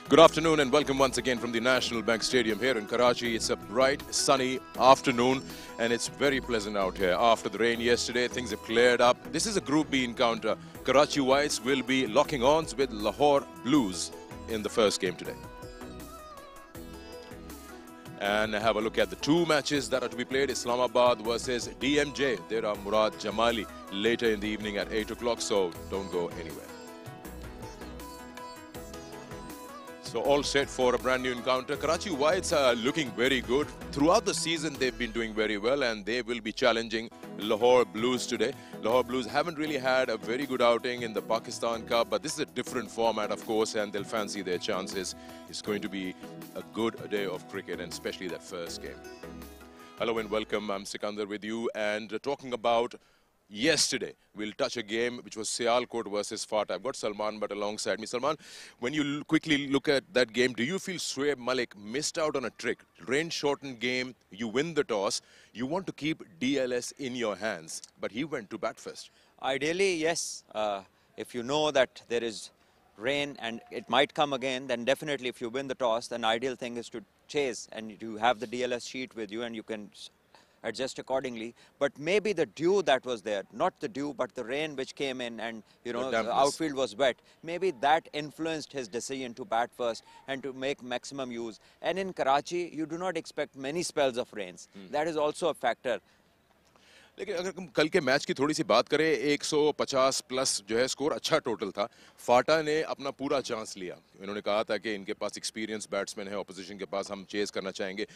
Good afternoon and welcome once again from the National Bank Stadium here in Karachi. It's a bright, sunny afternoon and it's very pleasant out here. After the rain yesterday, things have cleared up. This is a Group B encounter. Karachi Whites will be locking arms with Lahore Blues in the first game today. And have a look at the two matches that are to be played. Islamabad versus DMJ. There are Murad Jamali later in the evening at 8 o'clock, so don't go anywhere. So all set for a brand new encounter. Karachi Whites are looking very good. Throughout the season, they've been doing very well and they will be challenging Lahore Blues today. Lahore Blues haven't really had a very good outing in the Pakistan Cup, but this is a different format, of course, and they'll fancy their chances. It's going to be a good day of cricket, and especially that first game. Hello and welcome. I'm Sikandar with you, and talking about yesterday, we'll touch a game which was Sialkot versus Fata. I've got Salman Butt alongside me. Salman, when you quickly look at that game, do you feel Shoaib Malik missed out on a trick? Rain-shortened game, you win the toss, you want to keep DLS in your hands, but he went to bat first. Ideally, yes. If you know that there is rain and it might come again, then definitely if you win the toss, then ideal thing is to chase and you have the DLS sheet with you and you can adjust accordingly. But maybe the dew that was there, not the dew, but the rain which came in and, you know, the outfield was wet, maybe that influenced his decision to bat first and to make maximum use. And in Karachi, you do not expect many spells of rains. That is also a factor. लेकिन अगर हम कल के match की थोड़ी सी बात करें, 150 plus जो है स्कोर अच्छा टोटल था. फाटा ने अपना पूरा चांस लिया. इन्होंने कहा था कि इनके पास एक्सपीरियंस बैट्समैन है, ऑपोजिशन के पास हम चेज करना चाहेंगे.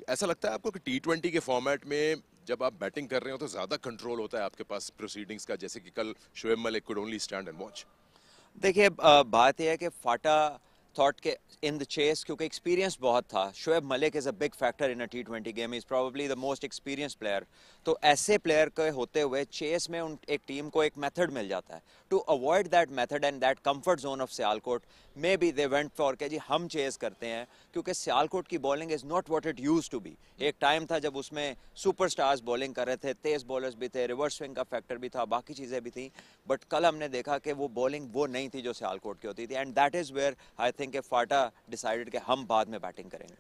ऐसा लगता है आपको कि T20 के फॉर्मेट में जब आप बैटिंग कर रहे हो तो ज़्यादा कंट्रोल होता है आपके पास प्रोसीडिंग्स का, जैसे कि कल Shoaib Malik could only stand and watch? देखिए, बात यह है कि फाटा थॉट के इन द चेस, क्योंकि एक्सपीरियंस बहुत था. Shoaib Malik is a big factor in a T20 game, is probably the most experience player. तो ऐसे प्लेयर के होते हुए चेस में एक टीम को एक मेथड मिल जाता है. To avoid that method and that comfort zone of Sialkot, maybe they went for के जी हम चेस करते हैं, क्योंकि सियालकोट की bowling is not what it used to be. एक टाइम था जब उसमें सुपरस्टार्स बॉलिंग कर रहे थे, तेज़ बॉलर्स भी थे, रिवर्स स्विंग का फैक्टर भी था, बाकी चीज़ें भी थी. बट कल हमने देखा कि वो बॉलिंग वो नहीं थी जो सियालकोट की होती थी. And that is where I think a FATA decided कि हम बाद में बैटिंग करेंगे.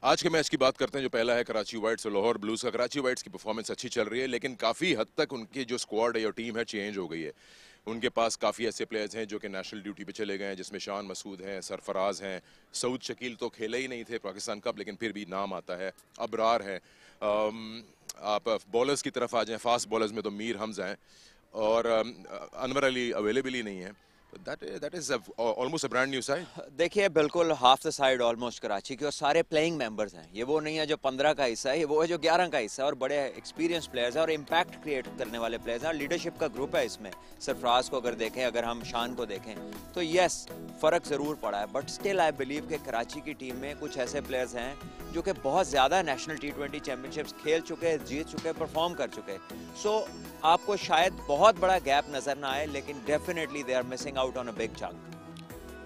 आज के मैच की बात करते हैं जो पहला है कराची वाइट्स और लाहौर ब्लूज का. कराची वाइट्स की परफॉर्मेंस अच्छी चल रही है, लेकिन काफ़ी हद तक उनकी जो स्क्वाड है या टीम है चेंज हो गई है. उनके पास काफ़ी ऐसे प्लेयर्स हैं जो कि नेशनल ड्यूटी पे चले गए हैं, जिसमें शान मसूद हैं, सरफराज हैं, सऊद शकील तो खेले ही नहीं थे पाकिस्तान कप, लेकिन फिर भी नाम आता है. अबरार हैं. आप बॉलर्स की तरफ आ जाएं, फास्ट बॉलर्स में तो मीर हमजा हैं और अनवर अली अवेलेबल ही नहीं है. That is almost a brand new side. देखिए, बिल्कुल half the side almost Karachi की, और सारे प्लेइंग मेंबर्स हैं. ये वो नहीं है जो 15 का हिस्सा है, ये वो है जो 11 का हिस्सा है, और बड़े एक्सपीरियंस प्लेयर्स हैं और इम्पैक्ट क्रिएट करने वाले प्लेयर्स हैं. और लीडरशिप का ग्रुप है इसमें. सरफराज को अगर देखें, अगर हम शान को देखें, तो यस फ़र्क ज़रूर पड़ा है, बट स्टिल आई बिलीव कि कराची की टीम में कुछ ऐसे प्लेयर्स हैं जो कि बहुत ज़्यादा नेशनल T20 चैम्पियनशिप्स खेल चुके, जीत चुके, परफॉर्म कर चुके. सो आपको शायद बहुत बड़ा गैप नज़र ना आए, लेकिन definitely they are missing out on a big chunk.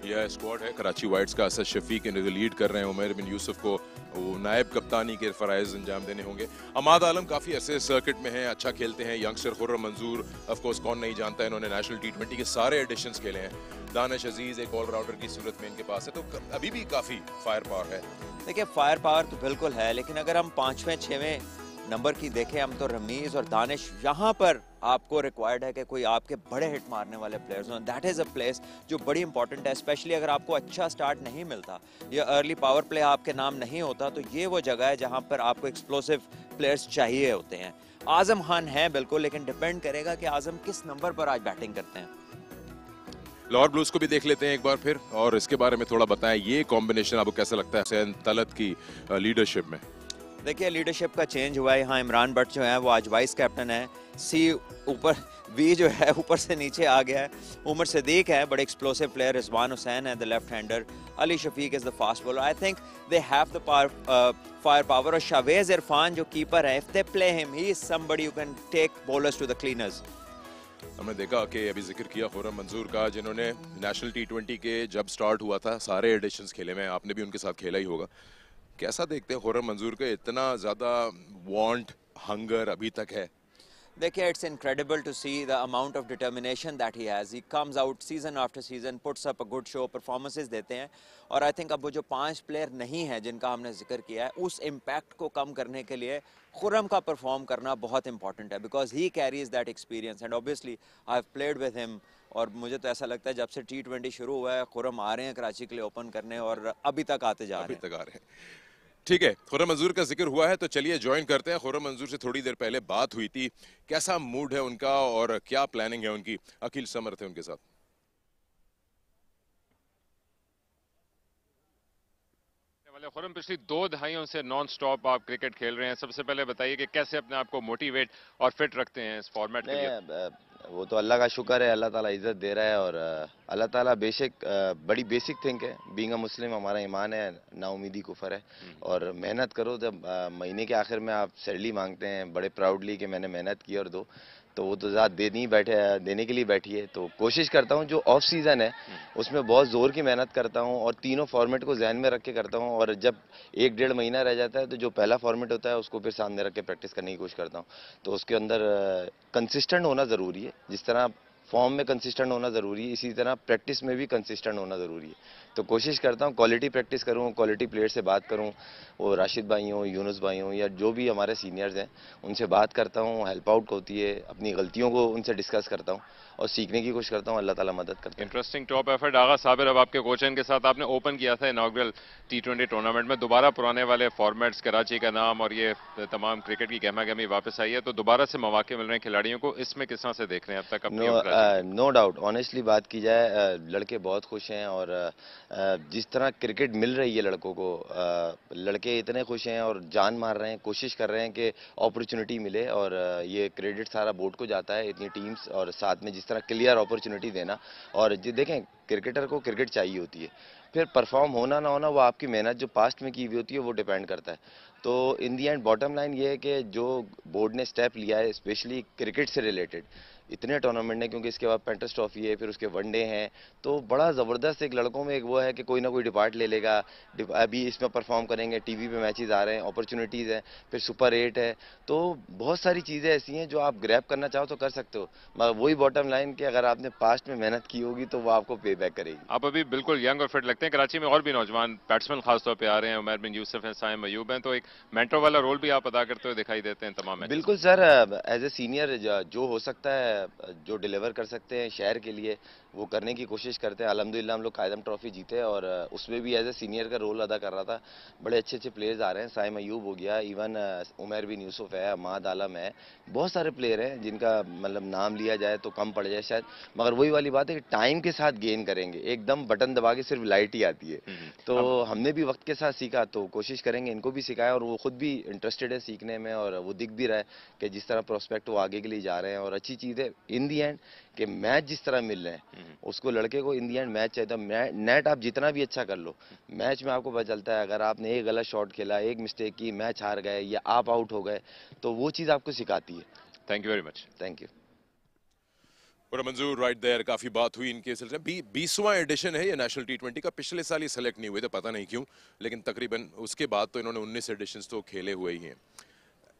यह स्क्वाड है कराची वाइट्स का. असद शफीक इन्हें लीड कर रहे हैं. उमर बिन यूसुफ को वो नायब कप्तानी के फ़राइज़ अंजाम देने होंगे. अमाद आलम काफ़ी ऐसे सर्किट में हैं, अच्छा खेलते हैं. यंगस्टर खुर्रम मंजूर, ऑफ कोर्स कौन नहीं जानता है, इन्होंने नेशनल T20 के सारे एडिशंस खेले हैं. दानिश अजीज़ एक ऑलराउंडर की सूरत में इनके पास है, तो अभी भी काफ़ी फायर पावर है. देखिए, फायर पावर तो बिल्कुल है, लेकिन अगर हम 5वें 6वें नंबर की देखें हम, तो रमीज़ और दानिश, यहाँ पर आपको रिक्वायर्ड है कि कोई आपके बड़े हिट मारने वाले प्लेयर्स हों. दैट इज़ अ प्लेस जो बड़ी इंपॉर्टेंट है, स्पेशली अगर आपको अच्छा स्टार्ट नहीं मिलता या अर्ली पावर प्ले आपके नाम नहीं होता, तो ये वो जगह है जहाँ पर आपको एक्सप्लोसिव प्लेयर्स चाहिए होते हैं. आज़म खान है बिल्कुल, लेकिन डिपेंड करेगा कि आज़म किस नंबर पर आज बैटिंग करते हैं. लाहौर ब्लूज को भी देख लेते हैं एक बार फिर, और इसके बारे में थोड़ा बताएं. ये कॉम्बिनेशन आपको कैसा लगता है हुसैन तलत की लीडरशिप में? देखिए, लीडरशिप का चेंज हुआ है यहाँ. इमरान भट्ट जो है वो आज वाइस कैप्टन है. सी ऊपर, वी जो है ऊपर से नीचे आ गया है. उमर सदीक है, बड़े एक्सप्लोसिव प्लेयर. रिजवान हुसैन है the left hander. Ali Shafiq is the fast bowler. I think they have the firepower. और शावेज इरफान जो कीपर है, if they play him, he is somebody who can take bowlers to the cleaners. हमने देखा कि अभी जिक्र किया खुर्रम मंजूर का, जिन्होंने नेशनल T20 के जब स्टार्ट हुआ था सारे एडिशंस खेले में, आपने भी उनके साथ खेला ही होगा. कैसा देखते हैं खुर्रम मंजूर का? इतना ज़्यादा वांट, हंगर अभी तक है? देखिए, it's incredible to see the amount of determination that he has. He comes out season after season, puts up a good show, performances देते हैं, और I think अब वो जो 5 प्लेयर नहीं हैं जिनका हमने जिक्र किया है, उस इम्पैक्ट को कम करने के लिए खुरम का परफॉर्म करना बहुत इंपॉर्टेंट है, because he carries that experience and obviously I have played with him, और मुझे तो ऐसा लगता है जब से T20 शुरू हुआ है खुरम आ रहे हैं कराची के लिए ओपन करने, और अभी तक आते जा रहे हैं। ठीक है, खुर्रम मंजूर का जिक्र हुआ है तो चलिए ज्वाइन करते हैं। खुर्रम मंजूर से थोड़ी देर पहले बात हुई थी, कैसा मूड है उनका और क्या प्लानिंग है उनकी। अकील समर थे उनके साथ। खुर्रम, पिछली 2 दहाइयों से नॉन स्टॉप आप क्रिकेट खेल रहे हैं, सबसे पहले बताइए कि कैसे अपने आप को मोटिवेट और फिट रखते हैं इस फॉर्मेट के लिए। वो तो अल्लाह का शुक्र है, अल्लाह ताला इज्जत दे रहा है, और अल्लाह ताला बेशक बड़ी बेसिक थिंग है। बीइंग अ मुस्लिम हमारा ईमान है, ना उम्मीदी कुफर है, और मेहनत करो। जब महीने के आखिर में आप सैलरी मांगते हैं बड़े प्राउडली कि मैंने मेहनत की और दो, तो वो तो ज़्यादा देने के लिए बैठी है। तो कोशिश करता हूँ जो ऑफ सीज़न है उसमें बहुत ज़ोर की मेहनत करता हूँ, और तीनों फॉर्मेट को जहन में रख के करता हूँ। और जब 1 डेढ़ महीना रह जाता है तो जो पहला फॉर्मेट होता है उसको फिर सामने रख के प्रैक्टिस करने की कोशिश करता हूँ। तो उसके अंदर कंसिस्टेंट होना ज़रूरी है। जिस तरह फॉर्म में कंसिस्टेंट होना ज़रूरी है, इसी तरह प्रैक्टिस में भी कंसिस्टेंट होना ज़रूरी है। तो कोशिश करता हूँ क्वालिटी प्रैक्टिस करूँ, क्वालिटी प्लेयर से बात करूँ, वो राशिद भाई हों, यूनुस भाई हों, या जो भी हमारे सीनियर्स हैं, उनसे बात करता हूँ, हेल्प आउट होती है, अपनी गलतियों को उनसे डिस्कस करता हूँ और सीखने की कोशिश करता हूँ। अल्लाह ताला मदद करता है। Interesting top effort. Agha Sabir, अब आपके कोचन के साथ आपने ओपन किया था इनॉग्रल T20 टूर्नामेंट में, दोबारा पुराने वाले फॉर्मेट्स, कराची का नाम और ये तमाम क्रिकेट की गहमा गहमी वापस आई है, तो दोबारा से मौके मिल रहे हैं खिलाड़ियों को, इसमें किस तरह से देख रहे हैं अब तक अपनी? नो डाउट, ऑनेस्टली बात की जाए, लड़के बहुत खुश हैं, और जिस तरह क्रिकेट मिल रही है लड़कों को, लड़के इतने खुश हैं और जान मार रहे हैं, कोशिश कर रहे हैं कि अपॉर्चुनिटी मिले। और ये क्रेडिट सारा बोर्ड को जाता है, इतनी टीम्स और साथ में जिस तरह क्लियर अपॉर्चुनिटी देना। और जी देखें, क्रिकेटर को क्रिकेट चाहिए होती है, फिर परफॉर्म होना ना होना वो आपकी मेहनत जो पास्ट में की हुई होती है वो डिपेंड करता है। तो इन दी एंड बॉटम लाइन ये है कि जो बोर्ड ने स्टेप लिया है स्पेशली क्रिकेट से रिलेटेड, इतने टूर्नामेंट है, क्योंकि इसके बाद पेंटस ट्रॉफी है, फिर उसके वनडे हैं, तो बड़ा ज़बरदस्त एक लड़कों में एक वो है कि कोई ना कोई डिपार्ट ले लेगा, अभी इसमें परफॉर्म करेंगे, टीवी पे मैचेस आ रहे हैं, अपॉर्चुनिटीज़ हैं, फिर सुपर 8 है, तो बहुत सारी चीज़ें ऐसी हैं जो आप ग्रैब करना चाहो तो कर सकते हो। मगर वही बॉटम लाइन कि अगर आपने पास्ट में मेहनत की होगी तो वो आपको पे बैक करेगी। आप अभी बिल्कुल यंग और फिट लगते हैं। कराची में और भी नौजवान बैट्समैन खासतौर पे आ रहे हैं, उमर बिन यूसुफ हैं, साइम अयूब हैं, तो एक मेंटर वाला रोल भी आप अदा करते हुए दिखाई देते हैं तमाम मैचेस। बिल्कुल सर, एज ए सीनियर जो हो सकता है, जो डिलीवर कर सकते हैं शहर के लिए, वो करने की कोशिश करते हैं। अल्हम्दुलिल्लाह हम लोग कायदम ट्रॉफी जीते, और उसमें भी एज ए सीनियर का रोल अदा कर रहा था। बड़े अच्छे अच्छे प्लेयर्स आ रहे हैं, साइम अयूब हो गया, इवन उमर बिन यूसुफ है, अमाद आलम है, बहुत सारे प्लेयर हैं जिनका मतलब नाम लिया जाए तो कम पड़ जाए शायद। मगर वही वाली बात है कि टाइम के साथ गेन करेंगे, एकदम बटन दबा के सिर्फ लाइट ही आती है। तो हमने भी वक्त के साथ सीखा, तो कोशिश करेंगे इनको भी सिखाया, और वो खुद भी इंटरेस्टेड है सीखने में, और वो दिख भी रहा है कि जिस तरह प्रोस्पेक्ट वो आगे के लिए जा रहे हैं। और अच्छी चीज़ है इन दी एंड कि मैच जिस तरह मिल रहे हैं उसको लड़के को इन दी एंड मैच चाहिए। तो नेट आप जितना भी अच्छा कर लो, मैच में आपको पता चलता है अगर आपने एक गलत शॉट खेला, एक मिस्टेक की, मैच हार गए या आप आउट हो गए, तो वो चीज़ आपको सिखाती है। Thank you very much. Thank you. मंजूर राइट देयर, काफी बात हुई इनके सिलसिले में। 20वां एडिशन है ये नेशनल T20 का। पिछले साल ही सेलेक्ट नहीं हुए थे, पता नहीं क्यों, लेकिन तकरीबन उसके बाद तो इन्होंने 19 एडिशंस तो खेले हुए ही हैं।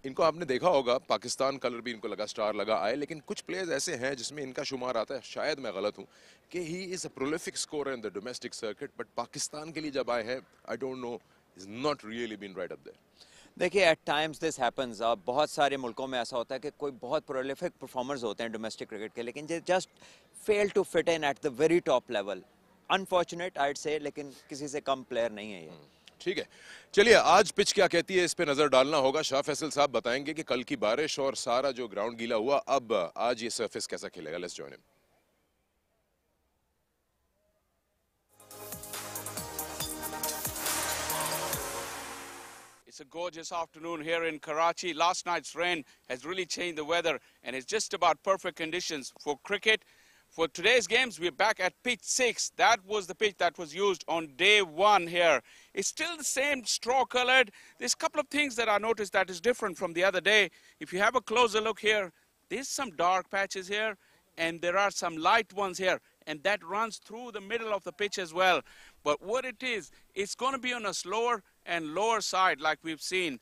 इनको आपने देखा होगा, पाकिस्तान कलर भी इनको लगा, स्टार लगा आए, लेकिन कुछ प्लेयर्स ऐसे हैं जिसमें इनका शुमार आता है, शायद मैं गलत हूं, कि he is a prolific scorer in the domestic circuit, but Pakistan के लिए जब आए हैं, I don't know, is not really been right up there. देखिए, एट टाइम्स दिस हैपन्स। बहुत सारे मुल्कों में ऐसा होता है कि कोई बहुत प्रोलिफिक परफॉर्मर्स होते हैं डोमेस्टिक क्रिकेट के, लेकिन जे just fail to fit in at the very top level. Unfortunate आइड से, लेकिन किसी से कम प्लेयर नहीं है ये। ठीक है, चलिए आज पिच क्या कहती है इस पे नजर डालना होगा। शाह फैसल साहब बताएंगे कि कल की बारिश और सारा जो ग्राउंड गीला हुआ, अब आज ये सरफेस कैसा खेलेगा। Let's join him. It's a gorgeous afternoon here in Karachi. Last night's rain has really changed the weather, and it's just about perfect conditions for cricket. For today's games, we're back at pitch 6. That was the pitch that was used on day 1 here. It's still the same straw-colored. There's a couple of things that I noticed that is different from the other day. If you have a closer look here, there's some dark patches here, and there are some light ones here, and that runs through the middle of the pitch as well. But what it is, it's going to be on a slower and lower side like we've seen.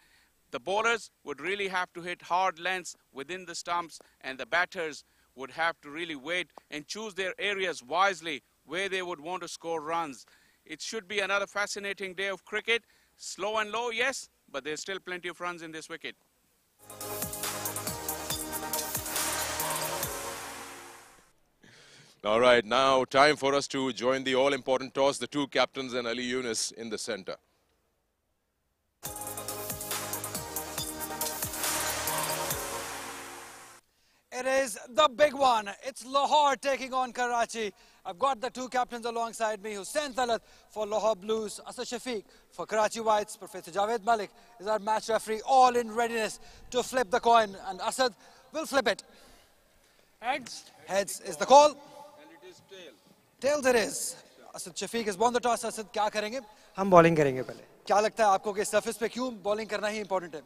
The bowlers would really have to hit hard lengths within the stumps, and the batters would have to really wait and choose their areas wisely where they would want to score runs. It should be another fascinating day of cricket. Slow and low, yes, but there's still plenty of runs in this wicket. All right, now time for us to join the all-important toss, the two captains and Ali Yunus in the center. It is the big one. It's Lahore taking on Karachi. I've got the two captains alongside me. Hussain Talat for Lahore Blues, Asad Shafiq for Karachi Whites. Professor Javed Malik is our match referee, all in readiness to flip the coin. And Asad will flip it. Heads. Heads is the call. And it is tail. Tails it is. Asad Shafiq has won the toss. Asad, क्या करेंगे? हम bowling करेंगे पहले. क्या लगता है आपको कि सरफेस पे क्यों बॉलिंग करना ही इंपॉर्टेंट है?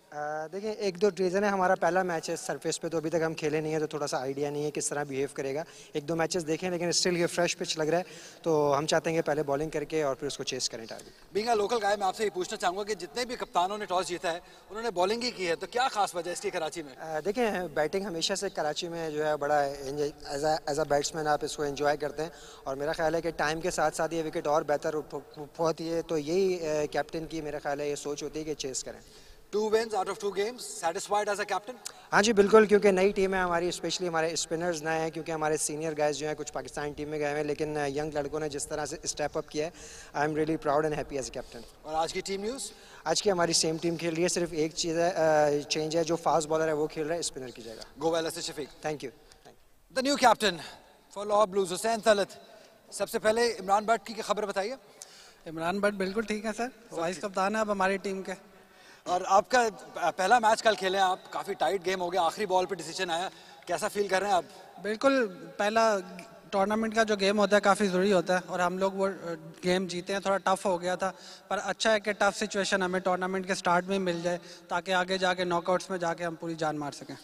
देखिए एक दो रीज़न है. हमारा पहला मैच है सरफेस पे, तो अभी तक हम खेले नहीं है, तो थोड़ा सा आइडिया नहीं है किस तरह बिहेव करेगा. एक दो मैचेस देखें, लेकिन स्टिल ये फ्रेश पिच लग रहा है, तो हम चाहते हैं कि पहले बॉलिंग करके और फिर उसको चेस करें टारगेट. बीइंग अ लोकल गाय, मैं आपसे ये पूछना चाहूँगा कि जितने भी कप्तानों ने टॉस जीता है उन्होंने बॉलिंग ही की है, तो क्या खास वजह है इसकी कराची में? देखें बैटिंग हमेशा से कराची में जो है बड़ा एज अ बैट्समैन आप इसको एंजॉय करते हैं, और मेरा ख्याल है कि टाइम के साथ साथ ये विकेट और बेहतर होती है, तो यही कैप्टन की मेरा ख्याल है ये सोच होती है कि चेस करें. 2 wins out of 2 games, satisfied as a captain? हाँ जी बिल्कुल, क्योंकि नई टीम है हमारी, स्पेशली हमारे स्पिनर्स नए हैं, क्योंकि हमारे सीनियर गाइज जो हैं कुछ पाकिस्तान टीम में गए हैं, लेकिन यंग लड़कों ने जिस तरह से स्टेप अप किया है, I am really proud and happy as a captain. और आज की टीम न्यूज़? आज की हमारी सेम टीम खेल रही है, सिर्फ एक चीज़ है चेंज है, जो फास्ट बॉलर है वो खेल रहा है स्पिनर की जगह. Go well, Asad Shafiq. Thank you. The new captain for Lahore Blues, Hussain Talat. सबसे पहले इमरान भट्ट की खबर बताइए. इमरान भट्ट बिल्कुल ठीक है सर, वाइस कप्तान है अब हमारी टीम के. और आपका पहला मैच कल खेले हैं आप, काफ़ी टाइट गेम हो गया, आखिरी बॉल पे डिसीजन आया, कैसा फील कर रहे हैं आप? बिल्कुल, पहला टूर्नामेंट का जो गेम होता है काफ़ी ज़रूरी होता है, और हम लोग वो गेम जीते हैं. थोड़ा टफ हो गया था, पर अच्छा है कि टफ सिचुएशन हमें टूर्नामेंट के स्टार्ट में मिल जाए, ताकि आगे जाके नॉकआउट्स में जाके हम पूरी जान मार सकें.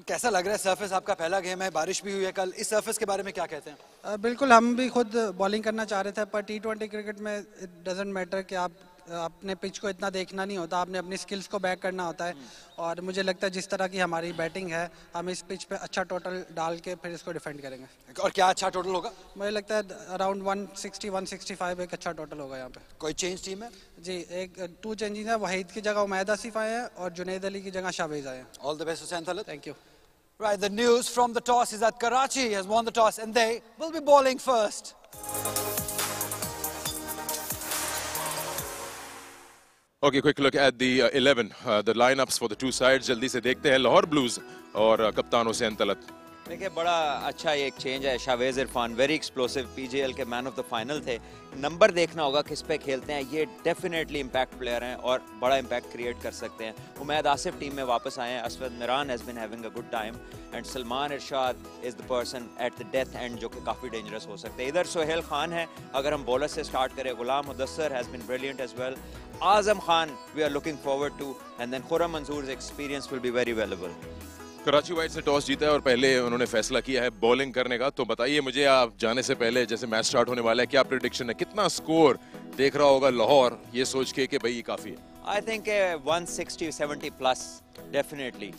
कैसा लग रहा है सरफेस? आपका पहला गेम है, बारिश भी हुई है कल, इस सरफेस के बारे में क्या कहते हैं? बिल्कुल, हम भी खुद बॉलिंग करना चाह रहे थे, पर T20 क्रिकेट में इट डजेंट मैटर कि आप अपने पिच को इतना देखना नहीं होता, आपने अपनी स्किल्स को बैक करना होता है. और मुझे लगता है जिस तरह की हमारी बैटिंग है, हम इस पिच पे अच्छा टोटल डाल के फिर इसको डिफेंड करेंगे. और क्या अच्छा टोटल होगा? मुझे लगता है अराउंड 160-165 एक अच्छा टोटल होगा यहाँ पे. कोई चेंज टीम में? जी, एक 2 चेंजेस है. वहीद की जगह उमैद आसिफ आए हैं और जुनैद अली की जगह शाहबाज आए हैं. All the best Hussain Talat. Thank you. Right, the news from the toss is that Karachi has won the toss and they will be bowling first. Okay, quick look at the 11, the lineups for the two sides. जल्दी से देखते हैं Lahore blues और कप्तान हुसैन तलत. देखिए बड़ा अच्छा ये एक चेंज है. Shahvez Irfan very explosive, PGL के मैन ऑफ द फाइनल थे. नंबर देखना होगा किस पे खेलते हैं, ये डेफिनेटली इम्पैक्ट प्लेयर हैं और बड़ा इम्पैक्ट क्रिएट कर सकते हैं. उमैद आसिफ टीम में वापस आए हैं. Aswad Miran has been having a good time and Salman Irshad is the person at the death and जो कि काफ़ी डेंजरस हो सकते हैं. इधर सोहेल खान है. अगर हम बॉलर से स्टार्ट करें, Ghulam Mudassar has been brilliant as well. Azam Khan we are looking forward to, and then Khurram Manzoor experience will be very valuable. Karachi whites ने टॉस जीता है और पहले उन्होंने फैसला किया है बॉलिंग करने का. तो बताइए मुझे, आप जाने से पहले जैसे मैच स्टार्ट होने वाला है, क्या प्रेडिक्शन है, कितना स्कोर देख रहा होगा लाहौर ये सोच के कि भाई ये काफी है? I think 160-70 plus definitely.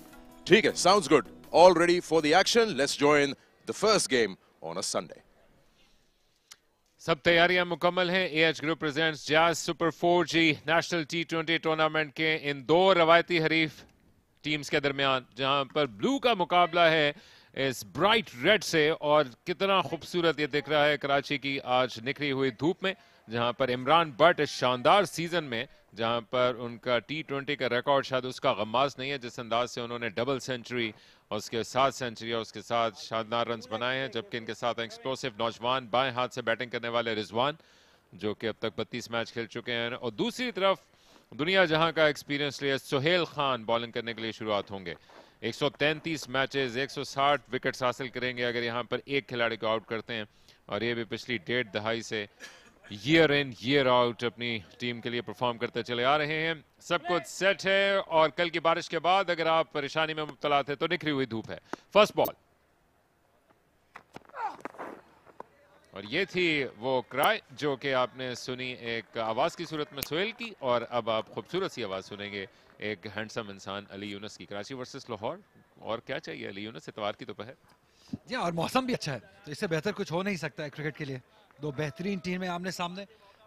ठीक है, sounds good. All ready for the action. Let's join the first game on a Sunday. सब तैयारियां मुकम्मल हैं. एएच ग्रुप प्रेजेंट्स जाज super 4G national T20 tournament के इन दो रवायती हरीफ टीम्स के दरमियान, जहां पर ब्लू का मुकाबला है इस ब्राइट रेड से. और कितना खूबसूरत ये दिख रहा है कराची की आज निकली हुई धूप में, जहां पर इमरान भट्ट इस शानदार सीजन में, जहां पर उनका T20 का रिकॉर्ड शायद उसका गम्माज नहीं है, जिस अंदाज से उन्होंने डबल सेंचुरी और उसके साथ सेंचुरी और उसके साथ शानदार रन्स बनाए हैं. जबकि इनके साथ एक्सप्लोसिव नौजवान बाएं हाथ से बैटिंग करने वाले रिजवान, जो कि अब तक 32 मैच खेल चुके हैं. और दूसरी तरफ दुनिया जहां का एक्सपीरियंस लिए सोहेल खान बॉलिंग करने के लिए शुरुआत होंगे. 133 मैचेस, 160 विकेट्स हासिल करेंगे अगर यहां पर एक खिलाड़ी को आउट करते हैं. और ये भी पिछली 1.5 दहाई से ईयर इन ईयर आउट अपनी टीम के लिए परफॉर्म करते चले आ रहे हैं. सब कुछ सेट है. और कल की बारिश के बाद अगर आप परेशानी में मुब्तला थे तो निखरी हुई धूप है. फर्स्ट बॉल, और ये थी वो क्राई जो कि आपने सुनी एक आवाज की सूरत में सोहेल की, और अब आप खूबसूरत सी आवाज सुनेंगे एक हैंडसम इंसान अली यूनुस की। कराची वर्सेस लाहौर, और क्या चाहिए अली यूनुस, इतवार की दोपहर। जी, और मौसम भी अच्छा है, तो इससे बेहतर कुछ हो नहीं सकता है क्रिकेट के लिए। दो बेहतरीन टीमें आमने सामने,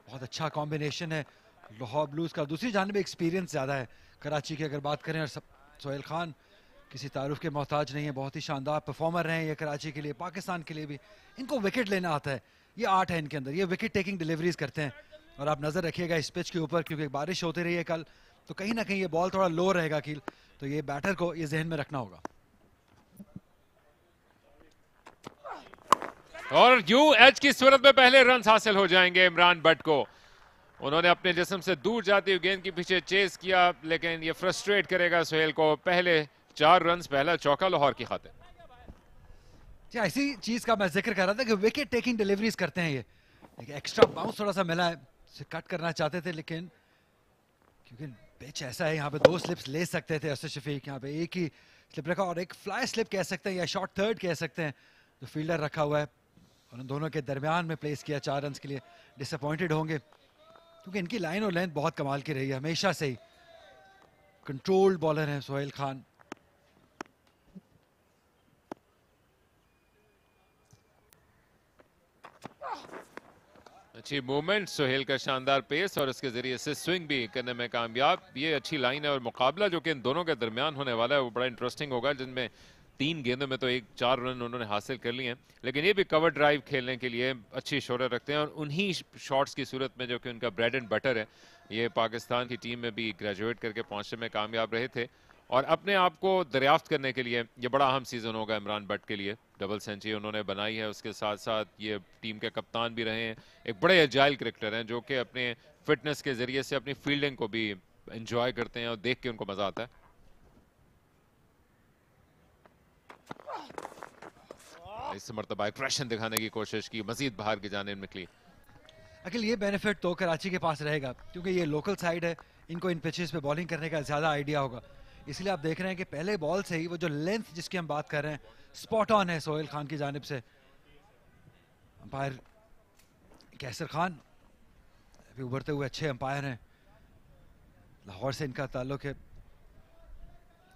बहुत अच्छा कॉम्बिनेशन है लाहौर ब्लूज का। दूसरी जानिब एक्सपीरियंस ज़्यादा है कराची की अगर बात करें, और सोहेल खान किसी तारुफ के मोहताज नहीं है, बहुत ही शानदार परफॉर्मर रहे हैं ये कराची के लिए, पाकिस्तान के लिए भी। इनको विकेट लेना आता है, ये आर्ट है इनके अंदर, ये विकेट टेकिंग डिलीवरीज करते हैं। और आप नज़र रखिएगा इस पिच के ऊपर, क्योंकि बारिश होती रही है कल, तो कहीं ना कहीं ये बॉल थोड़ा लो रहेगा कील, तो ये बैटर को ये जहन में रखना होगा। और यू एच की सूरत में पहले रन हासिल हो जाएंगे इमरान बट को। उन्होंने अपने जिस्म से दूर जाती हुई गेंद के पीछे चेस किया, लेकिन ये फ्रस्ट्रेट करेगा सोहेल को। पहले 4 रन, पहला चौका लाहौर की खातिर। इसी चीज का मैं जिक्र कर रहा था कि विकेट टेकिंग डिलीवरीज करते हैं ये। एक्स्ट्रा बाउंस थोड़ा सा मिला है, कट करना चाहते थे, लेकिन क्योंकि पिच ऐसा है, यहाँ पे 2 स्लिप्स ले सकते थे असद शफीक, यहाँ पे एक ही स्लिप रखा, और एक फ्लाई स्लिप कह सकते हैं या शॉर्ट थर्ड कह सकते हैं जो फील्डर रखा हुआ है, और उन दोनों के दरमियान में प्लेस किया 4 रन के लिए। डिसअपॉइंटेड होंगे क्योंकि इनकी लाइन और लेंथ बहुत कमाल की रही है हमेशा से ही। कंट्रोल्ड बॉलर हैं सोहेल खान। अच्छी मूवमेंट, सोहेल का शानदार पेस, और इसके जरिए से स्विंग भी करने में कामयाब। ये अच्छी लाइन है, और मुकाबला जो कि इन दोनों के दरमियान होने वाला है वो बड़ा इंटरेस्टिंग होगा, जिनमें 3 गेंदों में तो 4 रन उन्होंने हासिल कर लिए हैं, लेकिन ये भी कवर ड्राइव खेलने के लिए अच्छी शोहरत रखते हैं। और उन्हीं शॉट्स की सूरत में जो कि उनका ब्रेड एंड बटर है, ये पाकिस्तान की टीम में भी ग्रेजुएट करके पहुंचने में कामयाब रहे थे। और अपने आप को दरियाफ्त करने के लिए ये बड़ा अहम सीजन होगा इमरान बट के लिए। डबल सेंचुरी उन्होंने बनाई है, उसके साथ साथ ये टीम के कप्तान भी रहे हैं। एक बड़े एजाइल क्रिकेटर हैं जो कि अपने फिटनेस के जरिए से अपनी फील्डिंग को भी एंजॉय करते हैं, और देख के उनको मजा आता है। इस मरतबा एक्सप्रेशन दिखाने की कोशिश की, मजीद बाहर की जाने निकली। अखिल, ये बेनिफिट तो कराची के पास रहेगा क्योंकि ये लोकल साइड है, इनको इन पिचेस पे बॉलिंग करने का ज़्यादा आइडिया होगा। इसलिए आप देख रहे हैं कि पहले बॉल से ही वो जो लेंथ जिसकी हम बात कर रहे हैं, स्पॉट ऑन है सोहेल खान की जानिब से। अंपायर कैसर खान अभी उभरते हुए अच्छे अंपायर हैं, लाहौर से इनका ताल्लुक है।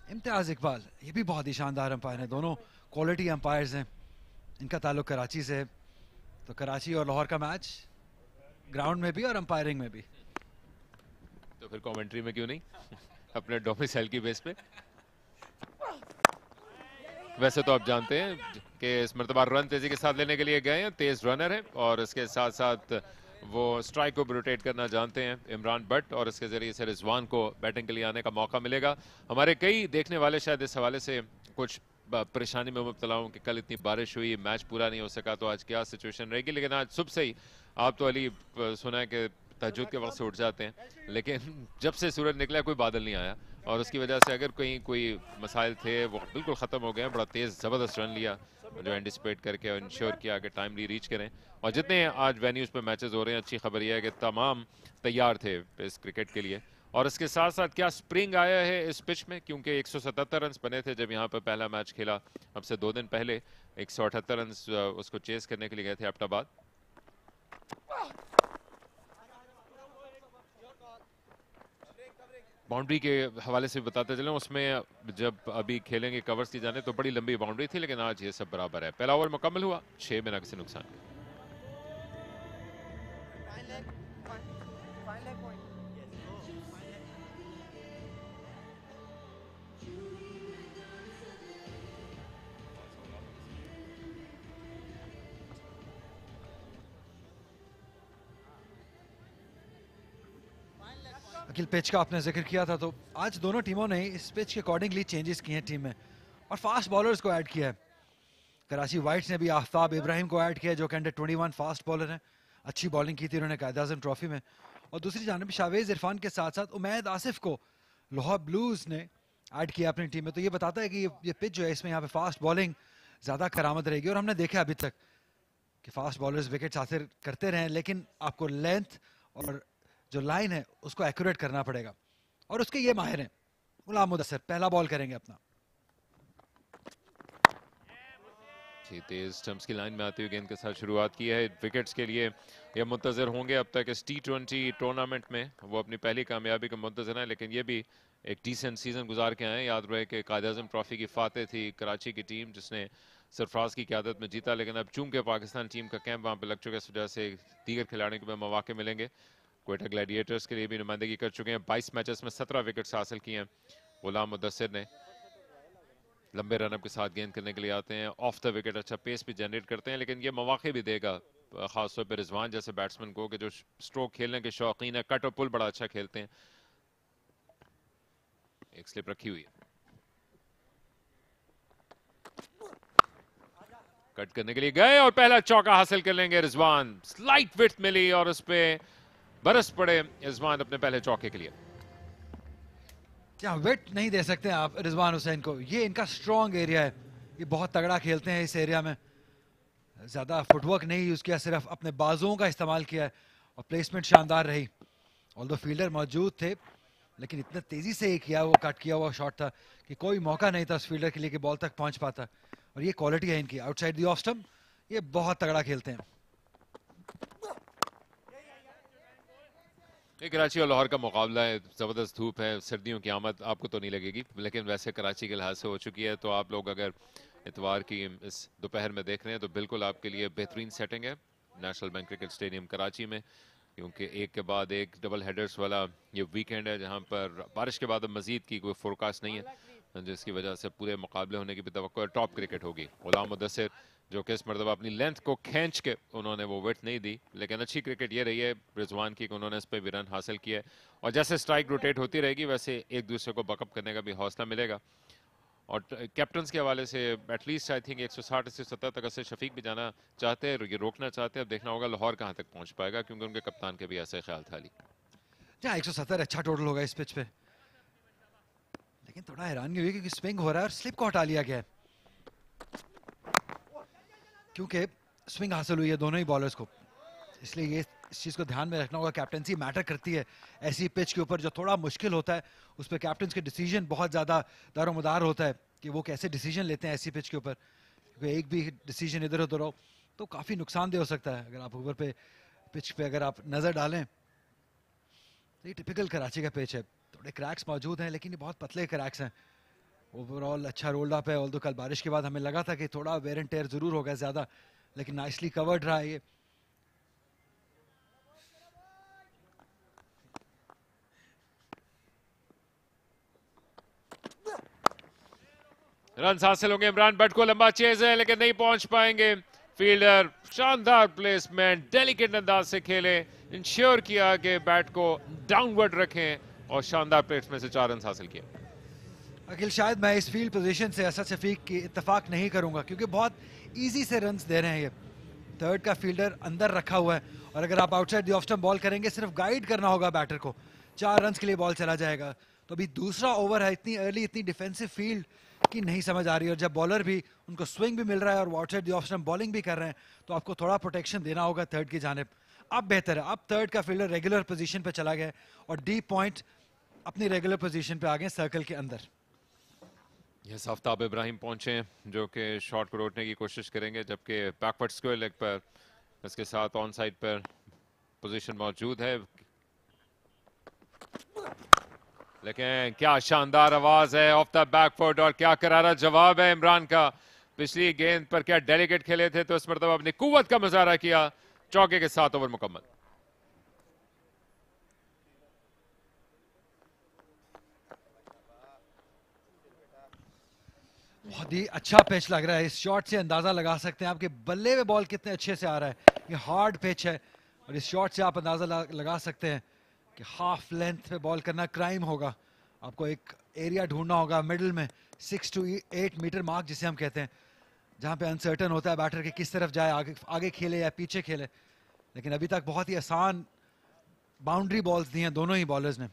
इम्तियाज इकबाल ये भी बहुत ही शानदार अंपायर हैं, दोनों क्वालिटी अंपायर्स हैं। इनका ताल्लुक कराची से है, तो कराची और लाहौर का मैच ग्राउंड में भी और अंपायरिंग में भी। तो फिर कमेंट्री में क्यों नहीं अपने डोमिसाइल की बेस पे। वैसे तो आप जानते हैं कि इस मरतबा रन तेजी के साथ लेने के लिए गए हैं, तेज रनर है, और इसके साथ साथ वो स्ट्राइक को रोटेट करना जानते हैं इमरान बट, और इसके जरिए से रिजवान को बैटिंग के लिए आने का मौका मिलेगा। हमारे कई देखने वाले शायद इस हवाले से कुछ परेशानी में मुब्तला हूं कि कल इतनी बारिश हुई, मैच पूरा नहीं हो सका, तो आज क्या सिचुएशन रहेगी। लेकिन आज सुबह से ही आप तो अली सुना है कि तहज्जुद के वक्त से उठ जाते हैं, लेकिन जब से सूरज निकला कोई बादल नहीं आया, और उसकी वजह से अगर कहीं कोई मसाइल थे वो बिल्कुल ख़त्म हो गए हैं। बड़ा तेज़ ज़बरदस्त रन लिया जो एंटिसिपेट करके और इंश्योर किया कि टाइमली रीच करें। और जितने आज वेन्यूज़ पे मैचेस हो रहे हैं, अच्छी खबर यह है कि तमाम तैयार थे इस क्रिकेट के लिए। और इसके साथ साथ क्या स्प्रिंग आया है इस पिच में, क्योंकि 177 रन बने थे जब यहाँ पर पहला मैच खेला अब से 2 दिन पहले। 178 रन उसको चेस करने के लिए गए थे एबटाबाद। बाउंड्री के हवाले से बताते चलें, उसमें जब अभी खेलेंगे कवर्स की जाने तो बड़ी लंबी बाउंड्री थी, लेकिन आज ये सब बराबर है। पहला ओवर मुकम्मल हुआ 6 बिना किसी नुकसान के। अखिल, पिच का आपने जिक्र किया था, तो आज दोनों टीमों ने इस पिच के अकॉर्डिंगली चेंजेस किए हैं टीम में, और फास्ट बॉलर्स को ऐड किया है। कराची वाइट्स ने भी आफ्ताब इब्राहिम को ऐड किया जो कि अंडर 21 फास्ट बॉलर हैं, अच्छी बॉलिंग की थी उन्होंने कायद आज़म ट्रॉफी में। और दूसरी जानिब शावेज इरफान के साथ साथ उमैद आसिफ को लाहौर ब्लूज ने ऐड किया अपनी टीम में। तो ये बताता है कि ये पिच जो है इसमें यहाँ पे फास्ट बॉलिंग ज़्यादा करामद रहेगी। और हमने देखा अभी तक कि फास्ट बॉलर्स विकेट्स हासिल करते रहे, लेकिन आपको लेंथ और जो लाइन है उसको एक्यूरेट करना पड़ेगा, और उसके ये माहिर हैं। गुलाम मुदस्सिर पहला बॉल करेंगे अपना। जी, तेज स्टंप्स की लाइन में आती हुई गेंद के साथ शुरुआत की है। विकेट्स के लिए ये मुंतजर होंगे अब तक इस T20 टूर्नामेंट में। वो अपनी पहली कामयाबी का मुंतजर हैं, लेकिन ये भी एक डिसेंट सीजन गुजार के आए। याद रहे कि कायद-ए-आज़म ट्रॉफी की फातेह थी कराची की टीम, जिसने सरफराज की क़यादत में जीता, लेकिन अब चूंकि पाकिस्तान टीम का कैंप वहाँ पर लग चुका है, इस वजह से दीगर खिलाड़ियों को भी मौके मिलेंगे। क्वेटा ग्लैडिएटर्स के लिए भी नुमाइंदगी कर चुके हैं। 22 मैचेस में 17 विकेट्स हासिल किए हैं गुलाम मुदस्सिर ने। लंबे रनअप के साथ गेंद करने के लिए आते हैं, ऑफ द विकेट अच्छा पेस भी जनरेट करते हैं, लेकिन ये मौके भी देगा खासतौर पर रिजवान जैसे बैट्समैन को कि जो स्ट्रोक खेलने के शौकीन है। कट और पुल बड़ा अच्छा खेलते हैं। एक स्लिप रखी हुई है, कट करने के लिए गए और पहला चौका हासिल कर लेंगे रिजवान। स्लाइट विड्थ मिली और उस पे बरस पड़े रिजवान अपने पहले चौके के लिए। क्या वेट नहीं दे सकते आप रिजवान हुसैन को, ये इनका स्ट्रॉन्ग एरिया है, ये बहुत तगड़ा खेलते हैं इस एरिया में। ज़्यादा फुटवर्क नहीं यूज़ किया, सिर्फ अपने बाजुओं का इस्तेमाल किया है और प्लेसमेंट शानदार रही। ऑल्दो फील्डर मौजूद थे, लेकिन इतना तेज़ी से ये किया, वो कट किया हुआ शॉट था कि कोई मौका नहीं था उस फील्डर के लिए कि बॉल तक पहुंच पाता। और ये क्वालिटी है इनकी आउटसाइड द ऑफ स्टंप, ये बहुत तगड़ा खेलते हैं। कराची और लाहौर का मुकाबला है, ज़बरदस्त धूप है, सर्दियों की आमद आपको तो नहीं लगेगी, लेकिन वैसे कराची के लिहाज से हो चुकी है। तो आप लोग अगर इतवार की इस दोपहर में देख रहे हैं तो बिल्कुल आपके लिए बेहतरीन सेटिंग है national bank cricket stadium Karachi में, क्योंकि एक के बाद एक डबल हेडर्स वाला ये वीकेंड है, जहां पर बारिश के बाद अब मजीद की कोई फोरकास्ट नहीं है, जिसकी वजह से पूरे मुकाबले होने की भी तवक्को है। टॉप क्रिकेट होगी। गुलाम मुदस्सिर जो कि इस मरतबा अपनी लेंथ को खींच के उन्होंने वो विड्थ नहीं दी, लेकिन अच्छी क्रिकेट ये रही है रिजवान की कि उन्होंने इस पर भी रन हासिल किया है। और जैसे स्ट्राइक रोटेट होती रहेगी वैसे एक दूसरे को बकअप करने का भी हौसला मिलेगा। और कैप्टन के हवाले से एटलीस्ट आई थिंक 160-170 तक असर शफीक भी जाना चाहते हैं, ये रोकना चाहते हैं। अब देखना होगा लाहौर कहाँ तक पहुँच पाएगा, क्योंकि उनके कप्तान के भी ऐसे ख्याल था। 170 अच्छा टोटल होगा इस पिच पे, लेकिन थोड़ा हैरानगी हुई क्योंकि स्विंग हो रहा है और स्लिप को हटा लिया गया है, क्योंकि स्विंग हासिल हुई है दोनों ही बॉलर्स को। इसलिए ये इस चीज़ को ध्यान में रखना होगा, कैप्टनसी मैटर करती है ऐसी पिच के ऊपर जो थोड़ा मुश्किल होता है। उस पर कैप्टन के डिसीजन बहुत ज़्यादा दारोमदार होता है कि वो कैसे डिसीजन लेते हैं ऐसी पिच के ऊपर, क्योंकि एक भी डिसीजन इधर उधर हो तो काफ़ी नुकसानदेह हो सकता है। अगर आप ओवर पे पिच पे अगर आप नज़र डालें तो ये टिपिकल कराची का पिच है, थोड़े क्रैक्स मौजूद हैं, लेकिन ये बहुत पतले क्रैक्स हैं। ओवरऑल अच्छा रोल्ड अप है, ऑल्दो कल बारिश के बाद हमें लगा था कि थोड़ा वेयर एंड टेयर जरूर होगा ज़्यादा, लेकिन नाइसली कवर्ड रहा है ये। रन हासिल होंगे। इमरान भट्ट को लंबा चेज है लेकिन नहीं पहुंच पाएंगे। फील्डर शानदार प्लेसमेंट, डेलिकेट अंदाज से खेले, इंश्योर किया कि बैट को डाउनवर्ड रखें और शानदार प्लेसमेंट से 4 रन हासिल किए। अखिल, शायद मैं इस फील्ड पोजीशन से असद शफीक की इत्तेफाक नहीं करूंगा, क्योंकि बहुत इजी से रन्स दे रहे हैं ये। थर्ड का फील्डर अंदर रखा हुआ है और अगर आप outside the off stump ball करेंगे, सिर्फ गाइड करना होगा बैटर को, 4 रन के लिए बॉल चला जाएगा। तो अभी दूसरा ओवर है, इतनी अर्ली इतनी डिफेंसिव फील्ड की नहीं समझ आ रही है, और जब बॉलर भी उनको स्विंग भी मिल रहा है और outside the off stump bowling भी कर रहे हैं, तो आपको थोड़ा प्रोटेक्शन देना होगा थर्ड की जानिब। अब बेहतर है, अब थर्ड का फील्डर रेगुलर पोजीशन पे चला गया और डीप पॉइंट अपनी रेगुलर पोजीशन पे आ गए सर्कल के अंदर। यस, आफ्ताब इब्राहिम पहुंचे जो कि शॉट को रोकने की कोशिश करेंगे, जबकि बैकवर्ड स्क्वायर लेग पर इसके साथ ऑन साइड पर पोजीशन मौजूद है। लेकिन क्या शानदार आवाज है ऑफ द बैकफुट और क्या करारा जवाब है इमरान का। पिछली गेंद पर क्या डेलिकेट खेले थे, तो इस मरतबा अपनी कुव्वत का मुजाहरा किया। चौके के 7 ओवर मुकम्मल। बहुत ही अच्छा पिच लग रहा है, इस शॉट से अंदाजा लगा सकते हैं आपके बल्ले में बॉल कितने अच्छे से आ रहा है। ये हार्ड पिच है और इस शॉट से आप अंदाजा लगा सकते हैं कि हाफ लेंथ पे बॉल करना क्राइम होगा। आपको एक एरिया ढूंढना होगा मिडिल में, 6 to 8 मीटर मार्क जिसे हम कहते हैं, जहां पे अनसर्टन होता है बैटर के किस तरफ जाए, आगे खेले या पीछे खेले। लेकिन अभी तक बहुत ही आसान बाउंड्री बॉल्स दी हैं दोनों ही बॉलर्स ने।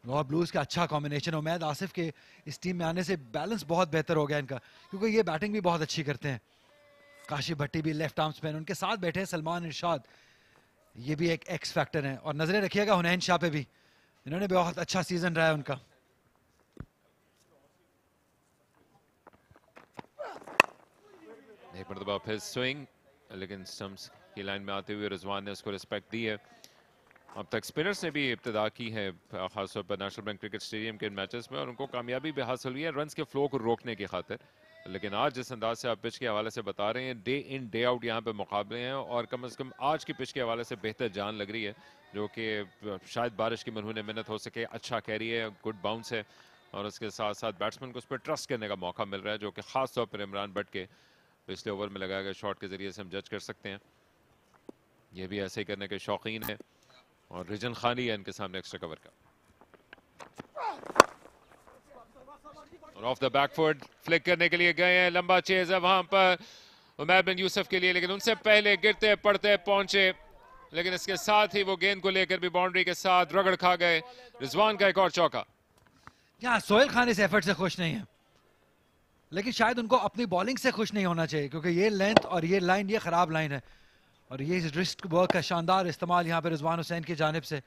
लाहौर ब्लूज का अच्छा कॉम्बिनेशन, उमैद आसिफ के इस टीम में आने से बैलेंस बहुत बेहतर हो गया इनका, क्योंकि ये बैटिंग भी बहुत अच्छी करते हैं। काशिफ भट्टी भी लेफ्ट आर्म स्पिन, उनके साथ बैठे हैं सलमान इरशाद, ये भी एक एक्स फैक्टर है। और नजरें रखिएगा हुनैन शाह पे भी, इन्होंने बहुत अच्छा सीजन रहा है उनका। एक मरतबा फिर स्विंग, लेकिन स्टम्प्स की लाइन में आते हुए रिजवान ने उसको रिस्पेक्ट दी है। अब तक स्पिनर्स ने भी इब्तिदा की है खासतौर पर नेशनल बैंक क्रिकेट स्टेडियम के मैचेस में, और उनको कामयाबी भी हासिल हुई है रन्स के फ्लो को रोकने की खातिर। लेकिन आज जिस अंदाज से आप पिच के हवाले से बता रहे हैं, डे इन डे आउट यहाँ पे मुकाबले हैं, और कम से कम आज की पिच के हवाले से बेहतर जान लग रही है, जो कि शायद बारिश की मनहून मिन्नत हो सके। अच्छा कैरी है, गुड बाउंस है, और उसके साथ साथ बैट्समैन को उस पर ट्रस्ट करने का मौका मिल रहा है, जो कि खास तौर पर इमरान भट्ट के पिछले ओवर में लगाए गए शॉट के जरिए से हम जज कर सकते हैं। ये भी ऐसे ही करने के शौकीन है, और रिजन खानी है इनके सामने एक्स्ट्रा कवर का। और ऑफ द बैकफुट फ्लिक करने के लिए गए हैं, लंबा चेज है वहां पर उमैर बिन यूसुफ के लिए, लेकिन उनसे पहले गिरते पड़ते पहुंचे, लेकिन इसके साथ ही वो गेंद को लेकर भी बाउंड्री के साथ रगड़ खा गए। रिजवान का एक और चौका। यहाँ सोहेल खान इस एफर्ट से खुश नहीं है, लेकिन शायद उनको अपनी बॉलिंग से खुश नहीं होना चाहिए, क्योंकि ये लेंथ और ये लाइन, ये खराब लाइन है, और ये रिस्ट वर्क का शानदार इस्तेमाल यहाँ पे रिजवान हुसैन की जानिब से।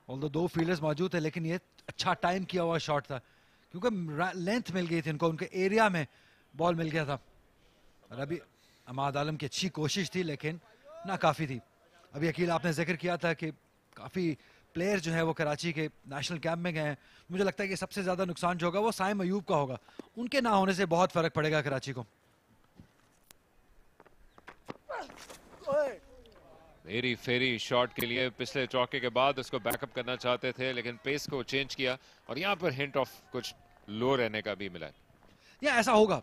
ऑल्दो दो फील्डर्स मौजूद है, लेकिन ये अच्छा टाइम किया हुआ शॉट था, क्योंकि लेंथ मिल गई थी इनको, उनके एरिया में बॉल मिल गया था। और अभी अमाद आलम की अच्छी कोशिश थी, लेकिन नाकाफी थी। अभी अकील आपने जिक्र किया था कि काफ़ी प्लेयर जो है वो कराची के नेशनल कैंप में गए हैं। मुझे लगता है कि सबसे ज़्यादा नुकसान जो होगा वो साइम अयूब का होगा, उनके ना होने से बहुत फ़र्क पड़ेगा कराची को। मेरी फेरी शॉट के लिए पिछले चौके के बाद उसको बैकअप करना चाहते थे, लेकिन पेस को चेंज किया, और यहाँ पर हिंट ऑफ कुछ लो रहने का भी मिला। या ऐसा होगा,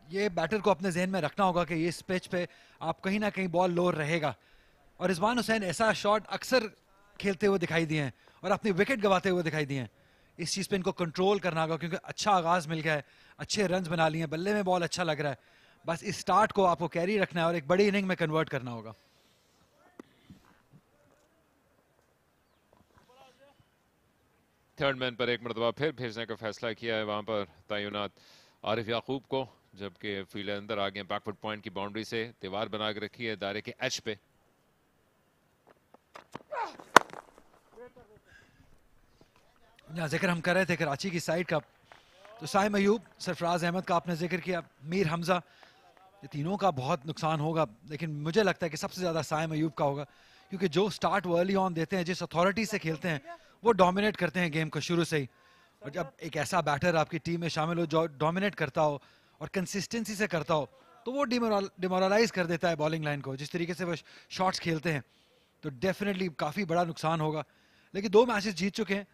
ये बैटर को अपने जहन में रखना होगा कि ये पिच पे आप कहीं ना कहीं बॉल लो रहेगा, और रिजवान हुसैन ऐसा शॉट अक्सर खेलते हुए दिखाई दिए हैं और अपनी विकेट गंवाते हुए दिखाई दिए हैं। इस चीज़ पे इनको कंट्रोल करना होगा, क्योंकि अच्छा आगाज़ मिल गया है, अच्छे रन्स बना लिए हैं, बल्ले में बॉल अच्छा लग रहा है। बस इस स्टार्ट को आपको कैरी रखना है और एक बड़ी इनिंग में कन्वर्ट करना होगा। थर्ड मैन पर एक मरतबा फिर भेजने का फैसला किया है वहां पर तैनात आरिफ याकूब को, जबकि फील्डर अंदर आ गए बैकफुट पॉइंट की बाउंड्री से, दीवार बना के रखी है दायरे के एच पे। यहाँ जिक्र हम कर रहे थे कराची की साइड का, तो साइम अयूब, सरफराज अहमद का आपने जिक्र किया, मीर हमजा, ये तीनों का बहुत नुकसान होगा, लेकिन मुझे लगता है कि सबसे ज़्यादा साइम अयूब का होगा, क्योंकि जो स्टार्ट वो अर्ली ऑन देते हैं, जिस अथॉरिटी से खेलते हैं, वो डोमिनेट करते हैं गेम को शुरू से ही। और जब एक ऐसा बैटर आपकी टीम में शामिल हो जो डोमिनेट करता हो और कंसिस्टेंसी से करता हो, तो वो डिमोरलाइज कर देता है बॉलिंग लाइन को। जिस तरीके से वो शॉट्स खेलते हैं, तो डेफिनेटली काफ़ी बड़ा नुकसान होगा। लेकिन 2 मैचेस जीत चुके हैं,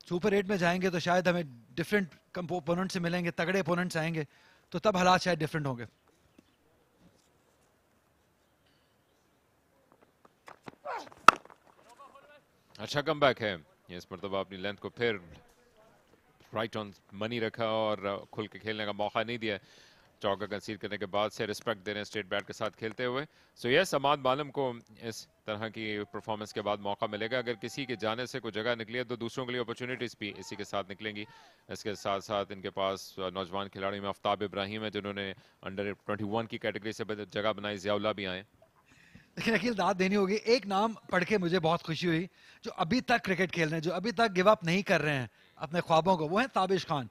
सुपर 8 में जाएंगे तो शायद हमें डिफरेंट ओपोनेंट से मिलेंगे, तगड़े ओपोनेंट्स आएंगे, तो तब हालात शायद डिफरेंट होंगे। अच्छा कमबैक है ये, इस मरतबा अपनी लेंथ को फिर राइट ऑन मनी रखा और खुल के खेलने का मौका नहीं दिया। चौका कंसीड करने के बाद से रिस्पेक्ट दे रहे हैं स्ट्रेट बैट के साथ खेलते हुए। सो यस, अमाद मालम को इस तरह की परफॉर्मेंस के बाद मौका मिलेगा। अगर किसी के जाने से कोई जगह निकली है तो दूसरों के लिए अपॉर्चुनिटीज भी इसी के साथ निकलेंगी। इसके साथ साथ इनके पास नौजवान खिलाड़ी में आफ्ताब इब्राहिम है, जिन्होंने अंडर 21 की कैटेगरी से जगह बनाई, जियाउल्लाह भी आए। लेकिन अकील दाद देनी होगी, एक नाम पढ़ के मुझे बहुत खुशी हुई, जो अभी तक क्रिकेट खेल रहे हैं, जो अभी तक गिव अप नहीं कर रहे हैं अपने ख्वाबों को, वो है ताबिश खान।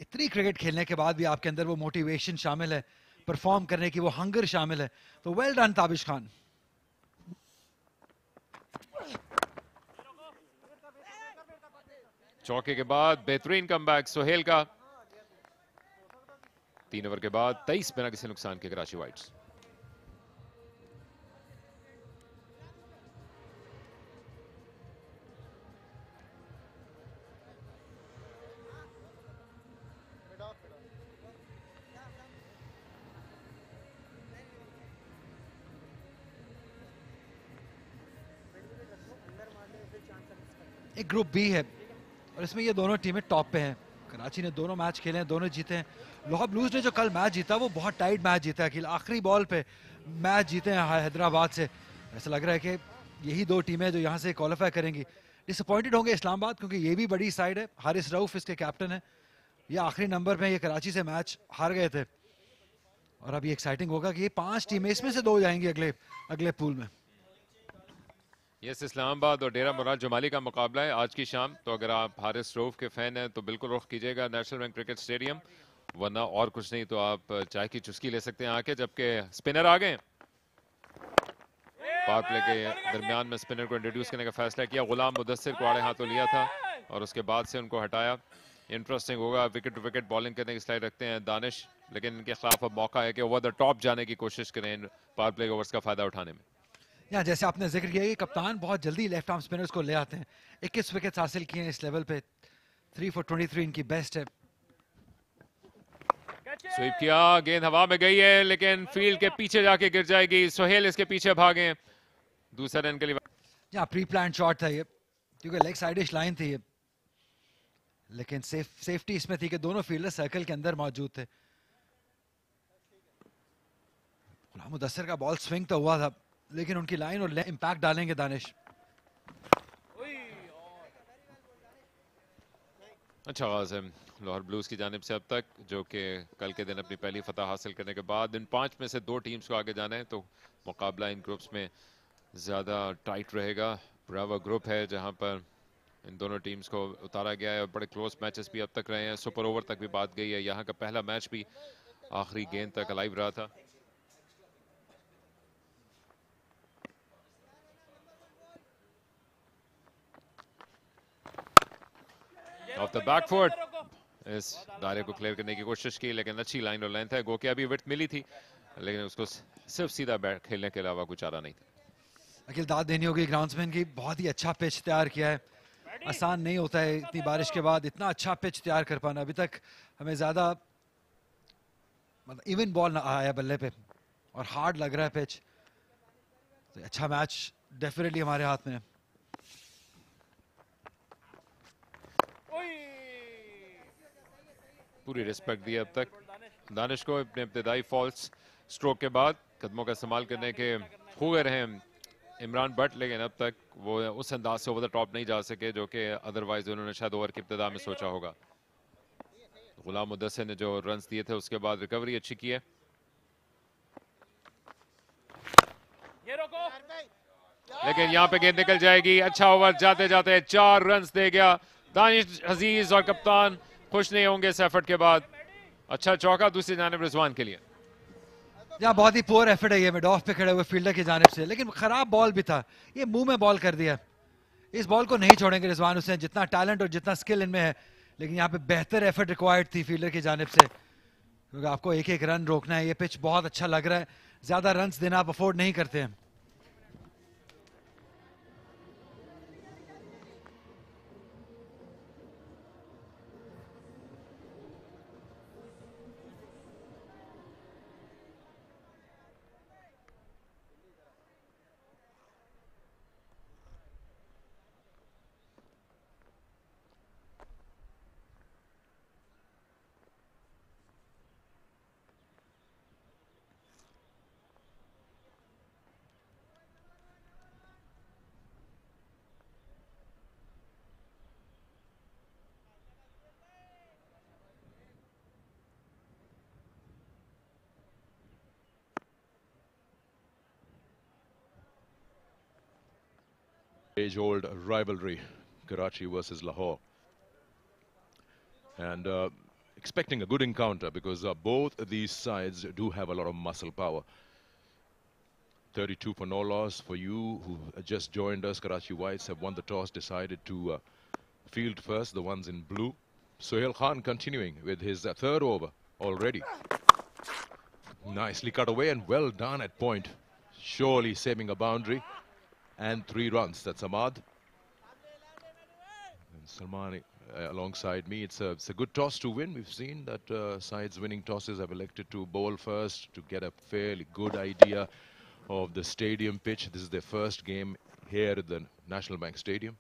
इतनी क्रिकेट खेलने के बाद भी आपके अंदर वो मोटिवेशन शामिल है, परफॉर्म करने की वो हंगर शामिल है, तो वेल डन ताबिश खान। चौके के बाद बेहतरीन कमबैक सोहेल का। 3 ओवर के बाद 23 बिना किसी नुकसान के कराची वाइट्स। एक ग्रुप बी है और इसमें ये दोनों टीमें टॉप पे हैं। कराची ने दोनों मैच खेले हैं, दोनों जीते हैं। लाहौर ब्लूज ने जो कल मैच जीता वो बहुत टाइट मैच जीता है, आखिरी बॉल पे मैच जीते हैं हैदराबाद से। ऐसा लग रहा है कि यही 2 टीमें जो यहाँ से क्वालिफाई करेंगी। डिसअपॉइंटेड होंगे इस्लामाबाद, क्योंकि ये भी बड़ी साइड है, हारिस रऊफ इसके कैप्टन है। ये आखिरी नंबर पे ये कराची से मैच हार गए थे, और अभी एक्साइटिंग होगा कि ये 5 टीमें, इसमें से 2 जाएंगी अगले पूल में। यस, इस्लामाबाद और डेरा मुराद जमाली का मुकाबला है आज की शाम। तो अगर आप हारिस रऊफ के फैन हैं तो बिल्कुल रुख कीजिएगा नेशनल बैंक क्रिकेट स्टेडियम। वरना और कुछ नहीं तो आप चाय की चुस्की ले सकते हैं आके, जबकि स्पिनर आ गए। पावर प्ले के दरमियान में स्पिनर को इंट्रोड्यूस करने का फैसला किया। गुलाम मुदस्सिर को आड़े हाथों लिया था और उसके बाद से उनको हटाया। इंटरेस्टिंग होगा, विकेट टू विकेट बॉलिंग करने की स्लाइड रखते हैं दानिश, लेकिन इनके खिलाफ अब मौका है कि ओवर द टॉप जाने की कोशिश करें पावर प्ले ओवर्स का फायदा उठाने में। या जैसे आपने जिक्र किया कि कप्तान बहुत जल्दी लेफ्ट आर्म स्पिनर्स को ले आते हैं। 21 विकेट्स हासिल किए हैं इस लेवल पे, 3 for 23 इनकी बेस्ट है। स्वीप किया, गेंद हवा में गई है लेकिन फील्ड के पीछे जाके गिर जाएगी। सोहेल इसके पीछे भागे दूसरे रन के लिए। या प्री प्लान शॉट था ये, क्योंकि लेग साइडिश लाइन थी ये, लेकिन सेफ्टी इसमें थी कि दोनों फील्डर सर्कल के अंदर मौजूद थे। गुलाम मुदस्सिर का बॉल स्विंग तो हुआ था, लेकिन उनकी लाइन और इंपैक्ट डालेंगे दानिश। अच्छा आगाज है लाहौर ब्लूज की जानिब से अब तक, जो कि कल के दिन अपनी पहली फतह हासिल करने के बाद इन 5 में से 2 टीम्स को आगे जाना है, तो मुकाबला इन ग्रुप्स में ज़्यादा टाइट रहेगा। ब्रावो ग्रुप है जहां पर इन दोनों टीम्स को उतारा गया है और बड़े क्लोज मैचेस भी अब तक रहे हैं। सुपर ओवर तक भी बात गई है। यहाँ का पहला मैच भी आखिरी गेंद तक अलाइव रहा था। ऑफ द बैक फुट इस दायरे को क्लियर करने की कोशिश की, लेकिन अच्छी लाइन और लेंथ है। गो के अभी विड्थ मिली थी, लेकिन उसको सिर्फ सीधा बैट खेलने के अलावा कुछ चारा नहीं था। अखिल दाद देनी होगी ग्राउंड्समैन की, बहुत ही अच्छा पिच तैयार किया है। आसान नहीं होता है इतनी बारिश के बाद इतना अच्छा पिच तैयार कर पाना। अभी तक हमें ज्यादा मतलब इवन बॉल ना आया बल्ले पे और हार्ड लग रहा है पिच। तो अच्छा मैच डेफिनेटली हमारे हाथ में है। पूरी रिस्पेक्ट दी अब तक दानिश को अपने इब्तदाई फॉल्स स्ट्रोक के बाद कदमों का इस्तेमाल करने के हुए रहे इमरान बट, लेकिन अब तक वो उस अंदाज से ओवर द टॉप नहीं जा सके जो कि अदरवाइज उन्होंने शायद ओवर की इब्तिदा में सोचा होगा। गुलाम मुदस्सिर ने जो रन्स दिए थे उसके बाद रिकवरी अच्छी की है। लेकिन यहाँ पे गेंद निकल जाएगी। अच्छा ओवर जाते जाते 4 रन्स दे गया दानिश अजीज और कप्तान खुश नहीं होंगे इस एफर्ट के बाद। अच्छा चौका दूसरी जानिब रिजवान के लिए। या बहुत ही पोर एफर्ट है ये मिड ऑफ पे खड़े हुए फील्डर की जानिब से, लेकिन खराब बॉल भी था। ये मुंह में बॉल कर दिया। इस बॉल को नहीं छोड़ेंगे रिजवान हुसैन, जितना टैलेंट और जितना स्किल इनमें है, लेकिन यहाँ पे बेहतर एफर्ट रिक्वायर्ड थी फील्डर की जानिब से, क्योंकि आपको एक एक रन रोकना है। ये पिच बहुत अच्छा लग रहा है, ज्यादा रन देना आप अफोर्ड नहीं करते हैं। Age-old rivalry, Karachi versus Lahore, and expecting a good encounter because both these sides do have a lot of muscle power. 32 for no loss for you who just joined us. Karachi Whites have won the toss, decided to field first, the ones in blue. Sohail Khan continuing with his 3rd over already. Nicely cut away and well done at point, surely saving a boundary. And 3 runs. That's Ahmad. And Salman alongside me. It's a good toss to win. We've seen that sides winning tosses have elected to bowl first to get a fairly good idea of the stadium pitch. This is their first game here at the National Bank Stadium.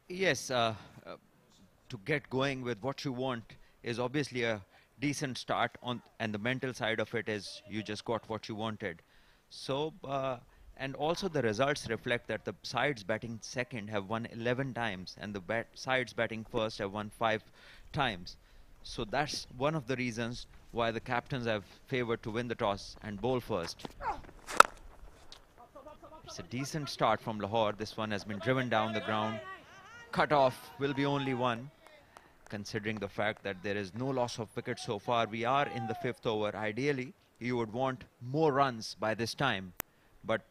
Yes, to get going with what you want is obviously a decent start on, and the mental side of it is you just got what you wanted. So. And also the results reflect that the sides batting second have won 11 times and the sides batting first have won 5 times. So that's one of the reasons why the captains have favored to win the toss and bowl first. It's a decent start from Lahore. This one has been driven down the ground. Cut off will be only one. considering the fact that there is no loss of wicket so far. We are in the 5th over. Ideally, you would want more runs by this time, but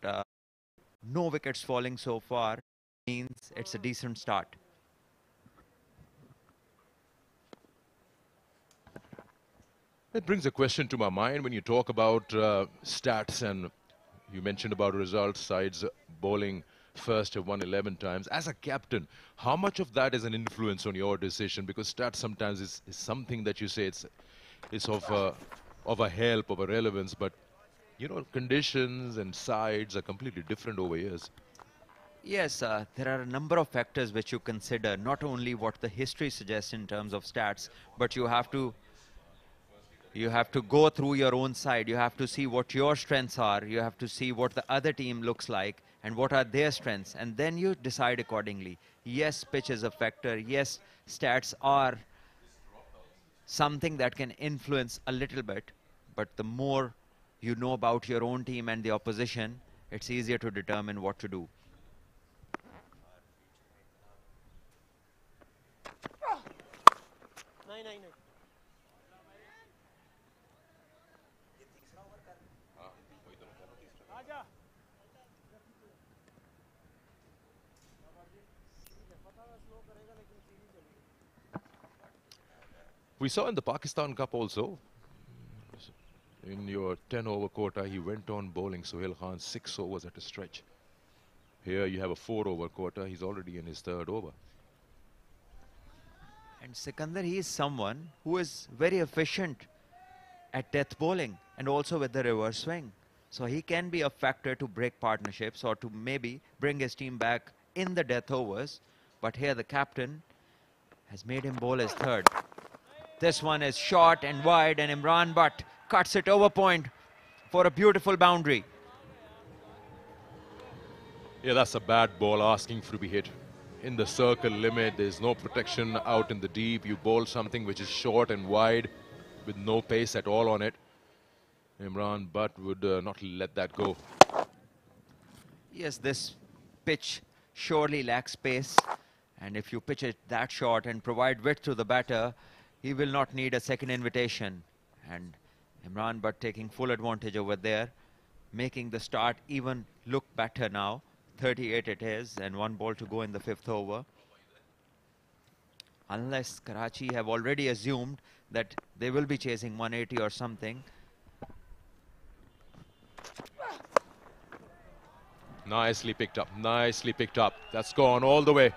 no wickets falling so far means it's a decent start. It brings a question to my mind when you talk about stats, and you mentioned about results. Sides bowling first have won 11 times. As a captain, how much of that is an influence on your decision? Because stats sometimes is something that you say it's of a help, of a relevance, but you know, conditions and sides are completely different over years. Yes, there are a number of factors which you consider, not only what the history suggests in terms of stats, but you have to go through your own side. You have to see what your strengths are. You have to see what the other team looks like and what are their strengths. And then you decide accordingly. Yes, pitch is a factor. Yes, stats are something that can influence a little bit. But the more you know about your own team and the opposition, it's easier to determine what to do. We saw in the Pakistan Cup also, in your 10-over quota, he went on bowling Sohail Khan 6 overs at a stretch. Here you have a 4-over quota. He's already in his 3rd over. And Sikandar, he is someone who is very efficient at death bowling and also with the reverse swing. So he can be a factor to break partnerships or to maybe bring his team back in the death overs. But here the captain has made him bowl his 3rd. This one is short and wide, and Imran Butt cuts it over point for a beautiful boundary. Yeah, that's a bad ball asking for to be hit. In the circle limit, there's no protection out in the deep. You bowl something which is short and wide with no pace at all on it. Imran Butt would not let that go. Yes, this pitch surely lacks pace. And if you pitch it that short and provide width to the batter, he will not need a second invitation. And Imran Butt taking full advantage over there, making the start even look better now. 38 it is, and 1 ball to go in the 5th over. Unless Karachi have already assumed that they will be chasing 180 or something. Nicely picked up, nicely picked up. That's gone all the way.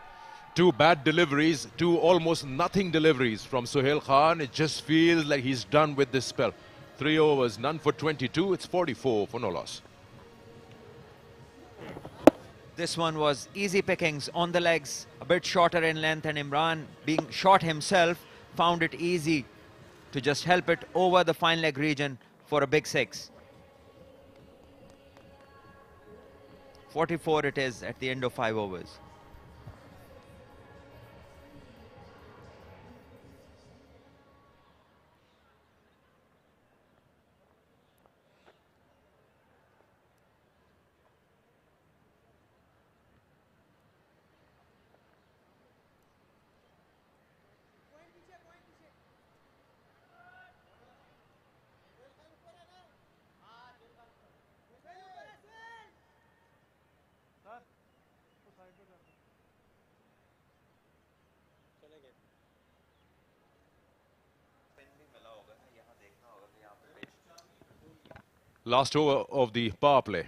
2 bad deliveries, 2 almost nothing deliveries from Sohail Khan. It just feels like he's done with this spell. 3 overs, none for 22. It's 44 for no loss. This one was easy pickings on the legs, a bit shorter in length, and Imran, being short himself, found it easy to just help it over the fine leg region for a big 6. 44 it is at the end of 5 overs. Last over of the power play.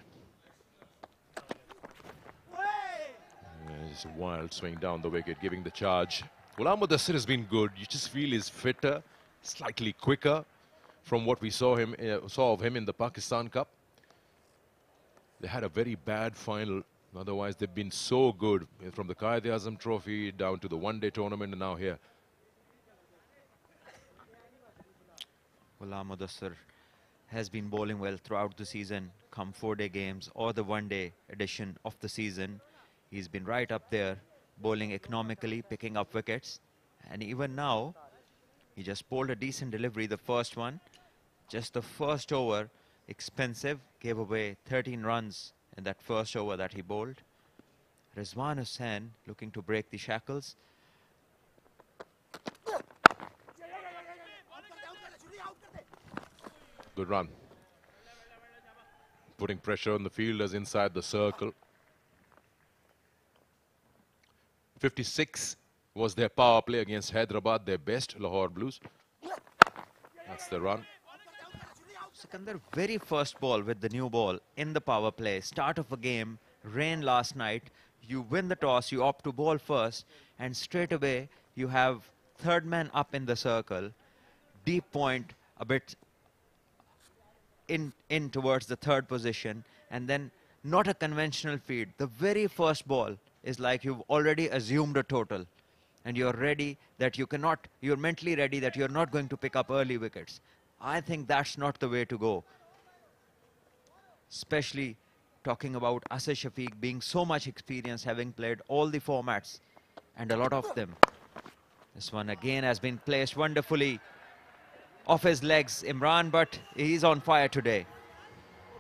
It's a wild swing down the wicket, giving the charge. Ghulam Mudassir has been good. You just feel he's fitter, slightly quicker from what we saw of him in the Pakistan Cup. They had a very bad final. Otherwise, they've been so good from the Quaid-e-Azam Trophy down to the one-day tournament and now here. Ghulam Mudassir has been bowling well throughout the season, come 4-day games or the one-day edition of the season. He's been right up there, bowling economically, picking up wickets. And even now, he just bowled a decent delivery, the first one. Just the first over, expensive, gave away 13 runs in that first over that he bowled. Rizwan Hussain looking to break the shackles. Good run. Putting pressure on the fielders inside the circle. 56 was their power play against Hyderabad, their best, Lahore Blues. That's the run. Sikandar, very first ball with the new ball in the power play. Start of a game, rain last night. You win the toss, you opt to bowl first, and straight away you have third man up in the circle. Deep point, a bit in towards the third position, and then not a conventional feed. The very first ball is like you've already assumed a total, and you're ready that you cannot, you're mentally ready that you're not going to pick up early wickets. I think that's not the way to go. Especially talking about Asad Shafiq being so much experience, having played all the formats and a lot of them. This one again has been placed wonderfully off his legs, Imran, but he's on fire today.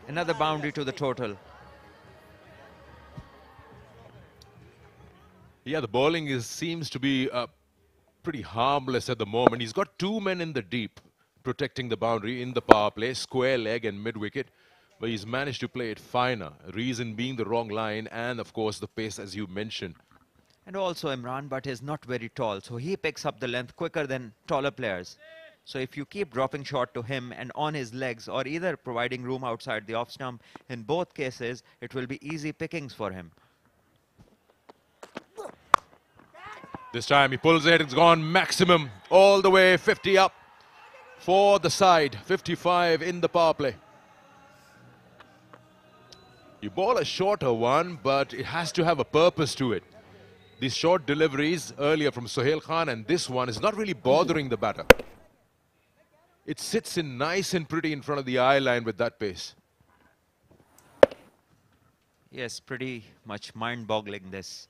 Another boundary to the total. Yeah, the bowling seems to be pretty harmless at the moment. He's got two men in the deep protecting the boundary in the power play, square leg and mid-wicket, but he's managed to play it finer. Reason being the wrong line and, of course, the pace, as you mentioned. And also Imran Butt is not very tall, so he picks up the length quicker than taller players. So if you keep dropping short to him and on his legs, or either providing room outside the off stump, in both cases, it will be easy pickings for him. This time he pulls it, it's gone maximum, all the way 50 up for the side, 55 in the power play. You bowl a shorter one, but it has to have a purpose to it. These short deliveries earlier from Sohail Khan and this one is not really bothering the batter. It sits in nice and pretty in front of the eye line with that pace. Yes, pretty much mind-boggling this.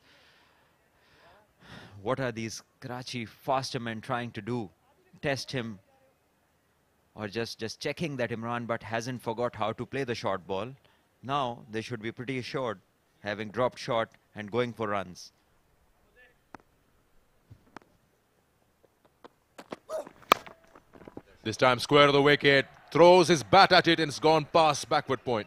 What are these Karachi faster men trying to do? Test him, or just checking that Imran Butt hasn't forgot how to play the short ball. Now they should be pretty assured, having dropped short and going for runs. This time square of the wicket, throws his bat at it and it's gone past backward point.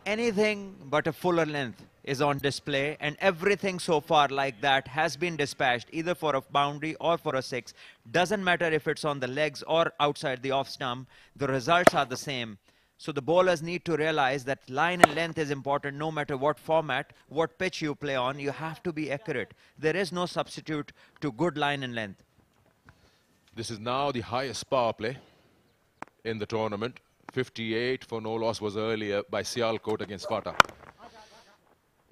Anything but a fuller length is on display, and everything so far like that has been dispatched either for a boundary or for a six. Doesn't matter if it's on the legs or outside the off stump, the results are the same. So the bowlers need to realize that line and length is important no matter what format, what pitch you play on. You have to be accurate. There is no substitute to good line and length. This is now the highest power play in the tournament. 58 for no loss was earlier by Sialkot against Fatah.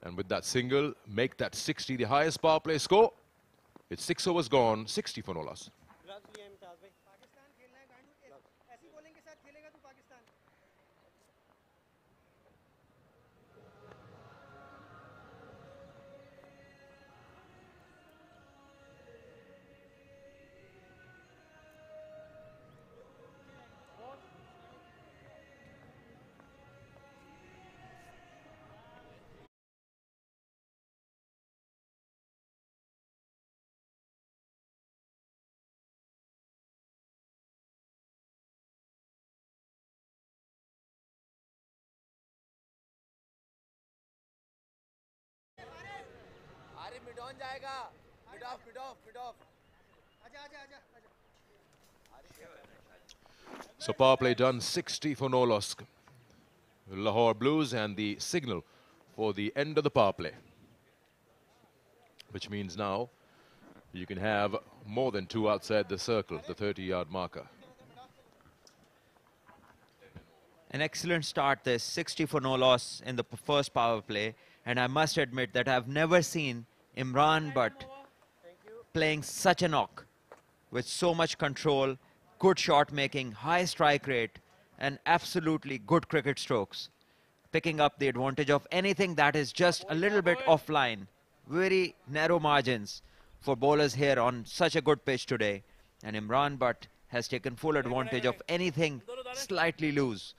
And with that single, make that 60 the highest power play score. It's 6 overs gone, 60 for no loss. So power play done, 60 for no loss. Lahore Blues, and the signal for the end of the power play. Which means now you can have more than two outside the circle, the 30-yard marker. An excellent start this, 60 for no loss in the first power play. And I must admit that I've never seen Imran Butt playing such a knock with so much control, good shot making, high strike rate, and absolutely good cricket strokes. Picking up the advantage of anything that is just a little bit offline. Very narrow margins for bowlers here on such a good pitch today. And Imran Butt has taken full advantage of anything slightly loose.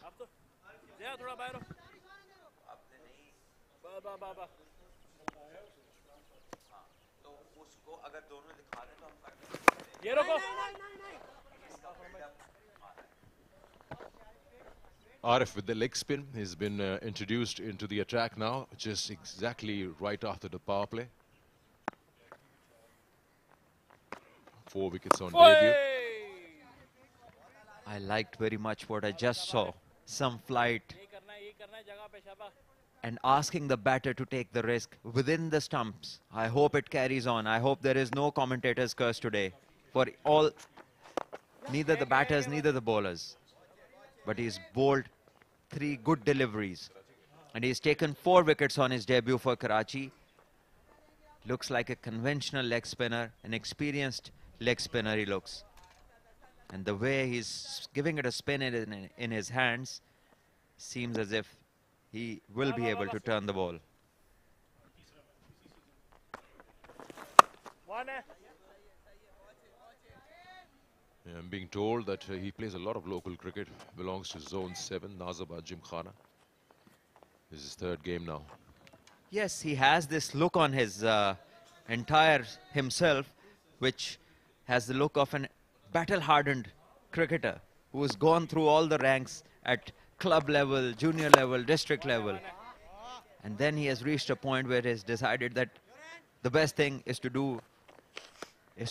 Arif with the leg spin has been introduced into the attack now, just exactly right after the power play. 4 wickets on debut. I liked very much what I just saw. Some flight and asking the batter to take the risk within the stumps. I hope it carries on. I hope there is no commentator's curse today for all, neither the batters, neither the bowlers. But he's bowled 3 good deliveries. And he's taken 4 wickets on his debut for Karachi. Looks like a conventional leg spinner, an experienced leg spinner he looks. And the way he's giving it a spin in his hands seems as if he will be able to turn the ball. I'm being told that he plays a lot of local cricket, belongs to Zone 7, Nazabad Gymkhana. This is his 3rd game now. Yes, he has this look on his entire himself, which has the look of an battle-hardened cricketer who has gone through all the ranks at club level, junior level, district level. And then he has reached a point where he has decided that the best thing is to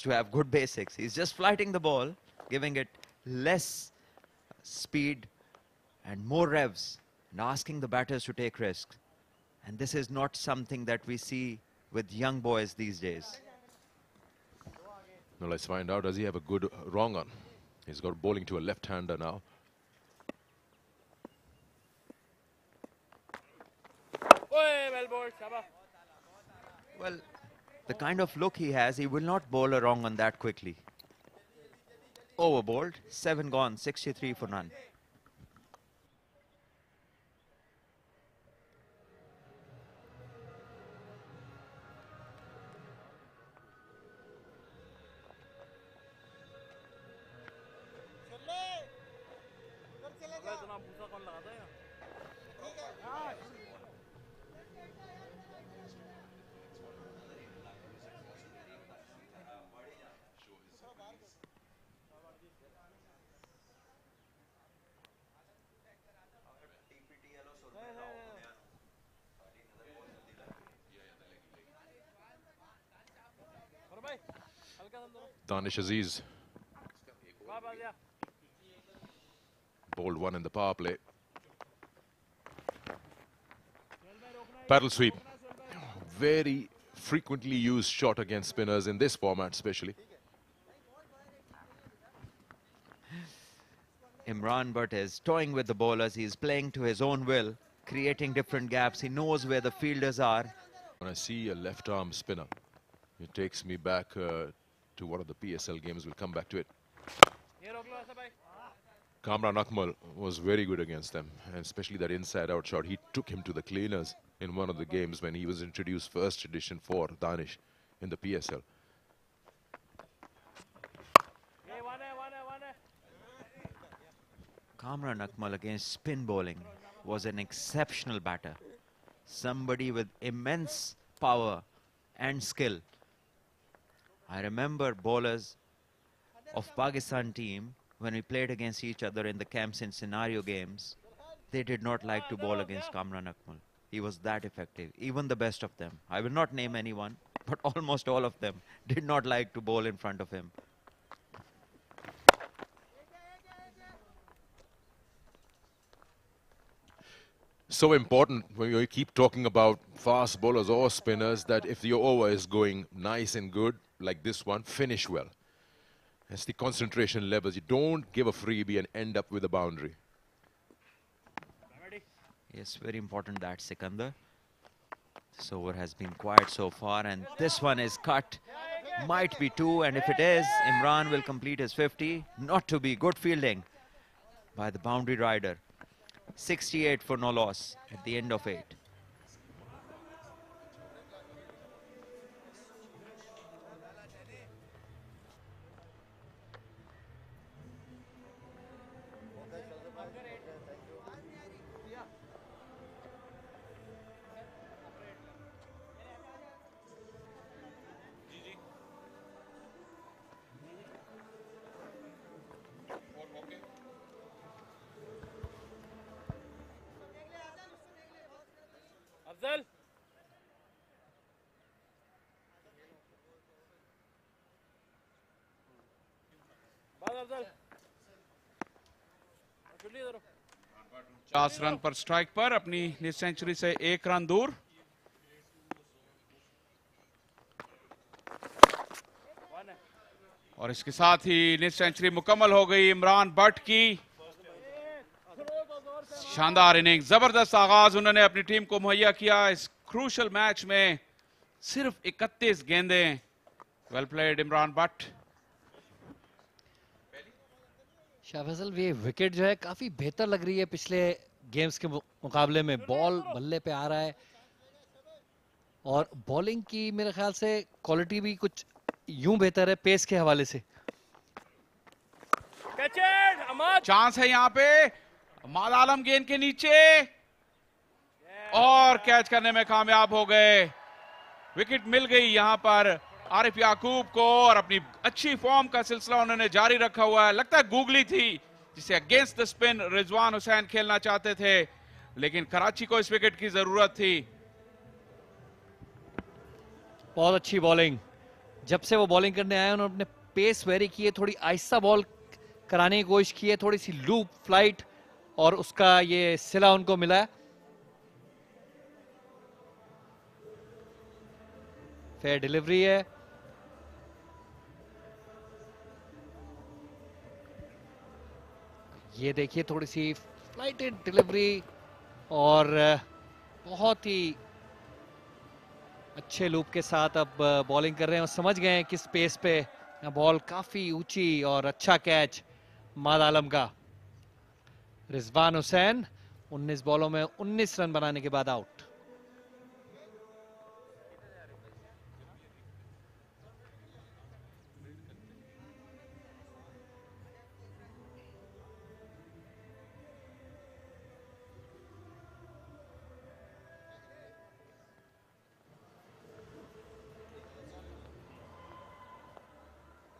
have good basics. He's just flighting the ball, giving it less speed and more revs, and asking the batters to take risks. And this is not something that we see with young boys these days. Now let's find out, does he have a good wrong on? He's got bowling to a left-hander now. Well, the kind of look he has, he will not bowl a wrong on that quickly. Overbowled, 7 gone, 63 for none. Danish Aziz bowled 1 in the power play. Paddle sweep. Very frequently used shot against spinners in this format especially. Imran Butt is toying with the bowlers. He's playing to his own will, creating different gaps. He knows where the fielders are. When I see a left-arm spinner, it takes me back to one of the PSL games. We'll come back to it. Kamran Akmal was very good against them, and especially that inside-out shot. He took him to the cleaners in one of the games when he was introduced first edition for Danish in the PSL. Kamran Akmal against spin bowling was an exceptional batter. Somebody with immense power and skill. I remember bowlers of Pakistan team, when we played against each other in the camps and scenario games, they did not like to bowl against Kamran Akmal. He was that effective, even the best of them. I will not name anyone, but almost all of them did not like to bowl in front of him. So important when you keep talking about fast bowlers or spinners that if your over is going nice and good, like this one, finish well. It's the concentration levels. You don't give a freebie and end up with a boundary. Yes, very important that, Sikandar. This over has been quiet so far, and this one is cut. Might be 2, and if it is, Imran will complete his 50. Not to be. Good fielding by the boundary rider. 68 for no loss at the end of 8. Afzal बाद Afzal 50 run पर strike पर अपनी निज century से 1 run दूर। और इसके साथ ही निज सेंचुरी मुकम्मल हो गई इमरान भट्ट की। शानदार इनिंग, जबरदस्त आगाज उन्होंने अपनी टीम को मुहैया किया इस क्रूशल मैच में। सिर्फ 31 गेंदें। Well played Imran Butt. शाहफैसल, ये विकेट जो है काफी बेहतर लग रही है पिछले गेम्स के मुकाबले में। बॉल बल्ले पे आ रहा है और बॉलिंग की मेरे ख्याल से क्वालिटी भी कुछ यूं बेहतर है पेस के हवाले से। चांस है यहाँ पे, माल आलम गेंद के नीचे और कैच करने में कामयाब हो गए। विकेट मिल गई यहाँ पर आरिफ याकूब को और अपनी अच्छी फॉर्म का सिलसिला उन्होंने जारी रखा हुआ है। लगता है गूगली थी जिसे against the spin Rizwan Hussain खेलना चाहते थे, लेकिन कराची को इस विकेट की जरूरत थी। बहुत अच्छी बॉलिंग। जब से वो बॉलिंग करने आए उन्होंने अपने पेस वेरी किए, थोड़ी आहिस्ता बॉल कराने की कोशिश की है, थोड़ी सी लूप फ्लाइट, और उसका ये सिला उनको मिला है। फेयर डिलीवरी है। ये देखिए थोड़ी सी फ्लाइटेड डिलीवरी और बहुत ही अच्छे लूप के साथ अब बॉलिंग कर रहे हैं और समझ गए हैं किस पेस पे। बॉल काफी ऊंची और अच्छा कैच माद आलम का। रिजवान हुसैन 19 बॉलों में 19 रन बनाने के बाद आउट।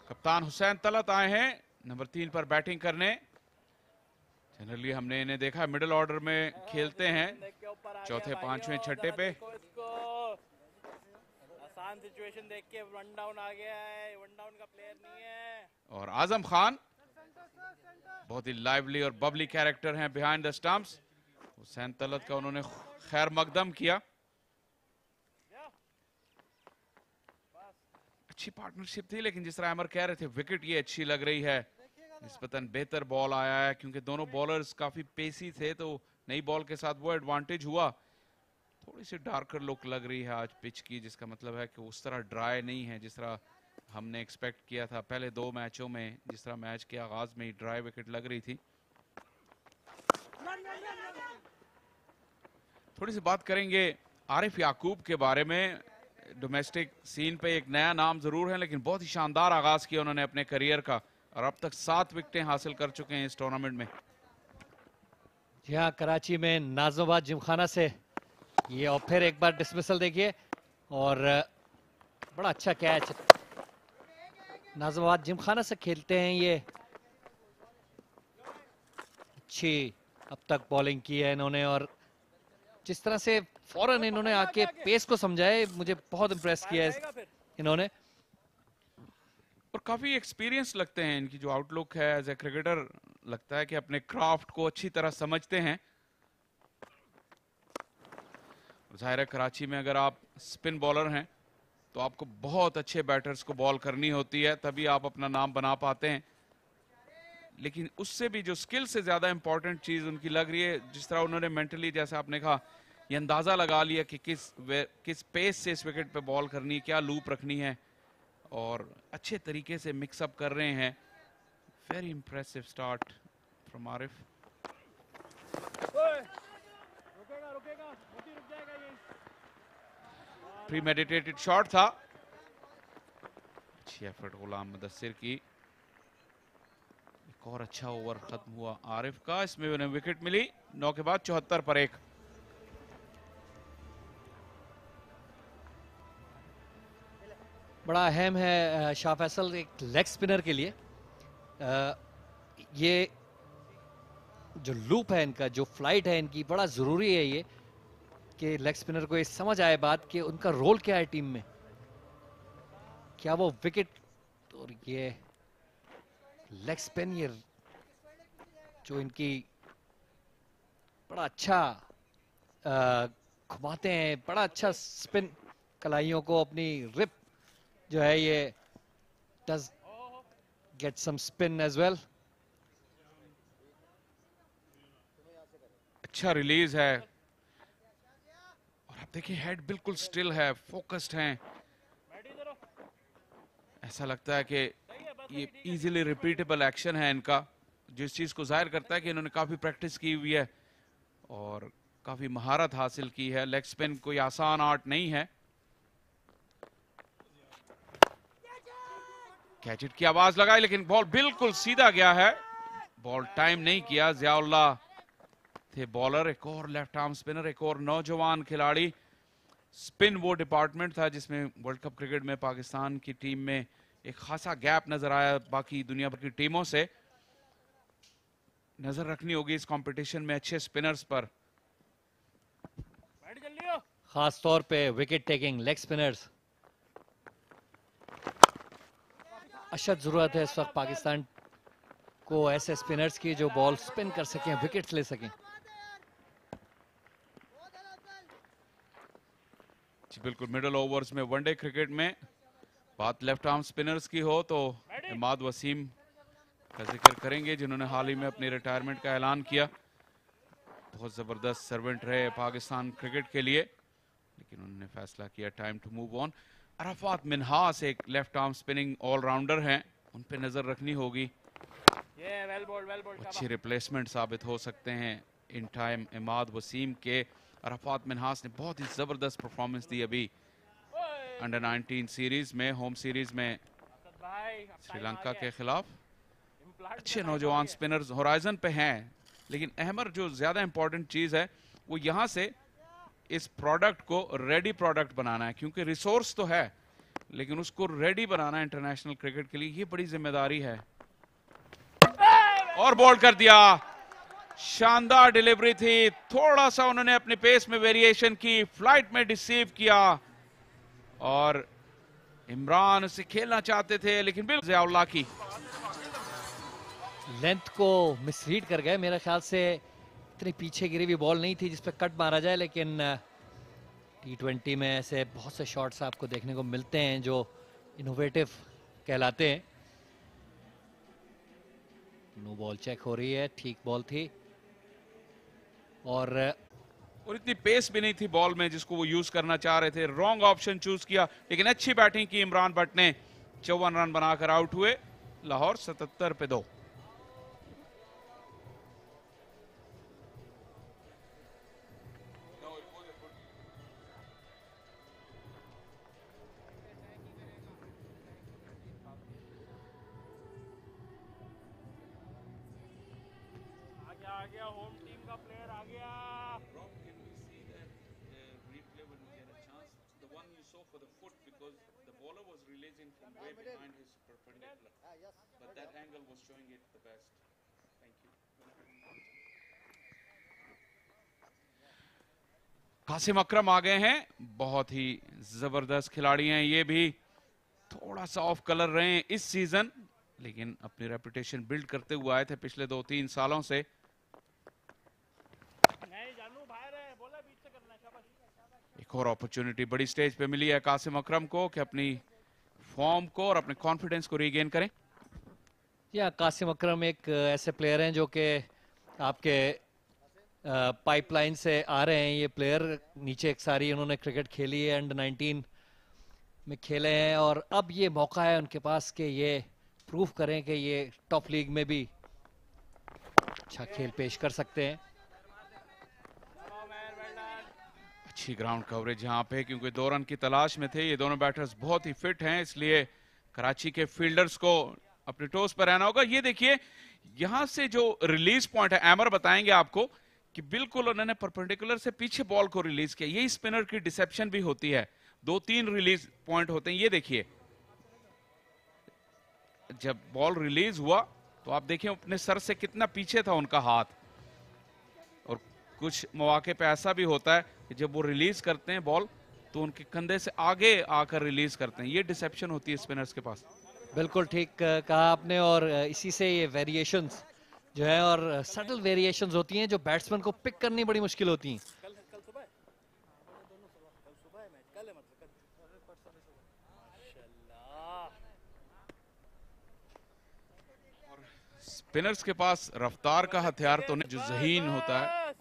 कप्तान हुसैन तलत आए हैं नंबर 3 पर बैटिंग करने। जनरली हमने इन्हें देखा मिडिल ऑर्डर में खेलते हैं, चौथे पांचवें छठे पे। आसान सिचुएशन देख के वन डाउन आ गया है, वन डाउन का प्लेयर नहीं है। और आजम खान बहुत ही लाइवली और बबली कैरेक्टर हैं behind the stumps. Hussain Talat का उन्होंने खैर मकदम किया। अच्छी पार्टनरशिप थी, लेकिन जिस तरह अमर कह रहे थे विकेट ये अच्छी लग रही है। निस्बतन बेहतर बॉल आया है क्योंकि दोनों बॉलर्स काफी पेसी थे, तो नई बॉल के साथ वो एडवांटेज हुआ। थोड़ी सी डार्कर लुक लग रही है आज पिच की, जिसका मतलब है कि उस तरह ड्राई नहीं है जिस तरह हमने एक्सपेक्ट किया था पहले 2 मैचों में। जिस तरह मैच के आगाज में ही ड्राई विकेट लग रही थी। थोड़ी सी बात करेंगे आरिफ याकूब के बारे में। डोमेस्टिक सीन पे एक नया नाम जरूर है, लेकिन बहुत ही शानदार आगाज किया उन्होंने अपने करियर का और अब तक 7 विकेटें हासिल कर चुके हैं इस टूर्नामेंट में। जी हाँ, कराची में नाजमाबाद जिमखाना से ये और फिर एक बार डिसमिसल देखिए और बड़ा अच्छा कैच। नाजमाबाद जिमखाना से खेलते हैं ये। अच्छी अब तक बॉलिंग की है इन्होंने और जिस तरह से फौरन इन्होंने आके पेस को समझाए, मुझे बहुत इंप्रेस किया है इन्होंने। और काफी एक्सपीरियंस लगते हैं इनकी जो आउटलुक है एज ए क्रिकेटर। लगता है कि अपने क्राफ्ट को अच्छी तरह समझते हैं। जाहिर है कराची में अगर आप स्पिन बॉलर हैं तो आपको बहुत अच्छे बैटर्स को बॉल करनी होती है, तभी आप अपना नाम बना पाते हैं। लेकिन उससे भी जो स्किल से ज्यादा इंपॉर्टेंट चीज उनकी लग रही है, जिस तरह उन्होंने मेंटली, जैसे आपने कहा, ये अंदाजा लगा लिया कि किस पेस से इस विकेट पे बॉल करनी, क्या लूप रखनी है और अच्छे तरीके से मिक्सअप कर रहे हैं। Very impressive start from Arif. Premeditated shot था। अच्छी एफर्ट गुलाम मुदस्सिर की। एक और अच्छा ओवर खत्म हुआ आरिफ का, इसमें उन्हें विकेट मिली 9 के बाद 74 पर 1। बड़ा अहम है शाह फैसल एक लेग स्पिनर के लिए। ये जो लूप है इनका, जो फ्लाइट है इनकी, बड़ा ज़रूरी है ये। कि लेग स्पिनर को ये समझ आए बात कि उनका रोल क्या है टीम में, क्या वो विकेट। और ये लेग स्पिन, ये जो इनकी बड़ा अच्छा घुमाते हैं, बड़ा अच्छा स्पिन कलाइयों को, अपनी रिप जो है ये does get some spin as well. अच्छा रिलीज है और आप देखिए हेड बिल्कुल स्टिल है, फोकस्ड हैं। ऐसा लगता है कि ये इजीली रिपीटेबल एक्शन है इनका, जिस चीज को जाहिर करता है कि इन्होंने काफी प्रैक्टिस की हुई है और काफी महारत हासिल की है। लेग स्पिन कोई आसान आर्ट नहीं है। कैच की आवाज लगाई लेकिन बॉल बिल्कुल सीधा गया है, बॉल टाइम नहीं किया। जियाउल्ला थे बॉलर, एक और लेफ्ट आर्म स्पिनर, एक और नौजवान खिलाड़ी। स्पिन वो डिपार्टमेंट था जिसमें वर्ल्ड कप क्रिकेट में पाकिस्तान की टीम में एक खासा गैप नजर आया बाकी दुनिया भर की टीमों से। नजर रखनी होगी इस कंपटीशन में अच्छे स्पिनर्स पर, खास तौर पे विकेट टेकिंग लेग स्पिनर्स। अशद जरूरत है इस वक्त पाकिस्तान को ऐसे स्पिनर्स की जो बॉल स्पिन कर सकें, विकेट्स ले सकें। बिल्कुल मिडिल ओवर्स में वनडे क्रिकेट में बात लेफ्ट आर्म स्पिनर्स की हो तो इमाद वसीम का जिक्र करेंगे, जिन्होंने हाल ही में अपनी रिटायरमेंट का ऐलान किया। बहुत जबरदस्त सर्वेंट रहे पाकिस्तान क्रिकेट के लिए, लेकिन उन्होंने फैसला किया time to move on. Arafat Minhas एक लेफ्ट आर्म स्पिनिंग ऑलराउंडर हैं, उन पे नजर रखनी होगी। अच्छी रिप्लेसमेंट साबित हो सकते हैं इन टाइम इमाद वसीम के। अरफात मिन्हास ने बहुत ही जबरदस्त परफॉर्मेंस दी अभी अंडर 19 सीरीज में, होम सीरीज में श्रीलंका के खिलाफ। अच्छे नौजवान स्पिनर्स होराइजन पे हैं, लेकिन अहमर जो ज्यादा इंपॉर्टेंट चीज है वो यहां से इस प्रोडक्ट को रेडी प्रोडक्ट बनाना है, क्योंकि रिसोर्स तो है लेकिन उसको रेडी बनाना इंटरनेशनल क्रिकेट के लिए, ये बड़ी जिम्मेदारी है। और बॉल कर दिया, शानदार डिलीवरी थी। थोड़ा सा उन्होंने अपने पेस में वेरिएशन की, फ्लाइट में डिसीव किया और इमरान उसे खेलना चाहते थे लेकिन बिल्कुल जियाउल्लाह की लेंथ को मिसरीड कर गए। मेरे ख्याल से इतनी पीछे गिरी हुई बॉल नहीं थी जिस पे कट मारा जाए, लेकिन T20 में ऐसे बहुत से शॉट्स आपको देखने को मिलते हैं जो इनोवेटिव कहलाते हैं। नो बॉल चेक हो रही है, ठीक बॉल थी और इतनी पेस भी नहीं थी बॉल में जिसको वो यूज करना चाह रहे थे। रॉन्ग ऑप्शन चूज किया, लेकिन अच्छी बैटिंग की इमरान भट्ट ने। 54 रन बनाकर आउट हुए। लाहौर 77 पे 2। आ गया होम टीम का प्लेयर आ गया। कासिम अकरम आ गए हैं, बहुत ही जबरदस्त खिलाड़ी हैं ये भी। थोड़ा सा ऑफ कलर रहे हैं इस सीजन, लेकिन अपनी रेपुटेशन बिल्ड करते हुए आए थे पिछले 2-3 सालों से। एक और अपॉर्चुनिटी बड़ी स्टेज पे मिली है कासिम अकरम को कि अपनी फॉर्म को और अपने कॉन्फिडेंस को रीगेन करें। या कासिम अकरम एक ऐसे प्लेयर हैं जो कि आपके पाइपलाइन से आ रहे हैं। ये प्लेयर नीचे एक सारी उन्होंने क्रिकेट खेली है, अंडर 19 में खेले हैं और अब ये मौका है उनके पास कि ये प्रूव करें कि ये टॉप लीग में भी अच्छा खेल पेश कर सकते हैं। अच्छी ग्राउंड कवरेज यहाँ पे, क्योंकि 2 रन की तलाश में थे। ये दोनों बैटर्स बहुत ही फिट हैं, इसलिए कराची के फील्डर्स को अपने टोस पर रहना होगा। ये देखिए यहां से जो रिलीज पॉइंट है, एमर बताएंगे आपको कि बिल्कुल उन्होंने परपेंडिकुलर से पीछे बॉल को रिलीज किया। यही स्पिनर की डिसेप्शन भी होती है, 2-3 रिलीज पॉइंट होते हैं। ये देखिए जब बॉल रिलीज हुआ तो आप देखिए अपने सर से कितना पीछे था उनका हाथ, और कुछ मौके पे ऐसा भी होता है कि जब वो रिलीज करते हैं बॉल तो उनके कंधे से आगे आकर रिलीज करते हैं, ये डिसेप्शन होती है स्पिनर्स के पास। बिल्कुल ठीक कहा आपने, और इसी से ये वेरिएशंस जो है और सटल वेरिएशंस होती हैं जो बैट्समैन को पिक करनी बड़ी मुश्किल होती हैं। स्पिनर्स के पास रफ्तार का हथियार तो नहीं, जो जहीन होता है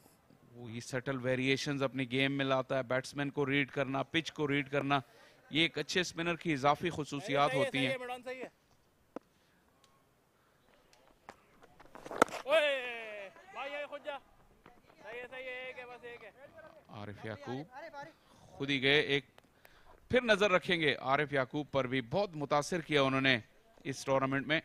वो ये सटल वेरिएशंस अपनी गेम में लाता है। बैट्समैन को रीड करना, पिच को रीड करना, ये एक अच्छे स्पिनर की इजाफी खुसूसियात होती हैं। आरिफ याकूब खुद ही गए, एक फिर नजर रखेंगे आरिफ याकूब पर भी, बहुत मुतासिर किया उन्होंने इस टूर्नामेंट में।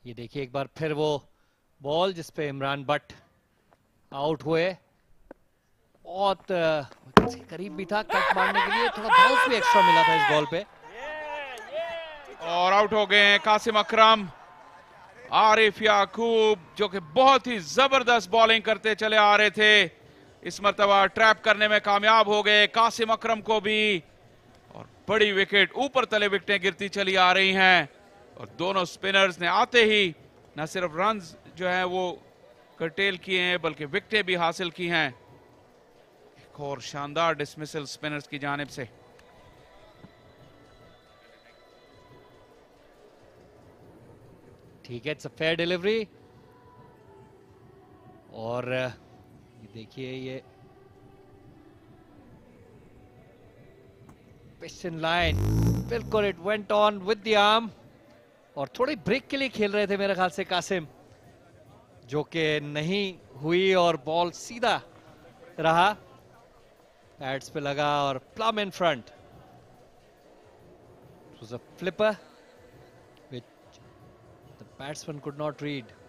ये देखिए एक बार फिर वो बॉल जिस पे इमरान बट आउट हुए, बहुत करीब भी था कट मारने के लिए, थोड़ा बाउंस भी एक्स्ट्रा मिला था इस बॉल पे, और आउट हो गए हैं कासिम अकरम। आरिफ याकूब जो कि बहुत ही जबरदस्त बॉलिंग करते चले आ रहे थे, इस मर्तबा ट्रैप करने में कामयाब हो गए। कासिम अकरम को भी, और बड़ी विकेट, ऊपर तले विकेटें गिरती चली आ रही हैं, और दोनों स्पिनर्स ने आते ही न सिर्फ रन्स जो है वो कर्टेल किए हैं बल्कि विकेटें भी हासिल की हैं। एक और शानदार डिसमिसल स्पिनर्स की जानिब से। ठीक है, इट्स अ फेयर डिलीवरी, और ये देखिए ये पिच इन लाइन, बिल्कुल it went on with the arm, और थोड़ी ब्रेक के लिए खेल रहे थे मेरे ख्याल से कासिम, जो कि नहीं हुई और बॉल सीधा रहा, पैड्स पे लगा और plum in front. It was a flipper which the batsman could not read.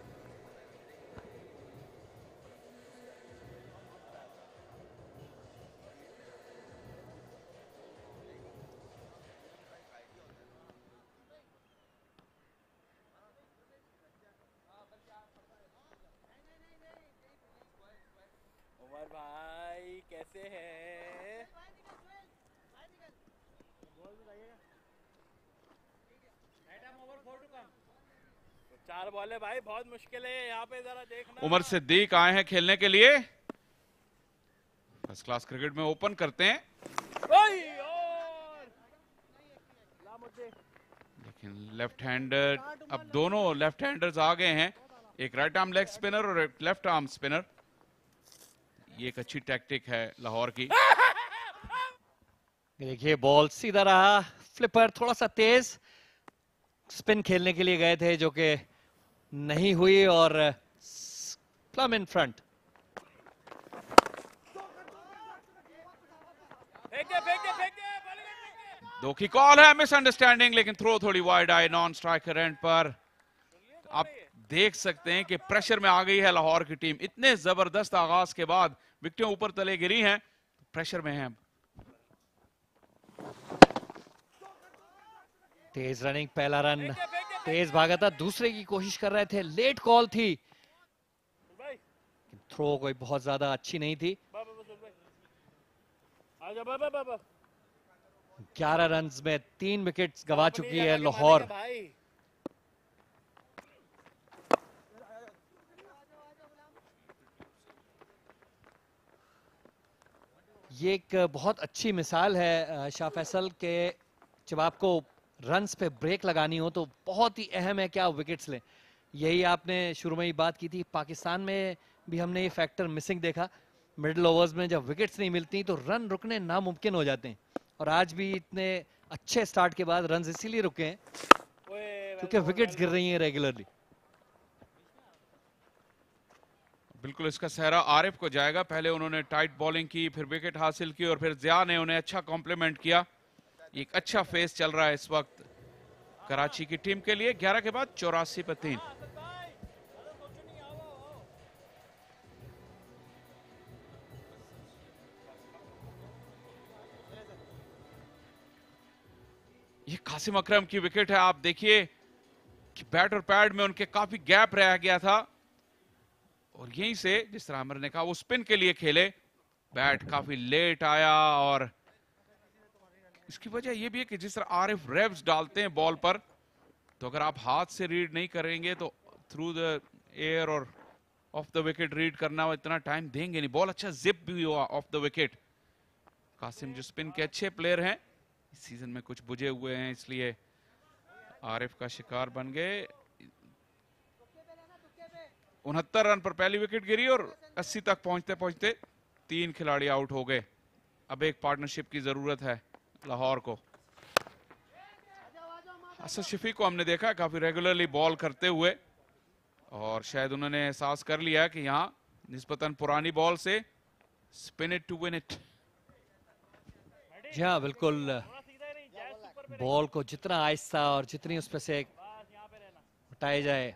भाई कैसे हैं? तो 4 बॉल है भाई, बहुत मुश्किल है यहाँ पे, जरा देखना। उमर सिद्दीक आए हैं खेलने के लिए, फर्स्ट क्लास क्रिकेट में ओपन करते हैं, लेकिन लेफ्ट हैंडर, अब दोनों लेफ्ट हैंडर्स आ गए हैं, एक राइट आर्म लेग स्पिनर और एक लेफ्ट आर्म स्पिनर। ये एक अच्छी टैक्टिक है लाहौर की। देखिए बॉल सीधा रहा, फ्लिपर थोड़ा सा तेज, स्पिन खेलने के लिए गए थे जो कि नहीं हुई, और प्लम इन फ्रंट। दो की कॉल है, मिसअंडरस्टैंडिंग, लेकिन थ्रो थोड़ी wide eye, non striker end पर। आप देख सकते हैं कि प्रेशर में आ गई है लाहौर की टीम, इतने जबरदस्त आगाज के बाद विकेटें ऊपर तले गिरी हैं, प्रेशर में है। तेज रनिंग, पहला रन तेज भागा था, दूसरे की कोशिश कर रहे थे, लेट कॉल थी, थ्रो कोई बहुत ज्यादा अच्छी नहीं थी। 11 रन्स में 3 विकेट्स गंवा चुकी है लाहौर। ये एक बहुत अच्छी मिसाल है शाह फैसल के, जब आपको रन्स पे ब्रेक लगानी हो तो बहुत ही अहम है कि आप विकेट्स लें। यही आपने शुरू में ही बात की थी, पाकिस्तान में भी हमने ये फैक्टर मिसिंग देखा, मिडिल ओवर्स में जब विकेट्स नहीं मिलती तो रन रुकने नामुमकिन हो जाते हैं, और आज भी इतने अच्छे स्टार्ट के बाद रन्स इसीलिए रुके हैं क्योंकि विकेट्स गिर रही हैं रेगुलरली। बिल्कुल इसका सहरा आरिफ को जाएगा, पहले उन्होंने टाइट बॉलिंग की, फिर विकेट हासिल की, और फिर जिया ने उन्हें अच्छा कॉम्प्लीमेंट किया। एक अच्छा फेस चल रहा है इस वक्त कराची की टीम के लिए। 11 के बाद 84 पर 3। कासिम अकरम की विकेट है। आप देखिए कि बैट और पैड में उनके काफी गैप रह गया था और यहीं से जिस तरह आमिर ने कहा वो स्पिन के लिए खेले, बैट काफी लेट आया और इसकी वजह यह भी है कि जिस तरह आरिफ रेव्स डालते हैं बॉल पर, तो अगर आप हाथ से रीड नहीं करेंगे तो थ्रू द एयर और ऑफ द विकेट रीड करना इतना टाइम देंगे नहीं। बॉल अच्छा जिप भी हुआ ऑफ द विकेट। कासिम जो स्पिन के अच्छे प्लेयर हैं, इस सीजन में कुछ बुझे हुए हैं, इसलिए आरिफ का शिकार बन गए। 69 रन पर पहली विकेट गिरी और 80 तक पहुंचते पहुंचते 3 खिलाड़ी आउट हो गए। अब एक पार्टनरशिप की जरूरत है लाहौर को। असद शफीक को हमने देखा काफी रेगुलरली बॉल करते हुए और शायद उन्होंने एहसास कर लिया कि यहाँ निस्बतन पुरानी बॉल से spin it to win it. जी हाँ, बिल्कुल। बॉल को जितना आहिस्ता और जितनी उस पे से हटाया जाए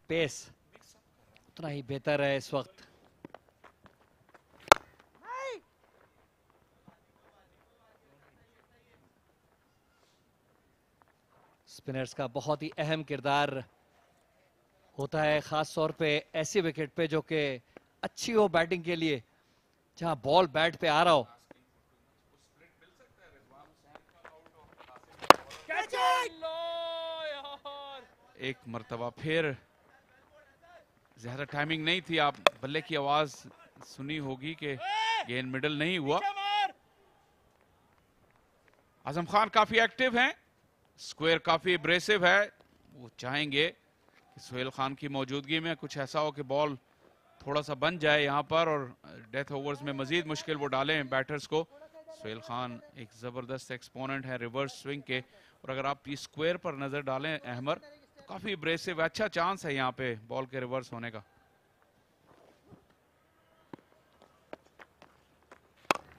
पेस, उतना ही बेहतर है इस वक्त। स्पिनर्स का बहुत ही अहम किरदार होता है, खास तौर पे ऐसी विकेट पे जो कि अच्छी हो बैटिंग के लिए, जहां बॉल बैट पे आ रहा हो। एक मर्तबा फिर ज्यादा टाइमिंग नहीं थी, आप बल्ले की आवाज सुनी होगी कि गेंद मिडल नहीं हुआ। आजम खान काफी एक्टिव हैं, स्क्वायर काफी एब्रेसिव है। वो चाहेंगे कि सोहेल खान की मौजूदगी में कुछ ऐसा हो कि बॉल थोड़ा सा बन जाए यहाँ पर और डेथ ओवर्स में मजीद मुश्किल वो डालें बैटर्स को। सोहेल खान एक जबरदस्त एक्सपोनेंट है रिवर्स स्विंग के, और अगर आप इस स्क्वायर पर नजर डालें अहमर, तो काफी एब्रेसिव, अच्छा चांस है यहाँ पे बॉल के रिवर्स होने का।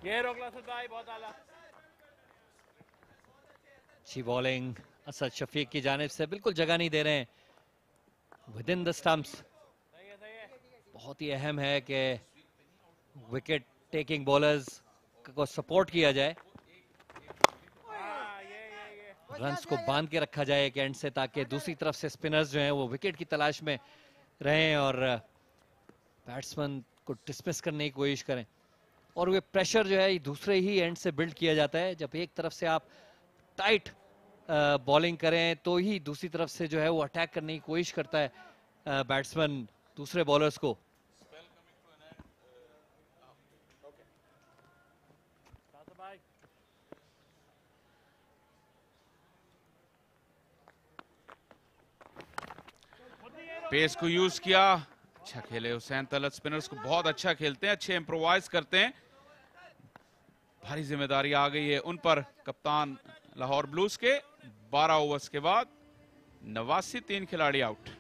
ये रोकला भाई, बहुत आला। अच्छी बॉलिंग असद शफीक की जानिब से, बिल्कुल जगह नहीं दे रहे हैं विद इन द स्टंप्स। बहुत ही अहम है कि विकेट टेकिंग बॉलर्स को सपोर्ट किया जाए, रन्स को बांध के रखा जाए एक एंड से, ताकि दूसरी तरफ से स्पिनर्स जो हैं वो विकेट की तलाश में रहें और बैट्समैन को डिसमिस करने की कोशिश करें। और वे प्रेशर जो है दूसरे ही एंड से बिल्ड किया जाता है। जब एक तरफ से आप टाइट बॉलिंग करें तो ही दूसरी तरफ से जो है वो अटैक करने की कोशिश करता है बैट्समैन दूसरे बॉलर्स को। पेस को यूज किया, अच्छा खेले हुसैन तलत। स्पिनर्स को बहुत अच्छा खेलते हैं, अच्छे इम्प्रोवाइज करते हैं। भारी जिम्मेदारी आ गई है उन पर कप्तान लाहौर ब्लूज के। 12 ओवर्स के बाद 89, 3 खिलाड़ी आउट।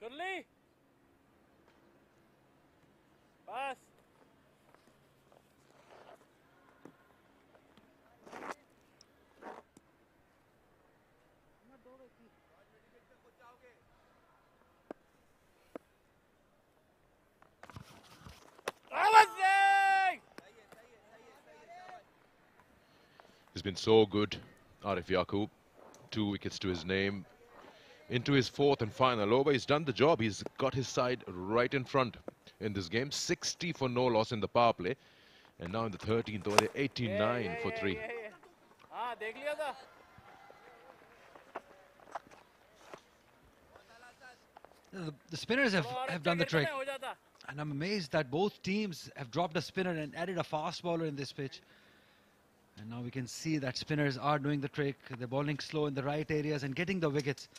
शुरली बस। He's been so good, Arif Yaqub. 2 wickets to his name. Into his 4th and final over. He's done the job. He's got his side right in front in this game. 60 for no loss in the power play. And now in the 13th over, 89 for 3. हाँ, देख लिया था। The spinners have done the trick. And I'm amazed that both teams have dropped a spinner and added a fast bowler in this pitch. And now we can see that spinners are doing the trick. They're bowling slow in the right areas and getting the wickets.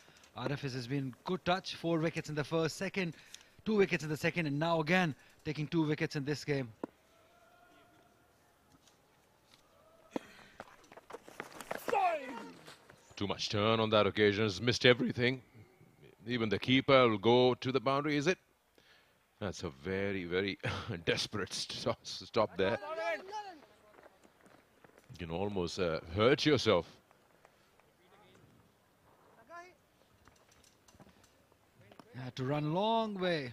Arif has been good touch. 4 wickets in the first, second, 2 wickets in the second, and now again taking 2 wickets in this game. Too much turn on that occasion. Has missed everything. Even the keeper will go to the boundary, is it? That's a very, very desperate stop there. You can almost hurt yourself. Had to run long way.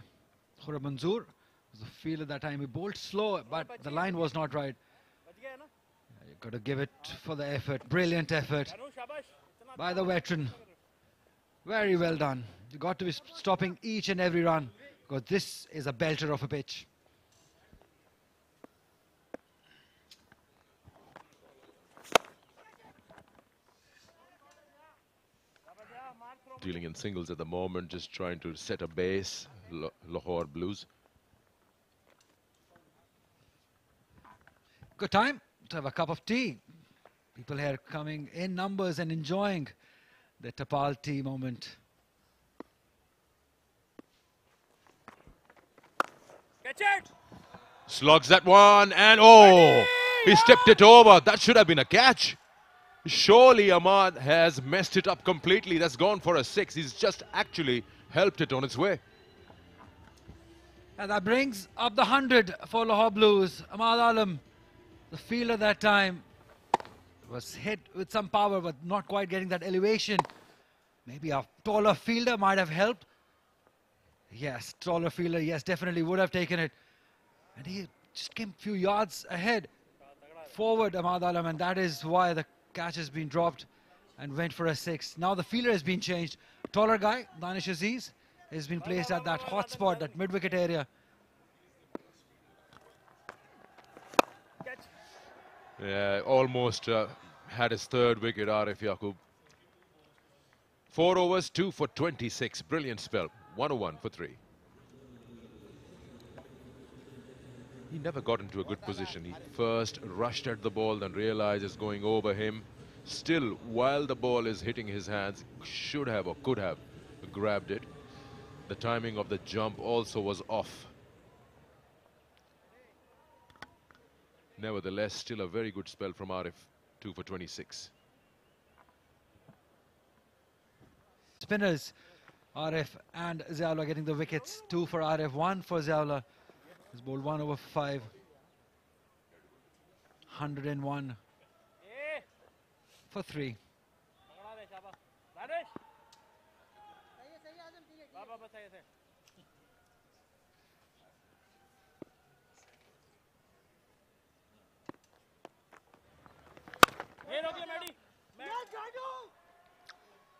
Khurram Manzoor was the field at that time. He bowled slow, but the line was not right. You got to give it for the effort. Brilliant effort by the veteran. Very well done. You got to be stopping each and every run, because this is a belter of a pitch. Dealing in singles at the moment, just trying to set a base, Lahore Blues. Good time to have a cup of tea. People here coming in numbers and enjoying the Tapal tea moment. Catch it! Slogs that one, and oh, he stepped it over. That should have been a catch. Surely Ahmad has messed it up completely. That's gone for a 6. He's just actually helped it on its way. And that brings up the 100 for Lahore Blues. Ahmad Alam, the fielder that time, was hit with some power, but not quite getting that elevation. Maybe a taller fielder might have helped. Yes, taller fielder, yes, definitely would have taken it. And he just came a few yards ahead. Forward, Ahmad Alam, and that is why the catch has been dropped and went for a 6. Now the fielder has been changed. Taller guy, Danish Aziz, has been placed at that hot spot, that mid-wicket area. Yeah, almost had his 3rd wicket, Arif Yaqub. 4 overs, 2 for 26. Brilliant spell. 101 for 3. He never got into a good position. He first rushed at the ball, then realized it's going over him. Still, while the ball is hitting his hands, should have or could have grabbed it. The timing of the jump also was off. Nevertheless, still a very good spell from Arif. 2 for 26. Spinners, Arif and Ziaullah getting the wickets. 2 for Arif, 1 for Ziaullah. He's bowled 1 over 5. 101 for 3.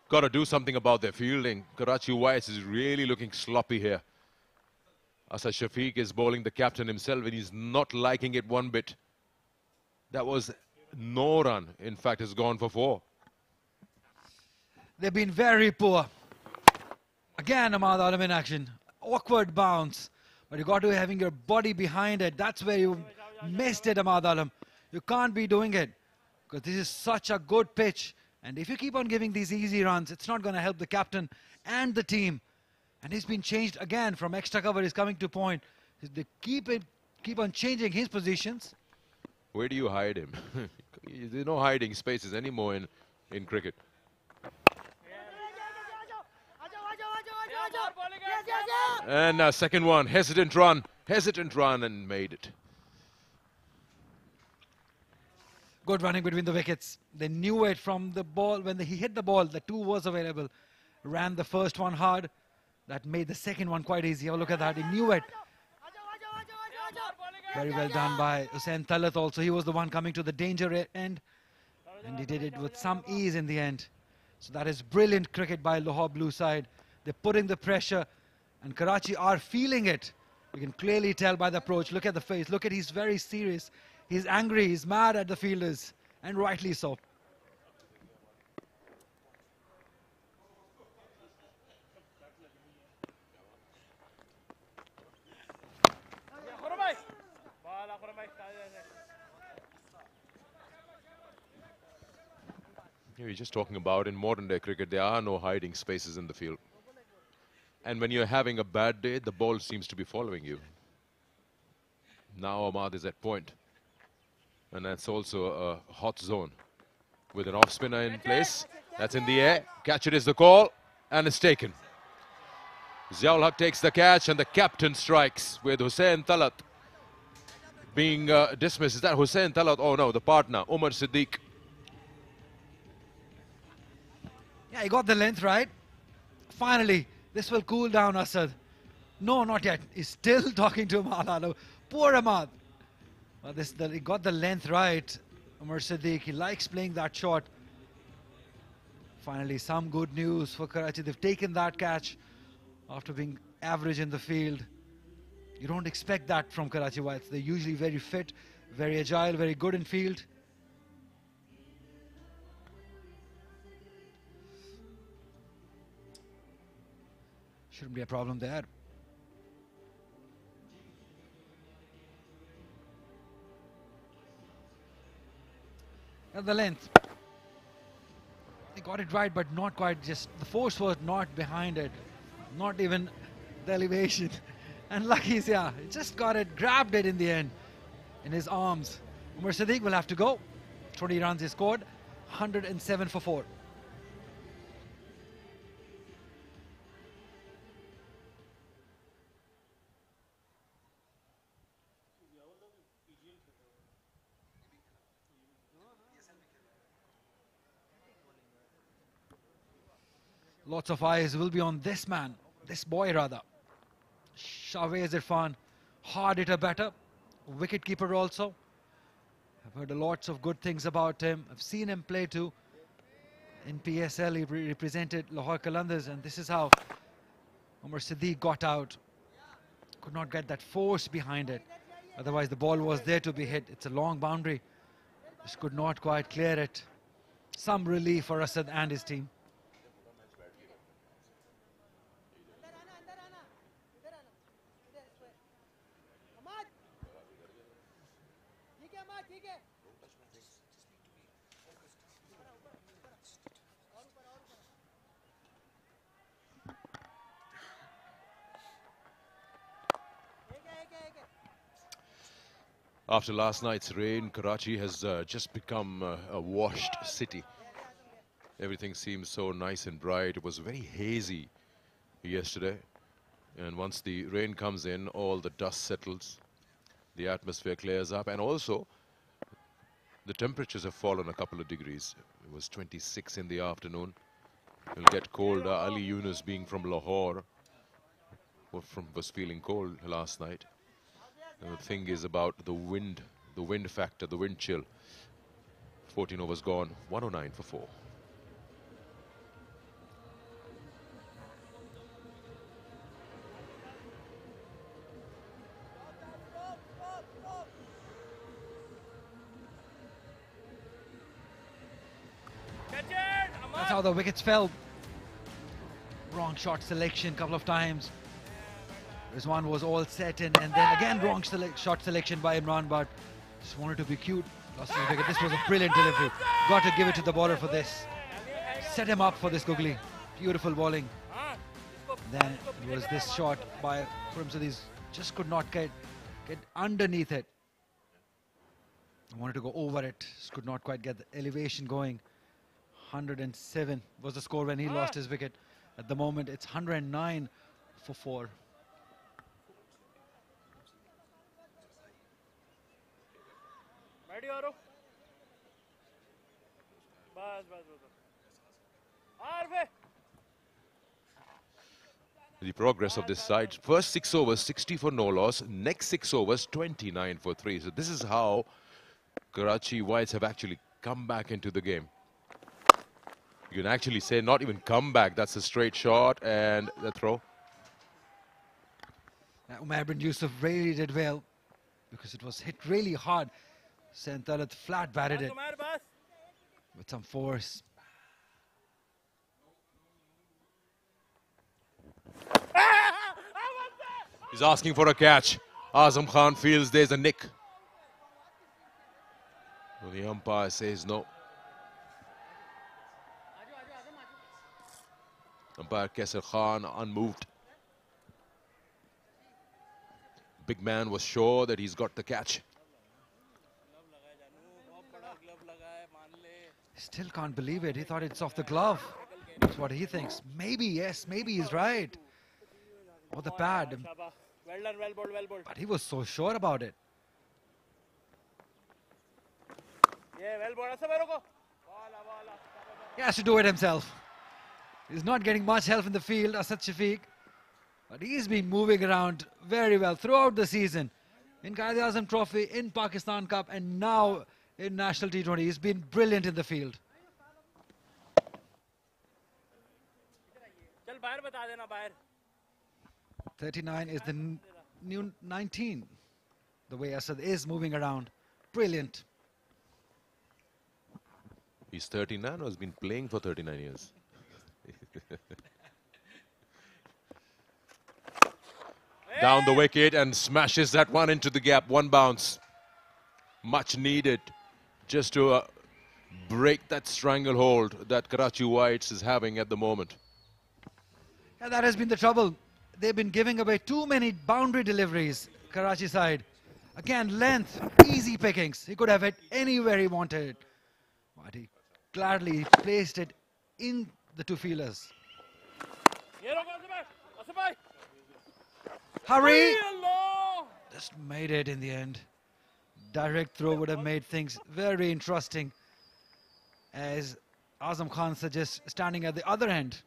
Got to do something about their fielding. Karachi Whites is really looking sloppy here. Asad Shafiq is bowling the captain himself, and he's not liking it one bit. That was no run. In fact, has gone for 4. They've been very poor. Again, Ahmad Alam in action. Awkward bounce. But you got to be having your body behind it. That's where you missed it, Ahmad Alam. You can't be doing it, because this is such a good pitch. And if you keep on giving these easy runs, it's not going to help the captain and the team. And he's been changed again from extra cover. He's coming to point. They keep on changing his positions. Where do you hide him? There's no hiding spaces anymore in cricket. And second one, hesitant run, and made it. Good running between the wickets. They knew it from the ball. When he hit the ball, the 2 was available. Ran the first one hard. That made the second one quite easy. Oh, look at that. He knew it. Very well done by Hussain Talat also. He was the one coming to the danger end. And he did it with some ease in the end. So that is brilliant cricket by Lahore Blue side. They're putting the pressure. And Karachi are feeling it. You can clearly tell by the approach. Look at the face. Look at, he's very serious. He's angry. He's mad at the fielders. And rightly so. You're just talking about in modern day cricket, there are no hiding spaces in the field. And when you're having a bad day, the ball seems to be following you. Now Ahmad is at point. And that's also a hot zone. With an off spinner in place, That's in the air. Catch it is the call, and it's taken. Ziaul Haq takes the catch, and the captain strikes with Hussein Talat being dismissed. Is that Hussein Talat? Oh no, the partner, Umar Siddiq. Yeah, he got the length right. Finally, this will cool down Asad. No, not yet. He's still talking to Ahmad. Poor Ahmad. Well, he got the length right. Umar Siddiq, he likes playing that shot. Finally, some good news for Karachi. They've taken that catch after being average in the field. You don't expect that from Karachi Whites. They're usually very fit, very agile, very good in field. Shouldn't be a problem there. And the length. They got it right, but not quite. Just the force was not behind it. Not even the elevation. And lucky, yeah, he just got it, grabbed it in the end in his arms. Umar Siddiq will have to go. 20 runs he scored, 107 for 4. Lots of eyes will be on this man, this boy rather. Shahwez Irfan, hard hitter batter, wicket keeper also. I've heard lots of good things about him. I've seen him play too. In PSL he represented Lahore Qalandars, and this is how Umar Siddiq got out. Could not get that force behind it. Otherwise the ball was there to be hit. It's a long boundary. Just could not quite clear it. Some relief for Asad and his team. After last night's rain, Karachi has just become a washed city. Everything seems so nice and bright. It was very hazy yesterday. And once the rain comes in, all the dust settles. The atmosphere clears up. And also, the temperatures have fallen a couple of degrees. It was 26 in the afternoon. It'll get colder. Ali Yunus, being from Lahore, was feeling cold last night. And the thing is about the wind factor, the wind chill. 14 overs gone, 109 for 4. That's how the wickets fell. Wrong shot selection a couple of times. Rizwan was all set in, and then again wrong shot selection by Imran, but just wanted to be cute. Lost his wicket. This was a brilliant delivery. Got to give it to the bowler for this. Set him up for this googly. Beautiful bowling. Then it was this shot by Khurram. Just could not get underneath it. Wanted to go over it. Just could not quite get the elevation going. 107 was the score when he lost his wicket. At the moment, it's 109 for 4. The progress of this side. First 6 overs, 60 for no loss. Next 6 overs, 29 for 3. So this is how Karachi Whites have actually come back into the game. You can actually say not even come back. That's a straight shot and the throw. Umair bin Yusuf really did well because it was hit really hard. Hussein Talat flat batted it with some force. He's asking for a catch. Azam Khan feels there's a nick. So the umpire says no. Umpire Kaisar Khan unmoved. Big man was sure that he's got the catch. Still can't believe it. He thought it's off the glove. That's what he thinks. Maybe, yes, maybe he's right. Or the pad. Well done, well bowled, well bowled. But he was so sure about it. Yeah, well bowled. He has to do it himself. He's not getting much help in the field, Asad Shafiq. But he's been moving around very well throughout the season. In Qaid-e-Azam Trophy, in Pakistan Cup, and now in National T20. He's been brilliant in the field. 39 is the new 19. The way Asad is moving around. Brilliant. He's 39 or has been playing for 39 years? Down the wicket and smashes that one into the gap. One bounce. Much needed just to break that stranglehold that Karachi Whites is having at the moment. And that has been the trouble. They've been giving away too many boundary deliveries, Karachi side. Again, length, easy pickings. He could have hit anywhere he wanted. But he gladly placed it in the two fielders. Hurry! Just made it in the end. Direct throw would have made things very interesting, as Azam Khan suggests standing at the other end.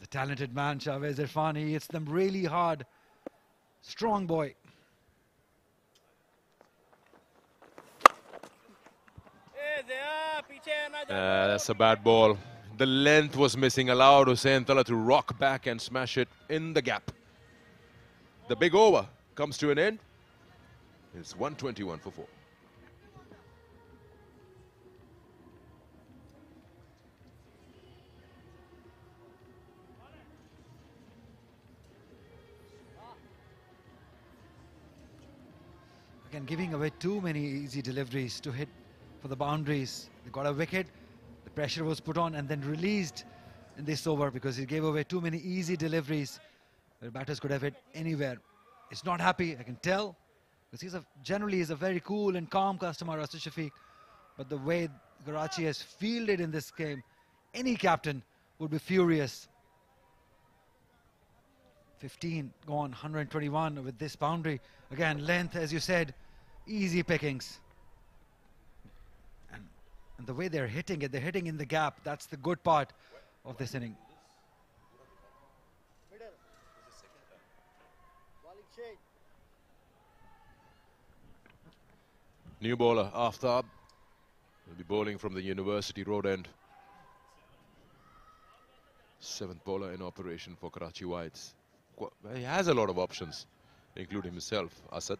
The talented man, Shahwez Irfan, he hits them really hard. Strong boy. That's a bad ball. The length was missing, allowed Hussain Tala to rock back and smash it in the gap. The big over comes to an end. It's 121 for 4. Again, giving away too many easy deliveries to hit for the boundaries. They got a wicket, the pressure was put on and then released in this over because he gave away too many easy deliveries where batters could have hit anywhere. He's not happy, I can tell, because generally he's a very cool and calm customer, Asad Shafiq. But the way Karachi has fielded in this game, any captain would be furious. 15 gone, 121 with this boundary. Again, length, as you said, easy pickings. And the way they're hitting it, they're hitting in the gap. That's the good part of this inning. New bowler, Aftab, will be bowling from the University Road end. 7th bowler in operation for Karachi Whites. He has a lot of options, including himself, Asad.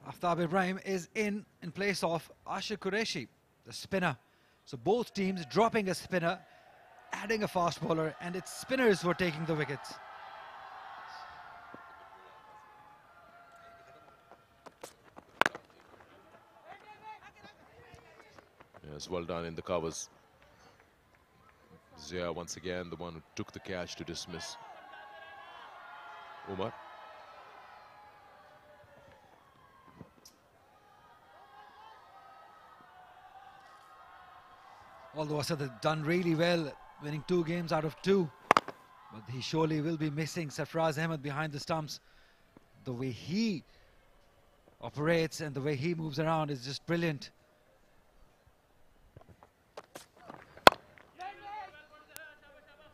Aftab Ibrahim is in place of Ashik Qureshi, the spinner. So both teams dropping a spinner, adding a fast bowler, and it's spinners who are taking the wickets. Yes, well done in the covers. Zia once again the one who took the catch to dismiss Umar. Although Asad has done really well, winning 2 games out of 2. But he surely will be missing Sarfraz Ahmed behind the stumps. The way he operates and the way he moves around is just brilliant.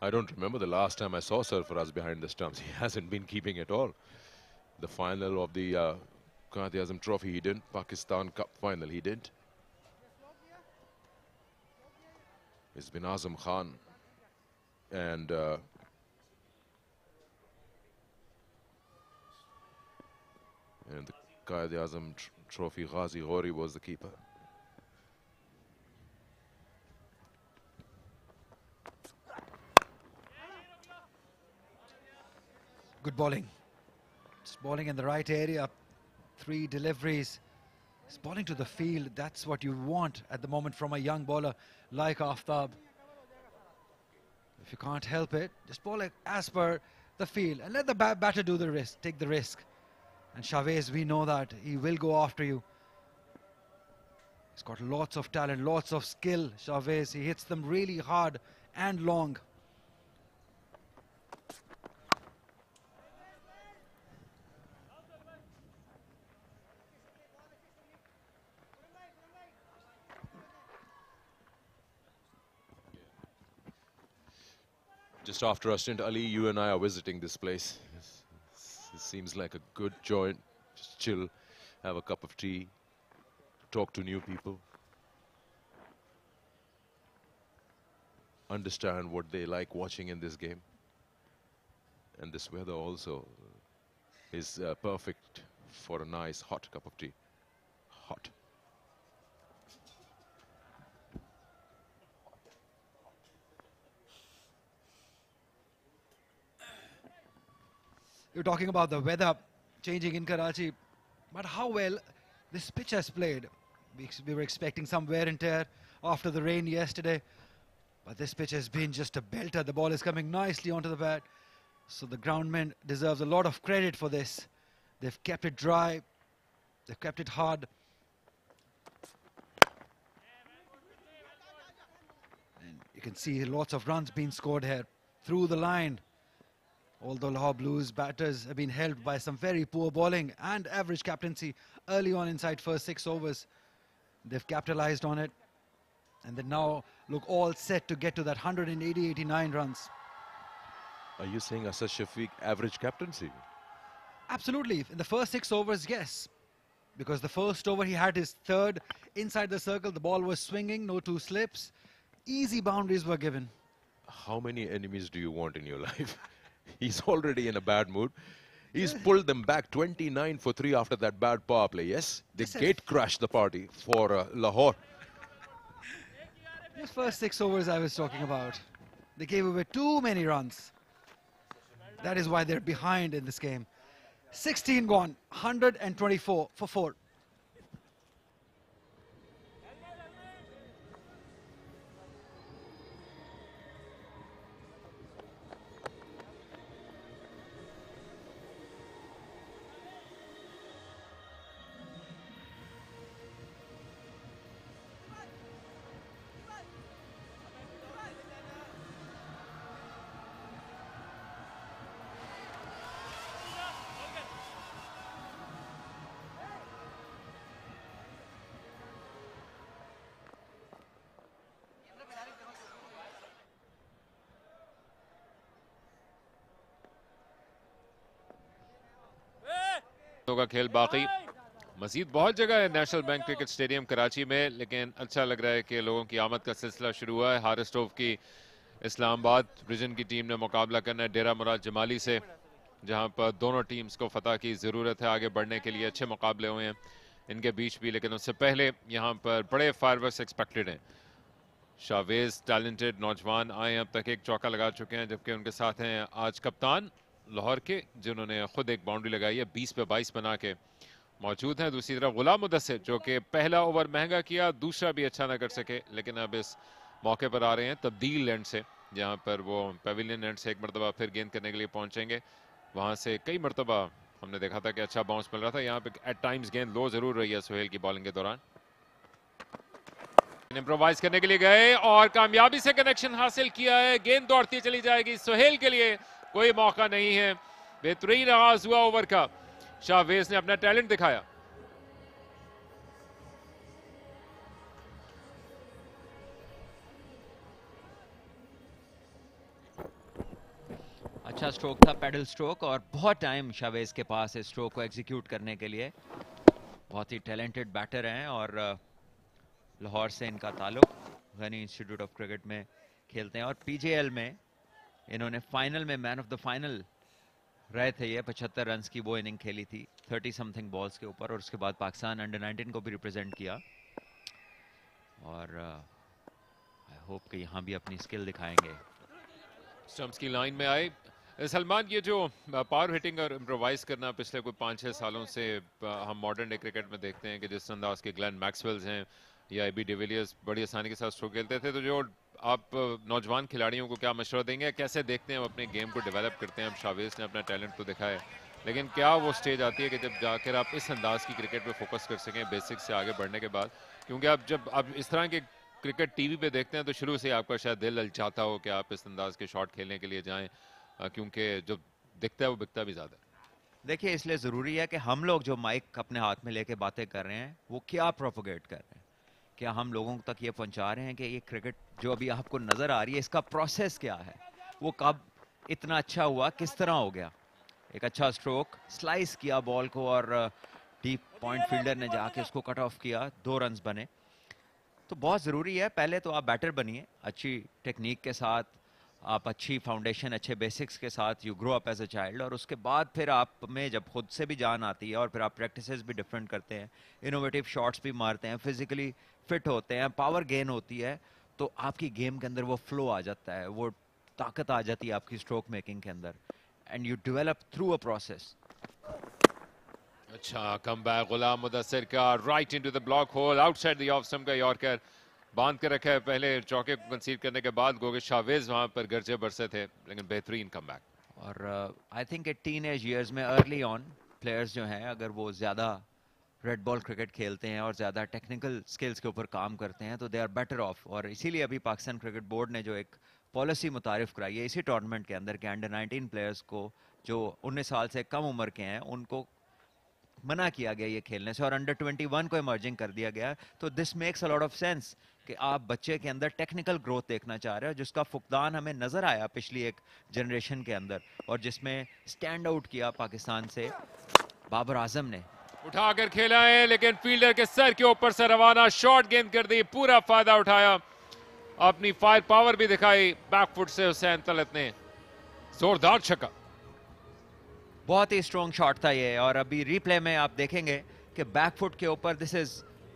I don't remember the last time I saw Sarfaraz behind the stumps. He hasn't been keeping at all. The final of the Qaid-e-Azam Trophy he didn't. Pakistan Cup final he didn't. It's been Azam Khan and the Qaid-e-Azam Trophy, Ghazi Ghori was the keeper. Good bowling. Just bowling in the right area. 3 deliveries. He's bowling to the field. That's what you want at the moment from a young bowler like Aftab. If you can't help it, just bowl it as per the field and let the batter do the risk, take the risk. And Chavez, we know that he will go after you. He's got lots of talent, lots of skill. Chavez, he hits them really hard and long. Just after our stint, Ali, you and I are visiting this place. It seems like a good joint. Just chill, have a cup of tea, talk to new people, understand what they like watching in this game. And this weather also is perfect for a nice hot cup of tea. Hot. You're talking about the weather changing in Karachi, but how well this pitch has played. We were expecting some wear and tear after the rain yesterday, but this pitch has been just a belter. The ball is coming nicely onto the bat, so the groundman deserves a lot of credit for this. They've kept it dry, they've kept it hard. And you can see lots of runs being scored here through the line. Although Lahore Blues batters have been helped by some very poor bowling and average captaincy early on inside first 6 overs. They've capitalized on it and they now look all set to get to that 180-89 runs. Are you saying Asad Shafiq average captaincy? Absolutely. In the first 6 overs, yes. Because the first over he had his third inside the circle. The ball was swinging, no 2 slips. Easy boundaries were given. How many enemies do you want in your life? He's already in a bad mood. He's pulled them back 29 for 3 after that bad power play. Yes, they gate crashed the party for Lahore. The first 6 overs I was talking about. They gave away too many runs. That is why they're behind in this game. 16 gone, 124 for 4. का खेल बाकी मजीद बहुत जगह है national bank cricket stadium Karachi में, लेकिन अच्छा लग रहा है कि लोगों की आमद का सिलसिला शुरू हुआ है। हारिस्टोव की इस्लामाबाद रीजन की टीम ने मुकाबला करना है डेरा मुराद जमाली से, जहां पर दोनों टीम्स को फतह की ज़रूरत है। आगे बढ़ने के लिए अच्छे मुकाबले हुए हैं इनके बीच भी, लेकिन उससे पहले यहां पर बड़े फायरवर्क्स एक्सपेक्टेड हैं। शावेज टैलेंटेड नौजवान आए, अब तक एक चौका लगा चुके हैं, जबकि उनके साथ हैं आज कप्तान लाहौर के, जिन्होंने खुद एक बाउंड्री लगाई है 20 पे 22 बना के मौजूद हैं। दूसरी तरफ गुलाम मुदस्सिर, जो कि पहला ओवर महंगा किया, दूसरा भी अच्छा ना कर सके, लेकिन अब इस मौके पर आ रहे हैं तब्दील एंड से, जहां पर वो पेविलियन एंड से एक मरतबा फिर गेंद करने के लिए पहुंचेंगे। वहां से कई मरतबा हमने देखा था कि अच्छा बाउंस मिल रहा था। यहाँ पे एट टाइम्स गेंद लो जरूर रही है सुहेल की बॉलिंग के दौरान। इम्प्रोवाइज करने के लिए गए और कामयाबी से कनेक्शन हासिल किया है। गेंद दौड़ती चली जाएगी, सुहेल के लिए कोई मौका नहीं है। बेहतरीन आगाज हुआ ओवर का, शाहवेज ने अपना टैलेंट दिखाया। अच्छा स्ट्रोक था, पैडल स्ट्रोक, और बहुत टाइम शाहवेज के पास है स्ट्रोक को एग्जीक्यूट करने के लिए। बहुत ही टैलेंटेड बैटर हैं और लाहौर से इनका ताल्लुक, गनी इंस्टीट्यूट ऑफ क्रिकेट में खेलते हैं और पीजेएल में इन्होंने फाइनल में मैन ऑफ द फाइनल रहे थे। ये 75 रन्स की वो इनिंग खेली थी 30 समथिंग बॉल्स के ऊपर, और उसके बाद पाकिस्तान अंडर 19 को भी रिप्रेजेंट किया। और आई होप कि यहाँ भी अपनी स्किल दिखाएंगे। स्टंप्स की लाइन में आए, सलमान, ये जो पावर हिटिंग और इम्प्रोवाइज करना पिछले कोई 5-6 सालों से हम मॉडर्न डे क्रिकेट में देखते हैं कि जिस अंदाज के ग्लेन मैक्सवेल्स हैं या एबी डिविलियर्स बड़ी आसानी के साथ स्ट्रोक खेलते थे, तो जो आप नौजवान खिलाड़ियों को क्या मशवरा देंगे, कैसे देखते हैं अपने गेम को डेवलप करते हैं? अब शावेज ने अपना टैलेंट तो दिखाया है, लेकिन क्या वो स्टेज आती है कि जब जाकर आप इस अंदाज की क्रिकेट पे फोकस कर सकें बेसिक से आगे बढ़ने के बाद? क्योंकि आप जब आप इस तरह के क्रिकेट टीवी पे देखते हैं तो शुरू से आपका शायद दिल ललचाता हो कि आप इस अंदाज के शॉट खेलने के लिए जाएं, क्योंकि जो दिखता है वो बिकता भी ज़्यादा है। देखिए, इसलिए ज़रूरी है कि हम लोग जो माइक अपने हाथ में लेके बातें कर रहे हैं वो क्या प्रोपोगेट कर रहे हैं, क्या हम लोगों तक ये पहुंचा रहे हैं कि ये क्रिकेट जो अभी आपको नज़र आ रही है इसका प्रोसेस क्या है, वो कब इतना अच्छा हुआ, किस तरह हो गया। एक अच्छा स्ट्रोक स्लाइस किया बॉल को और डीप पॉइंट फील्डर ने जाके उसको कट ऑफ किया, 2 रन्स बने। तो बहुत ज़रूरी है, पहले तो आप बैटर बनिए अच्छी टेक्निक के साथ, आप अच्छी फाउंडेशन, अच्छे बेसिक्स के साथ you grow up as a child, और उसके बाद फिर आप में जब खुद से भी जान आती है और फिर आप प्रैक्टिसेस भी डिफरेंट करते हैं, इनोवेटिव शॉट्स भी मारते हैं, फिजिकली फिट होते हैं, पावर गेन होती है, तो आपकी गेम के अंदर वो फ्लो आ जाता है, वो ताकत आ जाती है आपकी स्ट्रोक मेकिंग के अंदर, and you develop through a process. अच्छा कम बैक गुलाम मुदस्सिर का, right into the block whole, outside the off stump का यॉर्कर बांध के रखा है पहले चौके को कंसीड करने के बाद। गोगे शावेज वहां पर गरजे बरसे थे, लेकिन बेहतरीन कमबैक। और I think at teenage years में अर्ली ऑन प्लेयर्स जो हैं, अगर वो ज़्यादा रेड बॉल क्रिकेट खेलते हैं और ज़्यादा टेक्निकल स्किल्स के ऊपर काम करते हैं तो दे आर बेटर ऑफ। और इसीलिए अभी पाकिस्तान क्रिकेट बोर्ड ने जो एक पॉलिसी मुतारिफ कराई है इसी टूर्नामेंट के अंदर के अंडर 19 प्लेयर्स को जो 19 साल से कम उम्र के हैं उनको मना किया गया ये खेलने से, और अंडर 21 को इमर्जिंग कर दिया गया। तो this makes a lot of sense कि आप बच्चे के अंदर टेक्निकल ग्रोथ देखना चाह रहे हो, जिसका फुकदान हमें नजर आया पिछली एक जनरेशन के अंदर, और जिसमें स्टैंड आउट किया पाकिस्तान से बाबर आजम ने। उठाकर खेला है लेकिन फील्डर के सर के ऊपर से रवाना, शॉर्ट गेंद कर दी, पूरा फायदा उठाया, अपनी फायर पावर भी दिखाई, बैकफुट से हुसैन तलत ने जोरदार छक्का। बहुत ही स्ट्रॉन्ग शॉट था ये, और अभी रिप्ले में आप देखेंगे कि बैकफुट के ऊपर दिस इज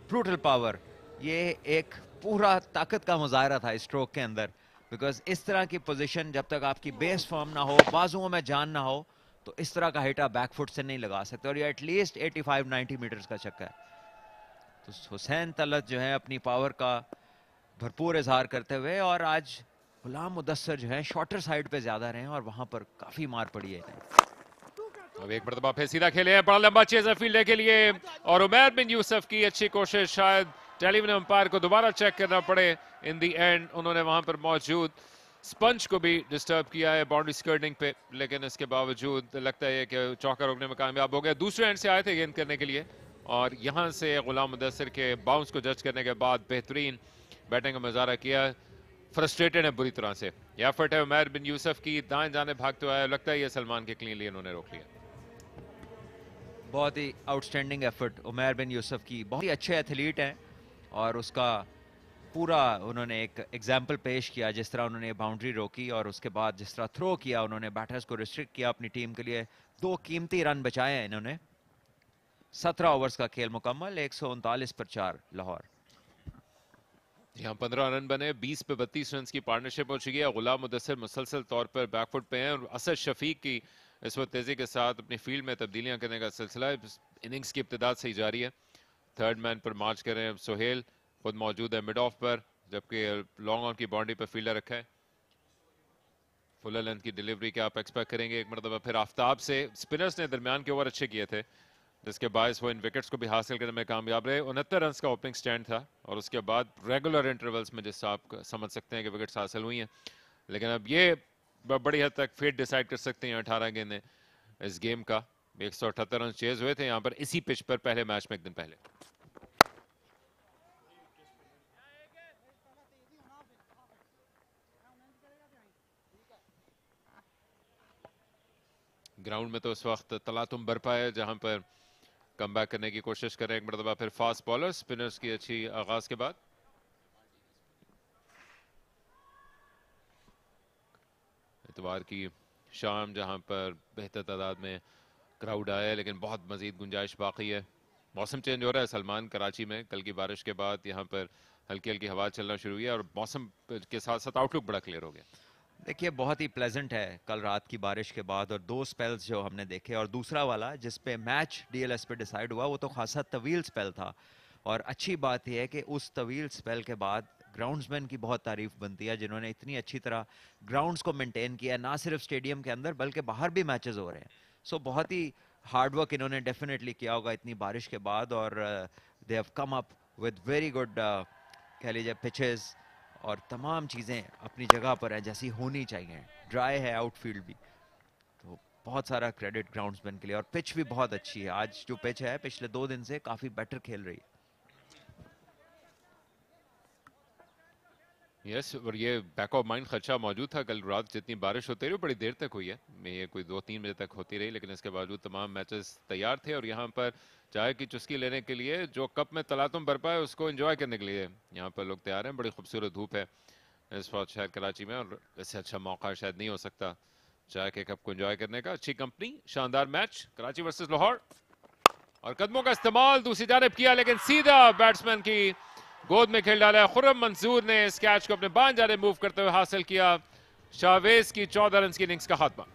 ब्रूटल पावर, ये एक पूरा ताकत का मुजाहरा था स्ट्रोक के अंदर, बिकॉज इस तरह की पोजीशन जब तक आपकी बेस फॉर्म ना हो, बाजुओं में जान ना हो, तो इस तरह का हिट आप बैकफुट से नहीं लगा सकते, और ये एटलीस्ट 85-90 मीटर्स का छक्का है। तो हुसैन तलत जो है अपनी पावर का भरपूर इजहार करते हुए, और आज गुलाम मुदस्सिर जो है शॉर्टर साइड पे ज्यादा रहे हैं और वहां पर काफी मार पड़ी है इन्हें। अब एक मरतबा फिर सीधा खेले हैं, बड़ा लंबा चेज़ है फील्डर के लिए, और उमैर बिन यूसुफ की अच्छी कोशिश, शायद टेलीविजन अंपायर को दोबारा चेक करना पड़े। इन दी एंड उन्होंने वहां पर मौजूद स्पंज को भी डिस्टर्ब किया है बाउंड्री स्कर्टिंग पे, लेकिन इसके बावजूद लगता है कि चौका रोकने में कामयाब हो गया। दूसरे एंड से आए थे गेंद करने के लिए, और यहां से गुलाम मुदस्सिर के बाउंस को जज करने के बाद बेहतरीन बैटिंग का मुजाहरा किया। फ्रस्ट्रेटेड है बुरी तरह से, यह एफर्ट है उमैर बिन यूसुफ की, दाएं जाने भागते हुए लगता है ये सलमान के क्लीनली उन्होंने रोक लिया। बहुत ही आउटस्टैंडिंग एफर्ट उमैर बिन यूसुफ की, बहुत ही अच्छे एथलीट हैं, और उसका पूरा उन्होंने एक एग्जाम्पल पेश किया, जिस तरह उन्होंने बाउंड्री रोकी और उसके बाद जिस तरह थ्रो किया उन्होंने, बैटर्स को रिस्ट्रिक्ट किया अपनी टीम के लिए, 2 कीमती रन बचाए हैं इन्होंने। 17 ओवर्स का खेल मुकम्मल, 139 पर 4 लाहौर। यहाँ 15 रन बने, 20 पे 32 रन की पार्टनरशिप हो चुकी है। गुलाम मुदस्सिर मुसलसल तौर पर बैकफुट पे हैं, और असद शफीक की इस वक्त तेजी के साथ अपनी फील्ड में तब्दीलियां करने का सिलसिला इनिंग्स की इब्तिदा से ही जारी है। थर्ड मैन पर मार्च कर रहे हैं सोहेल, खुद मौजूद है मिड ऑफ पर, जबकि लॉन्ग ऑन की बाउंड्री पर फील्डर रखा है। फुल लेंथ की डिलीवरी क्या आप एक्सपेक्ट करेंगे एक मरतबा फिर आफ्ताब से? स्पिनर्स ने दरमियान के ओवर अच्छे किए थे, जिसके बायस वो इन विकेट्स को भी हासिल करने में कामयाब रहे। 69 रन का ओपनिंग स्टैंड था, और उसके बाद रेगुलर इंटरवल्स में जिससे आप समझ सकते हैं कि विकेट्स हासिल हुई हैं, लेकिन अब ये बड़ी हद तक फेट डिसाइड कर सकते हैं 18 गेंदें इस गेम का। 178 रन चेज हुए थे यहाँ पर इसी पिच पर पहले मैच में एक दिन पहले। ग्राउंड में तो इस वक्त तलातुम बरपा है, जहां पर कमबैक करने की कोशिश करें एक मरतबा फिर फास्ट बॉलर स्पिनर्स की अच्छी आगाज के बाद। इतवार की शाम जहां पर बेहतर तादाद में क्राउड आया है, लेकिन बहुत मजीद गुंजाइश बाकी है। मौसम चेंज हो रहा है सलमान कराची में, कल की बारिश के बाद यहाँ पर हल्की हल्की हवा चलना शुरू हुई है, और मौसम के साथ साथ आउटलुक बड़ा क्लियर हो गया। देखिए बहुत ही प्लेजेंट है कल रात की बारिश के बाद, और 2 स्पेल्स जो हमने देखे, और दूसरा वाला जिस पे मैच डीएलएस पे डिसाइड हुआ वो तो खासा तवील स्पेल था। और अच्छी बात यह है कि उस तवील स्पेल के बाद ग्राउंड्समैन की बहुत तारीफ बनती है, जिन्होंने इतनी अच्छी तरह ग्राउंड्स को मेंटेन किया, ना सिर्फ स्टेडियम के अंदर बल्कि बाहर भी मैचेस हो रहे हैं। सो बहुत ही हार्डवर्क इन्होंने डेफिनेटली किया होगा इतनी बारिश के बाद, और they have come up with very good कह लीजिए पिचेस, और तमाम चीज़ें अपनी जगह पर हैं जैसी होनी चाहिए। ड्राई है आउटफील्ड भी, तो बहुत सारा क्रेडिट ग्राउंड्समैन के लिए। और पिच भी बहुत अच्छी है, आज जो पिच है पिछले 2 दिन से काफ़ी बेटर खेल रही है। यस, और ये बैक ऑफ माइंड खर्चा मौजूद था कल रात, जितनी बारिश होती रही बड़ी देर तक हुई है, ये कोई 2-3 बजे तक होती रही, लेकिन इसके बावजूद तमाम मैचेस तैयार थे। और यहाँ पर चाय की चुस्की लेने के लिए, जो कप में तलातुम बरपा है उसको एंजॉय करने के लिए यहाँ पर लोग तैयार हैं। बड़ी खूबसूरत धूप है इस वक्त शहर कराची में, और इससे अच्छा मौका शायद नहीं हो सकता चाय के कप को एंजॉय करने का। अच्छी कंपनी, शानदार मैच कराची वर्सेस लाहौर, और कदमों का इस्तेमाल दूसरी जानिब किया, लेकिन सीधा बैट्समैन की गोद में खेल डाला। खुर्रम मंसूर ने इस कैच को अपने बाएं जानिब मूव करते हुए हासिल किया। शावेज की 14 रन की इनिंग्स का खात्मा।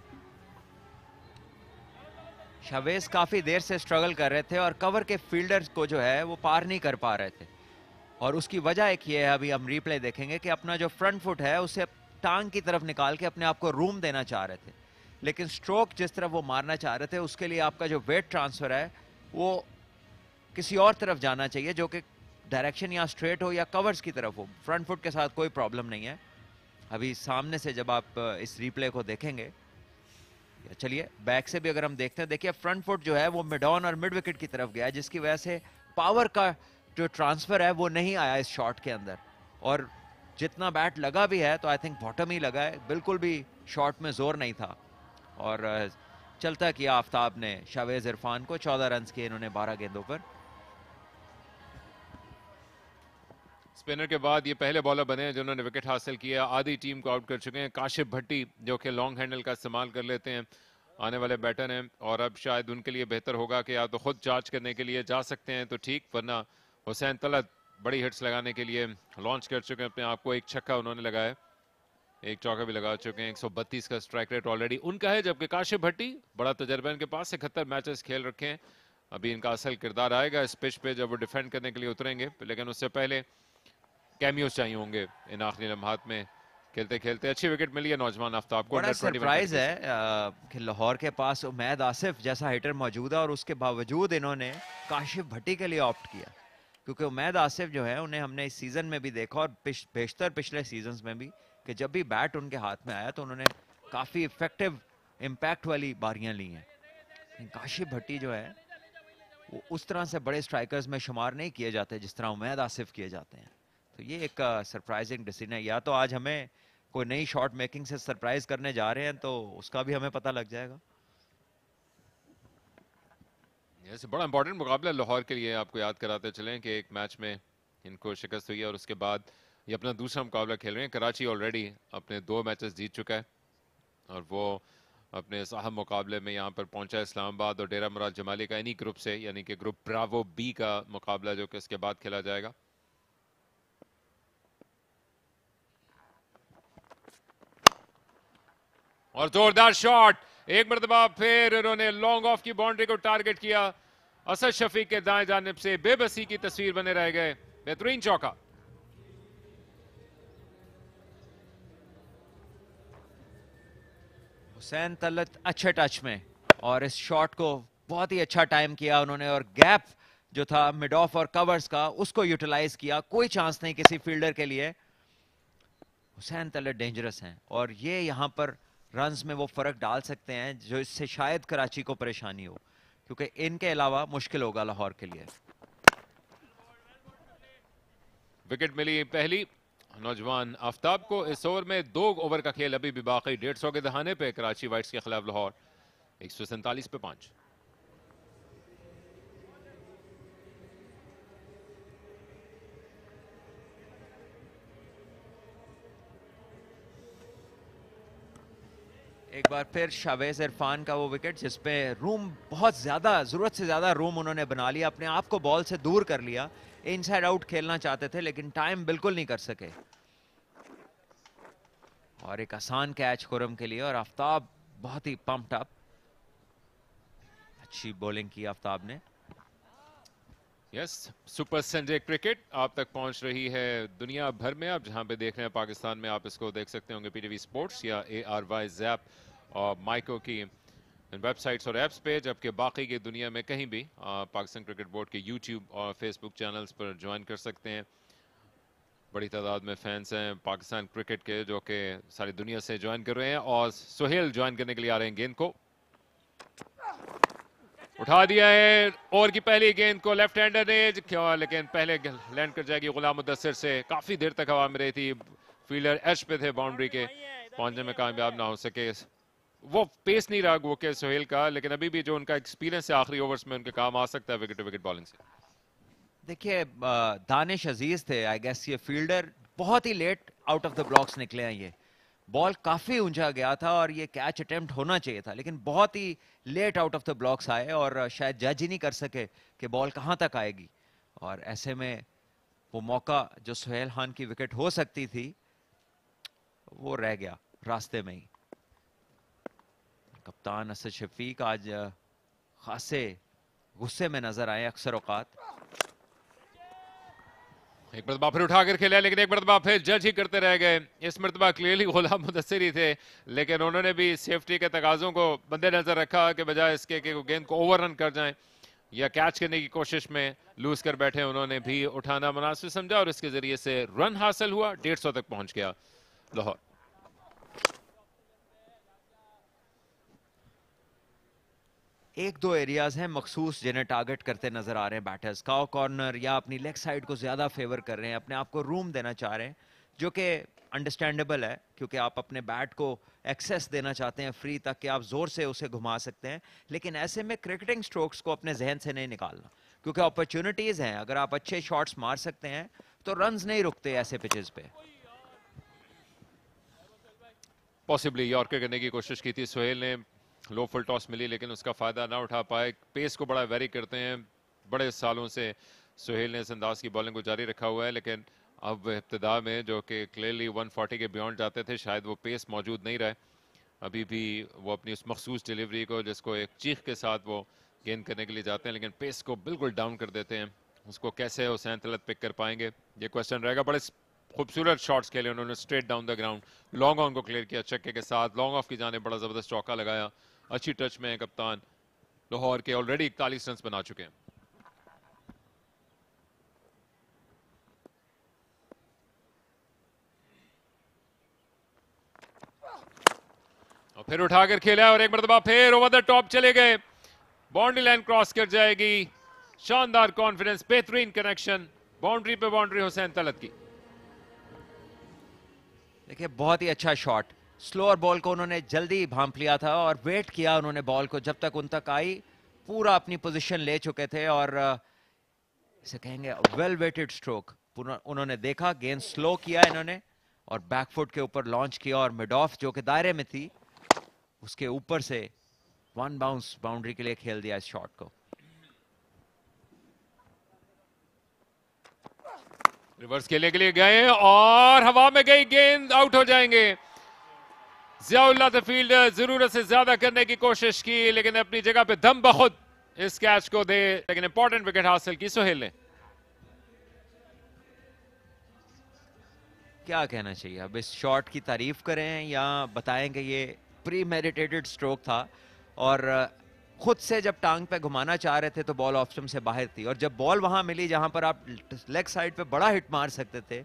शावेज काफी देर से स्ट्रगल कर रहे थे और कवर के फील्डर्स को जो है वो पार नहीं कर पा रहे थे, और उसकी वजह एक ये है, अभी हम रिप्ले देखेंगे, कि अपना जो फ्रंट फुट है उसे टांग की तरफ निकाल के अपने आप को रूम देना चाह रहे थे, लेकिन स्ट्रोक जिस तरफ वो मारना चाह रहे थे उसके लिए आपका जो वेट ट्रांसफर है वो किसी और तरफ जाना चाहिए, जो कि डायरेक्शन या स्ट्रेट हो या कवर्स की तरफ हो। फ्रंट फुट के साथ कोई प्रॉब्लम नहीं है। अभी सामने से जब आप इस रिप्ले को देखेंगे, चलिए बैक से भी अगर हम देखते हैं, देखिए फ्रंट फुट जो है वो मिड ऑन और मिड विकेट की तरफ गया, जिसकी वजह से पावर का जो ट्रांसफर है वो नहीं आया इस शॉट के अंदर, और जितना बैट लगा भी है तो आई थिंक बॉटम ही लगा है, बिल्कुल भी शॉट में जोर नहीं था। और चलता किया आफ्ताब ने शावेज इरफान को, 14 रन के इन्होंने 12 गेंदों पर। स्पिनर के बाद ये पहले बॉलर बने हैं जिन्होंने विकेट हासिल किया। आधी टीम को आउट कर चुके हैं। काशिफ भट्टी जो कि लॉन्ग हैंडल का इस्तेमाल कर लेते हैं, आने वाले बैटर हैं, और अब शायद उनके लिए बेहतर होगा कि या तो खुद चार्ज करने के लिए जा सकते हैं तो ठीक, वरना हुसैन तलत बड़ी हिट्स लगाने के लिए लॉन्च कर चुके हैं अपने आप को। एक छक्का उन्होंने लगाया, एक चौका भी लगा चुके हैं। 132 का स्ट्राइक रेट ऑलरेडी उनका है, जबकि काशिफ भट्टी बड़ा तजर्बा इनके पास, 71 मैचेस खेल रखे हैं। अभी इनका असल किरदार आएगा इस पिच पे जब वो डिफेंड करने के लिए उतरेंगे, लेकिन उससे पहले कैमियोस चाहिए होंगे इन आखिरी लम्हात में। खेलते खेलते अच्छी विकेट मिली है नौजवान आफ्ताब को। बड़ा सरप्राइज है कि लाहौर के पास उमैद आसिफ जैसा हिटर मौजूद है और उसके बावजूद इन्होंने काशिफ भट्टी के लिए ऑप्ट किया, क्योंकि उमैद आसिफ जो है उन्हें हमने इस सीजन में भी देखा और बेशतर पिछले सीजन्स में भी, कि जब भी बैट उनके हाथ में आया तो उन्होंने काफी इफेक्टिव इम्पैक्ट वाली बारियां ली हैं। काशिफ भट्टी जो है वो उस तरह से बड़े स्ट्राइकर्स में शुमार नहीं किए जाते जिस तरह उमैद आसिफ किए जाते हैं। तो ये एक सरप्राइजिंग डिसीजन है, या तो आज हमें कोई नई शॉट मेकिंग से सरप्राइज करने जा रहे हैं तो उसका भी हमें पता लग जाएगा। ये बड़ा इंपॉर्टेंट मुकाबला लाहौर के लिए, आपको याद कराते चलें कि एक मैच में इनको शिकस्त हुई है और उसके बाद ये अपना दूसरा मुकाबला खेल रहे हैं। कराची ऑलरेडी अपने 2 मैचेस जीत चुका है और वो अपने इस अहम मुकाबले में यहाँ पर पहुंचा इस्लामाबाद और डेरा मुराद जमाली का इन्हीं ग्रुप से, यानी कि ग्रुप ब्रावो बी का मुकाबला जो कि इसके बाद खेला जाएगा। और जोरदार शॉट, एक मरतबा फिर उन्होंने लॉन्ग ऑफ की बाउंड्री को टारगेट किया। असद शफीक के दाएं जानिब से बेबसी की तस्वीर बने रह गए। बेहतरीन चौका। हुसैन तलत अच्छे टच में, और इस शॉट को बहुत ही अच्छा टाइम किया उन्होंने, और गैप जो था मिड ऑफ और कवर्स का उसको यूटिलाइज किया। कोई चांस नहीं किसी फील्डर के लिए। हुसैन तलत डेंजरस हैं और ये यहाँ पर रन्स में वो फर्क डाल सकते हैं जो इससे शायद कराची को परेशानी हो, क्योंकि इनके अलावा मुश्किल होगा लाहौर के लिए। विकेट मिली पहली नौजवान आफ्ताब को। इस ओवर में 2 ओवर का खेल अभी भी बाकी। 150 के दहाने पे कराची वाइट्स के खिलाफ लाहौर 147 पे 5। एक बार फिर शावेज इरफान का वो विकेट जिसपे रूम बहुत ज्यादा, जरूरत से ज्यादा रूम उन्होंने बना लिया, अपने आप को बॉल से दूर कर लिया। इनसाइड आउट खेलना चाहते थे लेकिन टाइम बिल्कुल नहीं कर सके। और एक आसान कैच खुरम के लिए, और आफ्ताब बहुत ही पंप्ड अप। अच्छी बॉलिंग की आफ्ताब ने। यस, सुपर संडे क्रिकेट आप तक पहुंच रही है दुनिया भर में। आप जहां पे देख रहे हैं पाकिस्तान में, आप इसको देख सकते होंगे पीटीवी स्पोर्ट्स या ARY ज़ैप और माइको की वेबसाइट्स और ऐप्स पे, जबकि बाकी की दुनिया में कहीं भी पाकिस्तान क्रिकेट बोर्ड के यूट्यूब और फेसबुक चैनल्स पर ज्वाइन कर सकते हैं। बड़ी तादाद में फैंस हैं पाकिस्तान क्रिकेट के जो कि सारी दुनिया से ज्वाइन कर रहे हैं, और सुहेल ज्वाइन करने के लिए आ रहे हैं। गेंद को उठा दिया है, ओवर की पहली गेंद को लेफ्ट हैंडर ने क्यों, लेकिन पहले लैंड कर जाएगी गुलाम मुदस्सिर से। काफी देर तक हवा में रही थी, फील्डर एज पे थे, बाउंड्री के पहुंचने में कामयाब ना हो सके। वो पेस नहीं रहा वो के सुहेल का, लेकिन अभी भी जो उनका एक्सपीरियंस है आखिरी ओवर्स में उनके काम आ सकता है विकेट टू विकेट बॉलिंग से। देखिए दानिश अजीज थे आई गेस ये फील्डर, बहुत ही late out of the blocks निकले हैं। ये बॉल काफी ऊंचा गया था और ये कैच अटेम्प्ट होना चाहिए था, लेकिन बहुत ही late out of the blocks आए और शायद जज ही नहीं कर सके कि बॉल कहां तक आएगी। और ऐसे में वो मौका जो सुहेल खान की विकेट हो सकती थी वो रह गया रास्ते में ही। कप्तान असद शफीक आज खासे गुस्से में नजर आए अक्सर औकात। एक मरतबा फिर उठाकर खेला, लेकिन एक मरतबा फिर जज ही करते रह गए। इस मरतबा क्लियरली गुलाम मुदस्सिर ही थे, लेकिन उन्होंने भी सेफ्टी के तकाजों को मद्देनजर रखा कि बजाय इसके कि गेंद को ओवर रन कर जाएं या कैच करने की कोशिश में लूज कर बैठे, उन्होंने भी उठाना मुनासिब समझा और इसके जरिए से रन हासिल हुआ। 150 तक पहुंच गया लाहौर। एक दो एरियाज हैं मखसूस जिन्हें टारगेट करते नजर आ रहे हैं बैटर्स। काउ कॉर्नर या अपनी लेग साइड को ज्यादा फेवर कर रहे हैं, अपने आप को रूम देना चाह रहे हैं, जो कि अंडरस्टैंडेबल है क्योंकि आप अपने बैट को एक्सेस देना चाहते हैं फ्री तक कि आप जोर से उसे घुमा सकते हैं। लेकिन ऐसे में क्रिकेटिंग स्ट्रोक्स को अपने जहन से नहीं निकालना, क्योंकि अपॉर्चुनिटीज हैं। अगर आप अच्छे शॉट्स मार सकते हैं तो रन्स नहीं रुकते ऐसे पिचेस पे। पॉसिबली यॉर्कर करने की कोशिश की थी सुहेल ने, लो फुल टॉस मिली लेकिन उसका फायदा ना उठा पाए। पेस को बड़ा वेरी करते हैं, बड़े सालों से सुहेल ने इस अंदाज की बॉलिंग को जारी रखा हुआ है, लेकिन अब इब्तिदा में जो कि क्लियरली 140 के बियॉन्ड जाते थे, शायद वो पेस मौजूद नहीं रहे। अभी भी वो अपनी उस मखसूस डिलीवरी को, जिसको एक चीख के साथ वो गेंद करने के लिए जाते हैं, लेकिन पेस को बिल्कुल डाउन कर देते हैं। उसको कैसे हुसैन तलत पिक कर पाएंगे ये क्वेश्चन रहेगा। बड़े खूबसूरत शॉट्स खेले उन्होंने, straight down the ground, long on को क्लियर किया छक्के के साथ, लॉन्ग ऑफ की जाने बड़ा जबरदस्त चौका लगाया। अच्छी टच में कप्तान लाहौर के ऑलरेडी 41 रन बना चुके हैं। और फिर उठाकर खेला और एक मरतबा फिर ओवर द टॉप चले गए, बाउंड्री लाइन क्रॉस कर जाएगी। शानदार कॉन्फिडेंस, बेहतरीन कनेक्शन, बाउंड्री पे बाउंड्री हुसैन तलत की। देखिए बहुत ही अच्छा शॉट, स्लोअर बॉल को उन्होंने जल्दी भांप लिया था और वेट किया उन्होंने बॉल को जब तक उन तक आई, पूरा अपनी पोजीशन ले चुके थे और इसे कहेंगे वेल वेटेड स्ट्रोक। उन्होंने देखा गेंद स्लो किया इन्होंने और बैकफुट के ऊपर लॉन्च किया और मिड ऑफ जो कि दायरे में थी उसके ऊपर से वन बाउंस बाउंड्री के लिए खेल दिया इस शॉट को। रिवर्स खेलने के लिए गए और हवा में गई गेंद, आउट हो जाएंगे। ज़ियाउल्लाह द फील्डर जरूरत से ज्यादा करने की कोशिश की, लेकिन अपनी जगह पे दम बखुद इस कैच को दे, लेकिन इंपॉर्टेंट विकेट हासिल की सुहेल ने। क्या कहना चाहिए अब, इस शॉट की तारीफ करें या बताएं कि ये प्री मेडिटेटेड स्ट्रोक था और खुद से जब टांग पे घुमाना चाह रहे थे तो बॉल ऑफ स्टंप से बाहर थी, और जब बॉल वहां मिली जहां पर आप लेग साइड पे बड़ा हिट मार सकते थे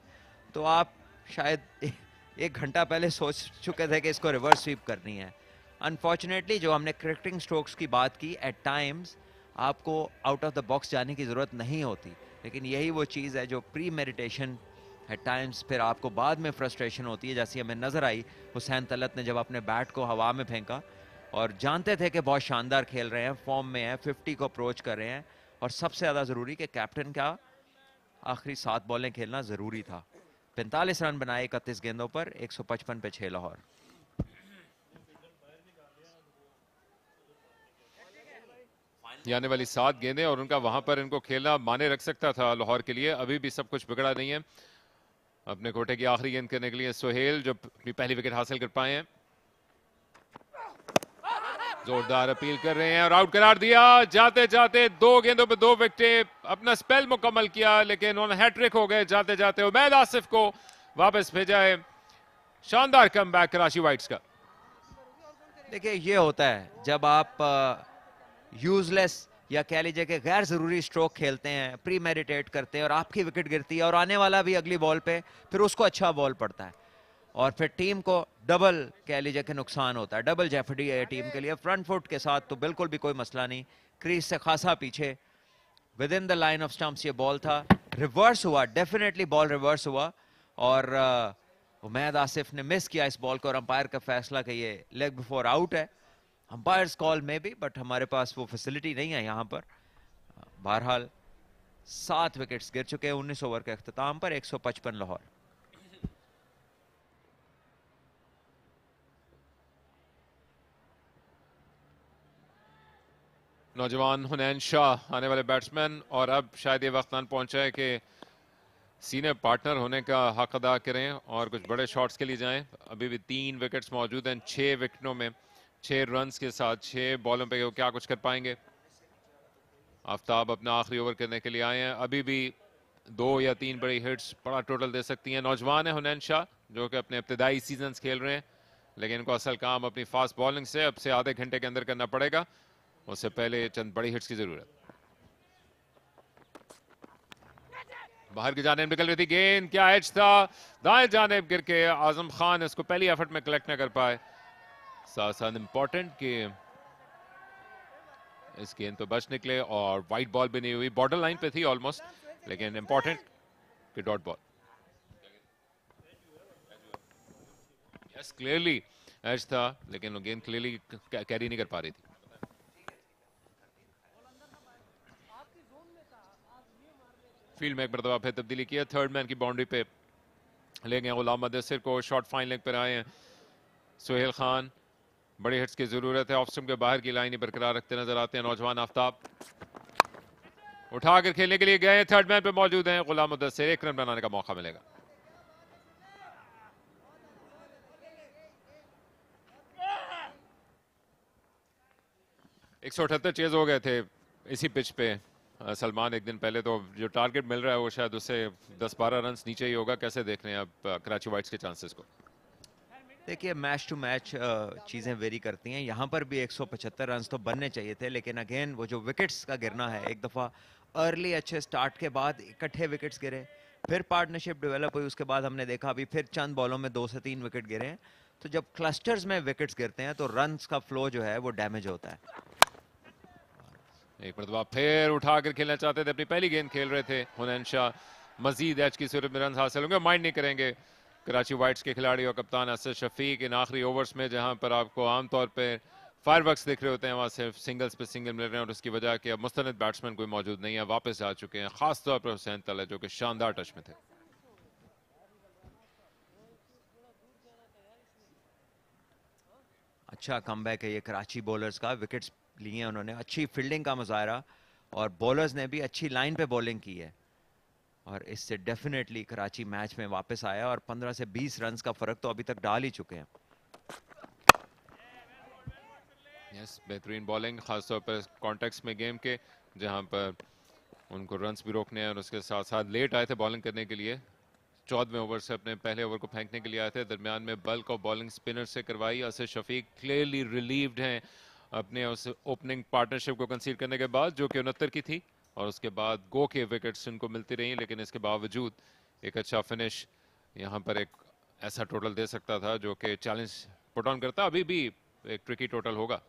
तो आप शायद एक घंटा पहले सोच चुके थे कि इसको रिवर्स स्वीप करनी है। अनफॉर्चुनेटली जो हमने क्रिकेटिंग स्ट्रोक्स की बात की, एट टाइम्स आपको आउट ऑफ द बॉक्स जाने की ज़रूरत नहीं होती, लेकिन यही वो चीज़ है जो प्री मेडिटेशन एट टाइम्स फिर आपको बाद में फ्रस्ट्रेशन होती है, जैसी हमें नज़र आई हुसैन तलत ने जब अपने बैट को हवा में फेंका और जानते थे कि बहुत शानदार खेल रहे हैं, फॉर्म में हैं, 50 को अप्रोच कर रहे हैं, और सबसे ज़्यादा ज़रूरी कि कैप्टन का आखिरी 7 बॉलें खेलना ज़रूरी था। 45 रन बनाए 31 गेंदों पर, 155 पे 6 लाहौर। आने वाली 7 गेंदें और उनका वहां पर इनको खेलना माने रख सकता था लाहौर के लिए। अभी भी सब कुछ बिगड़ा नहीं है। अपने कोटे की आखिरी गेंद करने के लिए सोहेल, जो अपनी पहली विकेट हासिल कर पाए हैं। जोरदार अपील कर रहे हैं और आउट करार दिया। जाते जाते 2 गेंदों पे 2 विकेट, अपना स्पेल मुकम्मल किया, लेकिन उन्होंने हैट्रिक हो गए। जाते जाते उमैद आसिफ को वापस भेजा है। शानदार कमबैक कराची वाइट्स का। देखिए ये होता है जब आप यूजलेस या कह लीजिए कि गैर जरूरी स्ट्रोक खेलते हैं, प्री मेडिटेट करते हैं और आपकी विकेट गिरती है और आने वाला भी अगली बॉल पे फिर उसको अच्छा बॉल पड़ता है और फिर टीम को डबल कह लीजिए कि नुकसान होता है, डबल जेफडी है टीम के लिए। फ्रंट फुट के साथ तो बिल्कुल भी कोई मसला नहीं, क्रीज से खासा पीछे with in the line of stumps ये बॉल था। रिवर्स हुआ, डेफिनेटली बॉल रिवर्स हुआ और उमैद आसिफ ने मिस किया इस बॉल को और अंपायर का फैसला कि ये लेग बिफोर आउट है। अंपायर्स कॉल में भी, बट हमारे पास वो फैसिलिटी नहीं है यहाँ पर। बहरहाल 7 विकेट्स गिर चुके हैं 19 ओवर के अख्ताम पर। 155 लाहौर। नौजवान हुनैन शाह आने वाले बैट्समैन, और अब शायद ये वक्त आन पहुंचा है कि सीनियर पार्टनर होने का हक अदा करें और कुछ बड़े शॉट्स के लिए जाएं। अभी भी 3 विकेट्स मौजूद हैं। 6 विकेटों में 6 रन्स के साथ 6 बॉलों पे वो क्या कुछ कर पाएंगे। आफ्ताब अपना आखिरी ओवर करने के लिए आए हैं। अभी भी 2 या 3 बड़ी हिट्स बड़ा टोटल दे सकती हैं। नौजवान है हुनैन शाह, जो कि अपने इब्तदाई सीजन्स खेल रहे हैं, लेकिन इनको असल काम अपनी फास्ट बॉलिंग से अब से आधे घंटे के अंदर करना पड़ेगा। उससे पहले चंद बड़ी हिट्स की जरूरत। बाहर की जानेब निकल रही थी गेंद, क्या एज था, दाएं जानेब गिर के आजम खान इसको पहली एफर्ट में कलेक्ट न कर पाए। साथ साथ इंपॉर्टेंट कि इस गेंद पे बच निकले और वाइट बॉल भी नहीं हुई, बॉर्डर लाइन पे थी ऑलमोस्ट, लेकिन इंपॉर्टेंट कि dot ball. Yes, clearly edge था, लेकिन वो गेंद क्लियरली कैरी नहीं कर पा रही थी। फील्ड में एक मरतबा फिर तब्दीली किया। थर्ड मैन की बाउंड्री पे ले गए गुलाम मुदस्सिर को। शॉर्ट फाइन लेग पर आए हैं सोहेल खान। बड़ी हिट्स की जरूरत है। ऑफ स्टंप के बाहर की लाइन ही बरकरार रखते नजर आते हैं नौजवान आफ्ताब। उठाकर खेलने के लिए गए। थर्ड मैन पे मौजूद हैं गुलाम मुदस्सिर। 1 रन बनाने का मौका मिलेगा। एक 178 चेज हो गए थे इसी पिच पे सलमान एक दिन पहले, तो जो टारगेट मिल रहा है वो शायद उससे 10-12 रन नीचे ही होगा। कैसे देख रहे हैं आप कराची वाइट्स के चांसेस को? देखिए मैच टू मैच चीज़ें वेरी करती हैं। यहाँ पर भी 175 रन तो बनने चाहिए थे, लेकिन अगेन वो जो विकेट्स का गिरना है, एक दफ़ा अर्ली अच्छे स्टार्ट के बाद इकट्ठे विकेट्स गिरे, फिर पार्टनरशिप डेवलप हुई, उसके बाद हमने देखा अभी फिर चंद बॉलों में 2 से 3 विकेट गिरे हैं। तो जब क्लस्टर्स में विकेट्स गिरते हैं तो रन्स का फ्लो जो है वो डैमेज होता है। एक मरतबा फिर उठाकर खेलना चाहते थे, अपनी पहली गेंद खेल रहे थे हुनैन शाह। मजीद एच की सूरत में रन हासिल होंगे, माइंड नहीं करेंगे कराची वाइट्स के खिलाड़ी और कप्तान असद शफीक। इन आखिरी ओवर्स में जहां पर आपको आमतौर पर फायरवर्क्स दिख रहे होते हैं, वहां सिर्फ सिंगल्स पे सिंगल मिल रहे हैं और उसकी वजह कि अब मुस्तनद बैट्समैन कोई मौजूद नहीं है, वापस आ चुके हैं। खासतौर पर हुसैन तलत जो कि शानदार टच में थे। अच्छा कमबैक है ये कराची बॉलर्स का। विकेट्स लिए हैं उन्होंने, अच्छी फील्डिंग का मुजाहरा और बॉलर्स ने भी अच्छी लाइन पे बॉलिंग की है और इससे डेफिनेटली कराची मैच में वापस आया और 15 से 20 रन का फर्क तो अभी तक डाल ही चुके हैं। यस, बेहतरीन बॉलिंग खासतौर पर कॉन्टेक्स्ट में गेम के, जहां पर उनको रन्स भी रोकने हैं और उसके साथ साथ लेट आए थे बॉलिंग करने के लिए। 14वें ओवर से अपने पहले ओवर को फेंकने के लिए आए थे। दरमियान में बल्क ऑफ बॉलिंग स्पिनर से करवाई। असद शफीक क्लियरली रिलीव्ड हैं अपने उस ओपनिंग पार्टनरशिप को कंसीड करने के बाद, जो कि 69 की थी, और उसके बाद गो के विकेट्स उनको मिलती रही, लेकिन इसके बावजूद एक अच्छा फिनिश यहाँ पर एक ऐसा टोटल दे सकता था जो कि चैलेंज पुट ऑन करता। अभी भी एक ट्रिकी टोटल होगा।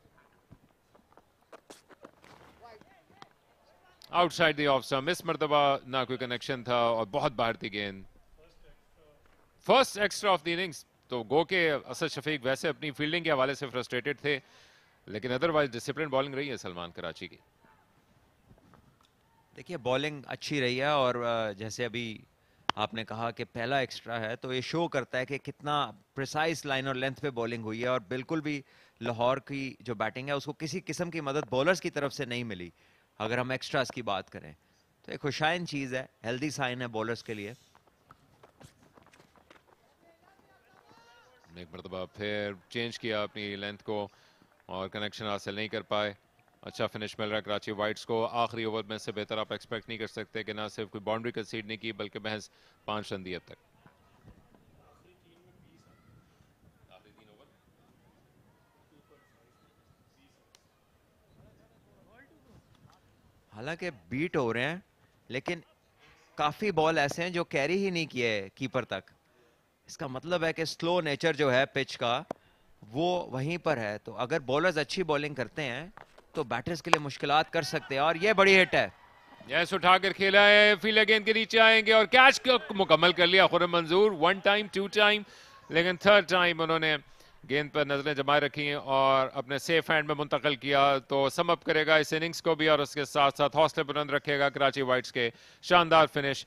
आउटसाइड द ऑफ स्टंप, इस मरतबा ना कोई कनेक्शन था और बहुत बाहर थी गेंद। First extra off the innings. तो गो के असद शफीक वैसे अपनी फील्डिंग के हवाले से फ्रस्ट्रेटेड थे, लेकिन अदरवाइज डिसिप्लिन बॉलिंग रही है सलमान कराची की। देखिए बॉलिंग अच्छी रही है और जैसे अभी आपने कहा कि पहला एक्स्ट्रा है, तो ये शो करता है कि कितना प्रिसाइज लाइन और लेंथ पे बॉलिंग हुई है और बिल्कुल भी लाहौर की जो बैटिंग है उसको किसी किस्म की मदद बॉलर्स की तरफ से नहीं मिली। अगर हम एक्स्ट्रास की बात करें तो एक खुशाइन चीज़ है, हेल्दी साइन है बॉलर्स के लिए। एक मरतबा फिर चेंज किया अपनी लेंथ को और कनेक्शन हासिल नहीं कर पाए। अच्छा फिनिश मिल रहा है कराची वाइट्स को। आखिरी ओवर में से बेहतर आप एक्सपेक्ट नहीं कर सकते कि ना सिर्फ कोई बाउंड्री कंसीड नहीं की बल्कि महज 5 रन दिए अब तक। हालांकि बीट हो रहे हैं लेकिन काफी बॉल ऐसे हैं जो कैरी ही नहीं किए कीपर तक। इसका मतलब है कि स्लो नेचर जो है पिच का वो वहीं पर है। तो अगर बॉलर्स अच्छी बॉलिंग करते हैं तो बैटर्स के लिए मुश्किलात कर सकते हैं। और ये बड़ी हिट है। यस उठाकर खेला है, फील्डर गेंद के नीचे आएंगे और कैच मुकम्मल कर लिया खुर्रम मंजूर। 1 टाइम 2 टाइम, लेकिन 3rd टाइम उन्होंने गेंद पर नजरें जमाए रखी और अपने सेफ हैंड में मुंतकिल किया। तो सम अप करेगा इस इनिंग्स को भी और उसके साथ साथ हौसले बुलंद रखेगा कराची वाइट्स के। शानदार फिनिश।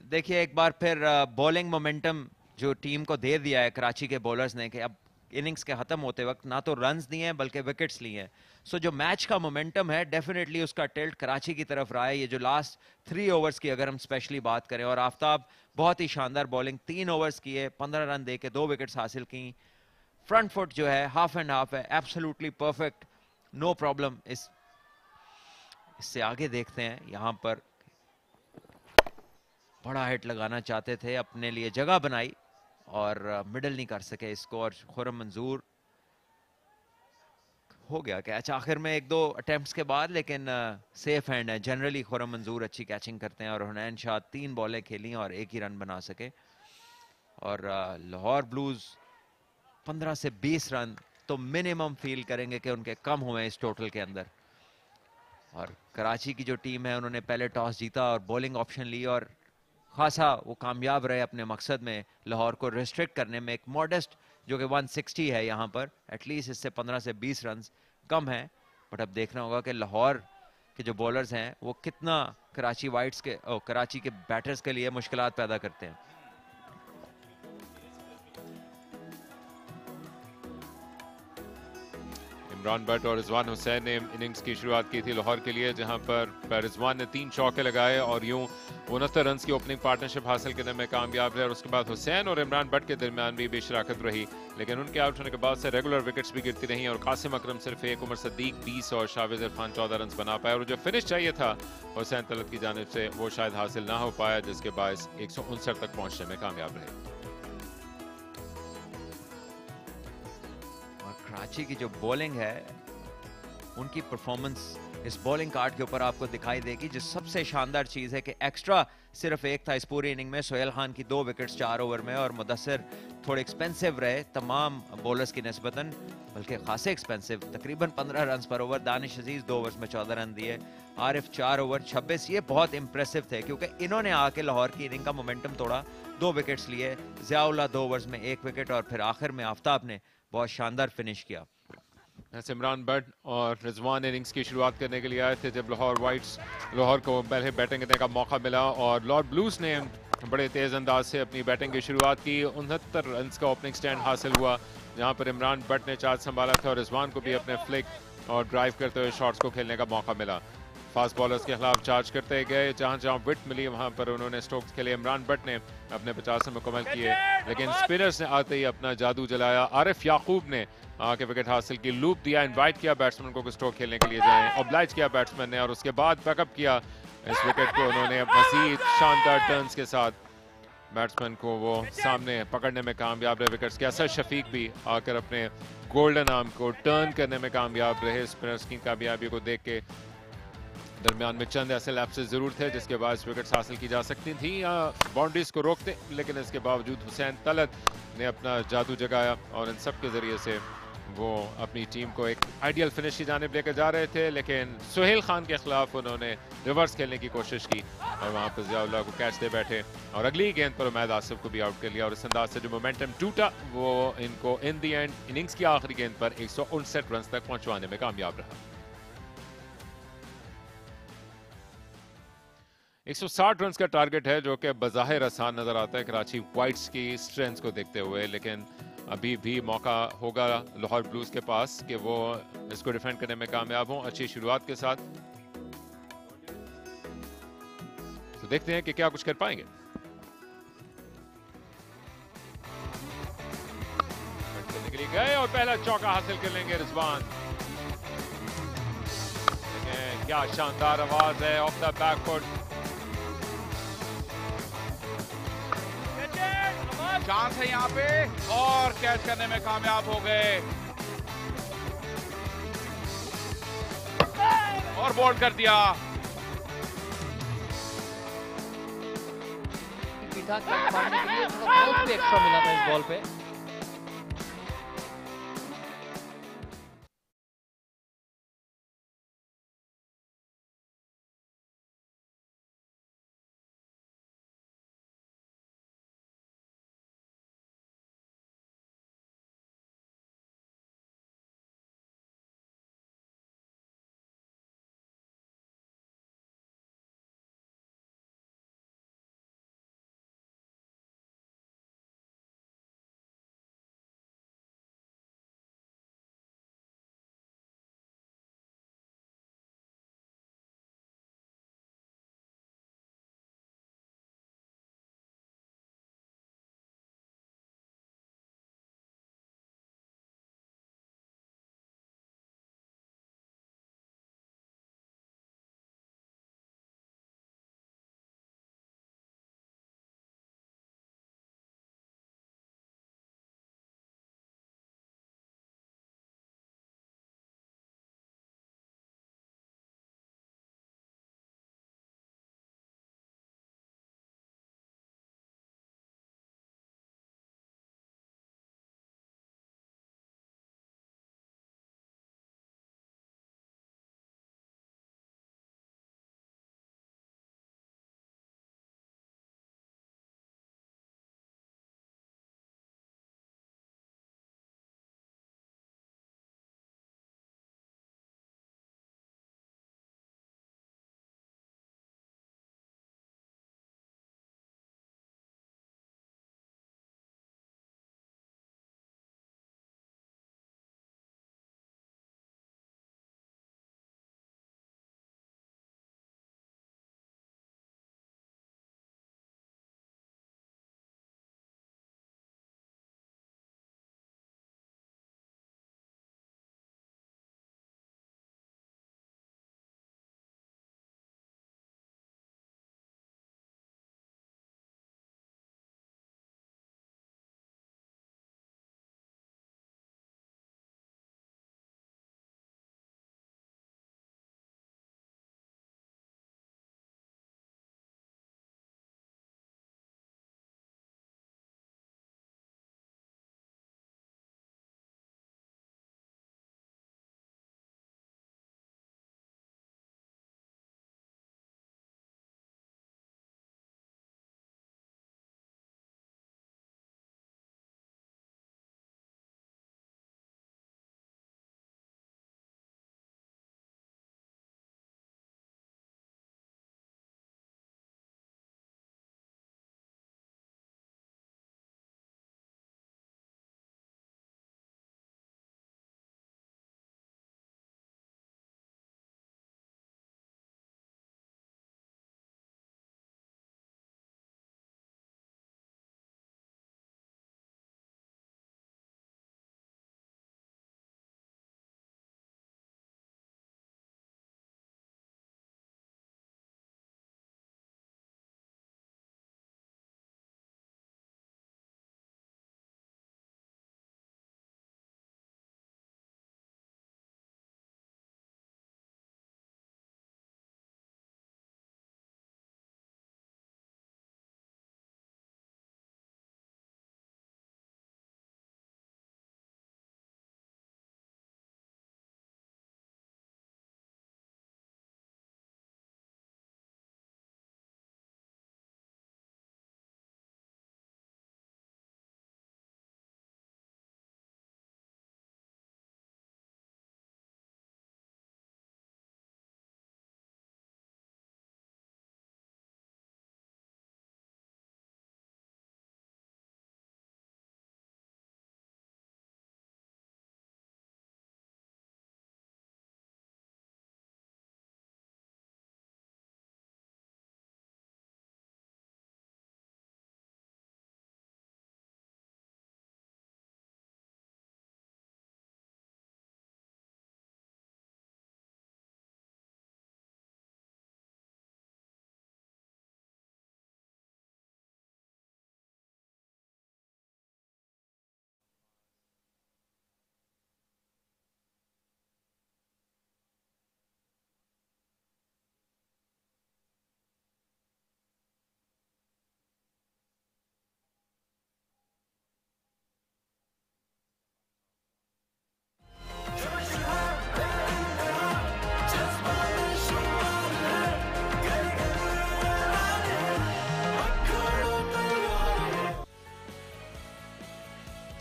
देखिए एक बार फिर बॉलिंग मोमेंटम जो टीम को दे दिया है कराची के बॉलर्स ने कि अब इनिंग्स के खत्म होते वक्त ना तो रन्स दिए हैं बल्कि विकेट्स लिए हैं। सो जो मैच का मोमेंटम है डेफिनेटली उसका टिल्ट कराची की तरफ रहा है। ये जो लास्ट 3 ओवर्स की अगर हम स्पेशली बात करें, और आफ्ताब बहुत ही शानदार बॉलिंग, 3 ओवर्स किए, 15 रन दे के 2 विकेट्स हासिल की। फ्रंट फुट जो है हाफ एंड हाफ है, एब्सोल्युटली परफेक्ट, नो प्रॉब्लम। इससे आगे देखते हैं, यहां पर बड़ा हिट लगाना चाहते थे, अपने लिए जगह बनाई और मिडल नहीं कर सके इसको। और खुर्रम मंजूर हो गया कैच आखिर में 1-2 अटेम्प्ट्स के बाद, लेकिन सेफ हैंड है। जनरली खुर्रम मंजूर अच्छी कैचिंग करते हैं और हुनैन शाह 3 बॉलें खेली और 1 ही रन बना सके। और लाहौर ब्लूज 15 से 20 रन तो मिनिमम फील करेंगे कि उनके कम हुए इस टोटल के अंदर। और कराची की जो टीम है उन्होंने पहले टॉस जीता और बॉलिंग ऑप्शन ली और खासा वो कामयाब रहे अपने मकसद में, लाहौर को रिस्ट्रिक्ट करने में। एक मॉडेस्ट जो कि 160 है यहाँ पर, एटलीस्ट इससे 15 से 20 रन कम है। बट अब देखना होगा कि लाहौर के जो बॉलर्स हैं वो कितना कराची वाइट्स के कराची के बैटर्स के लिए मुश्किलात पैदा करते हैं। इमरान भट्ट और रिजवान हुसैन ने इनिंग्स की शुरुआत की थी लाहौर के लिए, जहां पर रिजवान ने 3 चौके लगाए और यूं 69 रन की ओपनिंग पार्टनरशिप हासिल करने में कामयाब रहे। और उसके बाद हुसैन और इमरान भट्ट के दरमियान भी बेशराकत रही, लेकिन उनके आउट होने के बाद से रेगुलर विकेट्स भी गिरती रही और कासिम अकरम सिर्फ 1, उमर सदीक 20 और शावेज इरफान 14 रन बना पाए। और जो फिनिश चाहिए था हुसैन तलत की जानिब से वो शायद हासिल ना हो पाया, जिसके बायस 159 तक पहुंचने में कामयाब रहे। और कराची की जो बॉलिंग है उनकी परफॉर्मेंस इस बॉलिंग कार्ड के ऊपर आपको दिखाई देगी। जो सबसे शानदार चीज है कि एक्स्ट्रा सिर्फ 1 था इस पूरी इनिंग में। सोहेल खान की 2 विकेट्स 4 ओवर में और मुदस्सिर थोड़े एक्सपेंसिव रहे तमाम बॉलर्स की निस्बतन, बल्कि खासे एक्सपेंसिव, तकरीबन 15 रन पर ओवर। दानिश अजीज 2 ओवर्स में 14 रन दिए, आरिफ 4 ओवर 26। ये बहुत इंप्रेसिव थे क्योंकि इन्होंने आके लाहौर की इनिंग का मोमेंटम तोड़ा, 2 विकेट्स लिए। ज़ियाउल्लाह 2 ओवर्स में 1 विकेट और फिर आखिर में आफ्ताब ने बहुत शानदार फिनिश किया। इमरान भट्ट और रिजवान इनिंग्स की शुरुआत करने के लिए आए थे जब लाहौर को पहले बैटिंग करने का मौका मिला और लाहौर ब्लूज ने बड़े तेज अंदाज से अपनी बैटिंग की शुरुआत की। 69 रन का ओपनिंग स्टैंड हासिल हुआ, जहां पर इमरान भट्ट ने चार्ज संभाला था और रिजवान को भी अपने फ्लिक और ड्राइव करते हुए शॉट्स को खेलने का मौका मिला। फास्ट बॉलर्स के खिलाफ चार्ज करते गए, जहां जहां विट मिली वहां पर उन्होंने स्ट्रोक्स खेले। इमरान भट्ट ने अपने 50 रन मुकम्मल किए, लेकिन स्पिनर्स ने आते ही अपना जादू जलाया। आरिफ याकूब ने आके विकेट हासिल की, लूप दिया, इनवाइट किया बैट्समैन को स्ट्रोक खेलने के लिए जाएं, ऑब्लाइज किया बैट्समैन ने और उसके बाद बैकअप किया इस विकेट को। उन्होंने मजीद शानदार टर्न्स के साथ बैट्समैन को वो सामने पकड़ने में कामयाब रहे। विकेट्स के असर शफीक भी आकर अपने गोल्डन आर्म को टर्न करने में कामयाब रहे। स्पिनर्स की कामयाबी को देख के दरमियान में चंद ऐसे लैप्सेस जरूर थे जिसके बाद विकेट्स हासिल की जा सकती थी, बाउंड्रीज को रोकते, लेकिन इसके बावजूद हुसैन तलत ने अपना जादू जगाया और इन सब के जरिए से वो अपनी टीम को एक आइडियल फिनिश की जानिब लेकर जा रहे थे। लेकिन सोहेल खान के खिलाफ उन्होंने रिवर्स खेलने की कोशिश की और वहां पर ज़ियाउल्लाह को कैच दे बैठे और अगली गेंद पर उमैद आसिफ को भी आउट कर लिया। और इस अंदाज से जो मोमेंटम टूटा वो इनको इन दी एंड इनिंग्स की आखिरी गेंद पर 159 रन तक पहुंचवाने में कामयाब रहा। 160 रन का टारगेट है जो कि बज़ाहिर आसान नजर आता है कराची वाइट्स की स्ट्रेंथ को देखते हुए, लेकिन अभी भी मौका होगा लाहौर ब्लूज के पास कि वो इसको डिफेंड करने में कामयाब हों अच्छी शुरुआत के साथ। तो देखते हैं कि क्या कुछ कर पाएंगे। के लिए गए और पहला चौका हासिल कर लेंगे रिजवान। क्या शानदार आवाज है ऑफ द बैकफुट। चांस है यहाँ पे और कैच करने में कामयाब हो गए और बोल्ड कर दिया। पीठा मारने के लिए थोड़ा बहुत भी एक्स्ट्रा मिला था इस बॉल पे।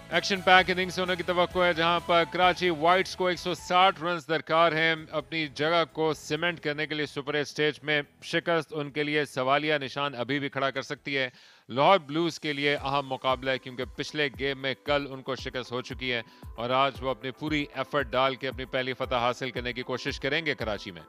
एक्शन पैक इनिंग्स होने की तवक्को है, जहां पर कराची वाइट्स को 160 रन दरकार हैं अपनी जगह को सीमेंट करने के लिए सुपर 8 स्टेज में। शिकस्त उनके लिए सवालिया निशान अभी भी खड़ा कर सकती है। लाहौर ब्लूज के लिए अहम मुकाबला है, क्योंकि पिछले गेम में कल उनको शिकस्त हो चुकी है और आज वो अपनी पूरी एफर्ट डाल के अपनी पहली फतह हासिल करने की कोशिश करेंगे कराची में।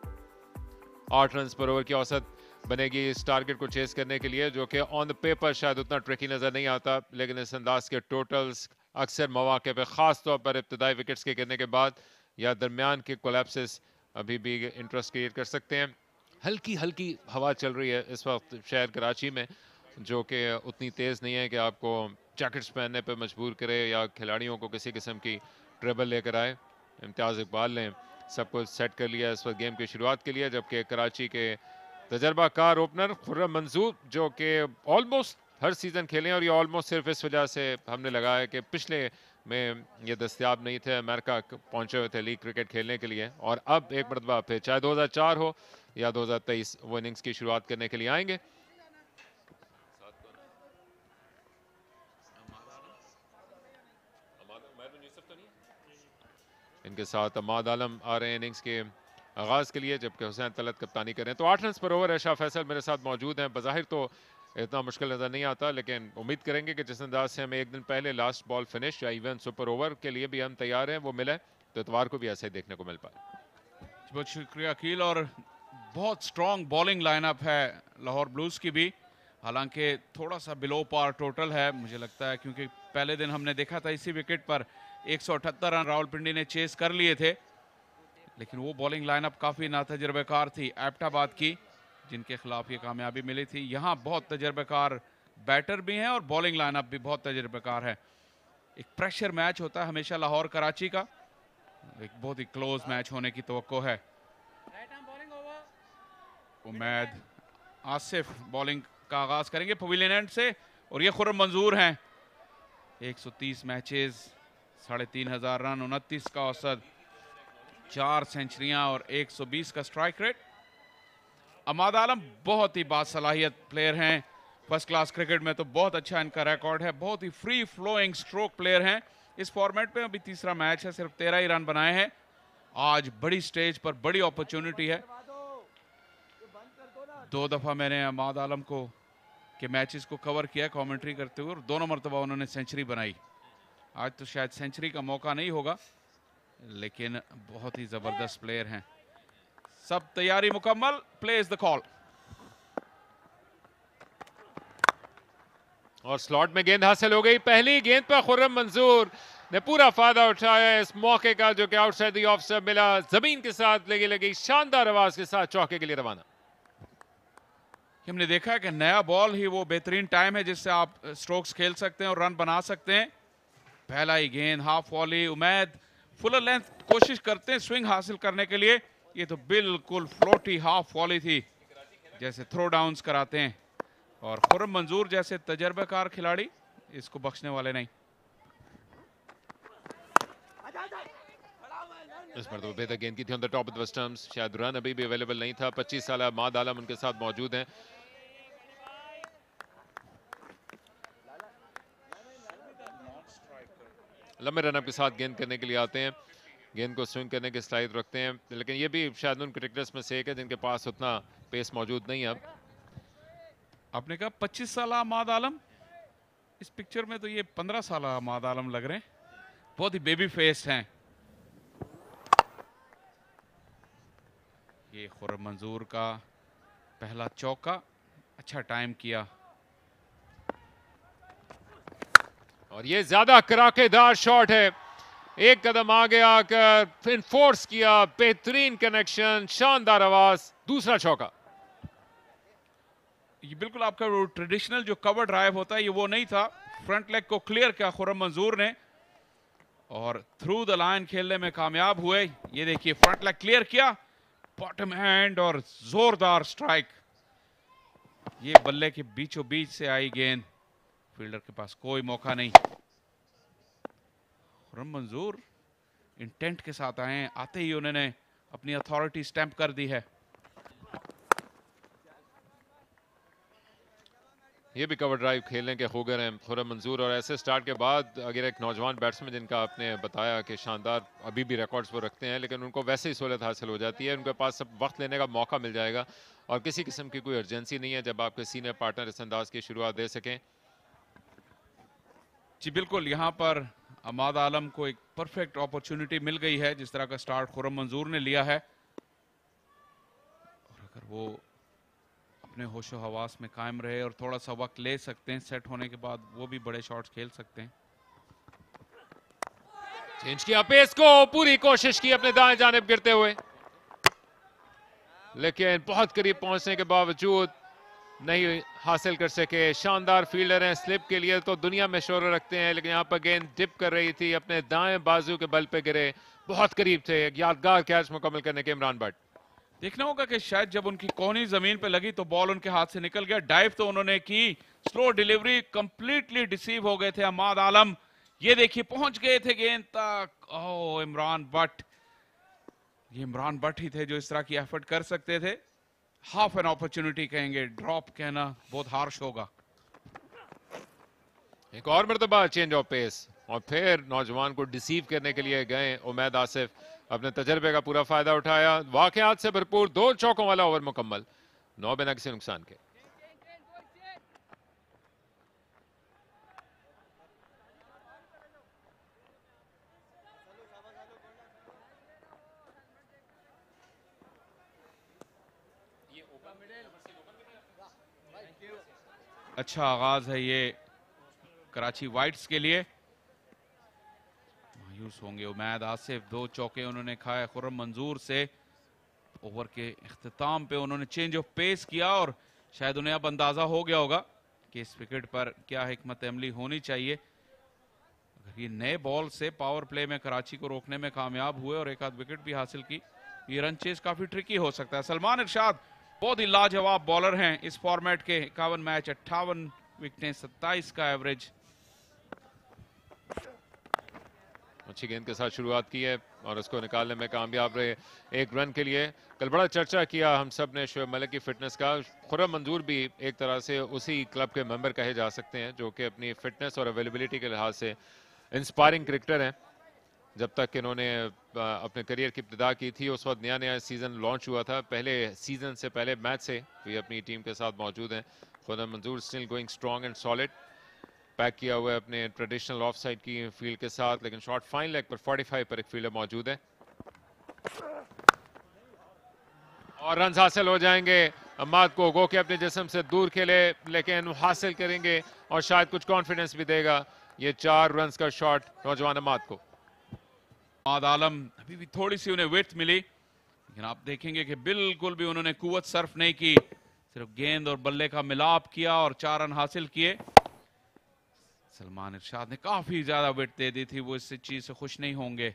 8 रन पर ओवर की औसत बनेगी इस टारगेट को चेस करने के लिए, जो कि ऑन द पेपर शायद उतना ट्रिकी नजर नहीं आता, लेकिन इस अंदाज के टोटल्स अक्सर मौके पे खास तौर पर इब्तदाई विकेट्स के गिरने के बाद या दरमियान के कोलैप्सेस अभी भी इंटरेस्ट क्रिएट कर सकते हैं। हल्की हल्की हवा चल रही है इस वक्त शहर कराची में, जो कि उतनी तेज़ नहीं है कि आपको जैकेट्स पहनने पर मजबूर करे या खिलाड़ियों को किसी किस्म की ट्रबल लेकर आए। इम्तियाज़ इकबाल ने सब कुछ सेट कर लिया इस वक्त गेम की शुरुआत के लिए, जबकि कराची के तजर्बाकार ओपनर खुर्रम मंजूर, जो कि ऑलमोस्ट हर सीज़न खेले और ये ऑलमोस्ट सिर्फ इस वजह से हमने लगाया कि पिछले में ये दस्तियाब नहीं थे, अमेरिका पहुंचे हुए थे लीग क्रिकेट खेलने के लिए, और अब एक मरतबा फिर चाहे 2004 हो या 2023 वो इनिंग्स की शुरुआत करने के लिए आएंगे। इनके साथ अमाद आलम आ रहे हैं इनिंग्स के आगाज के लिए, जबकि हुसैन तलत कप्तानी करें। तो 8 रन पर ओवर है, शाह फैसल मेरे साथ मौजूद हैं। बज़ाहिर तो इतना मुश्किल नजर नहीं आता, लेकिन उम्मीद करेंगे कि जिस अंदाज से हमें एक दिन पहले लास्ट बॉल फिनिश या इवन सुपर ओवर के लिए भी हम तैयार हैं वो मिले, तो इतवार को भी ऐसे ही देखने को मिल पाए। बहुत शुक्रिया अकील। और बहुत स्ट्रॉन्ग बॉलिंग लाइनअप है लाहौर ब्लूज की भी, हालांकि थोड़ा सा बिलो पार टोटल है मुझे लगता है, क्योंकि पहले दिन हमने देखा था इसी विकेट पर 178 रन रावलपिंडी ने चेस कर लिए थे, लेकिन वो बॉलिंग लाइनअप काफ़ी नातजुर्बेकार थी एबटाबाद की, जिनके खिलाफ ये कामयाबी मिली थी। यहाँ बहुत तजुर्बेकार बैटर भी हैं और बॉलिंग लाइनअप भी बहुत तजुर्बेकार है। एक प्रेशर मैच होता है हमेशा लाहौर कराची का, एक बहुत ही क्लोज मैच होने की तवक्को है। उमैद आसिफ बॉलिंग का आगाज करेंगे पवेलियन एंड से, और ये खुर्रम मंजूर हैं। 130 मैचेस, 3500 रन, 29 का औसत, 4 सेंचुरियां और 120 का स्ट्राइक रेट। अमाद आलम बहुत ही बासलाहियत प्लेयर हैं, फर्स्ट क्लास क्रिकेट में तो बहुत अच्छा इनका रिकॉर्ड है, बहुत ही फ्री फ्लोइंग स्ट्रोक प्लेयर हैं। इस फॉर्मेट में अभी तीसरा मैच है, सिर्फ 13 ही रन बनाए हैं। आज बड़ी स्टेज पर बड़ी अपॉर्चुनिटी है। 2 दफा मैंने अमाद आलम को के मैचेस को कवर किया कमेंट्री करते हुए, और दोनों मरतबा उन्होंने सेंचुरी बनाई। आज तो शायद सेंचुरी का मौका नहीं होगा, लेकिन बहुत ही जबरदस्त प्लेयर हैं। सब तैयारी मुकम्मल, प्ले इज द कॉल। और स्लॉट में गेंद हासिल हो गई। पहली गेंद पर खुर्रम मंजूर ने पूरा फायदा उठाया इस मौके का, जो कि आउटसाइड द ऑफ स्टंप मिला, जमीन के साथ लगी शानदार आवाज के साथ चौके के लिए रवाना। हमने देखा है कि नया बॉल ही वो बेहतरीन टाइम है जिससे आप स्ट्रोक्स खेल सकते हैं और रन बना सकते हैं। पहला ही गेंद half volley, Umaid full length कोशिश करते हैं स्विंग हासिल करने के लिए। ये तो बिल्कुल फ्लोटी हाफ वॉली थी, जैसे थ्रो डाउन्स कराते हैं, और खुर्रम मंजूर जैसे तजर्बाकार खिलाड़ी इसको बख्शने वाले नहीं। इस पर तो बेहतर गेंद की थी on the top of the stumps, शायद रन अभी भी अवेलेबल नहीं था। 25 साल अमाद आलम उनके साथ मौजूद हैं। लंबे रन के साथ गेंद करने के लिए आते हैं, गेंद को स्विंग करने की सलाहियत रखते हैं, लेकिन ये भी शायद उन क्रिकेटर्स में से एक है जिनके पास उतना पेस मौजूद नहीं है। अब आपने कहा 25 साल अमाद आलम, इस पिक्चर में तो ये 15 साल अमाद आलम लग रहे हैं, बहुत ही बेबी फेस हैं। ये खुर्रम मंजूर का पहला चौका, अच्छा टाइम किया, और ये ज्यादा कराकेदार शॉट है। एक कदम आगे आकर इनफोर्स किया, बेहतरीन कनेक्शन, शानदार आवाज, दूसरा चौका। ये बिल्कुल आपका वो ट्रेडिशनल जो कवर ड्राइव होता है, ये वो नहीं था। फ्रंट लेग को क्लियर किया खुर्रम मंजूर ने और थ्रू द लाइन खेलने में कामयाब हुए। ये देखिए फ्रंट लेग क्लियर किया, बॉटम हैंड और जोरदार स्ट्राइक। ये बल्ले के बीचों बीच से आई गेंद, फील्डर के पास कोई मौका नहीं। खुर्रम मंजूर इंटेंट के साथ आए, आते ही उन्होंने अपनी अथॉरिटी स्टैंप कर दी है। ये भी कवर ड्राइव खेलने के खूगर हैं खुर्रम मंजूर। और ऐसे स्टार्ट के बाद अगर एक नौजवान बैट्समैन जिनका आपने बताया कि शानदार अभी भी रिकॉर्ड्स वो रखते हैं, लेकिन उनको वैसे ही सहूलत हासिल हो जाती है, उनके पास सब वक्त लेने का मौका मिल जाएगा और किसी किस्म की कोई अर्जेंसी नहीं है जब आपके सीनियर पार्टनर इस अंदाज की शुरुआत दे सकें। जी बिल्कुल, यहाँ पर अमाद आलम को एक परफेक्ट अपॉर्चुनिटी मिल गई है, जिस तरह का स्टार्ट खुर्रम मंजूर ने लिया है। और अगर वो अपने होशो हवास में कायम रहे और थोड़ा सा वक्त ले सकते हैं सेट होने के बाद, वो भी बड़े शॉट्स खेल सकते हैं। चेंज किया पेस को, पूरी कोशिश की अपने दाएं जानिब गिरते हुए, लेकिन बहुत करीब पहुंचने के बावजूद नहीं हासिल कर सके। शानदार फील्डर हैं, स्लिप के लिए तो दुनिया में शोर रखते हैं, लेकिन यहाँ पर गेंद डिप कर रही थी, अपने दाएं बाजू के बल पे गिरे, बहुत करीब थे एक यादगार कैच मुकम्मल करने के इमरान भट्ट। देखना होगा कि शायद जब उनकी कोहनी जमीन पे लगी तो बॉल उनके हाथ से निकल गया। डाइव तो उन्होंने की, स्लो डिलीवरी, कंप्लीटली डिसीव हो गए थे अमाद आलम। ये देखिए पहुंच गए थे गेंद तक। ओह इमरान भट्ट, ये इमरान भट्ट ही थे जो इस तरह की एफर्ट कर सकते थे। हाफ एन अपॉर्चुनिटी कहेंगे, ड्रॉप कहना बहुत हार्श होगा। एक और मर्तबा चेंज ऑफ पेस और फिर नौजवान को डिसीव करने के लिए गए उमैद आसिफ, अपने तजर्बे का पूरा फायदा उठाया। वाकयात से भरपूर 2 चौकों वाला ओवर मुकम्मल, 9 बिना किसी नुकसान के। अच्छा आगाज है ये कराची वाइट्स के लिए। मायूस होंगे उमैद आसिफ, 2 चौके उन्होंने खाए खुर्रम मंजूर से। ओवर के इख्तिताम पे उन्होंने चेंज ऑफ पेस किया और शायद उन्हें अब अंदाजा हो गया होगा कि इस विकेट पर क्या हिकमत अमली होनी चाहिए। अगर ये नए बॉल से पावर प्ले में कराची को रोकने में कामयाब हुए और एक आध विकेट भी हासिल की, ये रन चेस काफी ट्रिकी हो सकता है। सलमान इरशाद बहुत ही लाजवाब बॉलर हैं इस फॉर्मेट के। 51 मैच, 58 विकेटें, 27 का एवरेज। अच्छी गेंद के साथ शुरुआत की है और उसको निकालने में कामयाब रहे 1 रन के लिए। कल बड़ा चर्चा किया हम सब ने शोएब मलिक की फिटनेस का। खुर्रम मंजूर भी एक तरह से उसी क्लब के मेंबर कहे जा सकते हैं जो कि अपनी फिटनेस और अवेलेबिलिटी के लिहाज से इंस्पायरिंग क्रिकेटर हैं। जब तक इन्होंने अपने करियर की इब्तिदा की थी, उस वक्त नया नया सीज़न लॉन्च हुआ था, पहले सीज़न से पहले मैच से भी अपनी टीम के साथ मौजूद हैं। खुर्रम मंजूर still going strong and solid, pack किया हुआ है अपने ट्रेडिशनल ऑफ साइड की फील्ड के साथ, लेकिन शॉट फाइन लेग पर 45 पर एक फील्डर मौजूद है और रन हासिल हो जाएंगे। अम्माद को गो के अपने जिस्म से दूर खेले, लेकिन हासिल करेंगे और शायद कुछ कॉन्फिडेंस भी देगा ये 4 रन का शॉट नौजवान अम्माद को। अमाद आलम अभी भी थोड़ी सी उन्हें विड्थ मिली, लेकिन आप देखेंगे कि बिल्कुल भी उन्होंने कुव्वत सर्फ नहीं की, सिर्फ गेंद और बल्ले का मिलाप किया और 4 रन हासिल किए। सलमान इरशाद ने काफी ज्यादा विड्थ दे दी थी, वो इस चीज से खुश नहीं होंगे।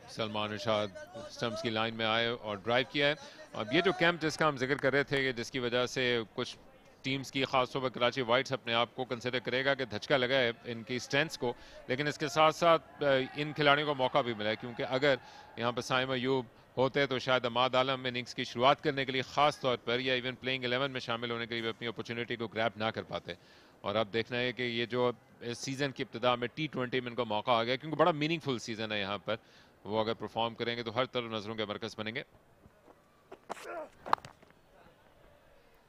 सलमान इरशाद स्टंप्स की लाइन में आए और ड्राइव किया है। अब ये जो कैंप जिसका हम जिक्र कर रहे थे, जिसकी वजह से कुछ टीम्स की खासतौर पर कराची वाइट्स अपने आप को कंसिडर करेगा कि धचका लगा है इनकी स्ट्रेंथ्स को, लेकिन इसके साथ साथ इन खिलाड़ियों को मौका भी मिला है, क्योंकि अगर यहाँ पर साइम अयूब होते तो शायद अमाद आलम इनिंग्स की शुरुआत करने के लिए खास तौर पर या इवन प्लेइंग 11 में शामिल होने के लिए अपनी अपॉर्चुनिटी को ग्रैब ना कर पाते। और अब देखना है कि ये जो इस सीज़न की इब्तिदा में T20 में इनको मौका आ गया, क्योंकि बड़ा मीनिंगफुल सीज़न है यहाँ पर, वो अगर परफॉर्म करेंगे तो हर तरफ नजरों के मरकज बनेंगे।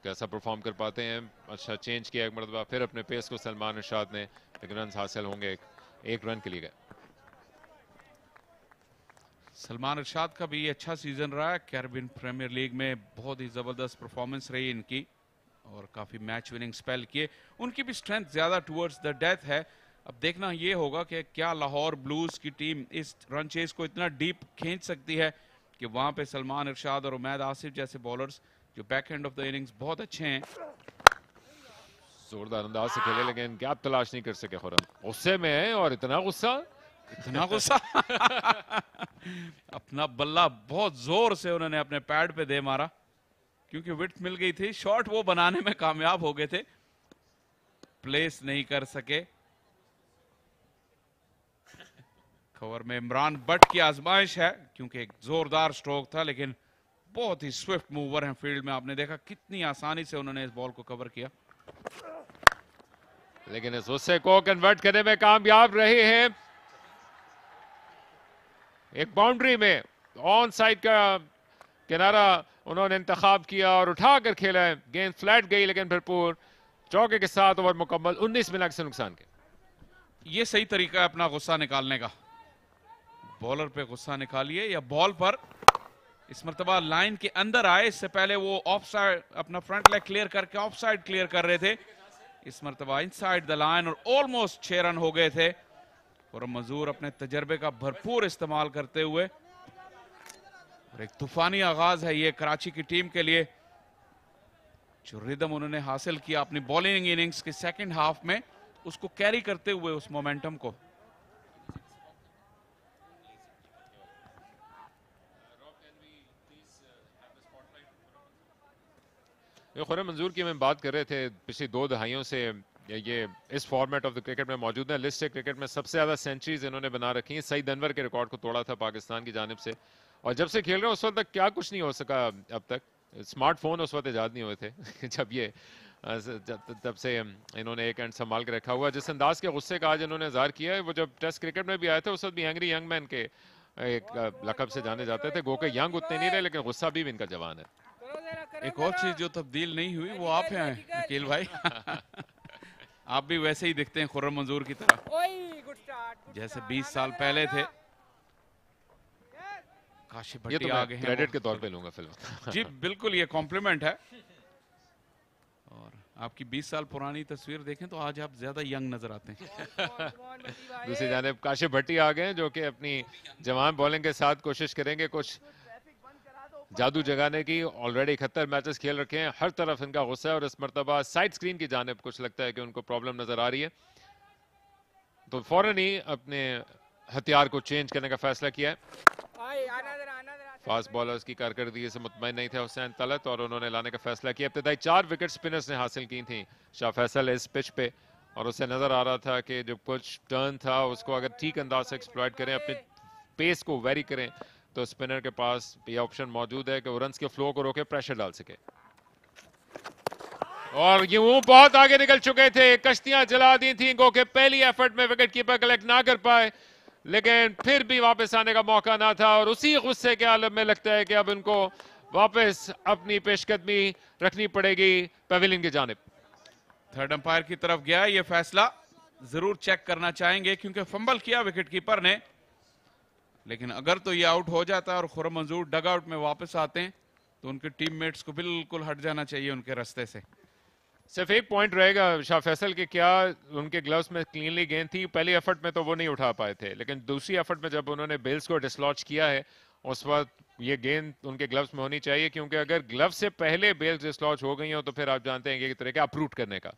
कैसा परफॉर्म कर पाते हैं। अच्छा चेंज किया एक मरतबा, फिर अपने पेस को सलमान इरशाद ने, लेकिन रन हासिल होंगे 1 रन के लिए गए। सलमान इरशाद का भी अच्छा सीजन रहा है कैरेबियन प्रीमियर लीग में, बहुत ही जबरदस्त परफॉर्मेंस रही इनकी और काफी मैच विनिंग स्पेल किए। उनकी भी स्ट्रेंथ ज्यादा टुवर्ड्स द डेथ है। अब देखना ये होगा कि क्या लाहौर ब्लूज की टीम इस रन चेस को इतना डीप खींच सकती है कि वहां पे सलमान इरशाद और उमैद आसिफ जैसे बॉलर्स जो back end of the innings बहुत अच्छे हैं, जोरदार अंदाज से खेले, लेकिन गैप तलाश नहीं कर सके खुर्रम। गुस्से में है और इतना गुस्सा अपना बल्ला बहुत जोर से उन्होंने अपने पैड पे दे मारा, क्योंकि विड्थ मिल गई थी। शॉट वो बनाने में कामयाब हो गए थे, प्लेस नहीं कर सके। खबर में इमरान भट्ट की आजमाइश है, क्योंकि एक जोरदार स्ट्रोक था, लेकिन बहुत ही स्विफ्ट मूवर हैं फील्ड में, आपने देखा कितनी आसानी से उन्होंने इस बॉल को कवर किया। लेकिन इस गुस्से को कन्वर्ट करने में कामयाब रहे हैं। एक बाउंड्री में ऑन साइड का किनारा उन्होंने इंतखाब किया और उठाकर खेला है। गेंद फ्लैट गई लेकिन भरपूर चौके के साथ ओवर मुकम्मल 19 मिनट से नुकसान के। ये सही तरीका है अपना गुस्सा निकालने का। बॉलर पे गुस्सा निकालिए या बॉल पर। इस मरतबा लाइन के अंदर आए, इससे पहले वो ऑफ साइड अपना फ्रंट लेग क्लियर करके ऑफ साइड क्लियर कर रहे थे। इस मरतबा इनसाइड द लाइन और ऑलमोस्ट 6 रन हो गए थे। और मंजूर अपने तजर्बे का भरपूर इस्तेमाल करते हुए, और एक तूफानी आगाज है ये कराची की टीम के लिए। जो रिदम उन्होंने हासिल किया अपनी बॉलिंग इनिंग्स के सेकंड हाफ में, उसको कैरी करते हुए उस मोमेंटम को। खुर्रम मंजूर की हम बात कर रहे थे, पिछली 2 दहाइयों से ये इस फॉर्मेट ऑफ द क्रिकेट में मौजूद है। लिस्ट है क्रिकेट में सबसे ज्यादा सेंचुरीज इन्होंने बना रखी हैं। सईद अनवर के रिकॉर्ड को तोड़ा था पाकिस्तान की जानिब से, और जब से खेल रहे हैं उस वक्त तक क्या कुछ नहीं हो सका अब तक। स्मार्टफोन उस वक्त ईजाद नहीं हुए थे जब ये तब से इन्होंने एक एंड संभाल के रखा हुआ। जिस अंदाज के गुस्से का आज इन्होंने इजहार किया है, वो जब टेस्ट क्रिकेट में भी आए थे उस वक्त भी एंग्री यंग मैन के एक लकब से जाने जाते थे। गो के यंग उतने नहीं रहे लेकिन गुस्सा भी इनका जवान है। एक और चीज जो तब्दील नहीं हुई वो आप हैं अकील भाई। आप भी वैसे ही दिखते हैं खुर्रम मंजूर की तरह, जैसे 20 साल पहले थे। काशिफ ये तो भट्टी आगे हैं, क्रेडिट के तौर पे लूंगा फिल्म। जी बिल्कुल, ये कॉम्प्लीमेंट है। और आपकी 20 साल पुरानी तस्वीर देखें तो आज आप ज्यादा यंग नजर आते हैं। दूसरी जानिब काशिफ भट्टी आ गए हैं, जो कि अपनी जवान बॉलिंग के साथ कोशिश करेंगे कुछ जादू जगाने की। ऑलरेडी 71 मैचेस खेल रखे हैं, हर तरफ इनका गुस्सा है, और इस मरतबा साइड स्क्रीन की जानिब कुछ लगता है कि उनको प्रॉब्लम नजर आ रही है, तो फौरन ही अपने हथियार को चेंज करने का फैसला किया है। फास्ट बॉलर्स की कारकर्दगी से मुतमईन नहीं थे हुसैन तलत, और उन्होंने लाने का फैसला किया। इब्तदाई 4 विकेट स्पिनर्स ने हासिल की थी शाह फैसल इस पिच पे, और उसे नजर आ रहा था कि जो कुछ टर्न था उसको अगर ठीक अंदाज से एक्सप्लॉइट करें, अपने पेस को वेरी करें, तो स्पिनर के पास ये ऑप्शन मौजूद है कि वो रन्स के फ्लो को रोके, प्रेशर डाल सके। और ये वो बहुत आगे निकल चुके थे, कश्तियां जला दी थी गो के पहली एफर्ट में विकेट कीपर कलेक्ट ना कर पाए, लेकिन फिर भी वापस आने का मौका ना था। और उसी गुस्से के आलम में लगता है कि अब इनको वापस अपनी पेशकदमी रखनी पड़ेगी पवेलियन की जानिब। थर्ड अंपायर की तरफ गया ये फैसला, जरूर चेक करना चाहेंगे क्योंकि फंबल किया विकेट कीपर ने। लेकिन अगर तो ये आउट हो जाता है और खुर्रम मंजूर डग आउट में वापस आते हैं, तो उनके टीममेट्स को बिल्कुल हट जाना चाहिए उनके रास्ते से। सिर्फ एक पॉइंट रहेगा शाह फैसल के, क्या उनके ग्लव्स में क्लीनली गेंद थी? पहली एफर्ट में तो वो नहीं उठा पाए थे, लेकिन दूसरी एफर्ट में जब उन्होंने बेल्स को डिसलॉन्च किया है, उस वक्त ये गेंद उनके ग्लव्स में होनी चाहिए, क्योंकि अगर ग्लव्स से पहले बेल्स डिसलॉन्च हो गई हो तो फिर आप जानते हैं कि एक तरह का अप्रूट करने का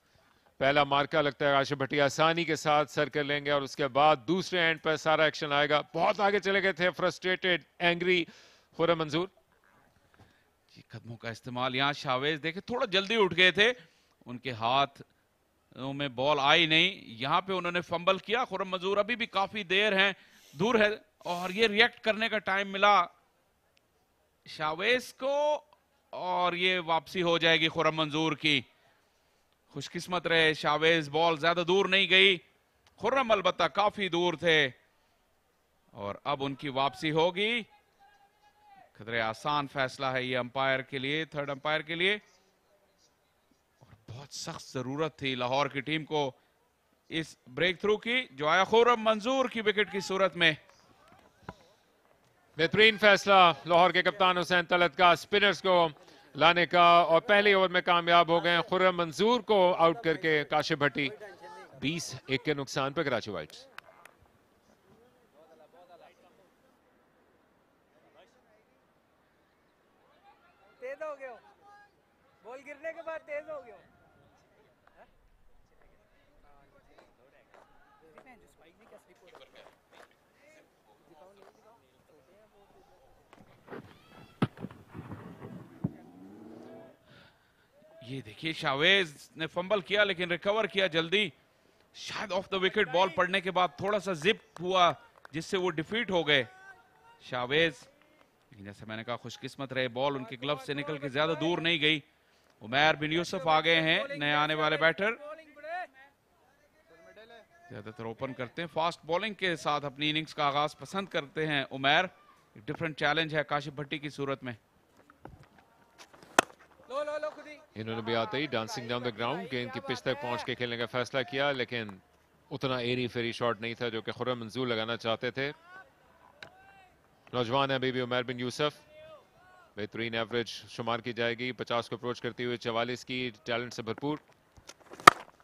पहला मार्का लगता है काशिफ भट्टी आसानी के साथ सर कर लेंगे, और उसके बाद दूसरे एंड पर सारा एक्शन आएगा। बहुत आगे चले गए थे, फ्रस्ट्रेटेड एंग्री खुर्रम मंजूर। कदमों का इस्तेमाल यहाँ शावेज देखे थोड़ा जल्दी उठ गए थे, उनके हाथ में बॉल आई नहीं, यहाँ पे उन्होंने फंबल किया। खुर्रम मंजूर अभी भी काफी देर है, दूर है, और ये रिएक्ट करने का टाइम मिला शावेज को, और ये वापसी हो जाएगी खुर्रम मंजूर की। खुशकिस्मत रहे शावेज, बॉल ज्यादा दूर नहीं गई, खुर्रम अलबत्ता काफी दूर थे, और अब उनकी वापसी होगी। खतरे आसान फैसला है ये अंपायर के लिए, थर्ड अंपायर के लिए, और बहुत सख्त जरूरत थी लाहौर की टीम को इस ब्रेक थ्रू की, जो आया खुर्रम मंजूर की विकेट की सूरत में। बेहतरीन फैसला लाहौर के कप्तान हुसैन तलत का स्पिनर्स को लाने का, और पहले ओवर में कामयाब हो गए खुर्रम मंजूर को आउट करके काशिफ भट्टी। 20-1 के नुकसान पर कराची वाइट्स। तेज हो गए, बॉल गिरने के बाद तेज हो गए। ये देखिए शावेज ने फंबल किया लेकिन रिकवर किया जल्दी, शायद ऑफ द विकेट बॉल पड़ने के बाद थोड़ा सा जिप हुआ जिससे वो डिफीट हो गए शावेज। लेकिन जैसे मैंने कहा खुशकिस्मत रहे, बॉल उनके ग्लव से निकल के ज्यादा दूर नहीं गई। उमैर बिन यूसुफ आ गए हैं, नए आने वाले बैटर, ज्यादातर ओपन करते हैं, फास्ट बॉलिंग के साथ अपनी इनिंग्स का आगाज पसंद करते हैं उमैर। एक डिफरेंट चैलेंज है काशिफ भट्टी की सूरत में। इन्होंने भी आते ही डांसिंग डाउन द ग्राउंड गेंद की पिच तक पहुंच के खेलने का फैसला किया, लेकिन उतना एरी फेरी शॉट नहीं था जो कि खुर्रम मंजूर लगाना चाहते थे। नौजवान है अभी भी उमैर बिन यूसुफ, बेहतरीन एवरेज शुमार की जाएगी, 50 को अप्रोच करते हुए 44 की, टैलेंट से भरपूर,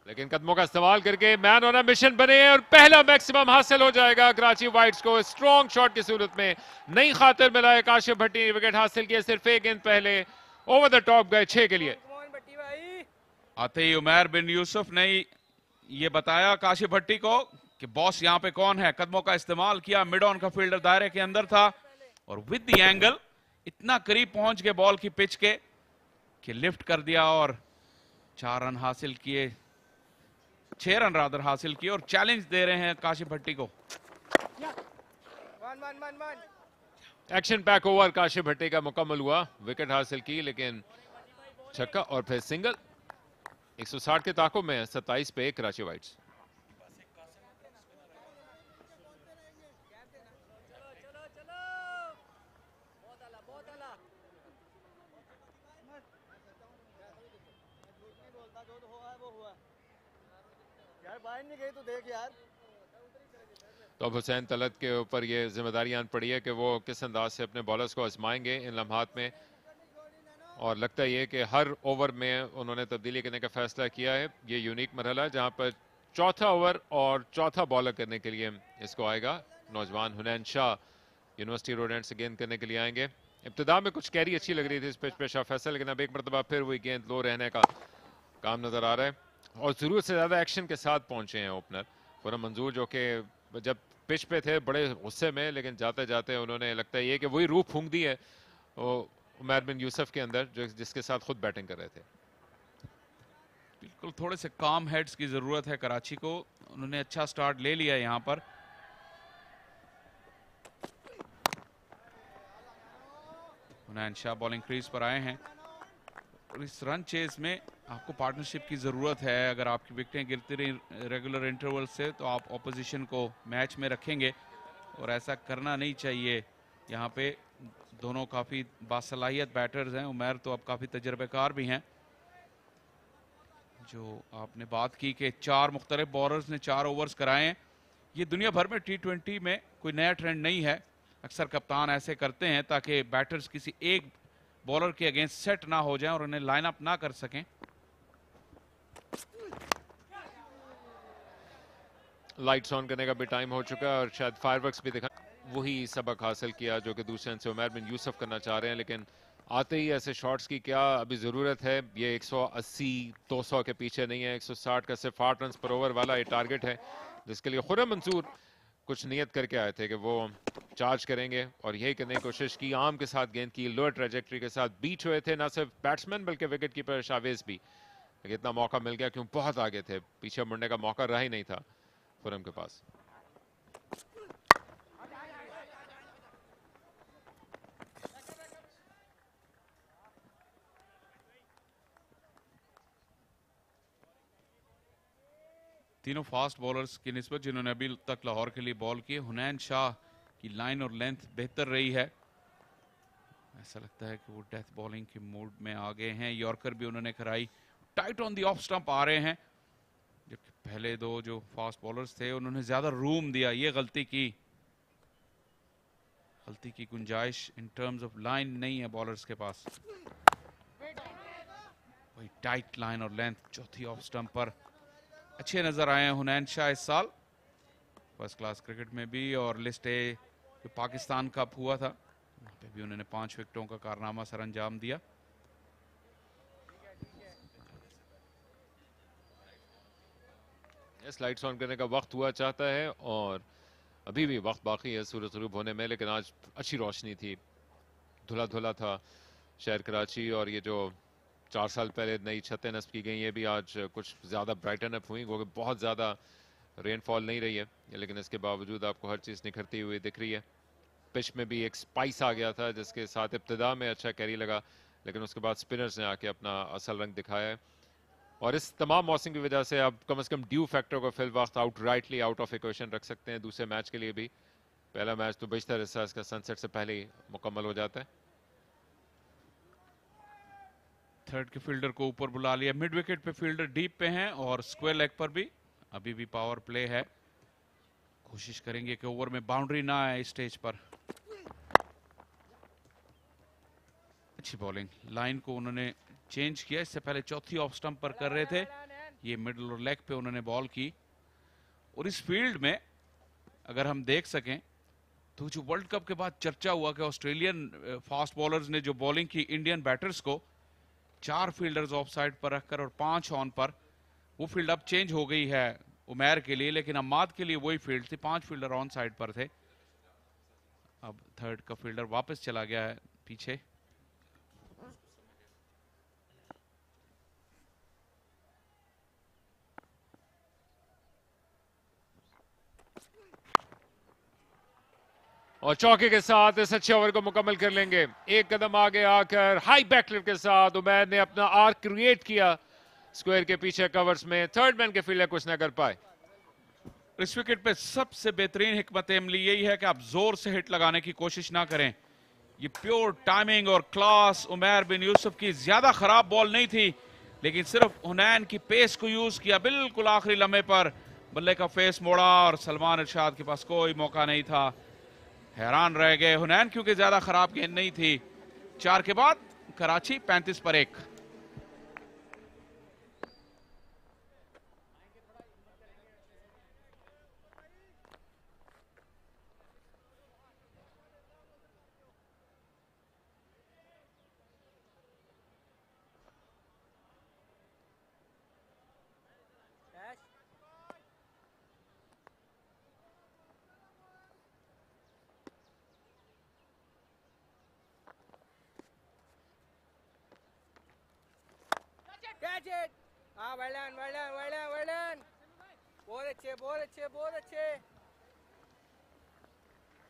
लेकिन कदमों का इस्तेमाल करके मैन ऑन अ मिशन बने और पहला मैक्सिमम हासिल हो जाएगा कराची वाइट्स को। स्ट्रॉन्ग शॉट की सूरत में नई खातिर मिला काशिफ भट्टी ने विकेट हासिल किया, सिर्फ एक गेंद पहले ओवर द टॉप गए 6 के लिए। आते ही उमैर बिन यूसुफ ने ये बताया काशिफ भट्टी को कि बॉस यहाँ पे कौन है, कदमों का इस्तेमाल किया, मिड ऑन का फील्डर दायरे के अंदर था और विद द एंगल इतना करीब पहुंच गए बॉल की पिच के कि लिफ्ट कर दिया और 4 रन हासिल किए, 6 रन रादर हासिल किए और चैलेंज दे रहे हैं काशिफ भट्टी को। एक्शन पैक ओवर काशिफ भट्टी का मुकम्मल हुआ, विकेट हासिल की लेकिन छक्का और फिर सिंगल। 160 के ताकों में 27 पे कराची वाइट्स। तो अब हुसैन तलत के ऊपर ये जिम्मेदारी आन पड़ी है कि वो किस अंदाज से अपने बॉलर्स को आजमाएंगे इन लम्हात में, और लगता है ये कि हर ओवर में उन्होंने तब्दीली करने का फैसला किया है। ये यूनिक मरहला है जहां पर चौथा ओवर और चौथा बॉलर करने के लिए इसको आएगा। नौजवान हुनैन शाह यूनिवर्सिटी रोड एंड से गेंद करने के लिए आएंगे। इब्तिदा में कुछ कैरी अच्छी लग रही थी इस पिच पे शाह फैसल, लेकिन अब एक मरतबा फिर वही गेंद लो रहने का काम नजर आ रहा है और जरूरत से ज्यादा एक्शन के साथ पहुंचे हैं ओपनर खुर्रम मंजूर, जो कि जब पिच पे थे बड़े गुस्से में, लेकिन जाते जाते उन्होंने लगता है ये कि वही रूह फूंक दी है उमैर बिन यूसुफ के अंदर जो जिसके साथ खुद बैटिंग कर रहे थे। बिल्कुल थोड़े से काम हेड्स की जरूरत है कराची को, उन्होंने अच्छा स्टार्ट ले लिया यहां पर। हुनैन शाह बॉलिंग क्रीज पर आए हैं और इस रन चेज में आपको पार्टनरशिप की जरूरत है। अगर आपकी विकेटें गिरती रही रेगुलर इंटरवल से तो आप ऑपोजिशन को मैच में रखेंगे और ऐसा करना नहीं चाहिए। यहाँ पे दोनों काफी बासलाहियत बैटर्स हैं, उमैर तो अब काफी तजर्बेकार भी हैं। जो आपने बात की कि 4 मुख्तलिफ बॉलर्स ने 4 ओवर्स कराए हैं, ये दुनिया भर में T20 में कोई नया ट्रेंड नहीं है। अक्सर कप्तान ऐसे करते हैं ताकि बैटर्स किसी एक बॉलर के अगेंस्ट सेट ना हो जाएं और उन्हें लाइन अप ना कर सकें। लाइट्स ऑन करने का भी टाइम हो चुका है और शायद फायरवर्क्स भी दिखा, वही सबक हासिल किया जो कि दूसरे एंड से उमैर बिन यूसुफ करना चाह रहे हैं, लेकिन आते ही ऐसे शॉट्स की क्या अभी ज़रूरत है। ये 180-200 के पीछे नहीं है, 160 का सिर्फ 8 रन पर ओवर वाला ये टारगेट है जिसके लिए खुर्रम मंसूर कुछ नियत करके आए थे कि वो चार्ज करेंगे और यही करने की कोशिश की। आर्म के साथ गेंद की लोअर ट्रेजेक्ट्री के साथ बीच हुए थे ना सिर्फ बैट्समैन बल्कि विकेट कीपर शावेज भी, लेकिन इतना मौका मिल गया क्यों बहुत आगे थे, पीछे मुड़ने का मौका रहा ही नहीं था खुर्रम के पास। तीनों फास्ट बॉलर्स की निस्बत जिन्होंने अभी तक लाहौर के लिए बॉल किए, हुनैन शाह की लाइन और लेंथ बेहतर रही है। ऐसा लगता है कि वो डेथ बॉलिंग के मूड में आ गए हैं। यॉर्कर भी उन्होंने कराई, tight on the off stump आ रहे हैं, जबकि पहले दो जो फास्ट बॉलर्स थे उन्होंने ज्यादा रूम दिया। ये गलती की गुंजाइश इन टर्म्स ऑफ लाइन नहीं है बॉलर्स के पास। वही टाइट लाइन और लेंथ चौथी ऑफ स्टंप पर अच्छे नजर आए हैं हुनैन शाह इस साल फर्स्ट क्लास क्रिकेट में भी, और लिस्ट ए जो पाकिस्तान कप हुआ था वहां पे भी उन्होंने 5 विकेटों का कारनामा सर अंजाम दिया। लाइट्स ऑन करने का वक्त हुआ चाहता है और अभी भी वक्त बाकी है सूरज ग़ुरूब होने में, लेकिन आज अच्छी रोशनी थी, धुला धुला था शहर कराची, और ये जो 4 साल पहले नई छतें नस्ब की गई, ये भी आज कुछ ज़्यादा ब्राइटन अप हुई, क्योंकि बहुत ज़्यादा रेनफॉल नहीं रही है, लेकिन इसके बावजूद आपको हर चीज़ निखरती हुई दिख रही है। पिच में भी एक स्पाइस आ गया था, जिसके साथ इब्तिदा में अच्छा कैरी लगा, लेकिन उसके बाद स्पिनर्स ने आके अपना असल रंग दिखाया है। और इस तमाम मौसम की वजह से अब कम से कम ड्यू फैक्टर को फिल वक्त राइटली आउट ऑफ इक्वेशन रख सकते हैं दूसरे मैच के लिए भी। पहला मैच तो बेशतर हिस्सा इसका सनसेट से पहले ही मुकम्मल हो जाता है। थर्ड के फील्डर को ऊपर बुला लिया, मिड विकेट पे फील्डर डीप पे हैं और स्क्वायर लेग पर भी अभी भी पावर प्ले है। कोशिश करेंगे कि ओवर में बाउंड्री ना आए इस स्टेज पर। अच्छी बॉलिंग, लाइन को उन्होंने चेंज किया, इससे पहले चौथी ऑफ स्टंप पर कर रहे थे, ये मिडल और लेग पे उन्होंने बॉल की। और इस फील्ड में अगर हम देख सकें तो जो वर्ल्ड कप के बाद चर्चा हुआ कि ऑस्ट्रेलियन फास्ट बॉलर्स ने जो बॉलिंग की इंडियन बैटर्स को 4 फील्डर्स ऑफ साइड पर रखकर और 5 ऑन पर, वो फील्ड अब चेंज हो गई है उमैर के लिए, लेकिन अम्माद के लिए वही फील्ड थी, 5 फील्डर ऑन साइड पर थे। अब थर्ड का फील्डर वापस चला गया है पीछे। और चौके के साथ इस अच्छे ओवर को मुकम्मल कर लेंगे। एक कदम आगे आकर हाई बैकलिफ्ट के साथ उमैर ने अपना आर्क क्रिएट किया स्क्वायर के पीछे कवर्स में। थर्ड मैन के फील्डर कुछ न कर पाए। इस विकेट पे सबसे बेहतरीन हिकमत अमली यही है कि आप जोर से हिट लगाने की कोशिश ना करें। ये प्योर टाइमिंग और क्लास। उमैर बिन यूसुफ की ज्यादा खराब बॉल नहीं थी, लेकिन सिर्फ हुनैन की पेस को यूज किया। बिल्कुल आखिरी लम्हे पर बल्ले का फेस मोड़ा और सलमान इरशाद के पास कोई मौका नहीं था। हैरान रह गए हुनैन, क्योंकि ज्यादा खराब गेंद नहीं थी। 4 के बाद कराची 35 पर 1। Catch it! well done, well done, well done, well done. बहुत अच्छे, बहुत अच्छे, बहुत अच्छे.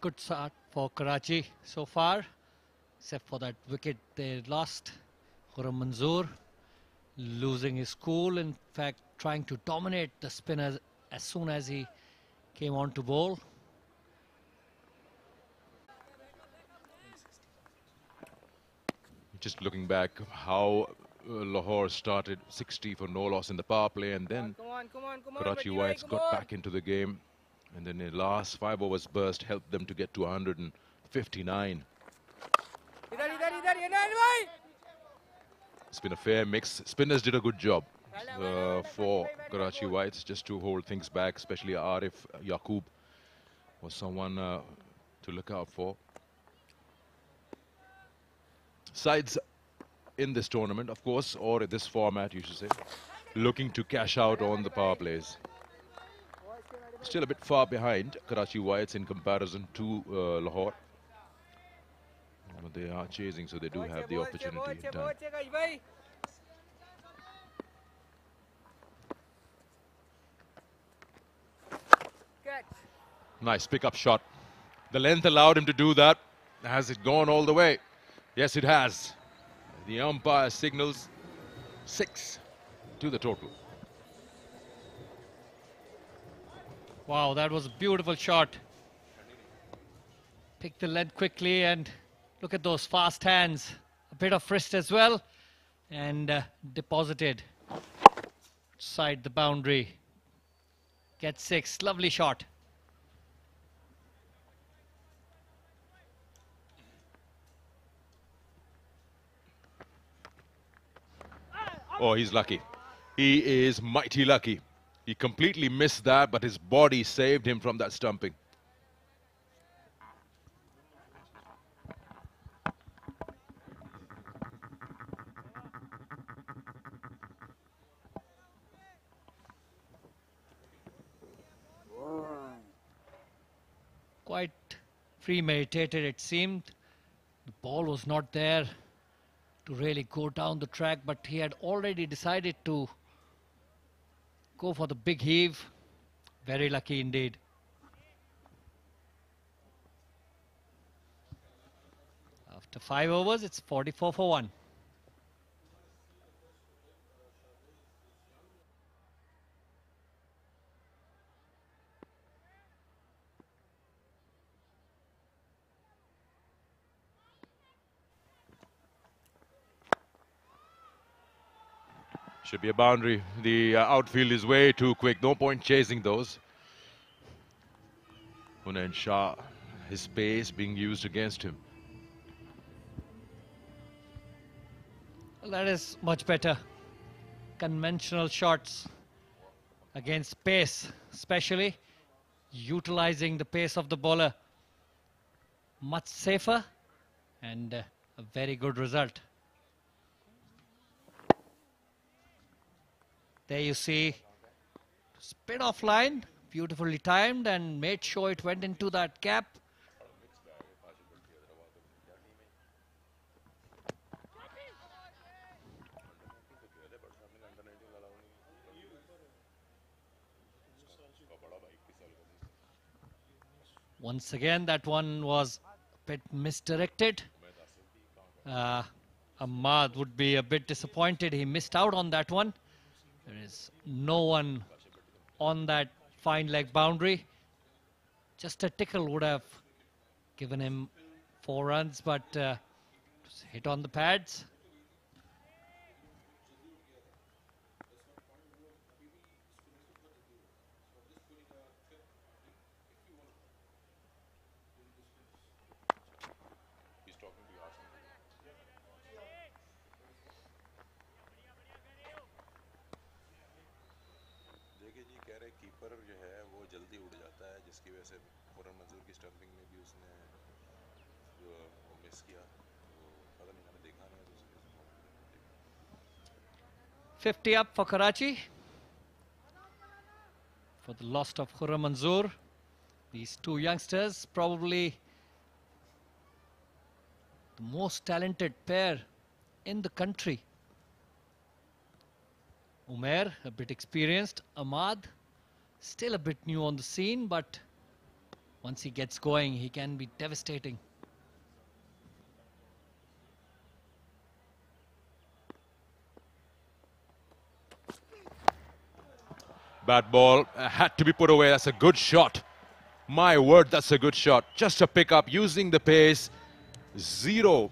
Good start for Karachi so far, except for that wicket they lost. Khurram Manzoor losing his cool, in fact trying to dominate the spinners as soon as he came on to bowl. Just looking back how Lahore started 60 for no loss in the power play, and then Come on, Karachi Whites got back into the game, and then the last 5 overs burst helped them to get to 159. It's been a fair mix. Spinners did a good job for Karachi Whites just to hold things back, especially Arif Yaqub was someone to look out for. Sides in this tournament, of course, or this format, you should say, looking to cash out on the power plays. Still a bit far behind Karachi Whites in comparison to Lahore. But they are chasing, so they do have the opportunity in time. Nice pickup shot. The length allowed him to do that. Has it gone all the way? Yes, it has. The umpire signals 6 to the total. Wow, that was a beautiful shot. Picked the length quickly, and look at those fast hands. A bit of wrist as well, and deposited side the boundary. Get 6. Lovely shot. Oh, he's lucky. He is mighty lucky. He completely missed that, but his body saved him from that stumping. Quite premeditated, it seemed. The ball was not there to really go down the track, but he had already decided to go for the big heave. Very lucky indeed. After 5 overs, it's 44 for 1. Should be a boundary. The outfield is way too quick. No point chasing those. Hunain Shah, his pace being used against him. Well, that is much better. Conventional shots against pace, especially utilizing the pace of the bowler. Much safer and a very good result. There you see, spin off line, beautifully timed and made sure it went into that gap. Once again, that one was a bit misdirected. Ahmad would be a bit disappointed. He missed out on that one. There is no one on that fine leg boundary. Just a tickle would have given him 4 runs, but hit on the pads. Keeper जो है वो जल्दी उड़ जाता है जिसकी वजह से खुर्रम मंजूर की स्टंपिंग में भी उसने जो मिस किया वो पता नहीं मैंने देखा नहीं तो 50 up for Karachi for the loss of Khurram Manzoor. These two youngsters, probably the most talented pair in the country. Umair, a bit experienced. Ahmad, still a bit new on the scene, but once he gets going, he can be devastating. Bad ball, had to be put away. That's a good shot. My word, that's a good shot. Just a pickup, using the pace. Zero,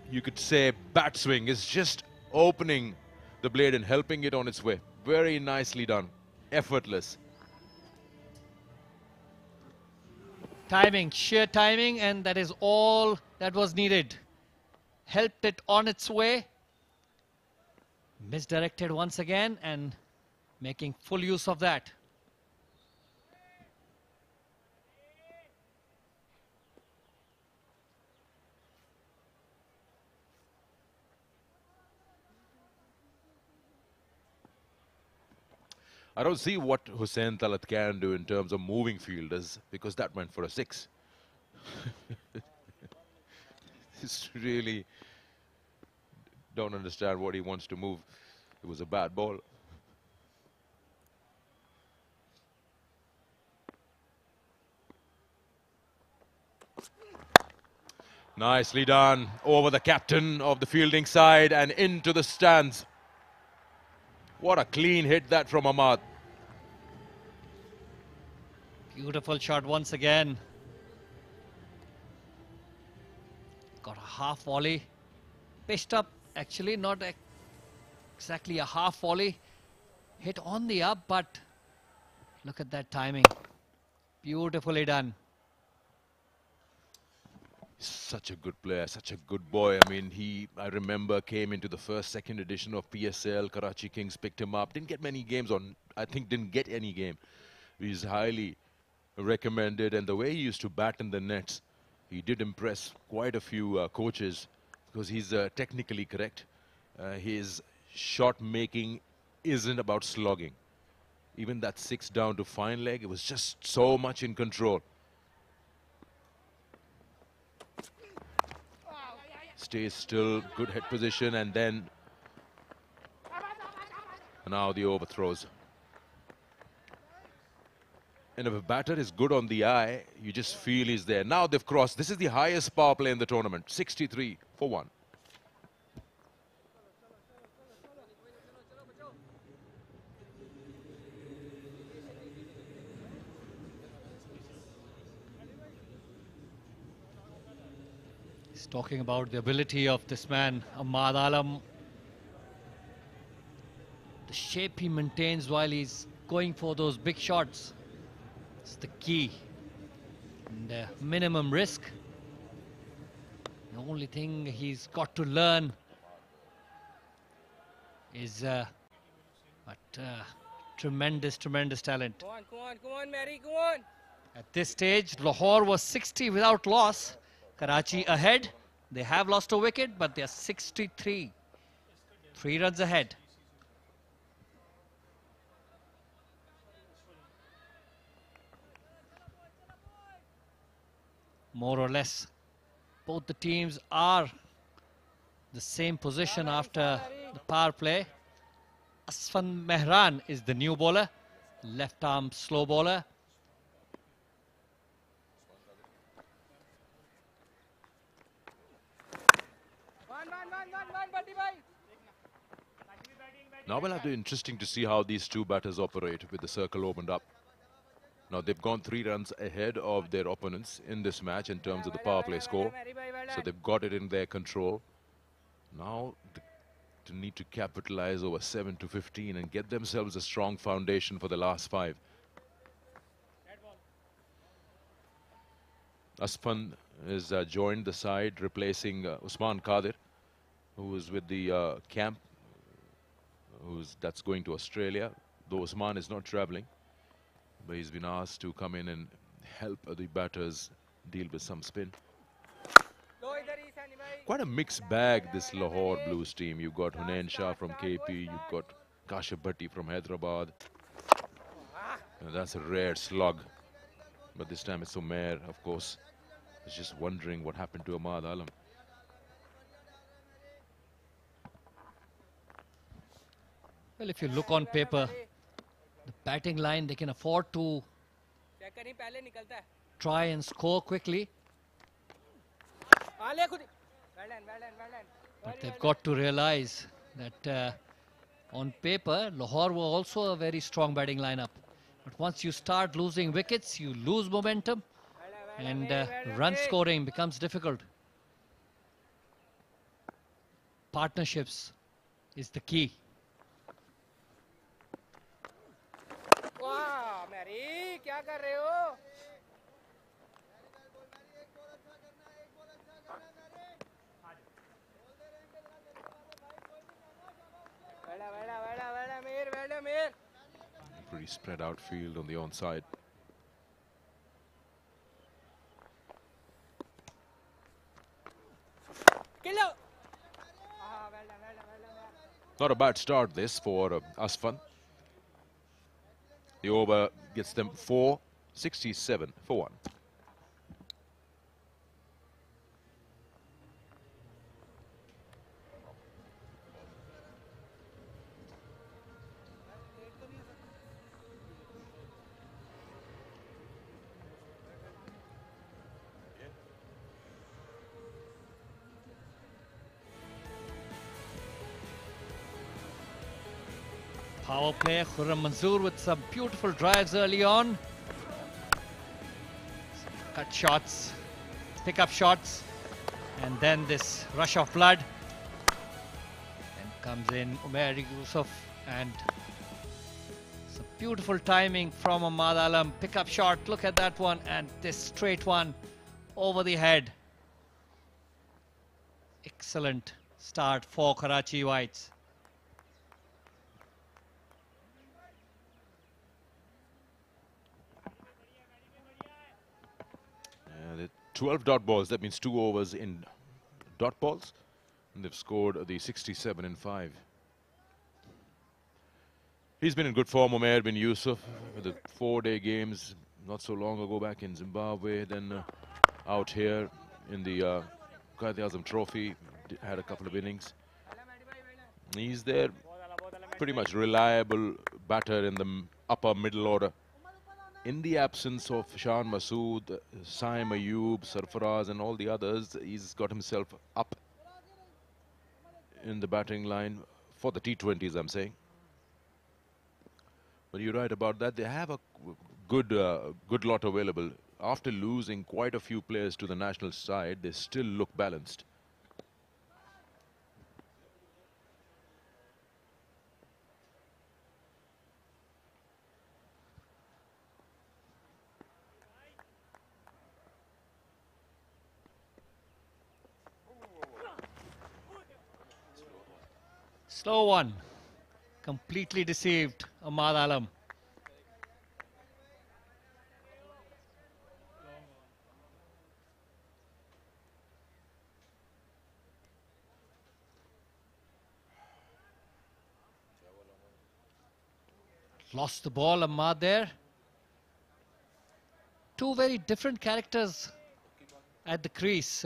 you could say, bat swing. Is just opening the blade and helping it on its way. Very nicely done. Effortless. Timing, sheer timing, and that is all that was needed. Helped it on its way. Misdirected once again and making full use of that. I don't see what Hussain Talat can do in terms of moving fielders, because that went for a 6. It's really don't understand what he wants to move. It was a bad ball. Nicely done over the captain of the fielding side and into the stands. What a clean hit that from Ahmad. Beautiful shot once again. Got a half volley. Pitched up, actually not exactly a half volley. Hit on the up, but look at that timing. Beautifully done. Such a good player, such a good boy. I mean, I remember, came into the second edition of PSL. Karachi Kings picked him up. Didn't get many games on, I think didn't get any game. He's highly recommended, and the way he used to bat in the nets, he did impress quite a few coaches because he's technically correct. His shot making isn't about slogging. Even that 6 down to fine leg, it was just so much in control. Stays still, good head position, and then now the overthrows. And if a batter is good on the eye, you just feel he's there. Now they've crossed. This is the highest power play in the tournament. 63 for 1. He's talking about the ability of this man, Ahmad Alam. The shape he maintains while he's going for those big shots. It's the key. And minimum risk. The only thing he's got to learn is tremendous talent. Come on, Mary, go on. At this stage, Lahore was 60 without loss. Karachi ahead. They have lost a wicket, but they're 63. 3 runs ahead. More or less, both the teams are the same position after the power play. Asfan Mehran is the new bowler, left arm slow bowler. Now we'll have to be interesting to see how these two batters operate with the circle opened up. Now they've gone 3 runs ahead of their opponents in this match in terms of the power play score. So they've got it in their control. Now to need to capitalize over 7 to 15 and get themselves a strong foundation for the last 5. Asfan has joined the side, replacing Usman Qadir, who was with the camp, that's going to Australia, though Usman is not travelling. But he's been asked to come in and help the batters deal with some spin. Quite a mixed bag, this Lahore Blues team. You've got Hunain Shah from KP, you've got Kashif Bhatti from Hyderabad. And that's a rare slug. But this time it's Umair, of course. He's just wondering what happened to Ahmad Alam. Well, if you look on paper, the batting line, they can afford to try and score quickly. But they've got to realize that on paper, Lahore were also a very strong batting lineup. But once you start losing wickets, you lose momentum and run scoring becomes difficult. Partnerships is the key. वाह Mary क्या कर रहे हो Pretty spread out field on the onside. Not a bad start this for Asfan. The over gets them 4, 67 for 1. Power play, Khurram Manzoor with some beautiful drives early on. Cut shots, pick up shots, and then this rush of blood. Then comes in Umair Yusuf, and some beautiful timing from Ahmad Alam. Pick up shot, look at that one, and this straight one over the head. Excellent start for Karachi Whites. The 12 dot balls, that means 2 overs in dot balls. And they've scored the 67 in 5. He's been in good form, Umair bin Yusuf, with the 4-day games not so long ago back in Zimbabwe, then out here in the Quaid-e-Azam Trophy, had a couple of innings. He's their pretty much reliable batter in the upper middle order. in the absence of Shan Masood, Saim Ayub, Sarfaraz and all the others, he's got himself up in the batting line for the T20s, I'm saying. But you're right about that. They have a good lot available. After losing quite a few players to the national side, they still look balanced. Slow one. Completely deceived Ahmad Alam. Lost the ball, Ahmad there. Two very different characters at the crease.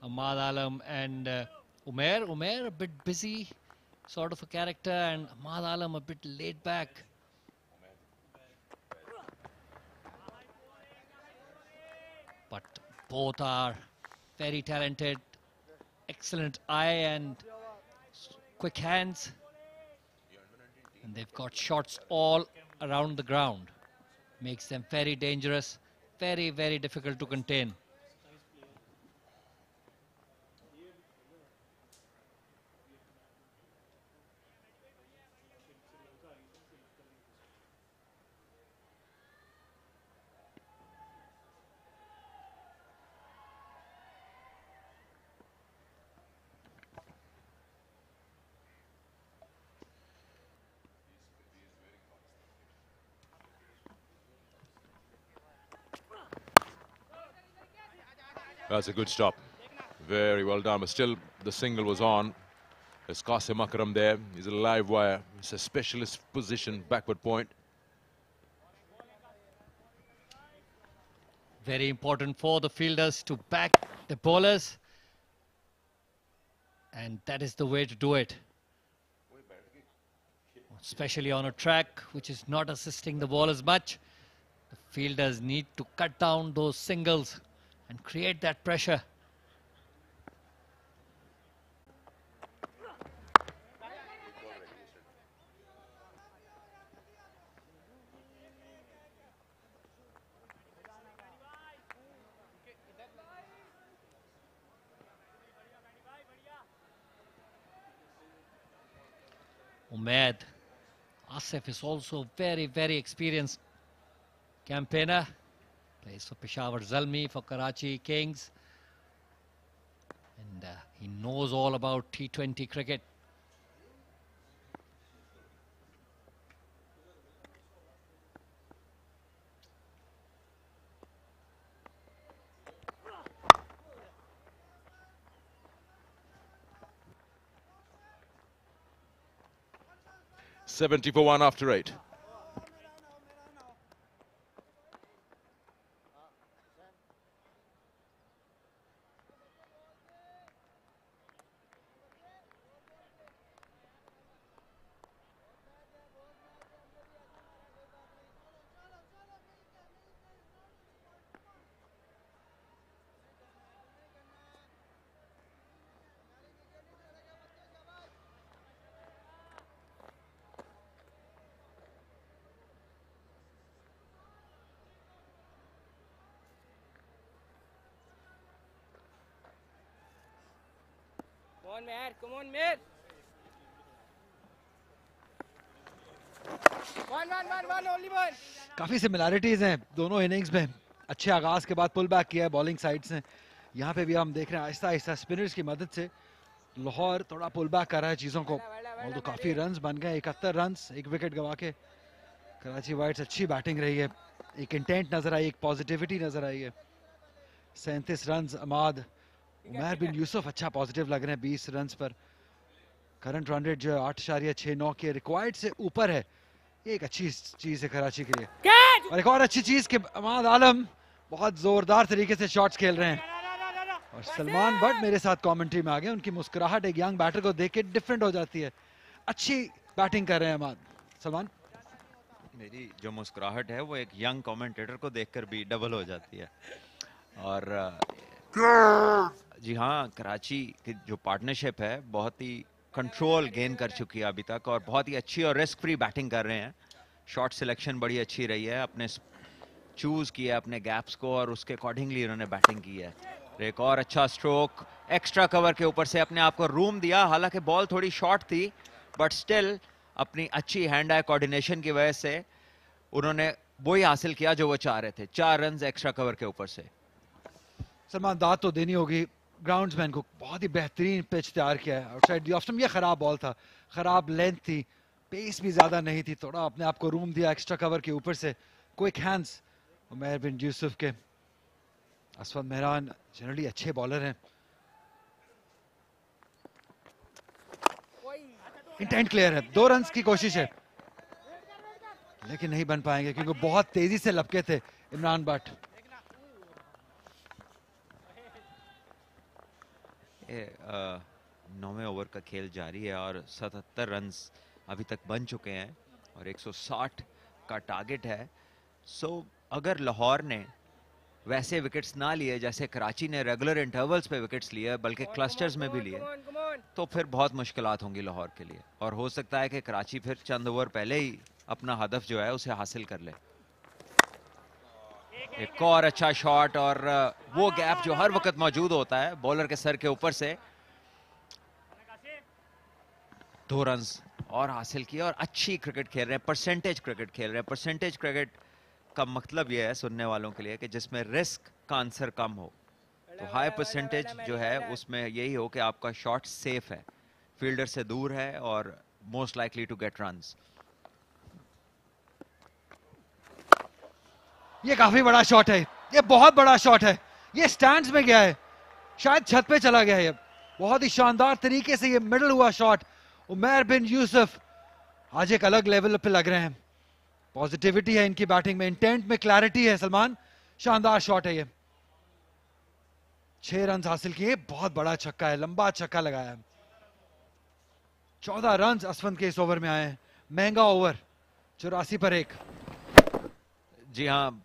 Ahmad Alam and Umair. Umair a bit busy, sort of a character, and Ahmad Alam a bit laid back. But both are very talented, excellent eye and quick hands. And they've got shots all around the ground. Makes them very dangerous, very, very difficult to contain. That's a good stop. Very well done. But still, the single was on. There's Qasim Akram there. He's a live wire. It's a specialist position, backward point. Very important for the fielders to back the bowlers. And that is the way to do it. Especially on a track which is not assisting the bowlers much. The fielders need to cut down those singles and create that pressure. Umaid. Asif is also very, very experienced campaigner. Plays for Peshawar Zalmi, for Karachi Kings. And he knows all about T20 cricket. $70 for 1 after 8. Come on, Matt. Come on, Matt. One, only one. काफी similarities हैं दोनों innings में. अच्छे आगाज के बाद pull back किया है बॉलिंग साइड से. यहाँ पे भी हम देख रहे हैं आहिस्ता आहिस्ता स्पिनर्स की मदद से लाहौर थोड़ा पुल बैक कर रहा है चीजों को. और तो काफी रन्स बन गए. 71 रन्स, एक विकेट गवा के. कराची वाइट्स अच्छी बैटिंग रही है. एक इंटेंट नजर आई, एक पॉजिटिविटी नजर आई है. 37 रन्स अमाद. उमर बिन यूसुफ अच्छा पॉजिटिव लग रहे हैं 20 रन्स पर. करंट रन रेट जो है 8.69 के रिक्वायर्ड से ऊपर है. ये एक अच्छी चीज है कराची के लिए. और एक और अच्छी चीज कि अहमद आलम बहुत जोरदार तरीके से शॉट्स खेल रहे हैं. और सलमान बट मेरे साथ कमेंट्री में आ गए. उनकी मुस्कुराहट एक यंग बैटर को देख के डिफरेंट हो जाती है. अच्छी बैटिंग कर रहे हैं अहमद. सलमान. मेरी जो मुस्कुराहट है वो एक यंग कमेंटेटर को देखकर भी डबल हो जाती है। और जी हाँ, कराची की जो पार्टनरशिप है बहुत ही कंट्रोल गेन कर चुकी है अभी तक, और बहुत ही अच्छी और रिस्क फ्री बैटिंग कर रहे हैं। शॉट सिलेक्शन बड़ी अच्छी रही है, अपने चूज किया अपने गैप्स को और उसके अकॉर्डिंगली उन्होंने बैटिंग की है। एक और अच्छा स्ट्रोक एक्स्ट्रा कवर के ऊपर से अपने आप को रूम दिया, हालांकि बॉल थोड़ी शॉर्ट थी बट स्टिल अपनी अच्छी हैंड आई कोऑर्डिनेशन की वजह से उन्होंने वही हासिल किया जो वो चाह रहे थे, 4 रन एक्स्ट्रा कवर के ऊपर से। सलमान, दाद तो देनी होगी ग्राउंड्समैन को, बहुत ही बेहतरीन पिच तैयार किया है आउटसाइड दी ऑफ स्टंप। ये खराब बॉल था, खराब लेंथ थी, पेस भी ज्यादा नहीं थी, थोड़ा अपने आप को रूम दिया एक्स्ट्रा कवर के ऊपर से। क्विक हैंड्स उमैर बिन यूसुफ के। असफद मेहरान जनरली अच्छे बॉलर हैं। इंटेंट क्लियर है, 2 रन की कोशिश है लेकिन नहीं बन पाएंगे क्योंकि बहुत तेजी से लपके थे इमरान भट्ट। 9वें ओवर का खेल जारी है और 77 रन अभी तक बन चुके हैं और 160 का टारगेट है। सो अगर लाहौर ने वैसे विकेट्स ना लिए जैसे कराची ने रेगुलर इंटरवल्स पे विकेट्स लिए बल्कि क्लस्टर्स में भी लिए, तो फिर बहुत मुश्किलात होंगी लाहौर के लिए और हो सकता है कि कराची फिर चंद ओवर पहले ही अपना हदफ जो है उसे हासिल कर ले। एक और अच्छा शॉट और वो गैप जो हर वक्त मौजूद होता है बॉलर के सर के ऊपर से। 2 रन और हासिल किया और अच्छी क्रिकेट खेल रहे हैं, परसेंटेज क्रिकेट खेल रहे हैं। परसेंटेज क्रिकेट का मतलब यह है सुनने वालों के लिए कि जिसमें रिस्क का आंसर कम हो, तो हाई परसेंटेज जो है उसमें यही हो कि आपका शॉट सेफ है, फील्डर से दूर है और most likely to get runs. ये काफी बड़ा शॉट है, ये बहुत बड़ा शॉट है, ये स्टैंड्स में गया है, शायद छत पे चला गया है। ये बहुत ही शानदार तरीके से ये मिडल हुआ शॉट। उमैर बिन यूसुफ आज एक अलग लेवल पे लग रहे हैं, पॉजिटिविटी है इनकी बैटिंग में, इंटेंट में क्लैरिटी है। सलमान, शानदार शॉट है ये। 6 रन हासिल किए, बहुत बड़ा छक्का है, लंबा छक्का लगाया है। 14 रन असफंद के इस ओवर में आए हैं, महंगा ओवर, 84 पर 1। जी हाँ,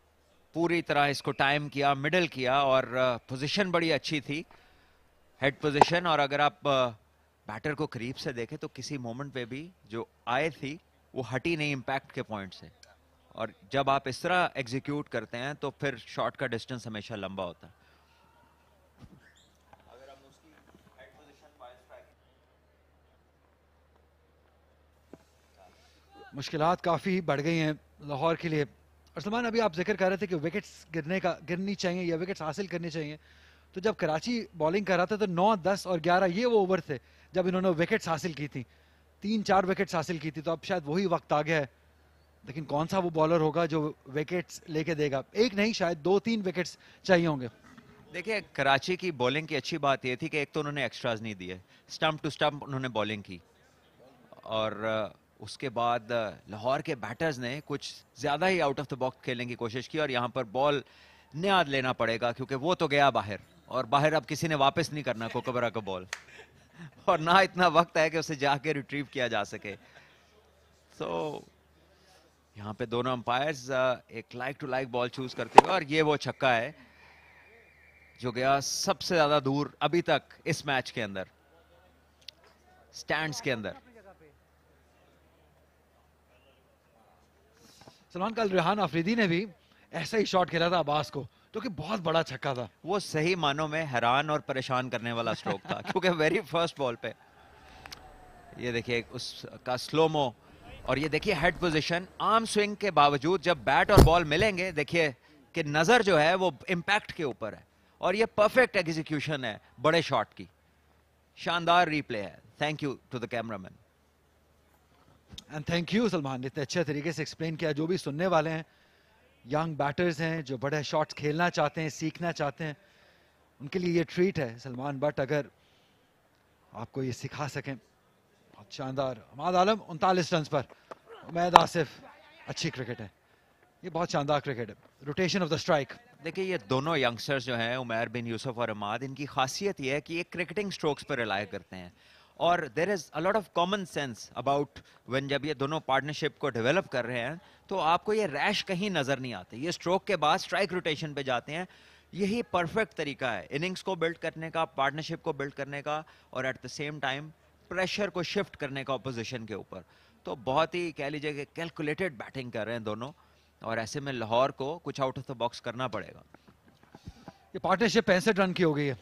पूरी तरह इसको टाइम किया, मिडल किया और पोजीशन बड़ी अच्छी थी, हेड पोजीशन। और अगर आप बैटर को करीब से देखें तो किसी मोमेंट पे भी जो आए थी वो हटी नहीं इम्पैक्ट के पॉइंट से, और जब आप इस तरह एग्जीक्यूट करते हैं तो फिर शॉट का डिस्टेंस हमेशा लंबा होता है। मुश्किलात काफी बढ़ गई हैं लाहौर के लिए। और सलमान, अभी आप जिक्र कर रहे थे कि विकेट्स गिरनी चाहिए या विकेट्स हासिल करनी चाहिए, तो जब कराची बॉलिंग कर रहा था तो 9, 10 और 11 ये वो ओवर थे जब इन्होंने विकेट्स हासिल की थी, 3-4 विकेट्स हासिल की थी। तो अब शायद वही वक्त आ गया है, लेकिन कौन सा वो बॉलर होगा जो विकेट्स लेके देगा? एक नहीं, शायद 2-3 विकेट्स चाहिए होंगे। देखिए, कराची की बॉलिंग की अच्छी बात यह थी कि एक तो उन्होंने एक्स्ट्राज नहीं दिए, स्टंप टू स्टंप उन्होंने बॉलिंग की, और उसके बाद लाहौर के बैटर्स ने कुछ ज्यादा ही आउट ऑफ द बॉक्स खेलने की कोशिश की और यहाँ पर बॉल न्याद लेना पड़ेगा क्योंकि वो तो गया बाहर, और बाहर अब किसी ने वापस नहीं करना कोकबरा का बॉल, और ना इतना वक्त है कि उसे जाके रिट्रीव किया जा सके। तो यहाँ पे दोनों अंपायर्स एक like to like ball choose करते हुए, और ये वो छक्का है जो गया सबसे ज्यादा दूर अभी तक इस मैच के अंदर, स्टैंड्स के अंदर। सलमान, कल रेहान अफरीदी ने भी ऐसा ही शॉट खेला था अब्बास को, जो कि बहुत बड़ा छक्का था। वो सही मानों में हैरान और परेशान करने वाला स्ट्रोक था क्योंकि वेरी फर्स्ट बॉल पे ये देखिए उसका स्लोमो, और ये देखिए हेड पोजीशन, आर्म स्विंग के बावजूद जब बैट और बॉल मिलेंगे देखिए कि नजर जो है वो इंपैक्ट के ऊपर है, और ये परफेक्ट एग्जीक्यूशन है बड़े शॉट की, शानदार रिप्ले है। Thank you to the cameraman and thank you Salman, इतने अच्छे तरीके से एक्सप्लेन किया। जो भी सुनने वाले हैं, यंग बैटर्स हैं जो बड़े शॉट्स खेलना चाहते हैं, सीखना चाहते हैं, उनके लिए ये ट्रीट है सलमान भट्ट अगर आपको ये सिखा सकें। बहुत शानदार। हमाद आलम 39 रन पर, उमैद आसिफ, अच्छी क्रिकेट है, ये बहुत शानदार क्रिकेट है। Rotation of the strike. देखिए, ये दोनों यंगस्टर्स जो हैं उमैर बिन यूसुफ और अमाद, इनकी खासियत ये है कि ये क्रिकेटिंग स्ट्रोक्स पर रिलाय करते हैं और there is a lot of common sense about when जब ये दोनों पार्टनरशिप को डेवलप कर रहे हैं तो आपको ये रैश कहीं नजर नहीं आते, ये स्ट्रोक के बाद स्ट्राइक रोटेशन पे जाते हैं। यही परफेक्ट तरीका है इनिंग्स को बिल्ड करने का, पार्टनरशिप को बिल्ड करने का, और at the same time pressure को शिफ्ट करने का ऑपोजिशन के ऊपर। तो बहुत ही कह लीजिए कि कैलकुलेटेड बैटिंग कर रहे हैं दोनों, और ऐसे में लाहौर को कुछ आउट ऑफ द बॉक्स करना पड़ेगा। ये पार्टनरशिप 65 रन की हो गई है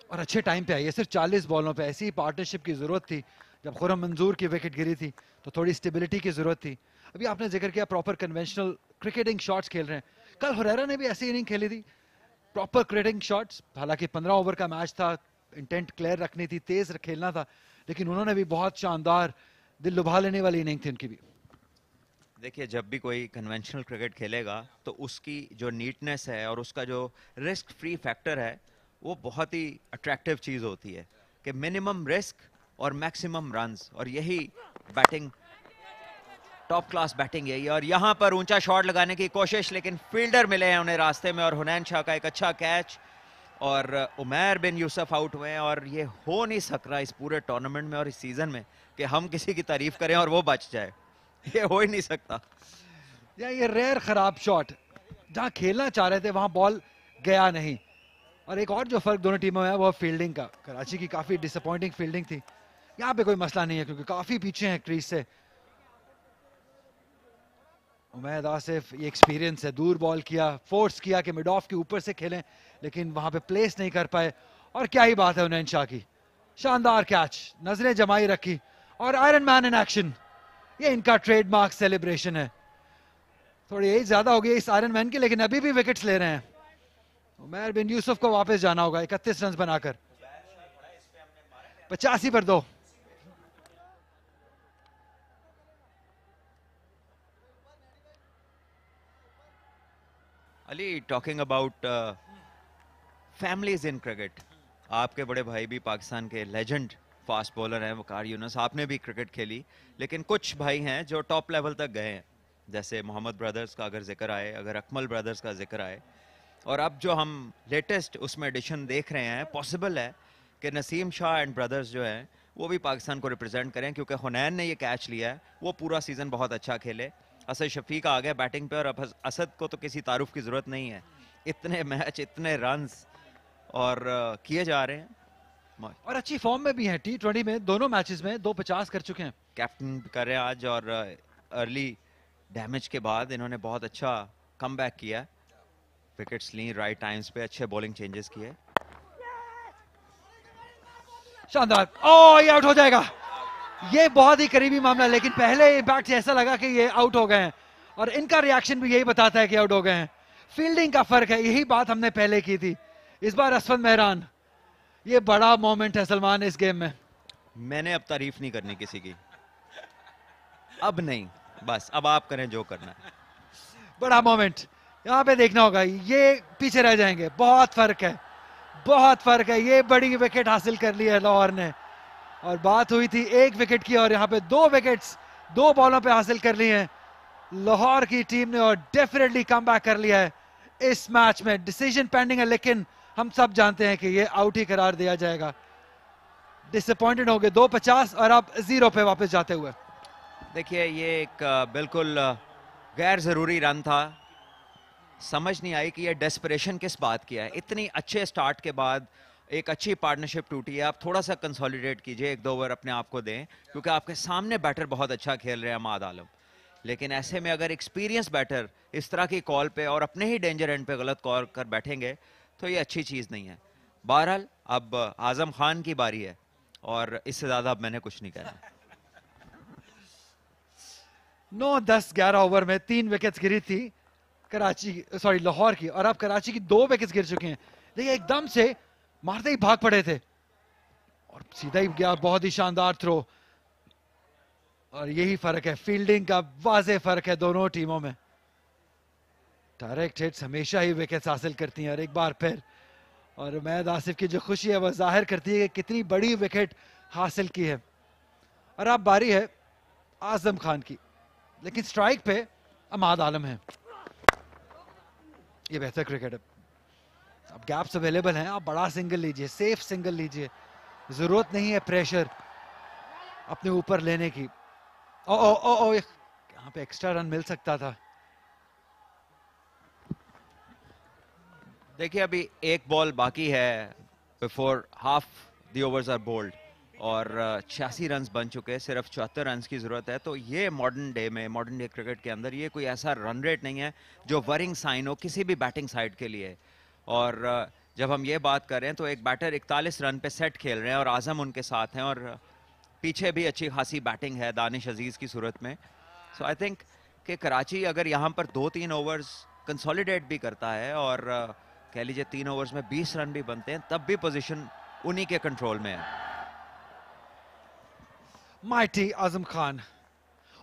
और अच्छे टाइम पे आई है, सिर्फ 40 बॉलों पे। ऐसी पार्टनरशिप की जरूरत थी। जब खुरम मंजूर की विकेट गिरी थी तो थोड़ी स्टेबिलिटी की जरूरत थी। अभी आपने जिक्र किया प्रॉपर कन्वेंशनल क्रिकेटिंग शॉट्स खेल रहे हैं। कल हुरैरा ने भी ऐसी इनिंग खेली थी, प्रॉपर क्रिकेटिंग शॉट्स। हालांकि 15 ओवर का मैच था, इंटेंट क्लियर रखनी थी, तेज खेलना था, लेकिन उन्होंने भी बहुत शानदार दिल लुभा लेने वाली इनिंग थी उनकी भी। देखिए, जब भी कोई कन्वेंशनल क्रिकेट खेलेगा तो उसकी जो नीटनेस है और उसका जो रिस्क फ्री फैक्टर है वो बहुत ही अट्रैक्टिव चीज होती है कि मिनिमम रिस्क और मैक्सिमम रन्स, और यही बैटिंग, टॉप क्लास बैटिंग यही है। और यहाँ पर ऊंचा शॉट लगाने की कोशिश, लेकिन फील्डर मिले हैं उन्हें रास्ते में, और हुनैन शाह का एक अच्छा कैच, और उमैर बिन यूसुफ आउट हुए हैं। और ये हो नहीं सक रहा इस पूरे टूर्नामेंट में और इस सीजन में कि हम किसी की तारीफ करें और वो बच जाए, ये हो ही नहीं सकता। ये रेयर खराब शॉट, जहां खेलना चाह रहे थे वहां बॉल गया नहीं। और एक और जो फर्क दोनों टीमों में है वो फील्डिंग का। कराची की काफी डिसअपॉइंटिंग फील्डिंग थी, यहाँ पे कोई मसला नहीं है क्योंकि काफी पीछे हैं क्रीज से। उमैद आसिफ, ये एक्सपीरियंस है, दूर बॉल किया, फोर्स किया कि मिड ऑफ के ऊपर से खेलें, लेकिन वहां पे प्लेस नहीं कर पाए। और क्या ही बात है हुनैन शाह की, शानदार कैच, नजरें जमाई रखी, और आयरन मैन इन एक्शन, ये इनका ट्रेडमार्क सेलिब्रेशन है। थोड़ी एज ज्यादा हो गई इस आयरन मैन की, लेकिन अभी भी विकेट्स ले रहे हैं। उमैर बिन यूसुफ को वापस जाना होगा 31 रन बनाकर, 85 पर 2। Ali, talking about families in cricket, आपके बड़े भाई भी पाकिस्तान के लेजेंड फास्ट बॉलर हैं वकार यूनुस, आपने भी क्रिकेट खेली, लेकिन कुछ भाई हैं जो टॉप लेवल तक गए हैं, जैसे मोहम्मद ब्रदर्स का अगर जिक्र आए, अगर अकमल ब्रदर्स का जिक्र आए, और अब जो हम लेटेस्ट उसमें एडिशन देख रहे हैं, पॉसिबल है कि नसीम शाह एंड ब्रदर्स जो हैं वो भी पाकिस्तान को रिप्रेजेंट करें, क्योंकि हुनैन ने ये कैच लिया है, वो पूरा सीजन बहुत अच्छा खेले। असद शफीक आ गया बैटिंग पे, और अब असद को तो किसी तारुफ की जरूरत नहीं है, इतने मैच, इतने रन्स और किए जा रहे हैं, और अच्छी फॉर्म में भी हैं। T20 में दोनों मैचेस में 250 कर चुके हैं। कैप्टन कर रहे हैं आज, और अर्ली डैमेज के बाद इन्होंने बहुत अच्छा कमबैक किया, विकेट्स ली राइट टाइम्स पे, अच्छे बॉलिंग चेंजेस किए। शानदार, ओ ये आउट हो जाएगा, ये बहुत ही करीबी मामला, लेकिन पहले इम्पैक्ट से ऐसा लगा कि ये आउट हो गए हैं, और इनका रिएक्शन भी यही बताता है कि आउट हो गए हैं। फील्डिंग का फर्क है, यही बात हमने पहले की थी। इस बार असफद मेहरान, ये बड़ा मोमेंट है सलमान इस गेम में। मैंने अब तारीफ नहीं करनी किसी की, अब नहीं, बस अब आप करें जो करना है। बड़ा मोमेंट यहाँ पे देखना होगा, ये पीछे रह जाएंगे, बहुत फर्क है, बहुत फर्क है। ये बड़ी विकेट हासिल कर ली है लाहौर ने, और बात हुई थी 1 विकेट की, और यहाँ पे 2 विकेट्स 2 बॉलों पे हासिल कर ली हैं लाहौर की टीम ने, और डेफिनेटली कम बैक कर लिया है इस मैच में। डिसीजन पेंडिंग है, लेकिन हम सब जानते हैं कि ये आउट ही करार दिया जाएगा। डिसअपॉइंटेड हो गए 250, और अब 0 पे वापस जाते हुए। देखिए, ये एक बिल्कुल गैर जरूरी रन था, समझ नहीं आई कि ये डेस्परेशन किस बात की है। इतनी अच्छे स्टार्ट के बाद एक अच्छी पार्टनरशिप टूटी है, आप थोड़ा सा कंसोलिडेट कीजिए, 1-2 ओवर अपने आप को दें, क्योंकि आपके सामने बैटर बहुत अच्छा खेल रहे हैं अमाद आलम। लेकिन ऐसे में अगर एक्सपीरियंस बैटर इस तरह की कॉल पे और अपने ही डेंजर एंड पे गलत कॉल कर बैठेंगे तो ये अच्छी चीज़ नहीं है। बहरहाल अब आजम खान की बारी है, और इससे ज़्यादा अब मैंने कुछ नहीं कहना। 9, 10, 11 ओवर में 3 विकेट्स गिरी थी लाहौर की, और अब कराची की 2 विकेट्स गिर चुके हैं। देखिए, एकदम से मारते ही भाग पड़े थे, और सीधा ही गया, बहुत ही शानदार थ्रो। और यही फर्क है, फील्डिंग का वाज़ेह फर्क है दोनों टीमों में। डायरेक्ट हिट्स हमेशा ही विकेट्स हासिल करती हैं, और एक बार फिर, और उमैद आसिफ की जो खुशी है वह जाहिर करती है कि कितनी बड़ी विकेट हासिल की है। और अब बारी है आजम खान की, लेकिन स्ट्राइक पे अमाद आलम है। ये बेहतर क्रिकेट है, अब गैप्स अवेलेबल हैं, आप बड़ा सिंगल लीजिए, सेफ सिंगल लीजिए, जरूरत नहीं है प्रेशर अपने ऊपर लेने की। ओ ओ ओ ओ यहाँ पे एक्स्ट्रा रन मिल सकता था। देखिए अभी एक बॉल बाकी है before half the overs are bowled और 86 रन बन चुके हैं, सिर्फ 74 रन की जरूरत है। तो ये मॉडर्न डे क्रिकेट के अंदर ये कोई ऐसा रन रेट नहीं है जो वरिंग साइन हो किसी भी बैटिंग साइड के लिए। और जब हम ये बात कर रहे हैं तो एक बैटर 41 रन पे सेट खेल रहे हैं और आजम उनके साथ हैं और पीछे भी अच्छी खासी बैटिंग है दानिश अजीज की सूरत में। सो आई थिंक कि कराची अगर यहाँ पर 2-3 ओवर्स कंसोलिडेट भी करता है और कह लीजिए 3 ओवर्स में 20 रन भी बनते हैं, तब भी पोजीशन उन्हीं के कंट्रोल में है। माइटी आजम खान,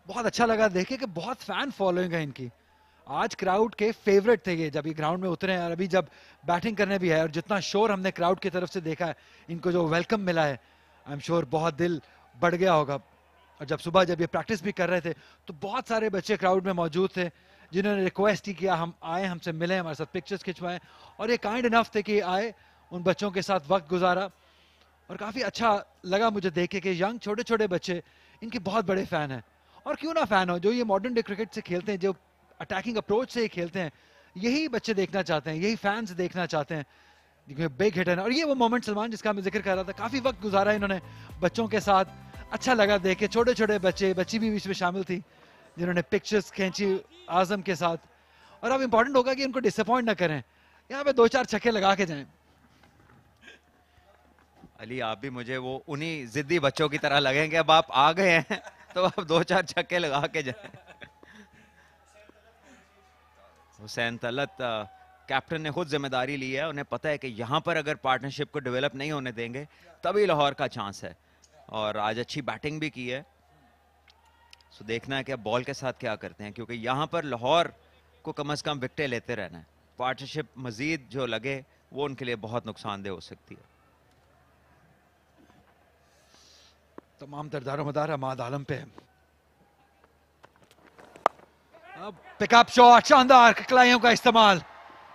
बहुत अच्छा लगा देखे कि बहुत फैन फॉलोइंग है इनकी। आज क्राउड के फेवरेट थे ये जब ये ग्राउंड में उतरे हैं और अभी जब बैटिंग करने भी है और जितना शोर हमने क्राउड की तरफ से देखा है, इनको जो वेलकम मिला है, आई एम श्योर बहुत दिल बढ़ गया होगा। और जब सुबह जब ये प्रैक्टिस भी कर रहे थे तो बहुत सारे बच्चे क्राउड में मौजूद थे जिन्होंने रिक्वेस्ट ही किया हम आए, हमसे मिले, हमारे साथ पिक्चर्स खिंचवाएं। और ये काइंड इनफ थे कि आए, उन बच्चों के साथ वक्त गुजारा और काफ़ी अच्छा लगा मुझे देखे कि यंग छोटे छोटे बच्चे इनके बहुत बड़े फ़ैन हैं। और क्यों ना फ़ैन हो, जो ये मॉडर्न डे क्रिकेट से खेलते हैं, जो अटैकिंग अप्रोच से खेलते हैं, यही बच्चे देखना चाहते हैं, यही फैंस देखना चाहते हैं। बिग हिटर और ये वो मोमेंट सलमान जिसका मैं जिक्र कर रहा था, काफ़ी वक्त गुजारा इन्होंने बच्चों के साथ, अच्छा लगा देख के। छोटे छोटे बच्ची भी बीच में शामिल थी जिन्होंने पिक्चर्स खींची आजम के साथ। और अब इंपॉर्टेंट होगा कि उनको डिसअपॉइंट ना करें, यहाँ पे 2-4 छक्के लगा के जाएं। अली आप भी मुझे वो उन्हीं जिद्दी बच्चों की तरह लगेंगे, अब आप आ गए हैं तो अब 2-4 छक्के लगा के जाएं। हुसैन तलत कैप्टन ने खुद जिम्मेदारी ली है, उन्हें पता है कि यहाँ पर अगर पार्टनरशिप को डेवलप नहीं होने देंगे तभी लाहौर का चांस है। और आज अच्छी बैटिंग भी की है, सो देखना है कि अब बॉल के साथ क्या करते हैं, क्योंकि यहाँ पर लाहौर को कम से कम विकेटें लेते रहना है। पार्टनरशिप मजीद जो लगे वो उनके लिए बहुत नुकसानदेह हो सकती है। तमाम तरदारो मदार हमाद आलम पे है। पिकअप शॉट, शानदार कलाइयों का इस्तेमाल,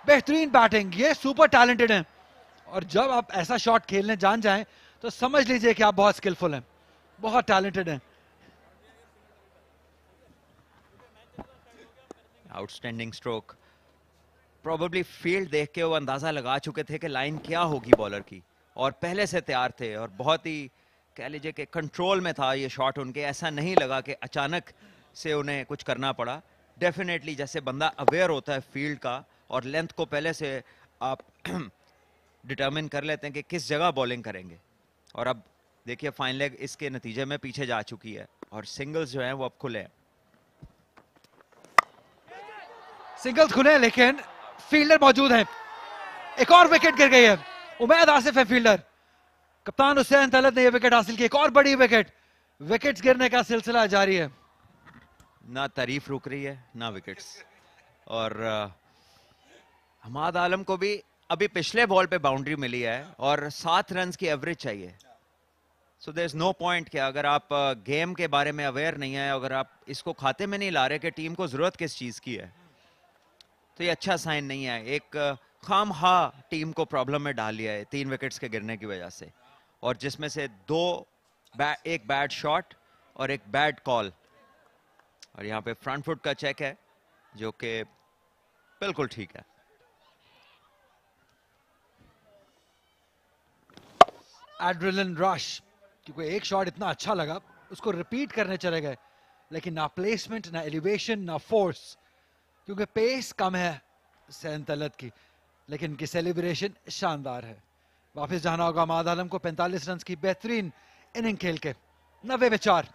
बेहतरीन बैटिंग, ये सुपर टैलेंटेड हैं। और जब आप ऐसा शॉट खेलने जान जाएं तो समझ लीजिए कि आप बहुत स्किलफुल हैं, बहुत टैलेंटेड हैं। आउटस्टैंडिंग स्ट्रोक, प्रोबेबली फील्ड देख के वो अंदाजा लगा चुके थे कि लाइन क्या होगी बॉलर की और पहले से तैयार थे और बहुत ही कह लीजिए कि कंट्रोल में था ये शॉट उनके। ऐसा नहीं लगा कि अचानक से उन्हें कुछ करना पड़ा। डेफिनेटली जैसे बंदा अवेयर होता है फील्ड का और लेंथ को पहले से आप डिटरमिन कर लेते हैं कि किस जगह बॉलिंग करेंगे। और अब देखिए फाइन लेग इसके नतीजे में पीछे जा चुकी है और सिंगल्स जो हैं वो अब खुले हैं। सिंगल्स खुले लेकिन फील्डर मौजूद है। एक और विकेट गिर गई है, उमैद आसिफ है फील्डर। कप्तान हुसैन तलत ने यह विकेट हासिल की, एक और बड़ी विकेट। विकेट्स गिरने का सिलसिला जारी है, ना तारीफ रुक रही है ना विकेट्स। और हमाद आलम को भी अभी पिछले बॉल पे बाउंड्री मिली है और 7 रन की एवरेज चाहिए। So there is no point कि अगर आप गेम के बारे में अवेयर नहीं है, अगर आप इसको खाते में नहीं ला रहे कि टीम को जरूरत किस चीज की है, तो ये अच्छा साइन नहीं है। एक खामखा टीम को प्रॉब्लम में डाल लिया है 3 विकेट्स के गिरने की वजह से, और जिसमें से एक बैड शॉट और एक बैड कॉल। और यहाँ पे फ्रंट फुट का चेक है जो कि बिल्कुल ठीक है। एड्रेनलिन रश, क्योंकि एक शॉट इतना अच्छा लगा उसको रिपीट करने चले गए, लेकिन ना प्लेसमेंट, ना एलिवेशन, ना फोर्स, क्योंकि पेस कम है हुसैन तलत की, लेकिन इनकी सेलिब्रेशन शानदार है। वापस जाना होगा हमाद आलम को 45 रन की बेहतरीन इनिंग खेल के 90 पे 4।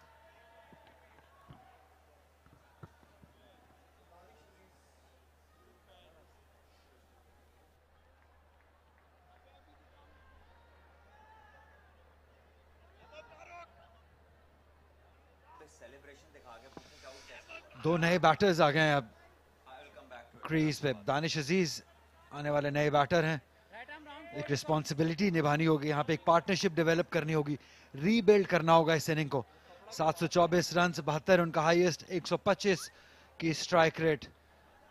दो नए बैटर्स आ गए हैं अब क्रीज पे। दानिश अजीज आने वाले नए बैटर हैं। एक रिस्पॉन्सिबिलिटी निभानी होगी यहाँ पे, एक पार्टनरशिप डेवलप करनी होगी, रीबिल्ड करना होगा इस इनिंग को। 724 रन, 72 उनका हाईएस्ट, 125 की स्ट्राइक रेट।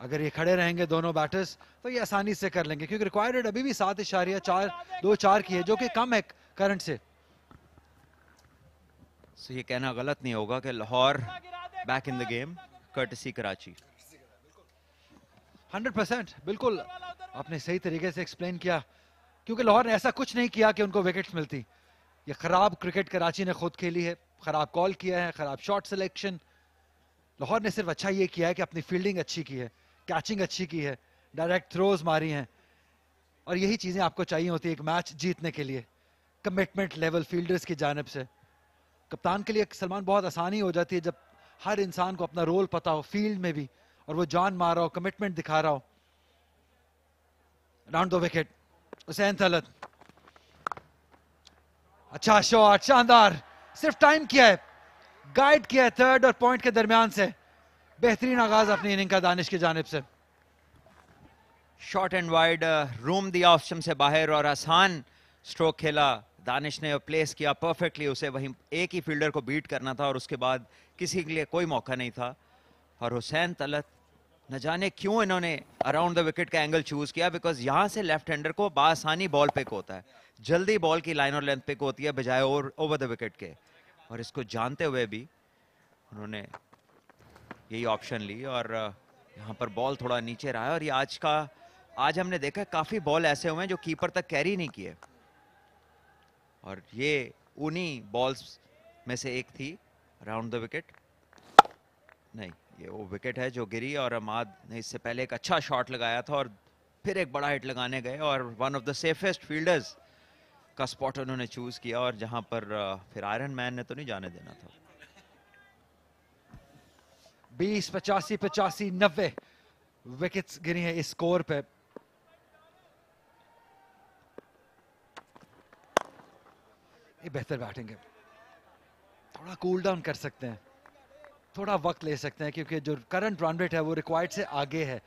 अगर ये खड़े रहेंगे दोनों बैटर्स तो ये आसानी से कर लेंगे, क्योंकि रिक्वायर्ड अभी भी 7.4 की है, जो कि कम है करंट से। So ये कहना गलत नहीं होगा कि Lahore back in the game, courtesy Karachi. 100% बिल्कुल आपने सही तरीके से एक्सप्लेन किया, क्योंकि लाहौर ने ऐसा कुछ नहीं किया कि उनको विकेट्स मिलती। ये खराब क्रिकेट कराची ने खुद खेली है, खराब कॉल किया है, खराब शॉट सिलेक्शन। लाहौर ने सिर्फ अच्छा ये किया है कि अपनी फील्डिंग अच्छी की है, कैचिंग अच्छी की है, डायरेक्ट थ्रोज मारी हैं, और यही चीजें आपको चाहिए होती है एक मैच जीतने के लिए। कमिटमेंट लेवल फील्डर्स की जानिब से कप्तान के लिए सलमान बहुत आसानी हो जाती है जब हर इंसान को अपना रोल पता हो फील्ड में भी, और वो जान मार रहा हो, कमिटमेंट दिखा रहा हो। Round the wicket, Hussain Talat, अच्छा शॉट, शानदार, सिर्फ टाइम किया है, गाइड किया है थर्ड और पॉइंट के दरमियान से। बेहतरीन आगाज अपनी इनिंग का दानिश की जानिब से। शॉर्ट एंड वाइड, रूम दिया ऑप्शन से बाहर और आसान स्ट्रोक खेला दानिश ने, प्लेस किया परफेक्टली। उसे वहीं एक ही फील्डर को बीट करना था और उसके बाद किसी के लिए कोई मौका नहीं था। और हुसैन तलत, न जाने क्यों इन्होंने अराउंड द विकेट का एंगल चूज किया, बिकॉज यहां से लेफ्ट हैंडर को बासानी बॉल पिक होता है, जल्दी बॉल की लाइन और लेंथ पिक होती है बजाय ओवर द विकेट के। और इसको जानते हुए भी उन्होंने यही ऑप्शन ली और यहाँ पर बॉल थोड़ा नीचे रहा है। और ये आज हमने देखा काफी बॉल ऐसे हुए हैं जो कीपर तक कैरी नहीं किए, और ये उन्हीं बॉल्स में से एक थी अराउंड द विकेट। नहीं, ये वो विकेट है जो गिरी, और अमाद ने इससे पहले एक अच्छा शॉट लगाया था और फिर एक बड़ा हिट लगाने गए, और one of the safest fielders का स्पॉट उन्होंने चूज किया, और जहां पर फिर आयरन मैन ने तो नहीं जाने देना था। 20, 85, 85, 90 विकेट्स गिरी हैं इस स्कोर पे। ये बेहतर बैटिंग है, थोड़ा कूल डाउन कर सकते हैं, थोड़ा वक्त ले सकते हैं, क्योंकि जो करंट रन रेट है वो रिक्वायर्ड से आगे है।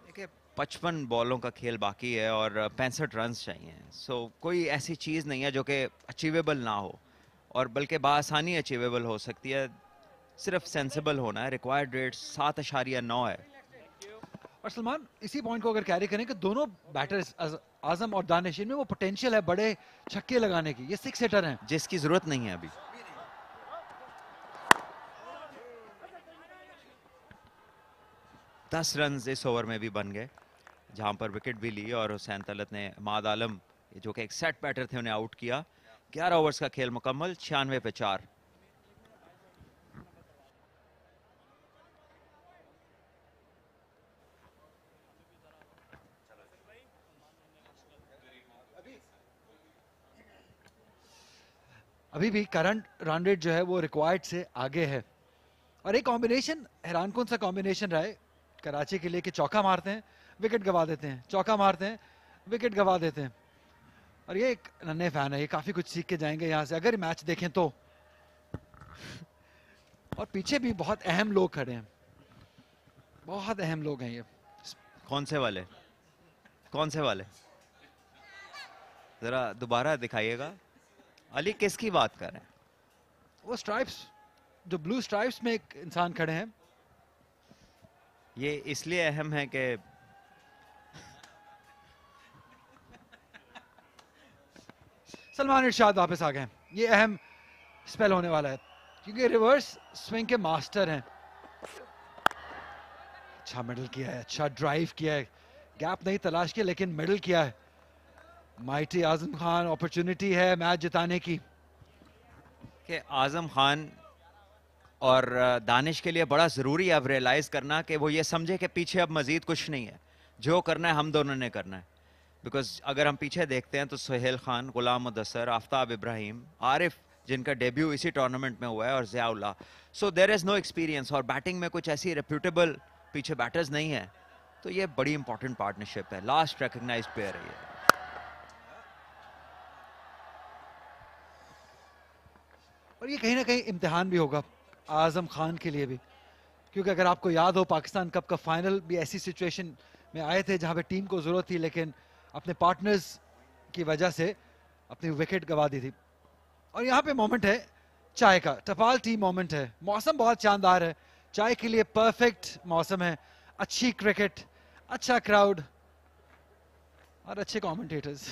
देखिए 55 बॉलों का खेल बाकी है और 65 रन चाहिए, सो कोई ऐसी चीज नहीं है जो कि अचीवेबल ना हो, और बल्कि बासानी अचीवेबल हो सकती है, सिर्फ सेंसिबल होना है। रिक्वायर्ड रेट 7.9 है। और सलमान इसी पॉइंट को अगर कैरी करें कि दोनों बैटर्स आजम और दानिश, इनमें वो पोटेंशियल है बड़े छक्के लगाने की, ये 6 हिटर हैं जिसकी जरूरत नहीं है अभी। दस रन इस ओवर में भी बन गए, जहां पर विकेट भी ली और हुसैन तलत ने अमाद आलम जो कि एक सेट बैटर थे उन्हें आउट किया। 11 ओवर्स का खेल मुकम्मल, 96 पे 4। अभी भी करंट रन रेट जो है वो रिक्वायर्ड से आगे है। और एक कॉम्बिनेशन हैरान कौन सा कॉम्बिनेशन रहा है कराची के लिए कि चौका मारते हैं विकेट गवा देते हैं, चौका मारते हैं विकेट गवा देते हैं। और ये एक नन्हे फैन है, ये काफी कुछ सीख के जाएंगे यहाँ से अगर मैच देखें तो। और पीछे भी बहुत अहम लोग खड़े हैं, बहुत अहम लोग हैं ये। कौन से वाले, कौन से वाले, जरा दोबारा दिखाइएगा। अली किसकी बात कर रहे हैं? वो स्ट्राइप्स, जो ब्लू स्ट्राइप्स में एक इंसान खड़े हैं। ये इसलिए अहम है कि सलमान इरशाद वापस आ गए हैं। ये अहम स्पेल होने वाला है क्योंकि रिवर्स स्विंग के मास्टर हैं। अच्छा मिडल किया है, अच्छा ड्राइव किया है, गैप नहीं तलाश किया लेकिन मिडल किया है। माइटी आजम खान, अपॉर्चुनिटी है मैच जिताने की। कि आजम खान और दानिश के लिए बड़ा ज़रूरी है अब रियलाइज़ करना कि वो ये समझे कि पीछे अब मज़ीद कुछ नहीं है, जो करना है हम दोनों ने करना है। बिकॉज अगर हम पीछे देखते हैं तो सुहेल खान, गुलाम मुदस्सर, आफ्ताब इब्राहिम, आरिफ जिनका डेब्यू इसी टूर्नामेंट में हुआ है, और Ziaullah. So there is no experience और बैटिंग में कुछ ऐसी रेप्यूटेबल पीछे बैटर्स नहीं है, तो ये बड़ी इंपॉर्टेंट पार्टनरशिप है। लास्ट रिकग्नाइज्ड प्लेयर है ये। और ये कहीं ना कहीं इम्तिहान भी होगा आजम खान के लिए भी, क्योंकि अगर आपको याद हो पाकिस्तान कप का फाइनल भी ऐसी सिचुएशन में आए थे जहां पे टीम को जरूरत थी लेकिन अपने पार्टनर्स की वजह से अपनी विकेट गंवा दी थी। और यहाँ पे मोमेंट है चाय का, टपाल टी मोमेंट है। मौसम बहुत शानदार है, चाय के लिए परफेक्ट मौसम है, अच्छी क्रिकेट, अच्छा क्राउड। और अच्छे कमेंटेटर्स।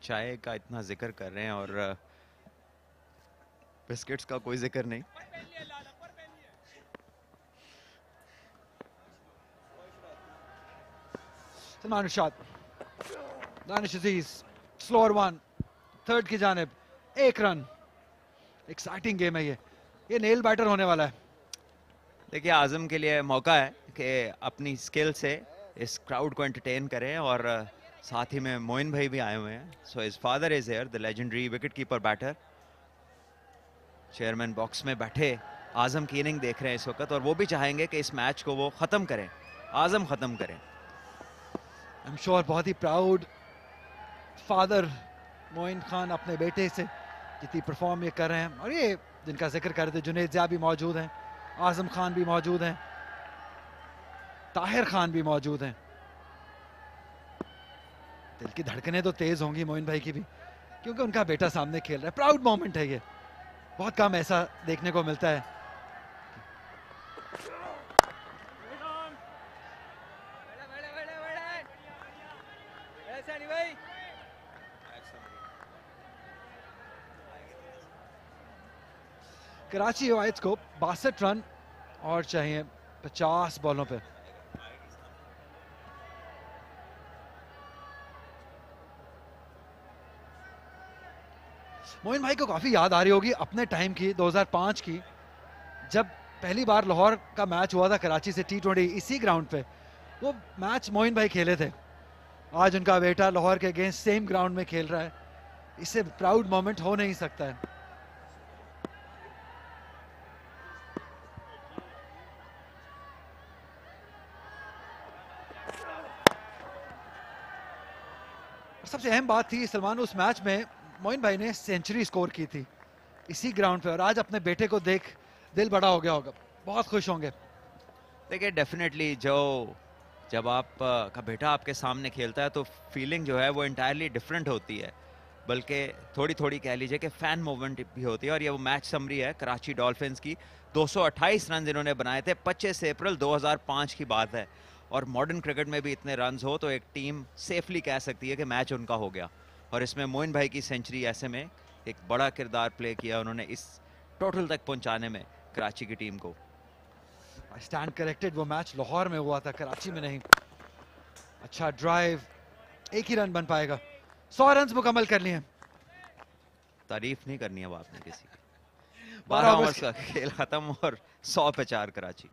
चाय का इतना जिक्र कर रहे हैं और बिस्किट्स का कोई जिक्र नहीं। सलमान इरशाद, दानिश अजीज, स्लोअर वन, थर्ड की जानिब, 1 रन। एक्साइटिंग गेम है ये नेल बैटर होने वाला है। देखिए आजम के लिए मौका है कि अपनी स्किल से इस क्राउड को एंटरटेन करें और साथ ही में मोइन भाई भी आए हुए हैं। So his father is here, the legendary wicket keeper batter. Chairman box में बैठे आजम की इनिंग देख रहे हैं इस वक्त और वो भी चाहेंगे कि इस मैच को वो ख़त्म करें, आजम ख़त्म करें। आई एम श्योर बहुत ही प्राउड फादर मोइन खान अपने बेटे से जितनी परफॉर्म ये कर रहे हैं। और ये जिनका जिक्र कर रहे थे, जुनेद ज़िया भी मौजूद हैं, आजम खान भी मौजूद हैं, ताहिर खान भी मौजूद हैं। दिल की धड़कनें तो तेज होंगी मोइन भाई की भी, क्योंकि उनका बेटा सामने खेल रहा है। प्राउड मोमेंट है ये, बहुत कम ऐसा देखने को मिलता है। कराची वाइट्स को 62 रन और चाहिए 50 बॉलों पे। मोइन भाई को काफी याद आ रही होगी अपने टाइम की, 2005 की, जब पहली बार लाहौर का मैच हुआ था कराची से T20 इसी ग्राउंड पे। वो मैच मोइन भाई खेले थे। आज उनका बेटा लाहौर के अगेंस्ट सेम ग्राउंड में खेल रहा है। इससे प्राउड मोमेंट हो नहीं सकता है। सबसे अहम बात थी सलमान, उस मैच में मोइन भाई ने सेंचुरी स्कोर की थी इसी ग्राउंड पे, और आज अपने बेटे को देख दिल बड़ा हो गया होगा, बहुत खुश होंगे। देखिए डेफिनेटली जब आप का बेटा आपके सामने खेलता है तो फीलिंग जो है वो इंटायरली डिफरेंट होती है, बल्कि थोड़ी थोड़ी कह लीजिए कि फैन मूवमेंट भी होती है। और ये वो मैच समरी है कराची डॉल्फिन्स की। 228 रन इन्होंने बनाए थे, 25 अप्रैल 2005 की बात है। और मॉडर्न क्रिकेट में भी इतने रन्स हो तो एक टीम सेफली कह सकती है कि मैच उनका हो गया। और इसमें मोइन भाई की सेंचुरी ऐसे में एक बड़ा किरदार प्ले किया उन्होंने इस टोटल तक पहुंचाने में कराची की टीम को। स्टैंड करेक्टेड, वो मैच लाहौर में हुआ था, कराची में नहीं। अच्छा ड्राइव, एक ही रन बन पाएगा। 100 रन मुकम्मल कर लिए। तारीफ नहीं करनी अब आपने किसी की। 12 12 ओवर्स का खेल खत्म और 100 पे 4 Karachi.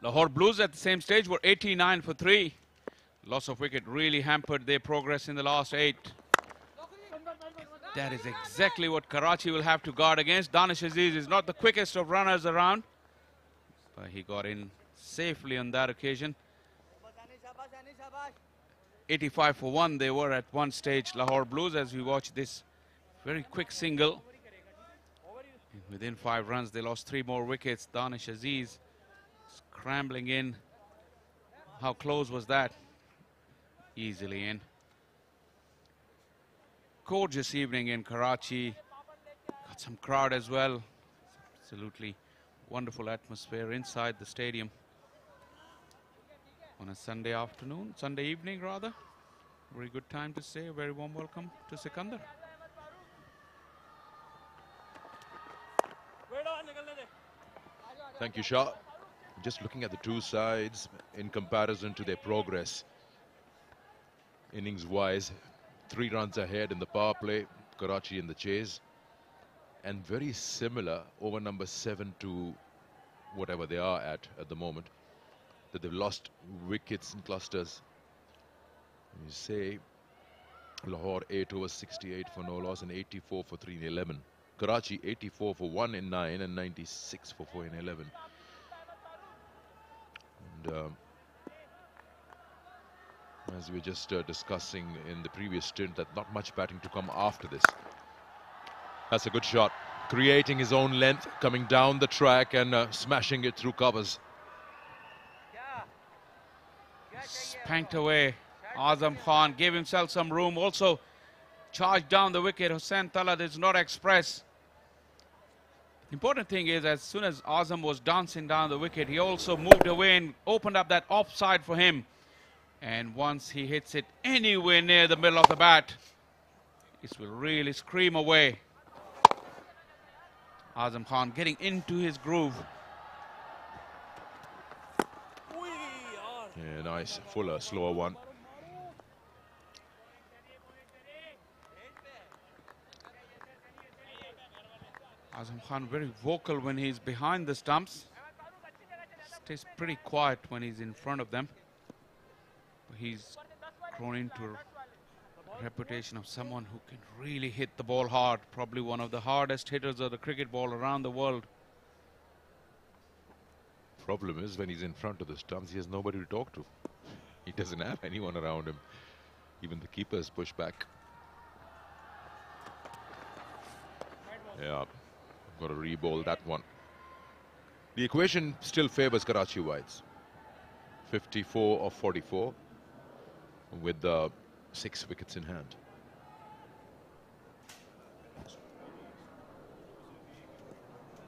Lahore Blues at the same stage were 89 for 3. Loss of wicket really hampered their progress in the last 8. That is exactly what Karachi will have to guard against. Danish Aziz is not the quickest of runners around, but he got in safely on that occasion. 85 for 1 they were at one stage, Lahore Blues, as we watch this very quick single. Within 5 runs they lost 3 more wickets. Danish Aziz scrambling in. How close was that? Easily in. Gorgeous evening in Karachi. Got some crowd as well. Absolutely wonderful atmosphere inside the stadium on a Sunday afternoon, Sunday evening rather. Very good time to say a very warm welcome to Sikandar. Thank you, Shah. Just looking at the two sides in comparison to their progress, innings-wise, 3 runs ahead in the power play, Karachi in the chase, and very similar over number 7 to whatever they are at the moment, that they've lost wickets in clusters. You say Lahore 8 overs 68 for no loss and 84 for 3 in 11. Karachi 84 for 1 in 9 and 96 for 4 in 11. And as we were just discussing in the previous stint, that not much batting to come after this. That's a good shot, creating his own length, coming down the track and smashing it through covers. Spanked away. Azam Khan gave himself some room. Also charged down the wicket. Hussain Talat is not express. The important thing is, as soon as Azam was dancing down the wicket, he also moved away and opened up that offside for him. And once he hits it anywhere near the middle of the bat, it will really scream away. Azam Khan getting into his groove. Yeah, nice, fuller, slower one. Azam Khan very vocal when he's behind the stumps. Stays pretty quiet when he's in front of them. But he's grown into a reputation of someone who can really hit the ball hard. Probably one of the hardest hitters of the cricket ball around the world. Problem is, when he's in front of the stumps, he has nobody to talk to. He doesn't have anyone around him. Even the keepers push back. Yeah, got to re-bowl that one. The equation still favors Karachi wides. 54 of 44 with 6 wickets in hand.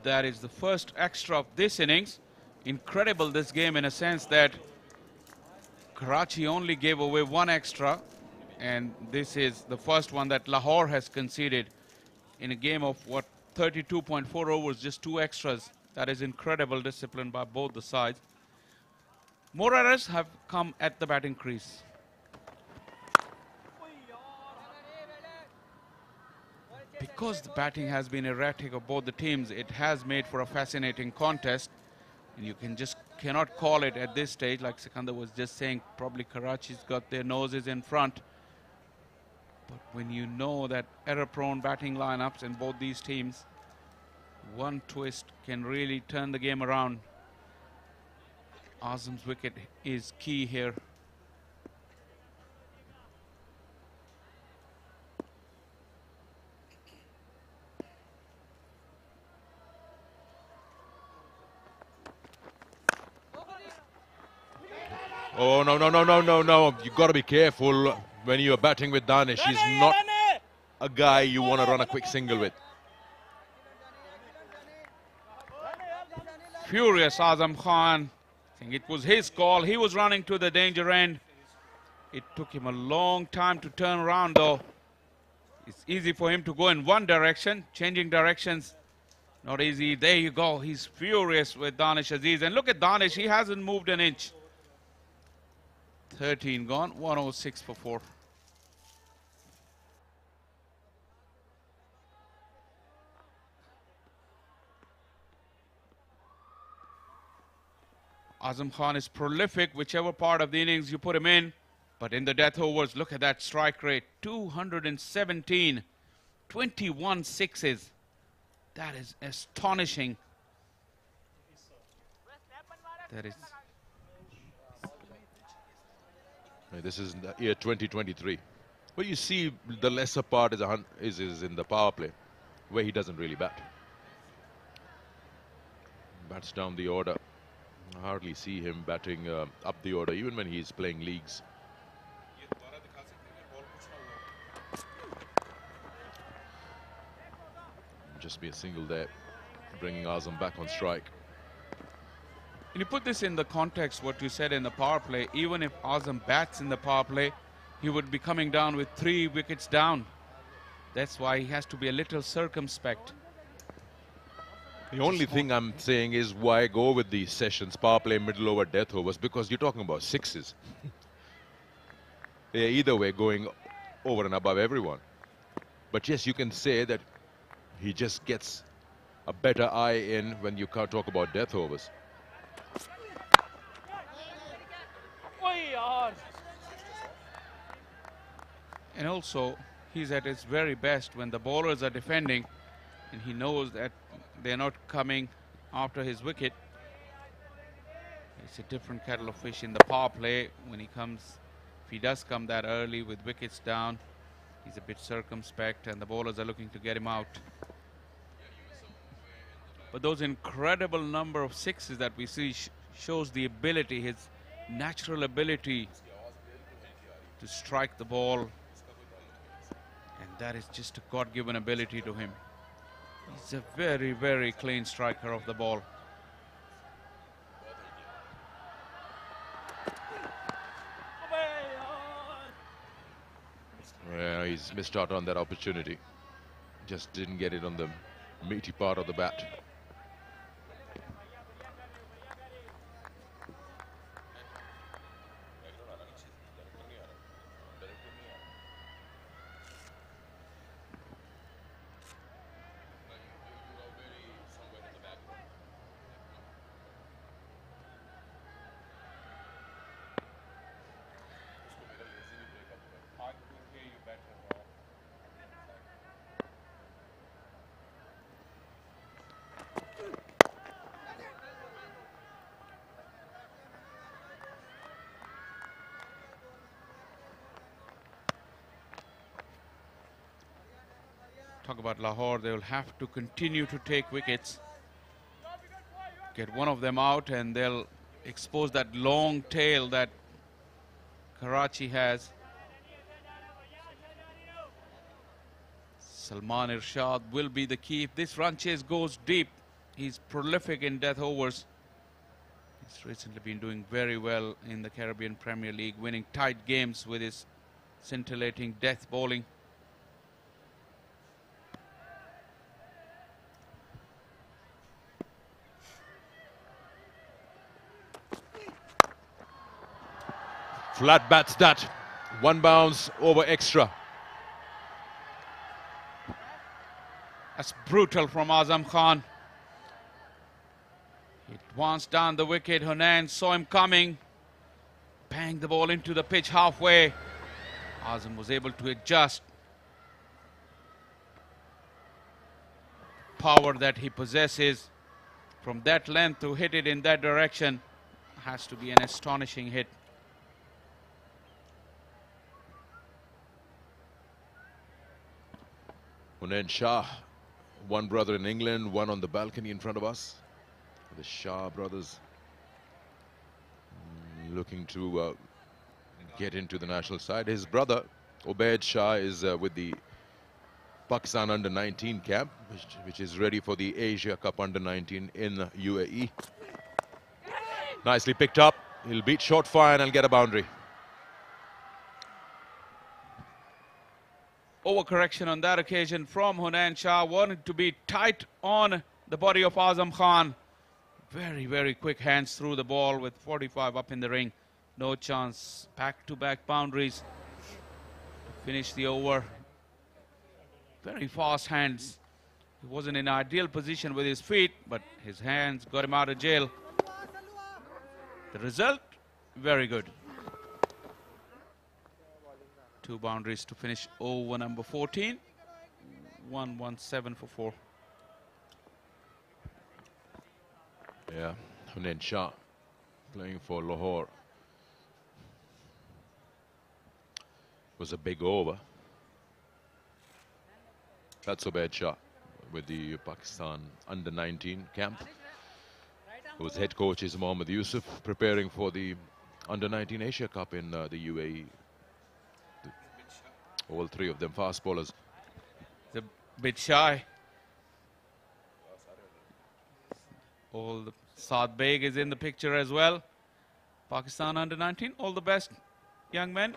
That is the first extra of this innings. Incredible, this game, in a sense that Karachi only gave away 1 extra, and this is the first one that Lahore has conceded in a game of 32.4 overs, just 2 extras. That is incredible discipline by both the sides. More errors have come at the batting crease. Because the batting has been erratic of both the teams, it has made for a fascinating contest. And you cannot call it at this stage, like Sikandar was just saying. Probably Karachi's got their noses in front. But when you know that error-prone batting lineups in both these teams, one twist can really turn the game around. Azam's wicket is key here. Oh, no, no, no, no, no, no. You've got to be careful when you're batting with Danish. He's not a guy you want to run a quick single with. Furious Azam Khan. I think it was his call. He was running to the danger end. It took him a long time to turn around, though. It's easy for him to go in one direction. Changing directions, not easy. There you go. He's furious with Danish Aziz. And look at Danish. He hasn't moved an inch. 13 gone, 106 for 4. Azam Khan is prolific, whichever part of the innings you put him in. But in the death overs, look at that strike rate. 217, 21 sixes. That is astonishing. That is... This is the year 2023. Well, you see the lesser part is in the power play, where he doesn't really bat. Bats down the order. I hardly see him batting up the order, even when he's playing leagues. Just be a single there, bringing Azam back on strike. And you put this in the context, what you said in the power play, even if Azam bats in the power play, he would be coming down with 3 wickets down. That's why he has to be a little circumspect. The only thing I'm saying is why go with these sessions, power play, middle over, death overs, because you're talking about 6s. They're either way going over and above everyone. But yes, you can say that he just gets a better eye in when you can't talk about death overs. And also, he's at his very best when the bowlers are defending and he knows that they're not coming after his wicket. It's a different kettle of fish in the power play when he comes. If he does come that early with wickets down, he's a bit circumspect and the bowlers are looking to get him out. But those incredible number of sixes that we see shows the ability, his natural ability to strike the ball. And that is just a God-given ability to him. He's a very, very clean striker of the ball. Yeah, he's missed out on that opportunity. Just didn't get it on the meaty part of the bat. Talk about Lahore, they will have to continue to take wickets. Get one of them out and they'll expose that long tail that Karachi has. Salman Irshad will be the key. If this run chase goes deep, he's prolific in death overs. He's recently been doing very well in the Caribbean Premier League, winning tight games with his scintillating death bowling. Flat bats that. One bounce over extra. That's brutal from Azam Khan. It advanced down the wicket. Hunain saw him coming. Banged the ball into the pitch halfway. Azam was able to adjust. Power that he possesses from that length to hit it in that direction has to be an astonishing hit. Hunain Shah, one brother in England, one on the balcony in front of us. The Shah brothers looking to get into the national side. His brother, Ubaid Shah, is with the Pakistan under-19 camp, which is ready for the Asia Cup under-19 in UAE. Nicely picked up. He'll beat short fire and he'll get a boundary. Overcorrection on that occasion from Hunain Shah. Wanted to be tight on the body of Azam Khan. Very, very quick hands through the ball with 45 up in the ring. No chance. Back-to-back boundaries. Finish the over. Very fast hands. He wasn't in ideal position with his feet, but his hands got him out of jail. The result, very good. 2 boundaries to finish over number 14. 117 for 4. Yeah, Hunain Shah playing for Lahore. Was a big over. That's Ubaid Shah with the Pakistan under-19 camp, whose head coach is Mohammad Yusuf, preparing for the under-19 Asia Cup in the UAE. All 3 of them fast bowlers. A bit shy. All the Saad Beg is in the picture as well. Pakistan under-19. All the best, young men.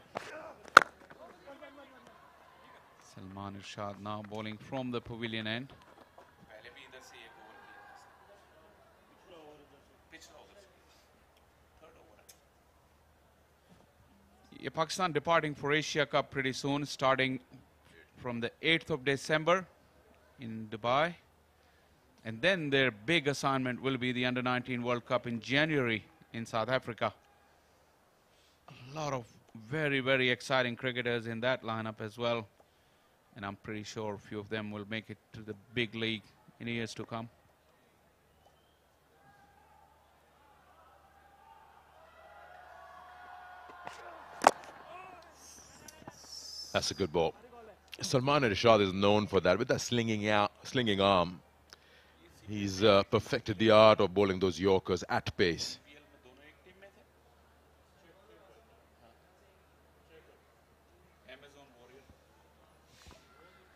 Salman Irshad now bowling from the pavilion end. Yeah, Pakistan departing for Asia Cup pretty soon, starting from the 8th of December in Dubai. And then their big assignment will be the Under-19 World Cup in January in South Africa. A lot of very, very exciting cricketers in that lineup as well. And I'm pretty sure a few of them will make it to the big league in years to come. That's a good ball. Salman Irshad is known for that, with that slinging arm. He's perfected the art of bowling those Yorkers at pace.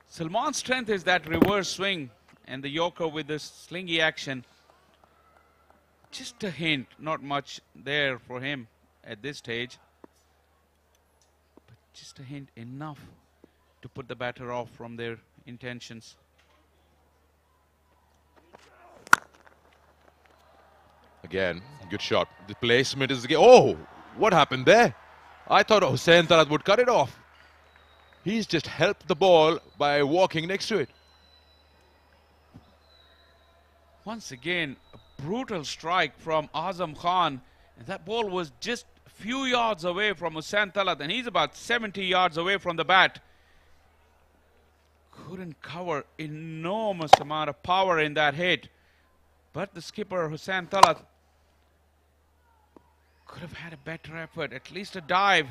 Salman's strength is that reverse swing and the Yorker with the slingy action. Just a hint, not much there for him at this stage. But just a hint enough to put the batter off from their intentions. Again, good shot. The placement is... Oh, what happened there? I thought Hussain Talat would cut it off. He's just helped the ball by walking next to it. Once again, a brutal strike from Azam Khan. And that ball was just a few yards away from Hussain Talat, and he's about 70 yards away from the bat. Couldn't cover enormous amount of power in that hit. But the skipper, Hussain Talat, could have had a better effort, at least a dive.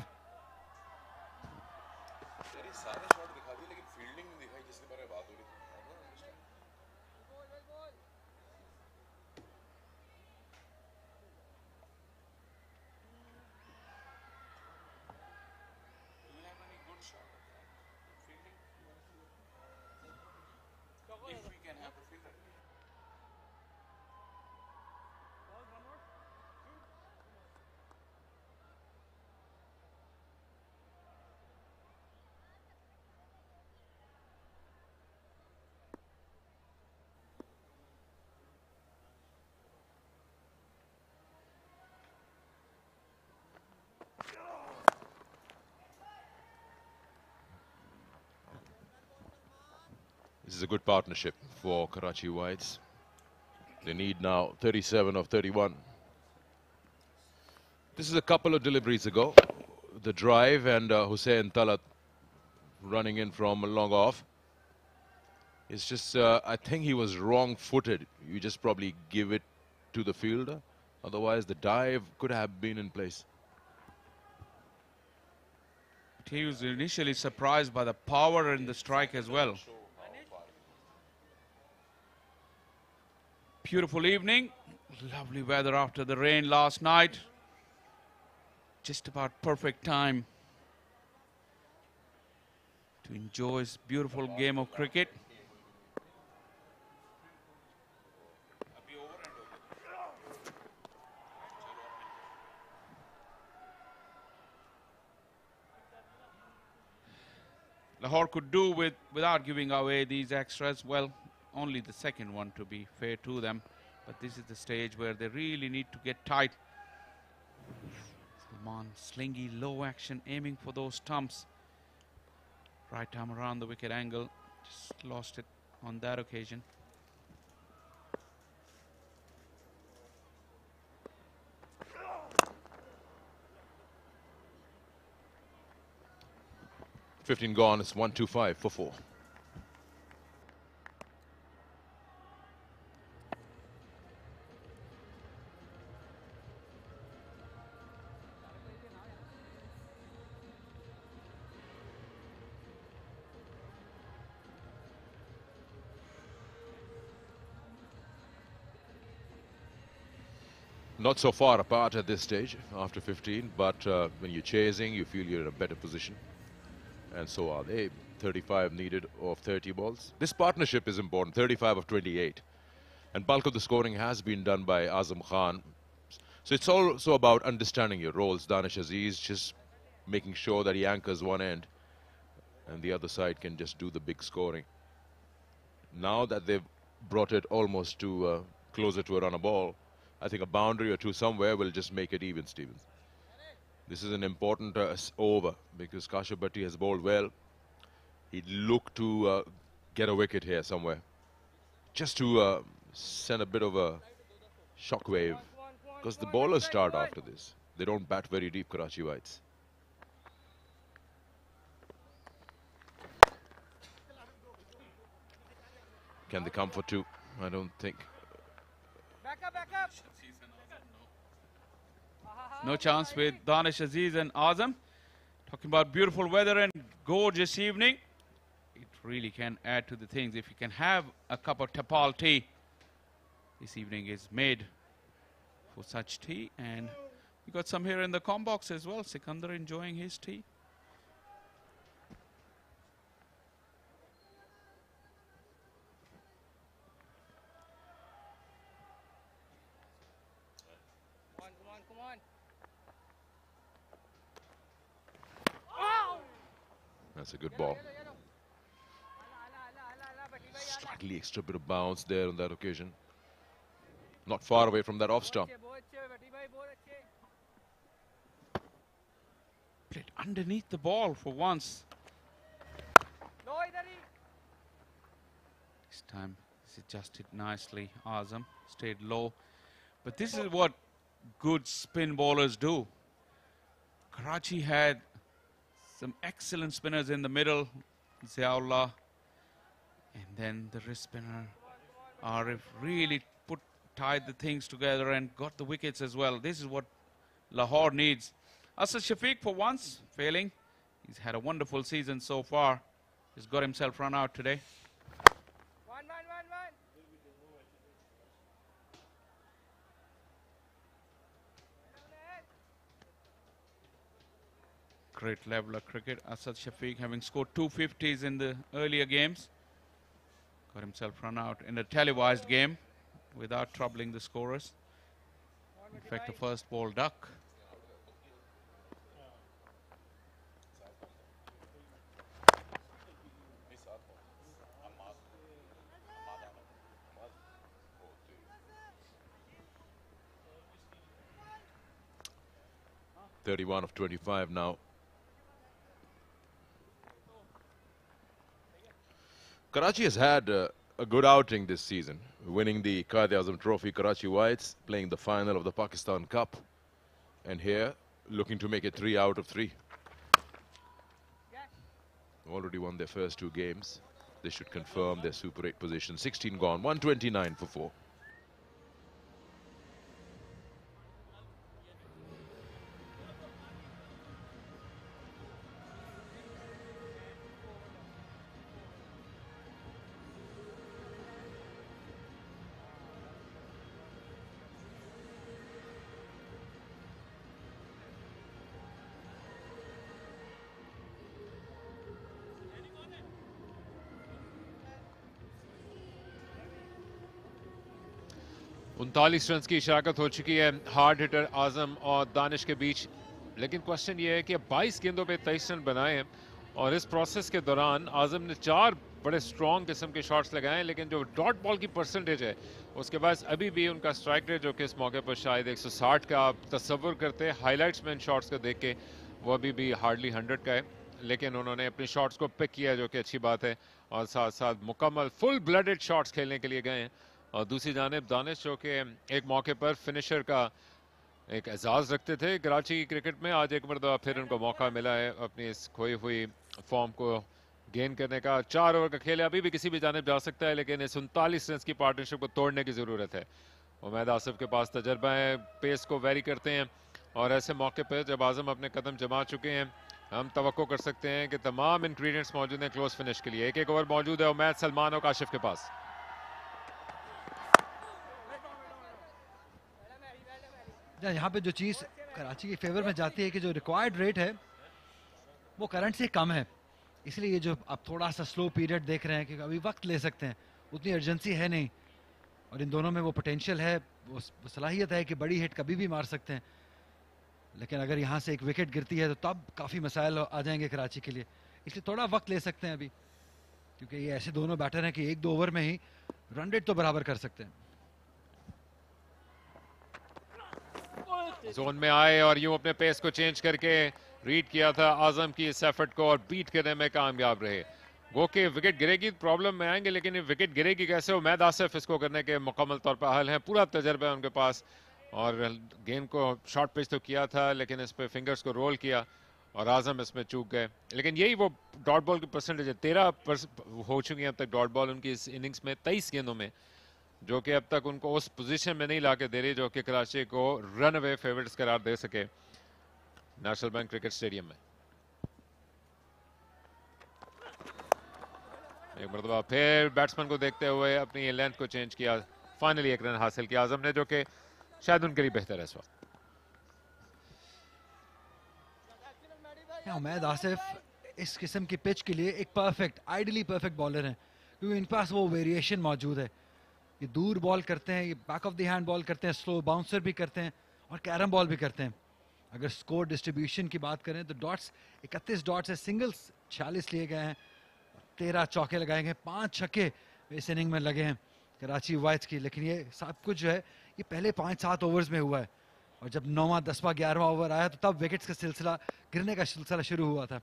This is a good partnership for Karachi Whites. They need now 37 of 31. This is a couple of deliveries ago. The drive and Hussain Talat running in from a long off. It's just, I think he was wrong-footed. You just probably give it to the fielder. Otherwise, the dive could have been in place. He was initially surprised by the power in the strike as well. Beautiful evening, lovely weather after the rain last night. Just about perfect time to enjoy this beautiful game of cricket. Lahore could do without giving away these extras. Well, only the second one, to be fair to them, but this is the stage where they really need to get tight. Salman, slingy, low action, aiming for those stumps. Right time around the wicket angle, just lost it on that occasion. $15 gone, it's 125 for 4. Not so far apart at this stage after 15, but when you're chasing, you feel you're in a better position. And so are they. 35 needed of 30 balls. This partnership is important, 35 of 28. And bulk of the scoring has been done by Azam Khan. So it's also about understanding your roles. Danish Aziz just making sure that he anchors one end and the other side can just do the big scoring. Now that they've brought it almost to closer to a run a ball, I think a boundary or two somewhere will just make it even, Stevens. This is an important over because Kashyap Bhatti has bowled well. He'd look to get a wicket here somewhere, just to send a bit of a shockwave, because the bowlers start after this. They don't bat very deep, Karachi Whites. Can they come for two? I don't think. Back up, back up. No chance with Danish, Aziz and Azam. Talking about beautiful weather and gorgeous evening. It really can add to the things. If you can have a cup of tapal tea, this evening is made for such tea. And we got some here in the com box as well. Sikandar enjoying his tea. Come on. That's a good ball. Slightly extra bit of bounce there on that occasion. Not far away from that off stump. Played underneath the ball for once. This time he's adjusted nicely. Azam stayed low. But this is what good spin bowlers do. Karachi had some excellent spinners in the middle. Ziaullah. And then the wrist spinner. Arif really tied the things together and got the wickets as well. This is what Lahore needs. Asad Shafiq for once, failing. He's had a wonderful season so far. He's got himself run out today. One. Great level of cricket. Asad Shafiq having scored 250s in the earlier games. Got himself run out in a televised game without troubling the scorers. In fact, the first ball duck. (31 of 25 now). Karachi has had a good outing this season, winning the Quaid-e-Azam Trophy. Karachi Whites playing the final of the Pakistan Cup, and here looking to make it 3 out of 3. Already won their first 2 games. They should confirm their Super 8 position. 16 gone, 129 for 4. उनतालीस run की शराकत हो चुकी है hard hitter आजम और दानिश के बीच, लेकिन question ये है कि 22 गेंदों पे 23 रन बनाए हैं और इस प्रोसेस के दौरान आजम ने 4 बड़े स्ट्रॉन्ग किस्म के शॉट्स लगाए हैं, लेकिन जो डॉट बॉल की परसेंटेज है उसके बाद अभी भी उनका स्ट्राइक रेट जो कि इस मौके पर शायद 160 का आप तस्वुर करते हैं हाईलाइट्स में इन शॉट्स को देख के, वो अभी भी हार्डली 100 का है, लेकिन उन्होंने अपनी शॉट्स को पिक किया जो कि अच्छी बात है और साथ साथ मुकम्मल फुल ब्लडेड शॉट्स खेलने के लिए गए हैं। और दूसरी जानिब दानिश जो कि एक मौके पर फिनिशर का एक एजाज़ रखते थे कराची की क्रिकेट में, आज एक मरतबा फिर उनको मौका मिला है अपनी इस खोई हुई फॉर्म को गेन करने का। 4 ओवर का खेल है, अभी भी किसी भी जानिब जा सकता है, लेकिन इस 39 रन की पार्टनरशिप को तोड़ने की ज़रूरत है। उमैद आसिफ के पास तजर्बा है, पेस को वेरी करते हैं और ऐसे मौके पर जब आज़म अपने कदम जमा चुके हैं हम तवक्को कर सकते हैं कि तमाम इंग्रेडिएंट्स मौजूद हैं क्लोज फिनिश के लिए। एक ओवर मौजूद है उमैद, सलमान और काशिफ के पास। यहाँ पे जो चीज़ कराची के फेवर में जाती है कि जो रिक्वायर्ड रेट है वो करंट से कम है, इसलिए ये जो आप थोड़ा सा स्लो पीरियड देख रहे हैं कि अभी वक्त ले सकते हैं, उतनी अर्जेंसी है नहीं और इन दोनों में वो पोटेंशियल है, वो सलाहियत है कि बड़ी हिट कभी भी मार सकते हैं, लेकिन अगर यहाँ से एक विकेट गिरती है तो तब काफ़ी मसाइल आ जाएंगे कराची के लिए, इसलिए थोड़ा वक्त ले सकते हैं अभी, क्योंकि ये ऐसे दोनों बैटर हैं कि 1-2 ओवर में ही रन रेट तो बराबर कर सकते हैं। जोन में आए और यूं अपने पेस को चेंज करके रीड किया था आजम की इस एफर्ट को और बीट करने में कामयाब रहे। गो के विकेट गिरेगी प्रॉब्लम में आएंगे, लेकिन विकेट गिरेगी कैसे, उमैद आसिफ इसको करने के मुकम्मल तौर पर अहल हैं, पूरा तजर्बा है उनके पास और गेंद को शॉर्ट पिच तो किया था लेकिन इस पे फिंगर्स को रोल किया और आजम इसमें चूक गए। लेकिन यही वो डॉट बॉल की परसेंटेज है, 13 हो चुकी है अब तक डॉट बॉल उनकी इस इनिंग्स में 23 गेंदों में, जो कि अब तक उनको उस पोजीशन में नहीं लाके दे रही जो कि कराची को रन अवे फेवरेट्स करार दे सके नेशनल बैंक क्रिकेट स्टेडियम में। एक मरतबा फिर बैट्समैन को देखते हुए अपनी लेंथ को चेंज किया, फाइनली एक रन हासिल किया आजम ने, जो कि शायद उनके लिए बेहतर है इस वक्त। उमैद आसिफ इस किस्म की पिच के लिए एक परफेक्ट, आइडियली परफेक्ट बॉलर हैं, क्योंकि इनके पास वो वेरिएशन मौजूद है। ये दूर बॉल करते हैं, ये back of the hand ball करते हैं, स्लो बाउंसर भी करते हैं और कैरम बॉल भी करते हैं। अगर स्कोर डिस्ट्रीब्यूशन की बात करें तो डॉट्स 31 डॉट्स है, सिंगल्स 46 लिए गए हैं, 13 चौके लगाए गए, 5 छक्के इस इनिंग में लगे हैं कराची वाइट्स की। लेकिन ये सब कुछ जो है ये पहले 5-7 ओवर्स में हुआ है, और जब 9वां 10वां 11वां ओवर आया तो तब विकेट्स का सिलसिला, गिरने का सिलसिला शुरू हुआ था।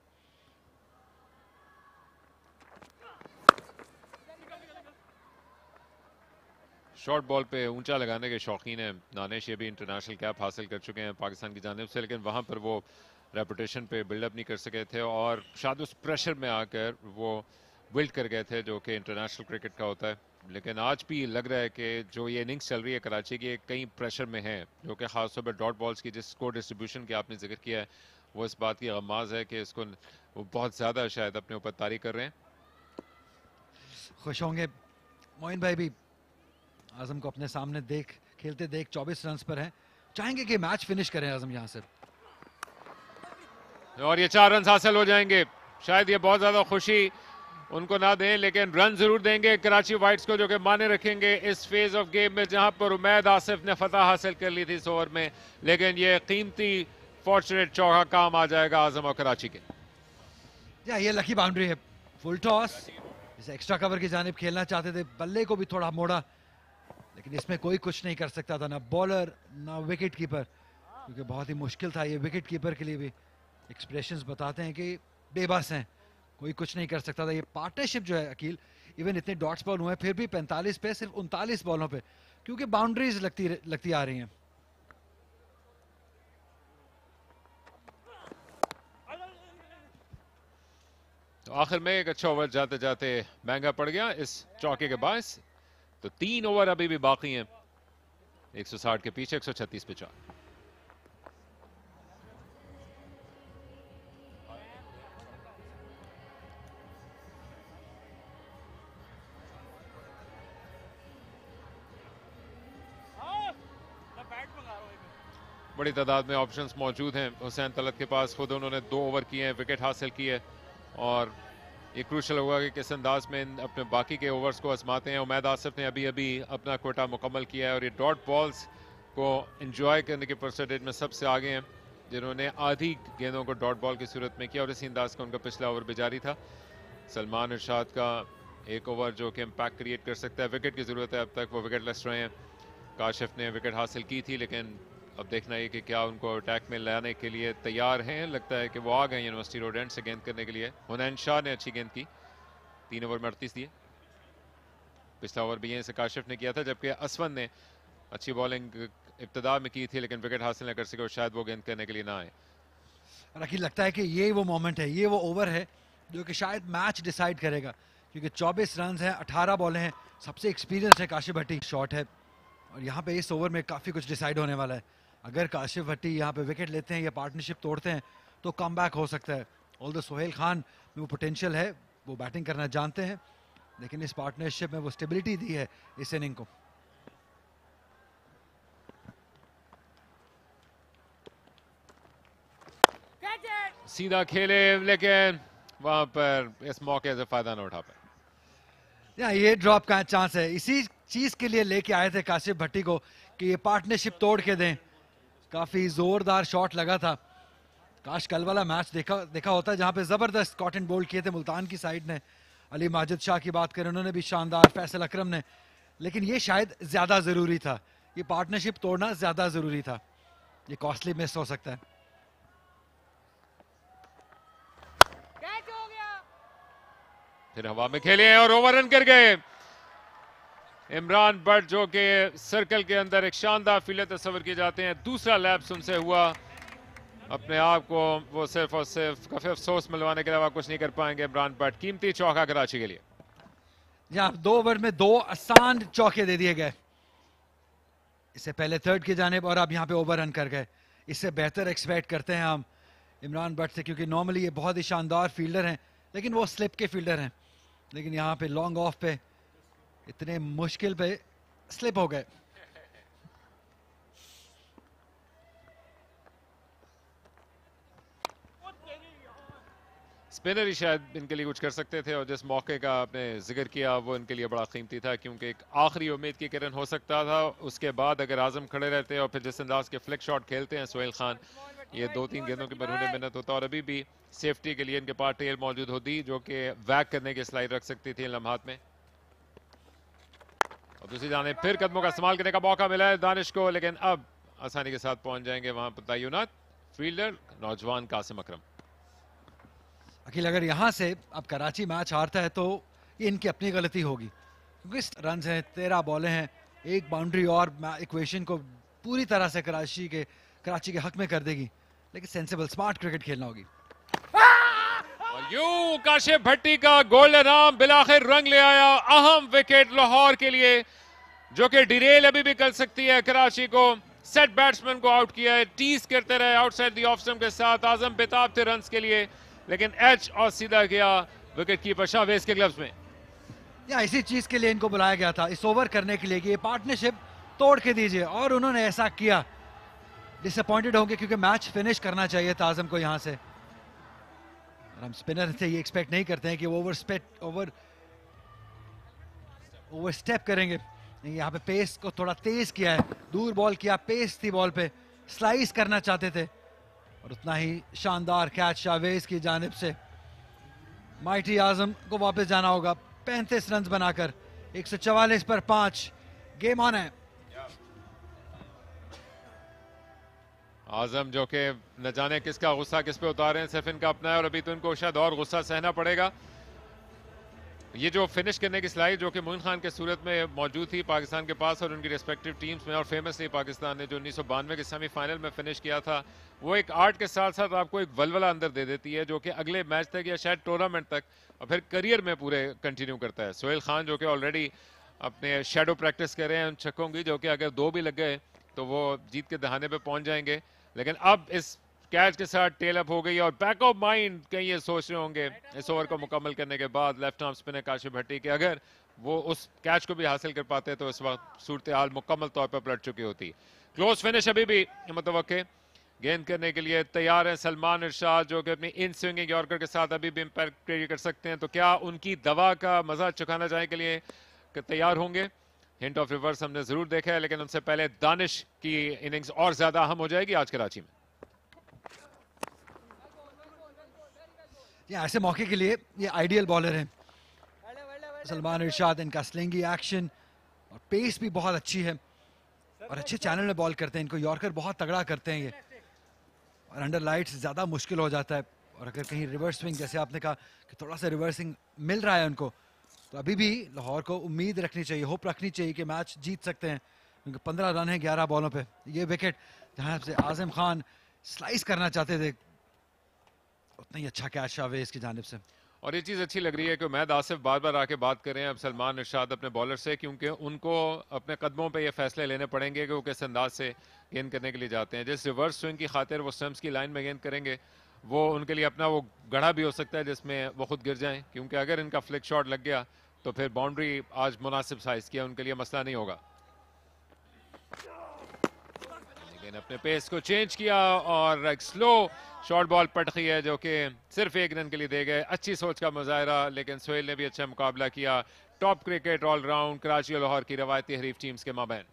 शॉर्ट बॉल पे ऊंचा लगाने के शौकीन है दानिश, ये भी इंटरनेशनल कैप हासिल कर चुके हैं पाकिस्तान की जानिब से, लेकिन वहां पर वो रेपुटेशन पे बिल्डअप नहीं कर सके थे और शायद उस प्रेशर में आकर वो बिल्ड कर गए थे जो कि इंटरनेशनल क्रिकेट का होता है। लेकिन आज भी लग रहा है कि जो ये इनिंग्स चल रही है कराची की, कई प्रेशर में है, जो कि खासतौर पर डॉट बॉल्स की जिस स्कोर डिस्ट्रीब्यूशन की आपने जिक्र किया है, वो इस बात की गमाज है कि इसको वो बहुत ज़्यादा शायद अपने ऊपर तारी कर रहे हैं। खुश होंगे मोइन भाई भी आजम को अपने सामने खेलते देख 24 रन पर हैं, चाहेंगे कि मैच फिनिश करें आजम यहां से, और ये 4 रन हासिल हो जाएंगे। शायद ये बहुत ज्यादा खुशी उनको ना दें, लेकिन रन जरूर देंगे कराची वाइट्स को, जो कि माने रखेंगे इस फेज ऑफ गेम में जहां पर उमैद आसिफ ने फतह हासिल कर ली थी इस ओवर में। लेकिन ये कीमती फॉर्चुनेट चौका काम आ जाएगा आजम और कराची के। ये लकी बाउंड्री है, फुल टॉस, इसे एक्स्ट्रा कवर की जानिब खेलना चाहते थे, बल्ले को भी थोड़ा मोड़ा, लेकिन इसमें कोई कुछ नहीं कर सकता था, ना बॉलर ना विकेट कीपर, क्योंकि बहुत ही मुश्किल था। ये विकेट कीपर के लिए भी एक्सप्रेशंस बताते हैं कि बेबस हैं, कोई कुछ नहीं कर सकता था। ये पार्टनरशिप जो है अकील, इवन इतने डॉट्स बॉल हुए फिर भी 45 पे सिर्फ 39 बॉलों पे, क्योंकि बाउंड्रीज लगती आ रही हैं। तो आखिर में एक अच्छा ओवर जाते जाते महंगा पड़ गया इस चौके के बायस। तो 3 ओवर अभी भी बाकी हैं, 160 के पीछे 136 पे 4। बड़ी तादाद में ऑप्शंस मौजूद हैं हुसैन तलत के पास, खुद उन्होंने 2 ओवर किए हैं, विकेट हासिल की है, और ये क्रूशल होगा कि किस अंदाज में अपने बाकी के ओवर्स को आजमाते हैं। उमैद आसिफ ने अभी अभी अपना कोटा मुकम्मल किया है और ये डॉट बॉल्स को एंजॉय करने के परसेंटेज में सबसे आगे हैं, जिन्होंने आधी गेंदों को डॉट बॉल की सूरत में किया, और इसी अंदाज का उनका पिछला ओवर भी जारी था। सलमान इरशाद का एक ओवर जो कि इम्पैक्ट क्रिएट कर सकता है, विकेट की ज़रूरत है, अब तक वो विकेटलेस रहे हैं। काशिफ ने विकेट हासिल की थी, लेकिन अब देखना है कि क्या उनको अटैक में लाने के लिए तैयार हैं। लगता है कि वो आ गए यूनिवर्सिटी रोड एंड से गेंद करने के लिए। हुनैन शाह ने अच्छी गेंद की, 3 ओवर में 38 दिए। पिछला ओवर भी यहीं से काशिफ ने किया था, जबकि असवन ने अच्छी बॉलिंग इब्तिदा में की थी, लेकिन विकेट हासिल न कर सके और शायद वो गेंद करने के लिए ना आए। और अकील लगता है कि ये वो मोमेंट है, ये वो ओवर है जो कि शायद मैच डिसाइड करेगा, क्योंकि 24 रन हैं, 18 बॉलें हैं, सबसे एक्सपीरियंस है काशिफ भट्टी, शॉट है, और यहाँ पे इस ओवर में काफ़ी कुछ डिसाइड होने वाला है। अगर काशिफ भट्टी यहाँ पे विकेट लेते हैं या पार्टनरशिप तोड़ते हैं तो कम बैक हो सकता है। ऑल्दो सोहेल खान में वो पोटेंशियल है, वो बैटिंग करना जानते हैं, लेकिन इस पार्टनरशिप में वो स्टेबिलिटी दी है इस इनिंग को। सीधा खेले, लेकिन वहां पर इस मौके से फायदा ना उठा पाए। ये ड्रॉप का चांस है, इसी चीज के लिए लेके आए थे काशिफ भट्टी को कि ये पार्टनरशिप तोड़ के दें। काफी जोरदार शॉट लगा था, काश कल वाला मैच देखा होता जहां पे जबरदस्त कॉट एंड बोल्ड किए थे मुल्तान की साइड ने। अली माजिद शाह की बात करें, उन्होंने भी शानदार, फैसल अकरम ने, लेकिन ये शायद ज्यादा जरूरी था, ये पार्टनरशिप तोड़ना ज्यादा जरूरी था, ये कॉस्टली मिस हो सकता है। फिर हवा में खेले और ओवर रन कर गए इमरान बट, जो कि सर्कल के अंदर एक शानदार फील्डर तस्वर किए जाते हैं। दूसरा लैप्स उनसे हुआ अपने आप को वो सिर्फ और सिर्फ काफी अफसोस मिलवाने के अलावा कुछ नहीं कर पाएंगे इमरान बट कीमती चौका कराची के लिए। यहाँ 2 ओवर में 2 आसान चौके दे दिए गए, इससे पहले थर्ड की जानिब और अब यहाँ पे ओवर रन कर गए। इससे बेहतर एक्सपेक्ट करते हैं हम इमरान बट से, क्योंकि नॉर्मली ये बहुत ही शानदार फील्डर हैं लेकिन वो स्लिप के फील्डर हैं, लेकिन यहाँ पे लॉन्ग ऑफ पे इतने मुश्किल पे स्लिप हो गए। स्पिनर ही शायद इनके लिए कुछ कर सकते थे और जिस मौके का आपने जिक्र किया वो इनके लिए बड़ा कीमती था, क्योंकि एक आखिरी उम्मीद की किरण हो सकता था। उसके बाद अगर आजम खड़े रहते और फिर जिस अंदाज के फ्लिक शॉट खेलते हैं सोहेल खान, ये 2-3 गेंदों के बरूने मिन्नत होता और अभी भी सेफ्टी के लिए इनके पास टेल मौजूद होती जो कि वैक करने की स्लाइड रख सकती थी इन लम्हात में। और दूसरी जाने फिर कदमों का इस्तेमाल करने का मौका मिला है दानिश को, लेकिन अब आसानी के साथ पहुंच जाएंगे वहां पर तय्युनात फील्डर नौजवान कासिम अकरम। अकील अगर यहाँ से अब कराची मैच हारता है तो ये इनकी अपनी गलती होगी, क्योंकि रन हैं 13 बॉलें हैं, एक बाउंड्री और इक्वेशन को पूरी तरह से कराची के हक में कर देगी, लेकिन सेंसिबल स्मार्ट क्रिकेट खेलना होगी। और यूं काशिफ भट्टी का गोल्डन आर्म बिलाखिर रंग ले आया, अहम विकेट लाहौर के लिए जो कि डिरेल अभी भी कर सकती है कराची को। सेट बैट्समैन को आउट किया है, टीज करते रहे आउटसाइड दी ऑफ स्टंप के साथ, आजम बेताब थे रन्स के लिए, लेकिन एच और सीधा गया विकेट कीपर शाहवेज के ग्लव्स में। या इसी चीज के लिए इनको बुलाया गया था, इस ओवर करने के लिए कि ये पार्टनरशिप तोड़ के दीजिए, और उन्होंने ऐसा किया। डिसअपॉइंटेड होंगे क्योंकि मैच फिनिश करना चाहिए था आजम को यहाँ से, और हम स्पिनर से ये एक्सपेक्ट नहीं करते हैं कि वो ओवर स्टेप करेंगे। यहाँ पे पेस को थोड़ा तेज किया है, दूर बॉल किया, पेस थी बॉल पे, स्लाइस करना चाहते थे, और उतना ही शानदार कैच शाहवेज की जानिब से। माइटी आजम को वापस जाना होगा 35 रन बनाकर, 144 पर 5, गेम ऑन है। आजम जो कि न जाने किसका गुस्सा किस पे उतारे हैं, सिर्फ इनका अपना है, और अभी तो इनको शायद और गुस्सा सहना पड़ेगा। ये जो फिनिश करने की स्लाइड जो कि मोइन खान के सूरत में मौजूद थी पाकिस्तान के पास और उनकी रिस्पेक्टिव टीम्स में, और फेमसली पाकिस्तान ने जो 1992 के सेमीफाइनल में फिनिश किया था, वो एक आर्ट के साथ साथ आपको एक वलवला अंदर दे देती है जो कि अगले मैच तक या शायद टूर्नामेंट तक और फिर करियर में पूरे कंटिन्यू करता है। सोहेल खान जो कि ऑलरेडी अपने शेडो प्रैक्टिस कर रहे हैं उन छक्कों की, जो कि अगर 2 भी लग गए तो वो जीत के दहाने पे पहुंच जाएंगे, लेकिन अब इस कैच के साथ टेल अप हो गई और बैक ऑफ माइंड कहीं ये सोच रहे होंगे इस ओवर को मुकम्मल करने के बाद लेफ्ट आर्म स्पिनर काशिफ भट्टी के, अगर वो उस कैच को भी हासिल कर पाते तो इस वक्त सूरत हाल मुकम्मल तौर पर पलट चुकी होती। क्लोज फिनिश अभी भी मुतवक्के, गेंद करने के लिए तैयार है सलमान इरशाद जो कि अपनी इन स्विंगिंग यॉर्कर के साथ अभी भी इंपैक्ट क्रिएट कर सकते हैं, तो क्या उनकी दवा का मजा चुकाना चाहे के लिए तैयार होंगे? हिंट ऑफ रिवर्स हमने जरूर देखा है, लेकिन उनसे पहले दानिश की इनिंग्स और ज्यादा अहम हो जाएगी आज कराची में। ये ऐसे मौके के लिए ये आइडियल बॉलर हैं सलमान इरशाद, इनका स्लिंगी एक्शन और पेस भी बहुत अच्छी है और अच्छे चैनल में बॉल करते हैं, इनको यॉर्कर बहुत तगड़ा करते हैं ये, और अंडर लाइट्स ज़्यादा मुश्किल हो जाता है, और अगर कहीं रिवर्स स्विंग जैसे आपने कहा कि थोड़ा सा रिवर्सिंग मिल रहा है उनको, तो अभी भी लाहौर को उम्मीद रखनी चाहिए, होप रखनी चाहिए कि मैच जीत सकते हैं, क्योंकि 15 रन है 11 बॉलों पे। ये विकेट जहाँ से आजम खान स्लाइस करना चाहते थे, उतना ही अच्छा कैच शाहवेज की जानिब से। और ये चीज़ अच्छी लग रही है कि उमैद आसिफ बार बार आके बात करें अब सलमान इरशाद अपने बॉलर से, क्योंकि उनको अपने कदमों पे ये फैसले लेने पड़ेंगे कि वो किस अंदाज से गेंद करने के लिए जाते हैं। जिस रिवर्स स्विंग की खातिर वो स्टंप्स की लाइन में गेंद करेंगे, वो उनके लिए अपना वो गढ़ा भी हो सकता है जिसमें वो खुद गिर जाएं, क्योंकि अगर इनका फ्लिक शॉट लग गया तो फिर बाउंड्री आज मुनासिब साइज किया उनके लिए मसला नहीं होगा। लेकिन अपने पेस को चेंज किया और एक स्लो शॉर्ट बॉल पटकी है जो कि सिर्फ 1 रन के लिए दे गए। अच्छी सोच का मुजाहरा, लेकिन सोहेल ने भी अच्छा मुकाबला किया। टॉप क्रिकेट ऑलराउंड कराची और लाहौर की रवायती हरीफ टीम्स के माबैन।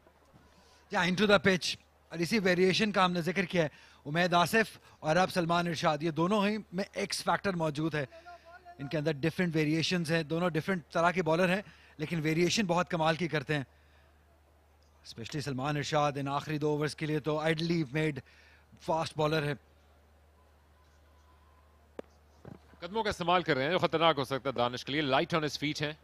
या इनटू द पिच, और इसी वेरिएशन का हमने जिक्र किया है, उमैद आसिफ और अब सलमान इरशाद, ये दोनों ही में एक्स फैक्टर मौजूद है, इनके अंदर डिफरेंट वेरिएशंस हैं, दोनों डिफरेंट तरह के बॉलर हैं, लेकिन वेरिएशन बहुत कमाल की करते हैं। स्पेशली सलमान इरशाद इन आखिरी 2 ओवर्स के लिए तो आइडली मेड फास्ट बॉलर है। कदमों का इस्तेमाल कर रहे हैं जो खतरनाक हो सकता है दानिश के लिए। लाइट ऑन हिज फीट है,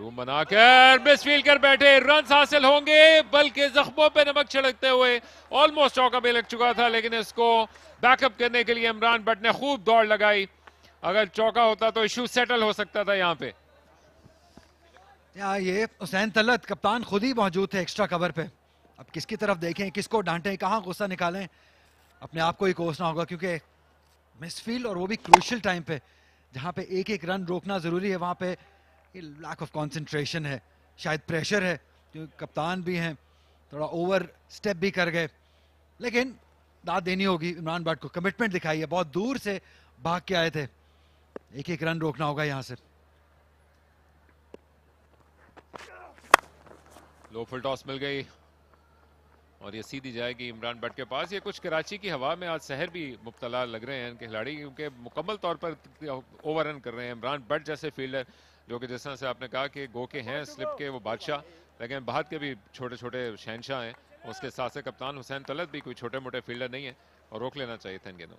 रूम बनाकर मिसफील्ड कर बैठे, रन हासिल होंगे, बल्कि जख्मों पे नमक छिड़कते हुए ऑलमोस्ट चौका भी लग चुका था, लेकिन इसको बैकअप करने के लिए इमरान बट ने खूब दौड़ लगाई। अगर चौका होता तो इशू सेटल हो सकता था यहाँ पे। ये हुसैन तलत कप्तान खुद ही मौजूद थे एक्स्ट्रा कवर पे। अब किसकी तरफ देखें, किसको डांटें, कहाँ गुस्सा निकालें, अपने आप को ही कोसना होगा, क्योंकि मिसफील्ड और वो भी क्रूशियल टाइम पे जहाँ पे एक एक रन रोकना जरूरी है, वहाँ पे लैक ऑफ कंसंट्रेशन है, शायद प्रेशर है, क्योंकि कप्तान भी हैं, थोड़ा ओवर स्टेप भी कर गए। लेकिन दाद देनी होगी इमरान बट को, कमिटमेंट दिखाई है, बहुत दूर से भाग के आए थे, एक एक रन रोकना होगा यहाँ से। लो फुल टॉस मिल गई और ये सीधी जाएगी इमरान बट के पास। ये कुछ कराची की हवा में आज शहर भी मुब्तला लग रहे हैं इनके खिलाड़ी, क्योंकि मुकम्मल तौर पर ओवर रन कर रहे हैं। इमरान बट जैसे फील्डर जो कि जिस तरह से आपने कहा कि गो के हैं स्लिप के वो बादशाह, लेकिन बाहर के भी छोटे छोटे शहनशाह हैं। उसके साथ से कप्तान हुसैन तलत भी कोई छोटे मोटे फील्डर नहीं है और रोक लेना चाहिए था इन गेंदों।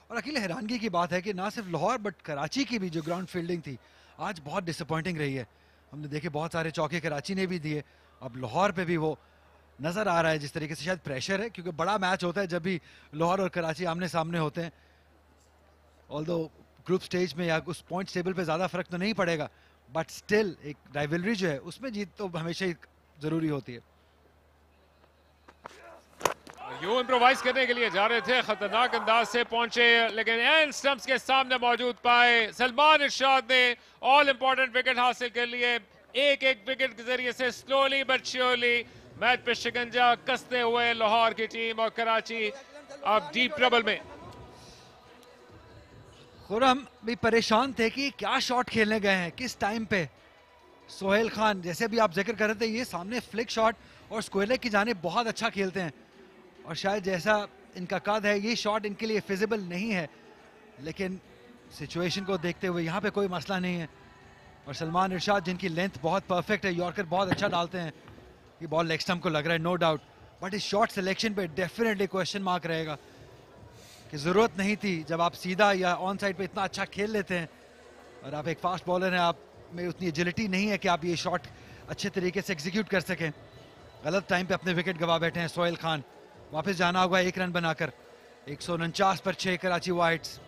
और अकेले हैरानगी की बात है कि ना सिर्फ लाहौर बट कराची की भी जो ग्राउंड फील्डिंग थी आज बहुत डिसअपॉइंटिंग रही है। हमने देखे बहुत सारे चौके कराची ने भी दिए, अब लाहौर पे भी वो नजर आ रहा है जिस तरीके से शायद प्रेशर है, क्योंकि बड़ा मैच होता है जब भी लाहौर और कराची आमने सामने होते हैं। ऑल्दो ग्रुप स्टेज में या उस पॉइंट टेबल पे ज्यादा फर्क तो नहीं पड़ेगा, बट स्टिल एक राइवलरी जो है उसमें जीत तो हमेशा ही जरूरी होती है। यूं इम्प्रोवाइज करने के लिए जा रहे थे, खतरनाक अंदाज से पहुंचे, लेकिन एंड स्टंप्स के सामने मौजूद पाए सलमान इरशाद ने ऑल इंपॉर्टेंट विकेट हासिल कर लिए। एक एक विकेट के जरिए से स्लोली बट श्योरली मैच पे शिकंजा कसते हुए लाहौर की टीम और कराची अब डीप ट्रबल में। खुरम भी परेशान थे कि क्या शॉट खेलने गए हैं, किस टाइम पे। सोहेल खान जैसे भी आप जिक्र कर रहे थे, ये सामने फ्लिक शॉट और स्क्वेयर की जाने बहुत अच्छा खेलते हैं, और शायद जैसा इनका कद है ये शॉट इनके लिए फिजिबल नहीं है, लेकिन सिचुएशन को देखते हुए यहाँ पे कोई मसला नहीं है। और सलमान इरशाद जिनकी लेंथ बहुत परफेक्ट है, यॉर्कर बहुत अच्छा डालते हैं, ये बॉल लेग स्टंप को लग रहा है नो डाउट, बट इस शॉट सिलेक्शन पे डेफिनेटली क्वेश्चन मार्क रहेगा कि जरूरत नहीं थी। जब आप सीधा या ऑन साइड पे इतना अच्छा खेल लेते हैं और आप एक फास्ट बॉलर हैं, आप में उतनी एजिलिटी नहीं है कि आप ये शॉट अच्छे तरीके से एग्जीक्यूट कर सकें। गलत टाइम पे अपने विकेट गवा बैठे हैं सोहेल खान, वापस जाना होगा एक रन बनाकर। 149 पर 6 कराची वाइट्स।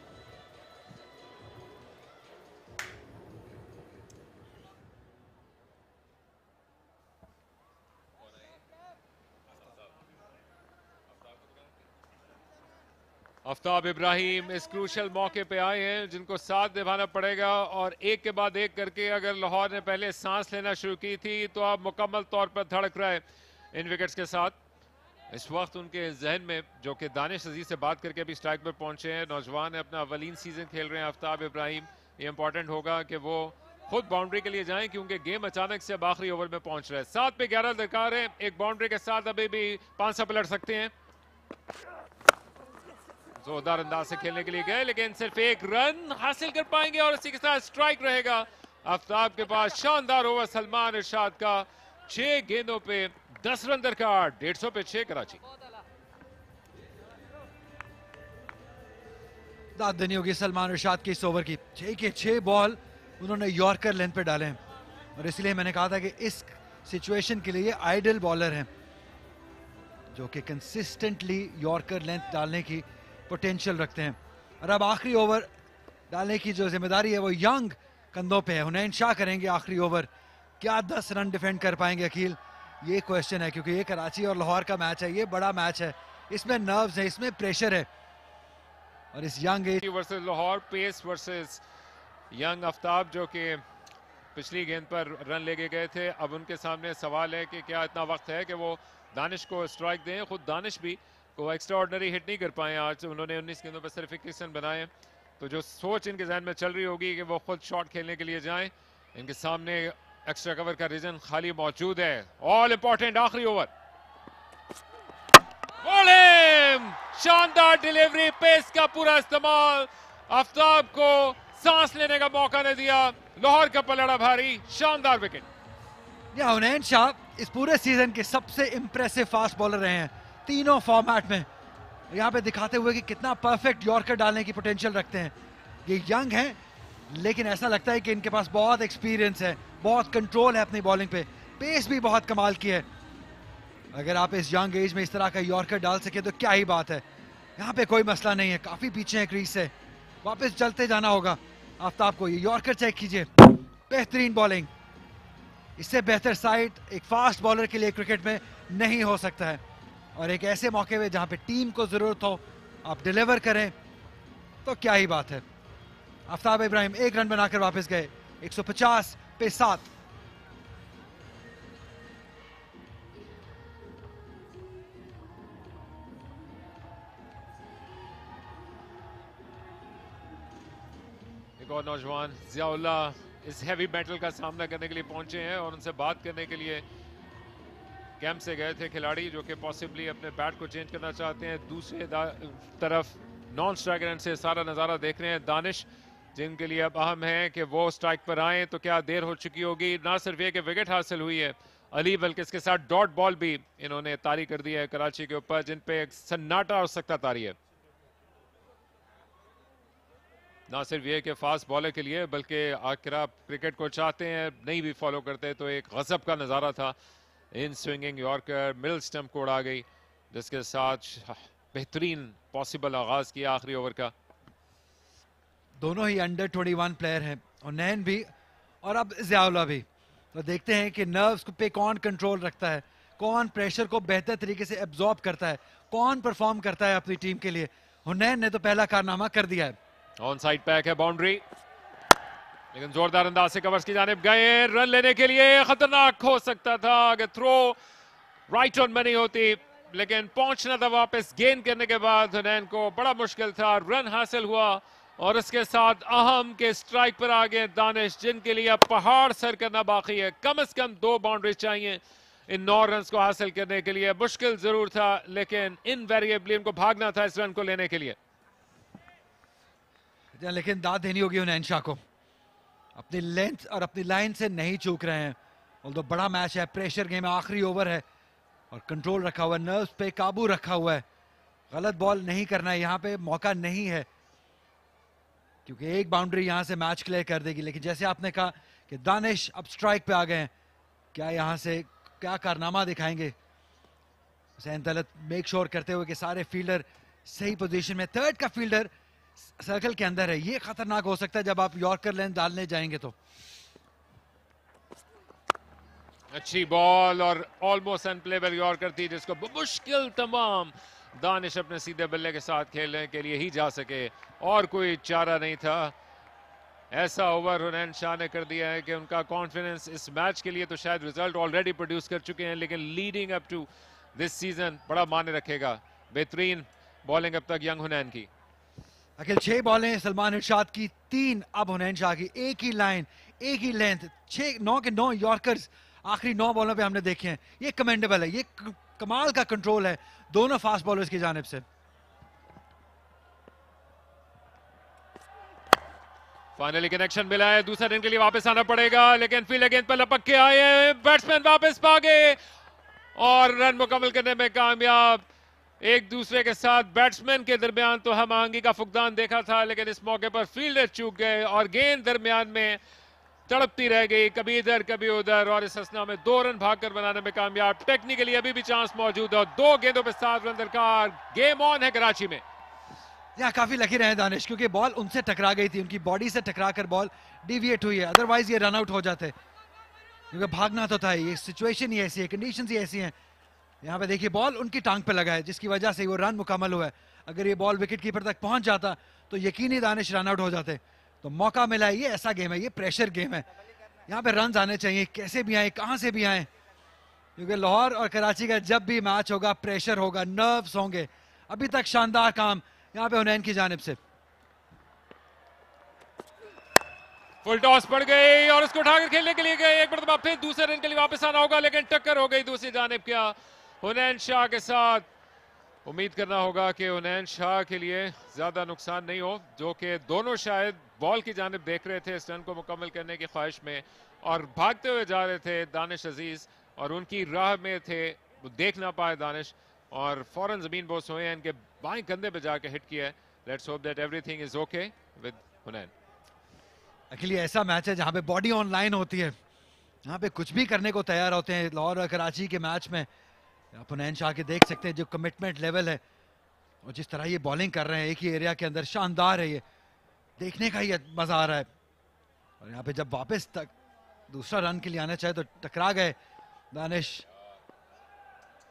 आफ्ताब इब्राहिम इस क्रूशल मौके पे आए हैं जिनको साथ निभाना पड़ेगा, और एक के बाद एक करके अगर लाहौर ने पहले सांस लेना शुरू की थी तो अब मुकम्मल तौर पर धड़क रहा है इन विकेट्स के साथ। इस वक्त उनके जहन में, जो कि दानिश अजीज से बात करके अभी स्ट्राइक पर पहुंचे हैं, नौजवान है, अपना अवलीन सीजन खेल रहे हैं आफ्ताब इब्राहिम, ये इंपॉर्टेंट होगा कि वो खुद बाउंड्री के लिए जाएं, क्योंकि गेम अचानक से अब आखिरी ओवर में पहुंच रहा है। 7 पे 11 दरकार है, एक बाउंड्री के साथ अभी भी 500 पे लड़ सकते हैं। जोरदार अंदाज से खेलने के लिए गए, लेकिन सिर्फ एक रन हासिल कर पाएंगे और इसी के साथ स्ट्राइक रहेगा आफ्ताब के पास। शानदार ओवर सलमान इरशाद का, 6 गेंदों पे 10 रन दरकार, 150 पे 6 कराची। दाद देनी होगी सलमान इरशाद की इस ओवर की। 6 के 6 बॉल उन्होंने यॉर्कर लेंथ पे डाले हैं, और इसलिए मैंने कहा था कि इस सिचुएशन के लिए आइडियल बॉलर हैं, जो कि कंसिस्टेंटली यॉर्कर लेंथ डालने की पोटेंशियल रखते हैं। और अब आखिरी ओवर डालने की जो जिम्मेदारी है वो यंग कंधों पे है। हुनैन शाह करेंगे आखिरी ओवर। क्या 10 रन डिफेंड कर पाएंगे अकील, ये क्वेश्चन है, क्योंकि ये कराची और लाहौर का मैच है, ये बड़ा मैच है, इसमें नर्व्स है, इसमें प्रेशर है, और इस young age versus Lahore, pace versus young Aftab जो कि पिछली गेंद पर रन लेके गए थे। अब उनके सामने सवाल है कि क्या इतना वक्त है कि वो दानिश को स्ट्राइक दें। खुद दानिश भी को एक्स्ट्रा ऑर्डिनरी हिट नहीं कर पाए आज, उन्होंने 19 गेंदों पर सिर्फ 21 रन बनाए। तो जो सोच इनके जहन में चल रही होगी कि वो खुद शॉट खेलने के लिए जाएं। इनके सामने एक्स्ट्रा कवर का रीजन खाली मौजूद है। ऑल इंपॉर्टेंट आखिरी ओवर, शानदार डिलीवरी, पेस का पूरा इस्तेमाल, आफ्ताब को सांस लेने का मौका नहीं दिया, लाहौर का पलड़ा भारी, शानदार विकेट। या हुनैन शाह इस पूरे सीजन के सबसे इंप्रेसिव फास्ट बॉलर रहे हैं तीनों फॉर्मेट में, यहाँ पे दिखाते हुए कि कितना परफेक्ट यॉर्कर डालने की पोटेंशियल रखते हैं। ये यंग हैं, लेकिन ऐसा लगता है कि इनके पास बहुत एक्सपीरियंस है, बहुत कंट्रोल है अपनी बॉलिंग पे, पेस भी बहुत कमाल की है। अगर आप इस यंग एज में इस तरह का यॉर्कर डाल सके तो क्या ही बात है। यहाँ पे कोई मसला नहीं है, काफी पीछे है क्रीज से, वापस चलते जाना होगा आफ्ताब को। ये यॉर्कर चेक कीजिए, बेहतरीन बॉलिंग, इससे बेहतर साइड एक फास्ट बॉलर के लिए क्रिकेट में नहीं हो सकता है। और एक ऐसे मौके पे जहां पे टीम को जरूरत हो आप डिलीवर करें तो क्या ही बात है। आफ्ताब इब्राहिम 1 रन बनाकर वापस गए, 150 पे 7। एक और नौजवान जियाउल्ला इस हैवी बैटल का सामना करने के लिए पहुंचे हैं और उनसे बात करने के लिए कैंप से गए थे खिलाड़ी जो कि पॉसिबली अपने बैट को चेंज करना चाहते हैं। दूसरे तरफ नॉन स्ट्राइकर एंड से सारा नज़ारा देख रहे हैं दानिश, जिनके लिए अब अहम है कि वो स्ट्राइक पर आए तो क्या देर हो चुकी होगी। ना सिर्फ ये कि विकेट हासिल हुई है अली, बल्कि इसके साथ डॉट बॉल भी इन्होंने तारी कर दी है कराची के ऊपर, जिन पे एक सन्नाटा और सख्ता तारी है। ना सिर्फ ये कि फास्ट बॉलर के लिए बल्कि आखिर आप क्रिकेट को चाहते हैं नहीं भी फॉलो करते तो एक गजब का नज़ारा था। इन स्विंगिंग यॉर्कर मिडल स्टंप को उड़ा गई, जिसके साथ बेहतरीन पॉसिबल आगाज किया आखिरी ओवर का। दोनों ही अंडर 21 प्लेयर हैं, और नैन भी और अब जियाउल्ला भी। तो देखते हैं कि नर्व्स पे कौन कंट्रोल रखता है, कौन प्रेशर को बेहतर तरीके से एब्जॉर्ब करता है, कौन परफॉर्म करता है अपनी टीम के लिए। हुनैन ने तो पहला कारनामा कर दिया है। ऑन साइड पैक है बाउंड्री, लेकिन जोरदार अंदाज से कवर्स की जानिब गए। रन लेने के लिए खतरनाक हो सकता था अगर थ्रो राइट ऑन में नहीं होती, लेकिन पहुंचना था वापस गेंद करने के बाद हुनैन को बड़ा मुश्किल था। रन हासिल हुआ और इसके साथ अहम के स्ट्राइक पर आ गए दानिश, जिनके लिए अब पहाड़ सर करना बाकी है। कम से कम 2 बाउंड्रीज चाहिए इन 9 रन को हासिल करने के लिए। मुश्किल जरूर था लेकिन इनवेरिएबली उनको भागना था इस रन को लेने के लिए। लेकिन दाद देनी होगी हुनैन शाह को, अपनी लेंथ और अपनी लाइन से नहीं चूक रहे हैं। ऑल्दो बड़ा मैच है, प्रेशर गेम है, आखिरी ओवर है और कंट्रोल रखा हुआ है, नर्व्स पे काबू रखा हुआ है। गलत बॉल नहीं करना है, यहाँ पे मौका नहीं है क्योंकि एक बाउंड्री यहाँ से मैच क्लियर कर देगी। लेकिन जैसे आपने कहा कि दानिश अब स्ट्राइक पे आ गए हैं, क्या यहाँ से क्या कारनामा दिखाएंगे। हुसैन तलत मेक श्योर करते हुए कि सारे फील्डर सही पोजीशन में, थर्ड का फील्डर सर्कल के अंदर है। ये खतरनाक हो सकता है जब आप यॉर्कर लेंथ डालने जाएंगे तो। अच्छी बॉल और ऑलमोस्ट अनप्लेबल यॉर्कर थी, जिसको मुश्किल तमाम दानिश अपने सीधे बल्ले के साथ खेलने के लिए ही जा सके और कोई चारा नहीं था। ऐसा ओवर हुनैन शाह ने कर दिया है कि उनका कॉन्फिडेंस इस मैच के लिए तो शायद रिजल्ट ऑलरेडी प्रोड्यूस कर चुके हैं, लेकिन leading up to this season बड़ा मायने रखेगा। बेहतरीन बॉलिंग अब तक यंग हुनैन की। अखिल 6 बॉलें सलमान इरशाद की, 3 अब हुनैन शाह की, एक ही लाइन एक ही लेंथ, 9 के 9 यॉर्कर्स आखिरी 9 बॉलों पे हमने देखे हैं। ये कमेंडेबल है, ये कमाल का कंट्रोल है दोनों फास्ट बॉलर्स की जानिब से। फाइनली कनेक्शन मिला है, दूसरे दिन के लिए वापस आना पड़ेगा, लेकिन फील्ड गेंद पर लपक के आए हैं, बैट्समैन वापस भागे और रन मुकम्मल करने में कामयाब। एक दूसरे के साथ बैट्समैन के दरमियान तो हम आहंगी का फुकदान देखा था, लेकिन इस मौके पर फील्डर चूक गए और गेंद दरमियान में तड़पती रह गई, कभी इधर कभी उधर, और इस हसना में 2 रन भागकर बनाने में कामयाब। टेक्निकली अभी भी चांस मौजूद है और 2 गेंदों पर 7 रन दरकार। गेम ऑन है कराची में। यहाँ काफी लकी रहे दानिश, क्योंकि बॉल उनसे टकरा गई थी, उनकी बॉडी से टकरा कर बॉल डिविएट हुई है, अदरवाइज ये रन आउट हो जाते, क्योंकि भागना तो था। ये सिचुएशन ही ऐसी है, कंडीशंस ही ऐसी हैं। यहाँ पे देखिए बॉल उनकी टांग पे लगा है, जिसकी वजह से वो रन मुकम्मल हुआ है। अगर ये बॉल विकेट कीपर तक पहुंच जाता तो यकीनी दानिश रन आउट हो जाते। तो मौका मिला है, ये ऐसा गेम है, ये प्रेशर गेम है, यहाँ पे रन आने चाहिए, कैसे भी आए, कहाँ से भी आए, क्योंकि लाहौर और कराची का जब भी मैच होगा प्रेशर होगा, नर्व्स होंगे। अभी तक शानदार काम यहाँ पे हुनैन की जानिब से। फुल टॉस पड़ गई और उसको उठाकर खेलने के लिए गए, एक मरतबा फिर दूसरे रन के लिए वापस आना होगा, लेकिन टक्कर हो गई दूसरी जानिब क्या हुनैन शाह के साथ। उम्मीद करना होगा कि हुनैन शाह के लिए ज्यादा नुकसान नहीं हो, जो कि दोनों शायद बॉल की जानिब देख रहे थे इस रन को मुकम्मल करने की ख्वाहिश में और भागते हुए जा रहे थे दानिश अजीज, और उनकी राह में थे, वो देख ना पाए दानिश और फौरन जमीन बोस हुए हैं, इनके बाएं कंधे पे जाके हिट किया है। Let's hope that everything is okay with Hunain. Actually ऐसा मैच है जहां पे बॉडी ऑनलाइन होती है, यहाँ पे कुछ भी करने को तैयार होते हैं। लाहौर और कराची के मैच में आप हुनैन शाह के देख सकते हैं जो कमिटमेंट लेवल है और जिस तरह ये बॉलिंग कर रहे हैं एक ही एरिया के अंदर, शानदार है। ये देखने का ही मजा आ रहा है। और यहाँ पे जब वापस तक दूसरा रन के लिए आना चाहे तो टकरा गए दानिश।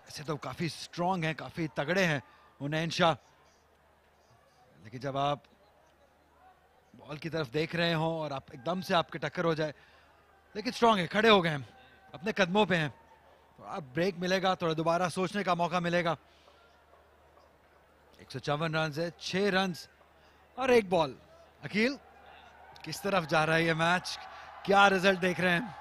ऐसे तो काफी स्ट्रांग हैं, काफी तगड़े हैं हुनैन शाह, लेकिन जब आप बॉल की तरफ देख रहे हो और आप एकदम से आपके टक्कर हो जाए, लेकिन स्ट्रांग है, खड़े हो गए हैं, अपने कदमों पे हैं। थोड़ा ब्रेक मिलेगा, थोड़ा दोबारा सोचने का मौका मिलेगा। 154 रन है, 6 रन और 1 बॉल। अकील, किस तरफ जा रहा है ये मैच, क्या रिजल्ट देख रहे हैं?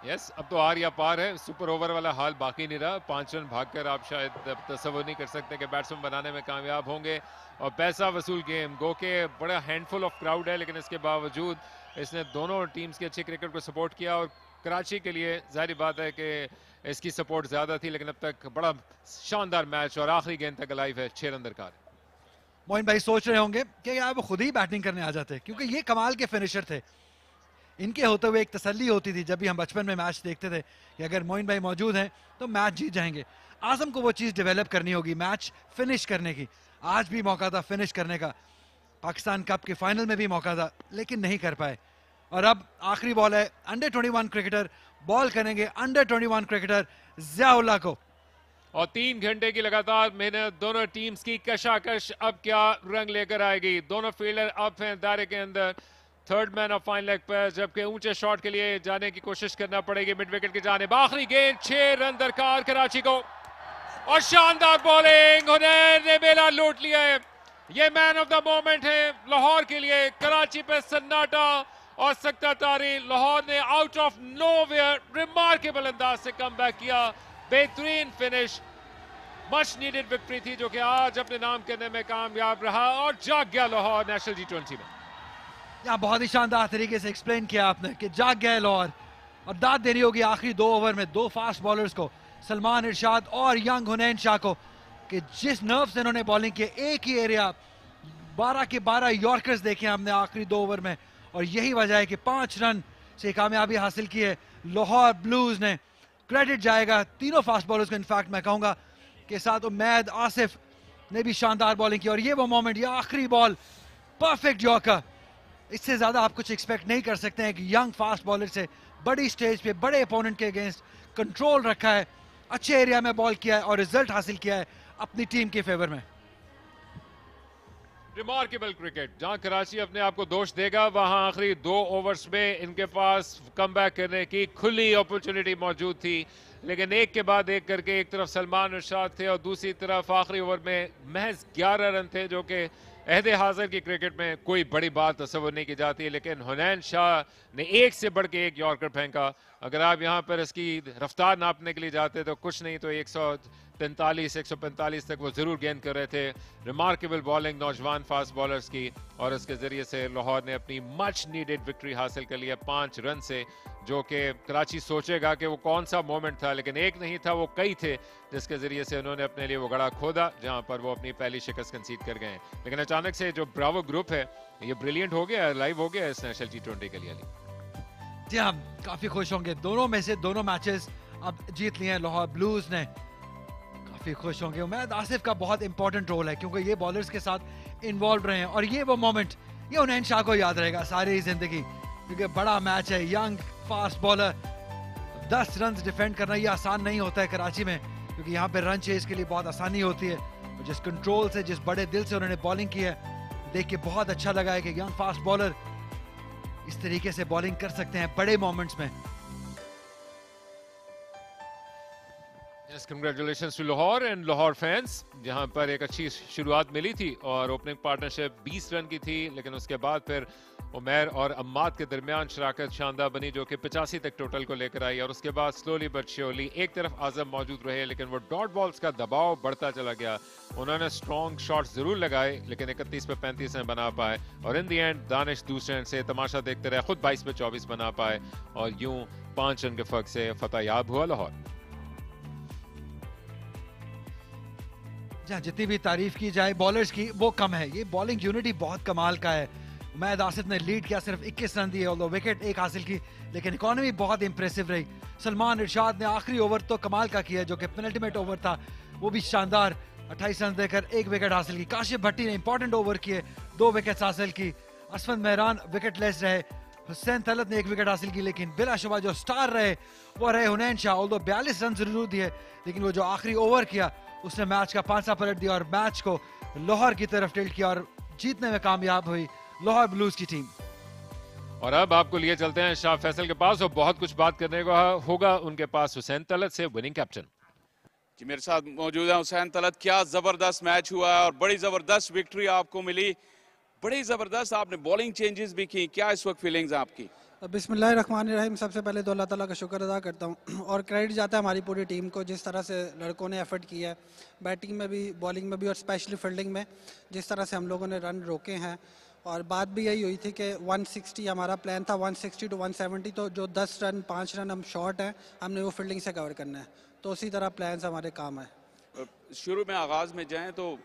यस, अब तो आर या पार है, सुपर ओवर वाला हाल बाकी नहीं रहा। 5 रन भागकर आप शायद तस्वर नहीं कर सकते कि बैट्समैन बनाने में कामयाब होंगे। और पैसा वसूल गेम, गो के बड़ा हैंडफुल ऑफ क्राउड है, लेकिन इसके बावजूद इसने दोनों टीम्स की अच्छी क्रिकेट को सपोर्ट किया। और कराची के लिए जाहिर बात है कि इसकी सपोर्ट ज्यादा थी, लेकिन अब तक बड़ा शानदार मैच और आखिरी गेंद तक लाइव है। 6 रन दरकार। मोइन भाई सोच रहे होंगे कि यार वो खुद ही बैटिंग करने आ जाते, क्योंकि ये कमाल के फिनिशर थे। इनके होते हुए एक तसल्ली होती थी जब भी हम बचपन में मैच देखते थे कि अगर मोइन भाई मौजूद हैं तो मैच जीत जाएंगे। आजम को वो चीज़ डेवलप करनी होगी, मैच फिनिश करने की। आज भी मौका था फिनिश करने का, पाकिस्तान कप के फाइनल में भी मौका था, लेकिन नहीं कर पाए। और अब आखिरी बॉल है, अंडर 21 क्रिकेटर बॉल करेंगे, अंडर 21 क्रिकेटर ज़ियाउल्लाह को। और 3 घंटे की लगातार मेहनत दोनों टीम्स की, कशाकश अब क्या रंग लेकर आएगी। दोनों फील्डर अप हैं दायरे के अंदर। Third man of fine leg पर, जबकि ऊंचे शॉट के लिए जाने की कोशिश करना पड़ेगी मिड विकेट की जानिब। आखिरी गेंद, 6 रन दरकार कराची को। और शानदार बॉलिंग, हुनैन ने मेला लूट लिया है। ये मैन ऑफ द मोमेंट है लाहौर के लिए। कराची पे सन्नाटा और सख्ता तारी। लाहौर ने आउट ऑफ नोवेयर रिमार्केबल अंदाज से कमबैक किया। बेहतरीन फिनिश, मच नीडेड विक्ट्री थी जो कि आज अपने नाम करने में कामयाब रहा और जाग गया लाहौर नेशनल G20 में। यहाँ बहुत ही शानदार तरीके से एक्सप्लेन किया आपने कि जाग गए लाहौर। और दाद देनी होगी आखिरी 2 ओवर में 2 फास्ट बॉलर्स को, सलमान इरशाद और यंग हुनैन शाह को, कि जिस नर्व से इन्होंने बॉलिंग की। एक ही एरिया, 12 के 12 यॉर्कर्स देखे हमने आखिरी 2 ओवर में, और यही वजह है कि 5 रन से कामयाबी हासिल की है लाहौर ब्लूज ने। क्रेडिट जाएगा तीनों फास्ट बॉलर्स को। इनफैक्ट मैं कहूँगा कि साथ उमैद आसिफ ने भी शानदार बॉलिंग की। और ये वो मोमेंट, ये आखिरी बॉल, परफेक्ट यॉर्कर। इससे ज्यादा आप कुछ एक्सपेक्ट नहीं कर सकते हैं कि यंग फास्ट बॉलर से बड़ी स्टेज पे बड़े अपोनेंट के अगेंस्ट कंट्रोल रखा है, अच्छे एरिया में बॉल किया है और रिजल्ट हासिल किया है अपनी टीम के फेवर में। रिमार्केबल क्रिकेट, जहां कराची अपने आप को दोष देगा, वहां आखिरी 2 ओवर्स में इनके पास कमबैक करने की खुली अपॉर्चुनिटी मौजूद थी, लेकिन एक के बाद एक करके एक तरफ सलमान इरशाद थे और दूसरी तरफ आखिरी ओवर में महज 11 रन थे, जो कि अहदे हाजिर की क्रिकेट में कोई बड़ी बात तस्वर नहीं की जाती है। लेकिन हुनैन शाह ने एक से बढ़ के एक यॉर्कर फेंका। अगर आप यहाँ पर इसकी रफ्तार नापने के लिए जाते तो कुछ नहीं तो 143 145 तक वो जरूर गेंद कर रहे थे। रिमार्केबल बॉलिंग नौजवान फास्ट बॉलर्स की, और इसके जरिए से लाहौर ने अपनी मच नीडेड विक्ट्री हासिल कर लिया 5 रन से, जो कि कराची सोचेगा कि वो कौन सा मोमेंट था, लेकिन एक नहीं था, वो कई थे, जिसके जरिए से उन्होंने अपने लिए वो गड़ा खोदा जहां पर वो अपनी पहली शिकस्त कंसीड कर गए। लेकिन अचानक से जो ब्रावो ग्रुप है ये ब्रिलियंट हो गया, लाइव हो गया इस नेशनल G20 के लिए। जी हाँ, काफी खुश होंगे। दोनों में से दोनों मैचेस अब जीत लिए हैं लाहौर ब्लूज ने, काफी खुश होंगे। उमैद आसिफ का बहुत इंपॉर्टेंट रोल है क्योंकि ये बॉलर्स के साथ इन्वॉल्व रहे हैं, और ये वो मोमेंट ये हुनैन शाह को याद रहेगा सारी जिंदगी, क्योंकि बड़ा मैच है। Young fast bowler, 10 run defend करना ये आसान नहीं होता है कराची में, क्योंकि यहाँ पे रन चेज के लिए बहुत आसानी होती है। और जिस कंट्रोल से, जिस बड़े दिल से उन्होंने बॉलिंग की है, देख के बहुत अच्छा लगा है कि यंग फास्ट बॉलर इस तरीके से बॉलिंग कर सकते हैं बड़े मोमेंट्स में। Yes, congratulations to Lahore and Lahore fans, जहां पर एक अच्छी शुरुआत मिली थी और ओपनिंग पार्टनरशिप 20 रन की थी, लेकिन उसके बाद फिर उमैर और अम्माद के दरमियान शराकत शानदार बनी जो कि 85 तक टोटल को लेकर आई। और उसके बाद स्लोली बट श्योरली एक तरफ आजम मौजूद रहे, लेकिन वो डॉट बॉल्स का दबाव बढ़ता चला गया। उन्होंने स्ट्रॉन्ग शॉट्स जरूर लगाए, लेकिन 31 पे 35 में बना पाए, और इन दी एंड दानिश दूसरे एंड से तमाशा देखते रहे, खुद 22 पे 24 बना पाए, और यूं 5 रन के फर्क से फतह याब हुआ लाहौर। जहाँ जितनी भी तारीफ की जाए बॉलर्स की वो कम है। ये बॉलिंग यूनिटी बहुत कमाल का है। उमैद आसिफ ने लीड किया, सिर्फ 21 रन दिए, ऑल्दो विकेट एक हासिल की, लेकिन इकॉनमी बहुत इंप्रेसिव रही। सलमान इरशाद ने आखिरी ओवर तो कमाल का किया, जो कि पेनल्टीमेट ओवर था, वो भी शानदार, 28 रन देकर एक विकेट हासिल की। काशिफ भट्टी ने इंपॉर्टेंट ओवर किए, 2 विकेट हासिल की। असफंद मेहरान विकेट लेस रहे। हुसैन तलत ने 1 विकेट हासिल की, लेकिन बिलाशुबा जो स्टार रहे वो रहे हुनैन शाह। ऑल्दो 42 रन जरूर दिए, लेकिन वो जो आखिरी ओवर किया उसने मैच का पांसा पलट दिया और मैच को लाहौर की तरफ टिल्ट किया और जीतने में कामयाब हुई लाहौर ब्लूज की टीम। और अब आपको लिए चलते हैं शाह फैसल के पास, और बहुत कुछ बात करने को होगा उनके पास हुसैन तलत से, विनिंग कैप्टन। जी मेरे साथ मौजूद है हुसैन तलत। क्या जबरदस्त मैच हुआ है और बड़ी जबरदस्त विक्ट्री आपको मिली, बड़ी जबरदस्त आपने बॉलिंग चेंजेस भी की, क्या इस वक्त फीलिंग्स हैं आपकी? बिस्मिल्लाहिर्रहमानिर्रहीम। सबसे पहले तो अल्लाह ताला का शुक्र अदा करता हूँ और क्रेडिट जाता है हमारी पूरी टीम को, जिस तरह से लड़कों ने एफर्ट किया है, बैटिंग में भी, बॉलिंग में भी और स्पेशली फील्डिंग में, जिस तरह से हम लोगों ने रन रोके हैं। और बात भी यही हुई थी कि 160 हमारा प्लान था, 160 to 170, तो जो 10 रन 5 रन हम शॉर्ट हैं, हमने वो फील्डिंग से कवर करना है, तो उसी तरह प्लान हमारे काम है। शुरू में आगाज में जाएं तो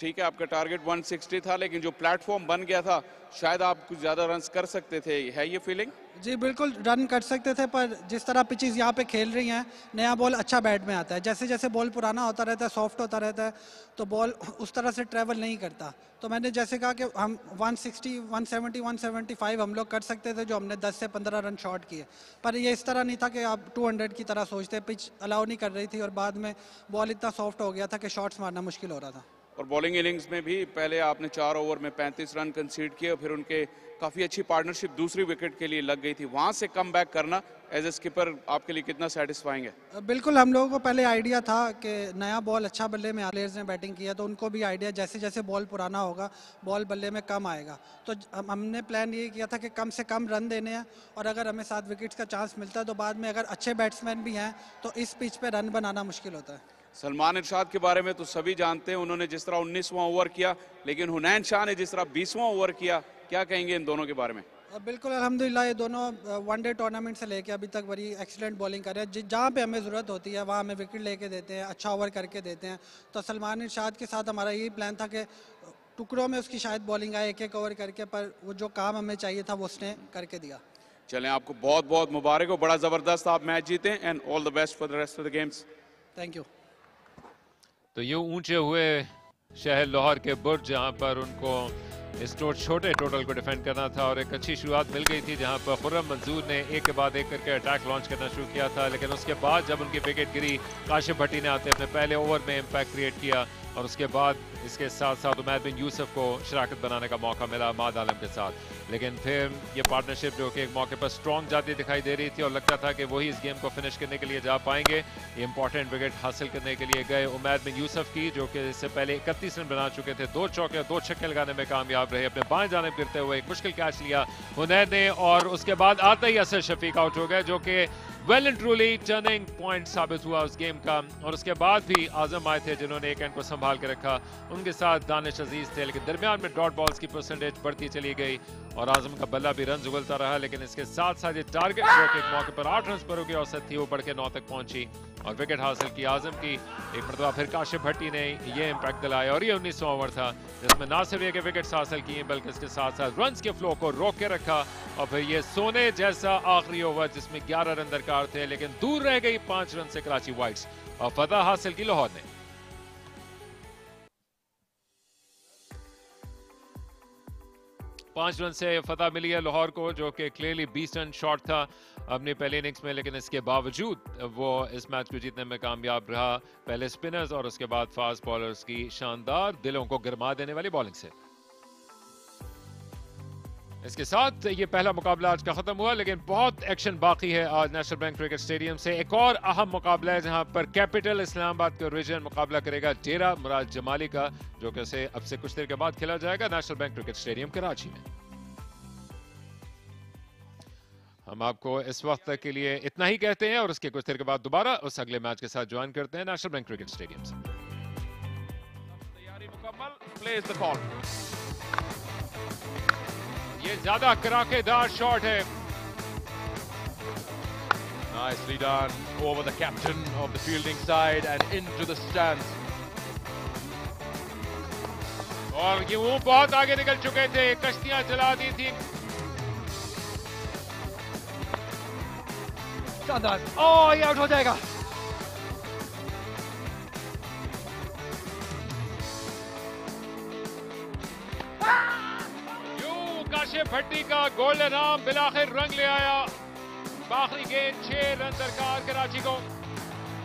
ठीक है, आपका टारगेट 160 था, लेकिन जो प्लेटफॉर्म बन गया था शायद आप कुछ ज्यादा रन्स कर सकते थे, है ये फीलिंग? जी बिल्कुल, रन कर सकते थे, पर जिस तरह पिचेस यहाँ पे खेल रही हैं, नया बॉल अच्छा बैट में आता है, जैसे जैसे बॉल पुराना होता रहता है, सॉफ्ट होता रहता है, तो बॉल उस तरह से ट्रैवल नहीं करता। तो मैंने जैसे कहा कि हम 160, 170, 175 हम लोग कर सकते थे, जो हमने 10 से 15 रन शॉट किए, पर ये इस तरह नहीं था कि आप 200 की तरह सोचते, पिच अलाउ नहीं कर रही थी और बाद में बॉल इतना सॉफ्ट हो गया था कि शॉट्स मारना मुश्किल हो रहा था। और बॉलिंग इनिंग्स में भी पहले आपने 4 ओवर में 35 रन कंसीड किए, फिर उनके काफ़ी अच्छी पार्टनरशिप दूसरी विकेट के लिए लग गई थी, वहाँ से कम बैक करना एज ए स्किपर आपके लिए कितना सेटिस्फाइंग है? बिल्कुल, हम लोगों को पहले आइडिया था कि नया बॉल अच्छा बल्ले में प्लेयर्स ने बैटिंग किया, तो उनको भी आइडिया जैसे जैसे बॉल पुराना होगा बॉल बल्ले में कम आएगा, तो हमने प्लान ये किया था कि कम से कम रन देने हैं, और अगर हमें 7 विकेट्स का चांस मिलता है तो बाद में अगर अच्छे बैट्समैन भी हैं तो इस पिच पे रन बनाना मुश्किल होता है। सलमान इरशाद के बारे में तो सभी जानते हैं, उन्होंने जिस तरह 19वां ओवर किया, लेकिन हुनैन शाह ने जिस तरह 20वां ओवर किया, क्या कहेंगे इन दोनों के बारे में? बिल्कुल अल्हम्दुलिल्लाह, ये दोनों वनडे टूर्नामेंट से लेके अभी तक बड़ी एक्सीलेंट बॉलिंग कर रहे हैं, जहाँ पे हमें ज़रूरत होती है वहाँ हमें विकेट लेके देते हैं, अच्छा ओवर करके देते हैं। तो सलमान इरशाद के साथ हमारा यही प्लान था कि टुकड़ों में उसकी शायद बॉलिंग आए, एक एक ओवर करके, पर वो जो काम हमें चाहिए था वो उसने करके दिया। चलें, आपको बहुत बहुत मुबारक हो, बड़ा ज़बरदस्त आप मैच जीते, and all the best for the rest of the games. Thank you. तो यूं ऊंचे हुए शहर लाहौर के बुर्ज, जहां पर उनको इस छोटे टोटल को डिफेंड करना था, और एक अच्छी शुरुआत मिल गई थी जहां पर खुर्रम मंजूर ने एक के बाद एक करके अटैक लॉन्च करना शुरू किया था, लेकिन उसके बाद जब उनकी विकेट गिरी, काशिफ भट्टी ने आते अपने पहले ओवर में इम्पैक्ट क्रिएट किया, और उसके बाद इसके साथ साथ उमैद बिन यूसुफ को शराकत बनाने का मौका मिला माद आलम के साथ, लेकिन फिर ये पार्टनरशिप जो कि एक मौके पर स्ट्रॉन्ग जाती दिखाई दे रही थी और लगता था कि वही इस गेम को फिनिश करने के लिए जा पाएंगे। ये इंपॉर्टेंट विकेट हासिल करने के लिए गए उमैद बिन यूसुफ की, जो कि इससे पहले 31 रन बना चुके थे, 2 चौके 2 छक्के लगाने में कामयाब रहे, अपने बाएं जानिब गिरते हुए एक मुश्किल कैच लिया हुनैन ने, और उसके बाद आते ही असर शफीक आउट हो गए, जो कि well and truly turning point साबित हुआ उस गेम का। और उसके बाद भी आजम आए थे जिन्होंने एक एंड को संभाल के रखा, उनके साथ दानिश अजीज थे, लेकिन दरमियान में डॉट बॉल्स की परसेंटेज बढ़ती चली गई और आजम का बल्ला भी रन उगलता रहा, लेकिन इसके साथ साथ ये टारगेट जो कि एक मौके पर 8 रन पर की औसत थी वो बढ़ के 9 तक पहुंची और विकेट हासिल की आजम की। एक मरतबा फिर काशिफ भट्टी ने ये इम्पैक्ट दिलाया, और ये 19वां ओवर था जिसमें ना सिर्फ एक विकेट्स हासिल किए बल्कि इसके साथ साथ रन्स के फ्लो को रोक के रखा, और फिर ये सोने जैसा आखिरी ओवर जिसमें 11 रन दरकार थे, लेकिन दूर रह गई 5 रन से कराची वाइट्स और फतह हासिल की लाहौर ने। पांच रन से फतह मिली है लाहौर को, जो कि क्लियरली 20 रन शॉर्ट था अपनी पहली इनिंग्स में, लेकिन इसके बावजूद वो इस मैच को जीतने में कामयाब रहा, पहले स्पिनर्स और उसके बाद फास्ट बॉलर्स की शानदार दिलों को गरमा देने वाली बॉलिंग से। इसके साथ ये पहला मुकाबला आज का खत्म हुआ, लेकिन बहुत एक्शन बाकी है आज नेशनल बैंक क्रिकेट स्टेडियम से। एक और अहम मुकाबला है जहां पर कैपिटल इस्लामाबाद के ओरिजिनल मुकाबला करेगा डेरा मुराद जमाली का, जो कि अब से कुछ देर के बाद खेला जाएगा national bank cricket stadium Karachi में। हम आपको इस वक्त तक के लिए इतना ही कहते हैं और उसके कुछ देर के बाद दोबारा उस अगले मैच के साथ ज्वाइन करते हैं नेशनल बैंक क्रिकेट स्टेडियम से। तैयारी मुकम्मल, प्लेस द कॉल। ये ज्यादा कराकेदार शॉट है। Nicely done over the captain of the fielding side and into the stands. और ये वो बहुत आगे निकल चुके थे, कश्तियां चला दी थी। शानदार, ओह ये आउट हो जाएगा। काशिफ भट्टी का गोल्डन आर्म बिलाखिर रंग ले आया। आखिरी गेंद 6 रन दरकार कराची को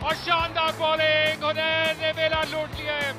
और शानदार बॉलिंग, हुनैन ने मेला लूट लिया है।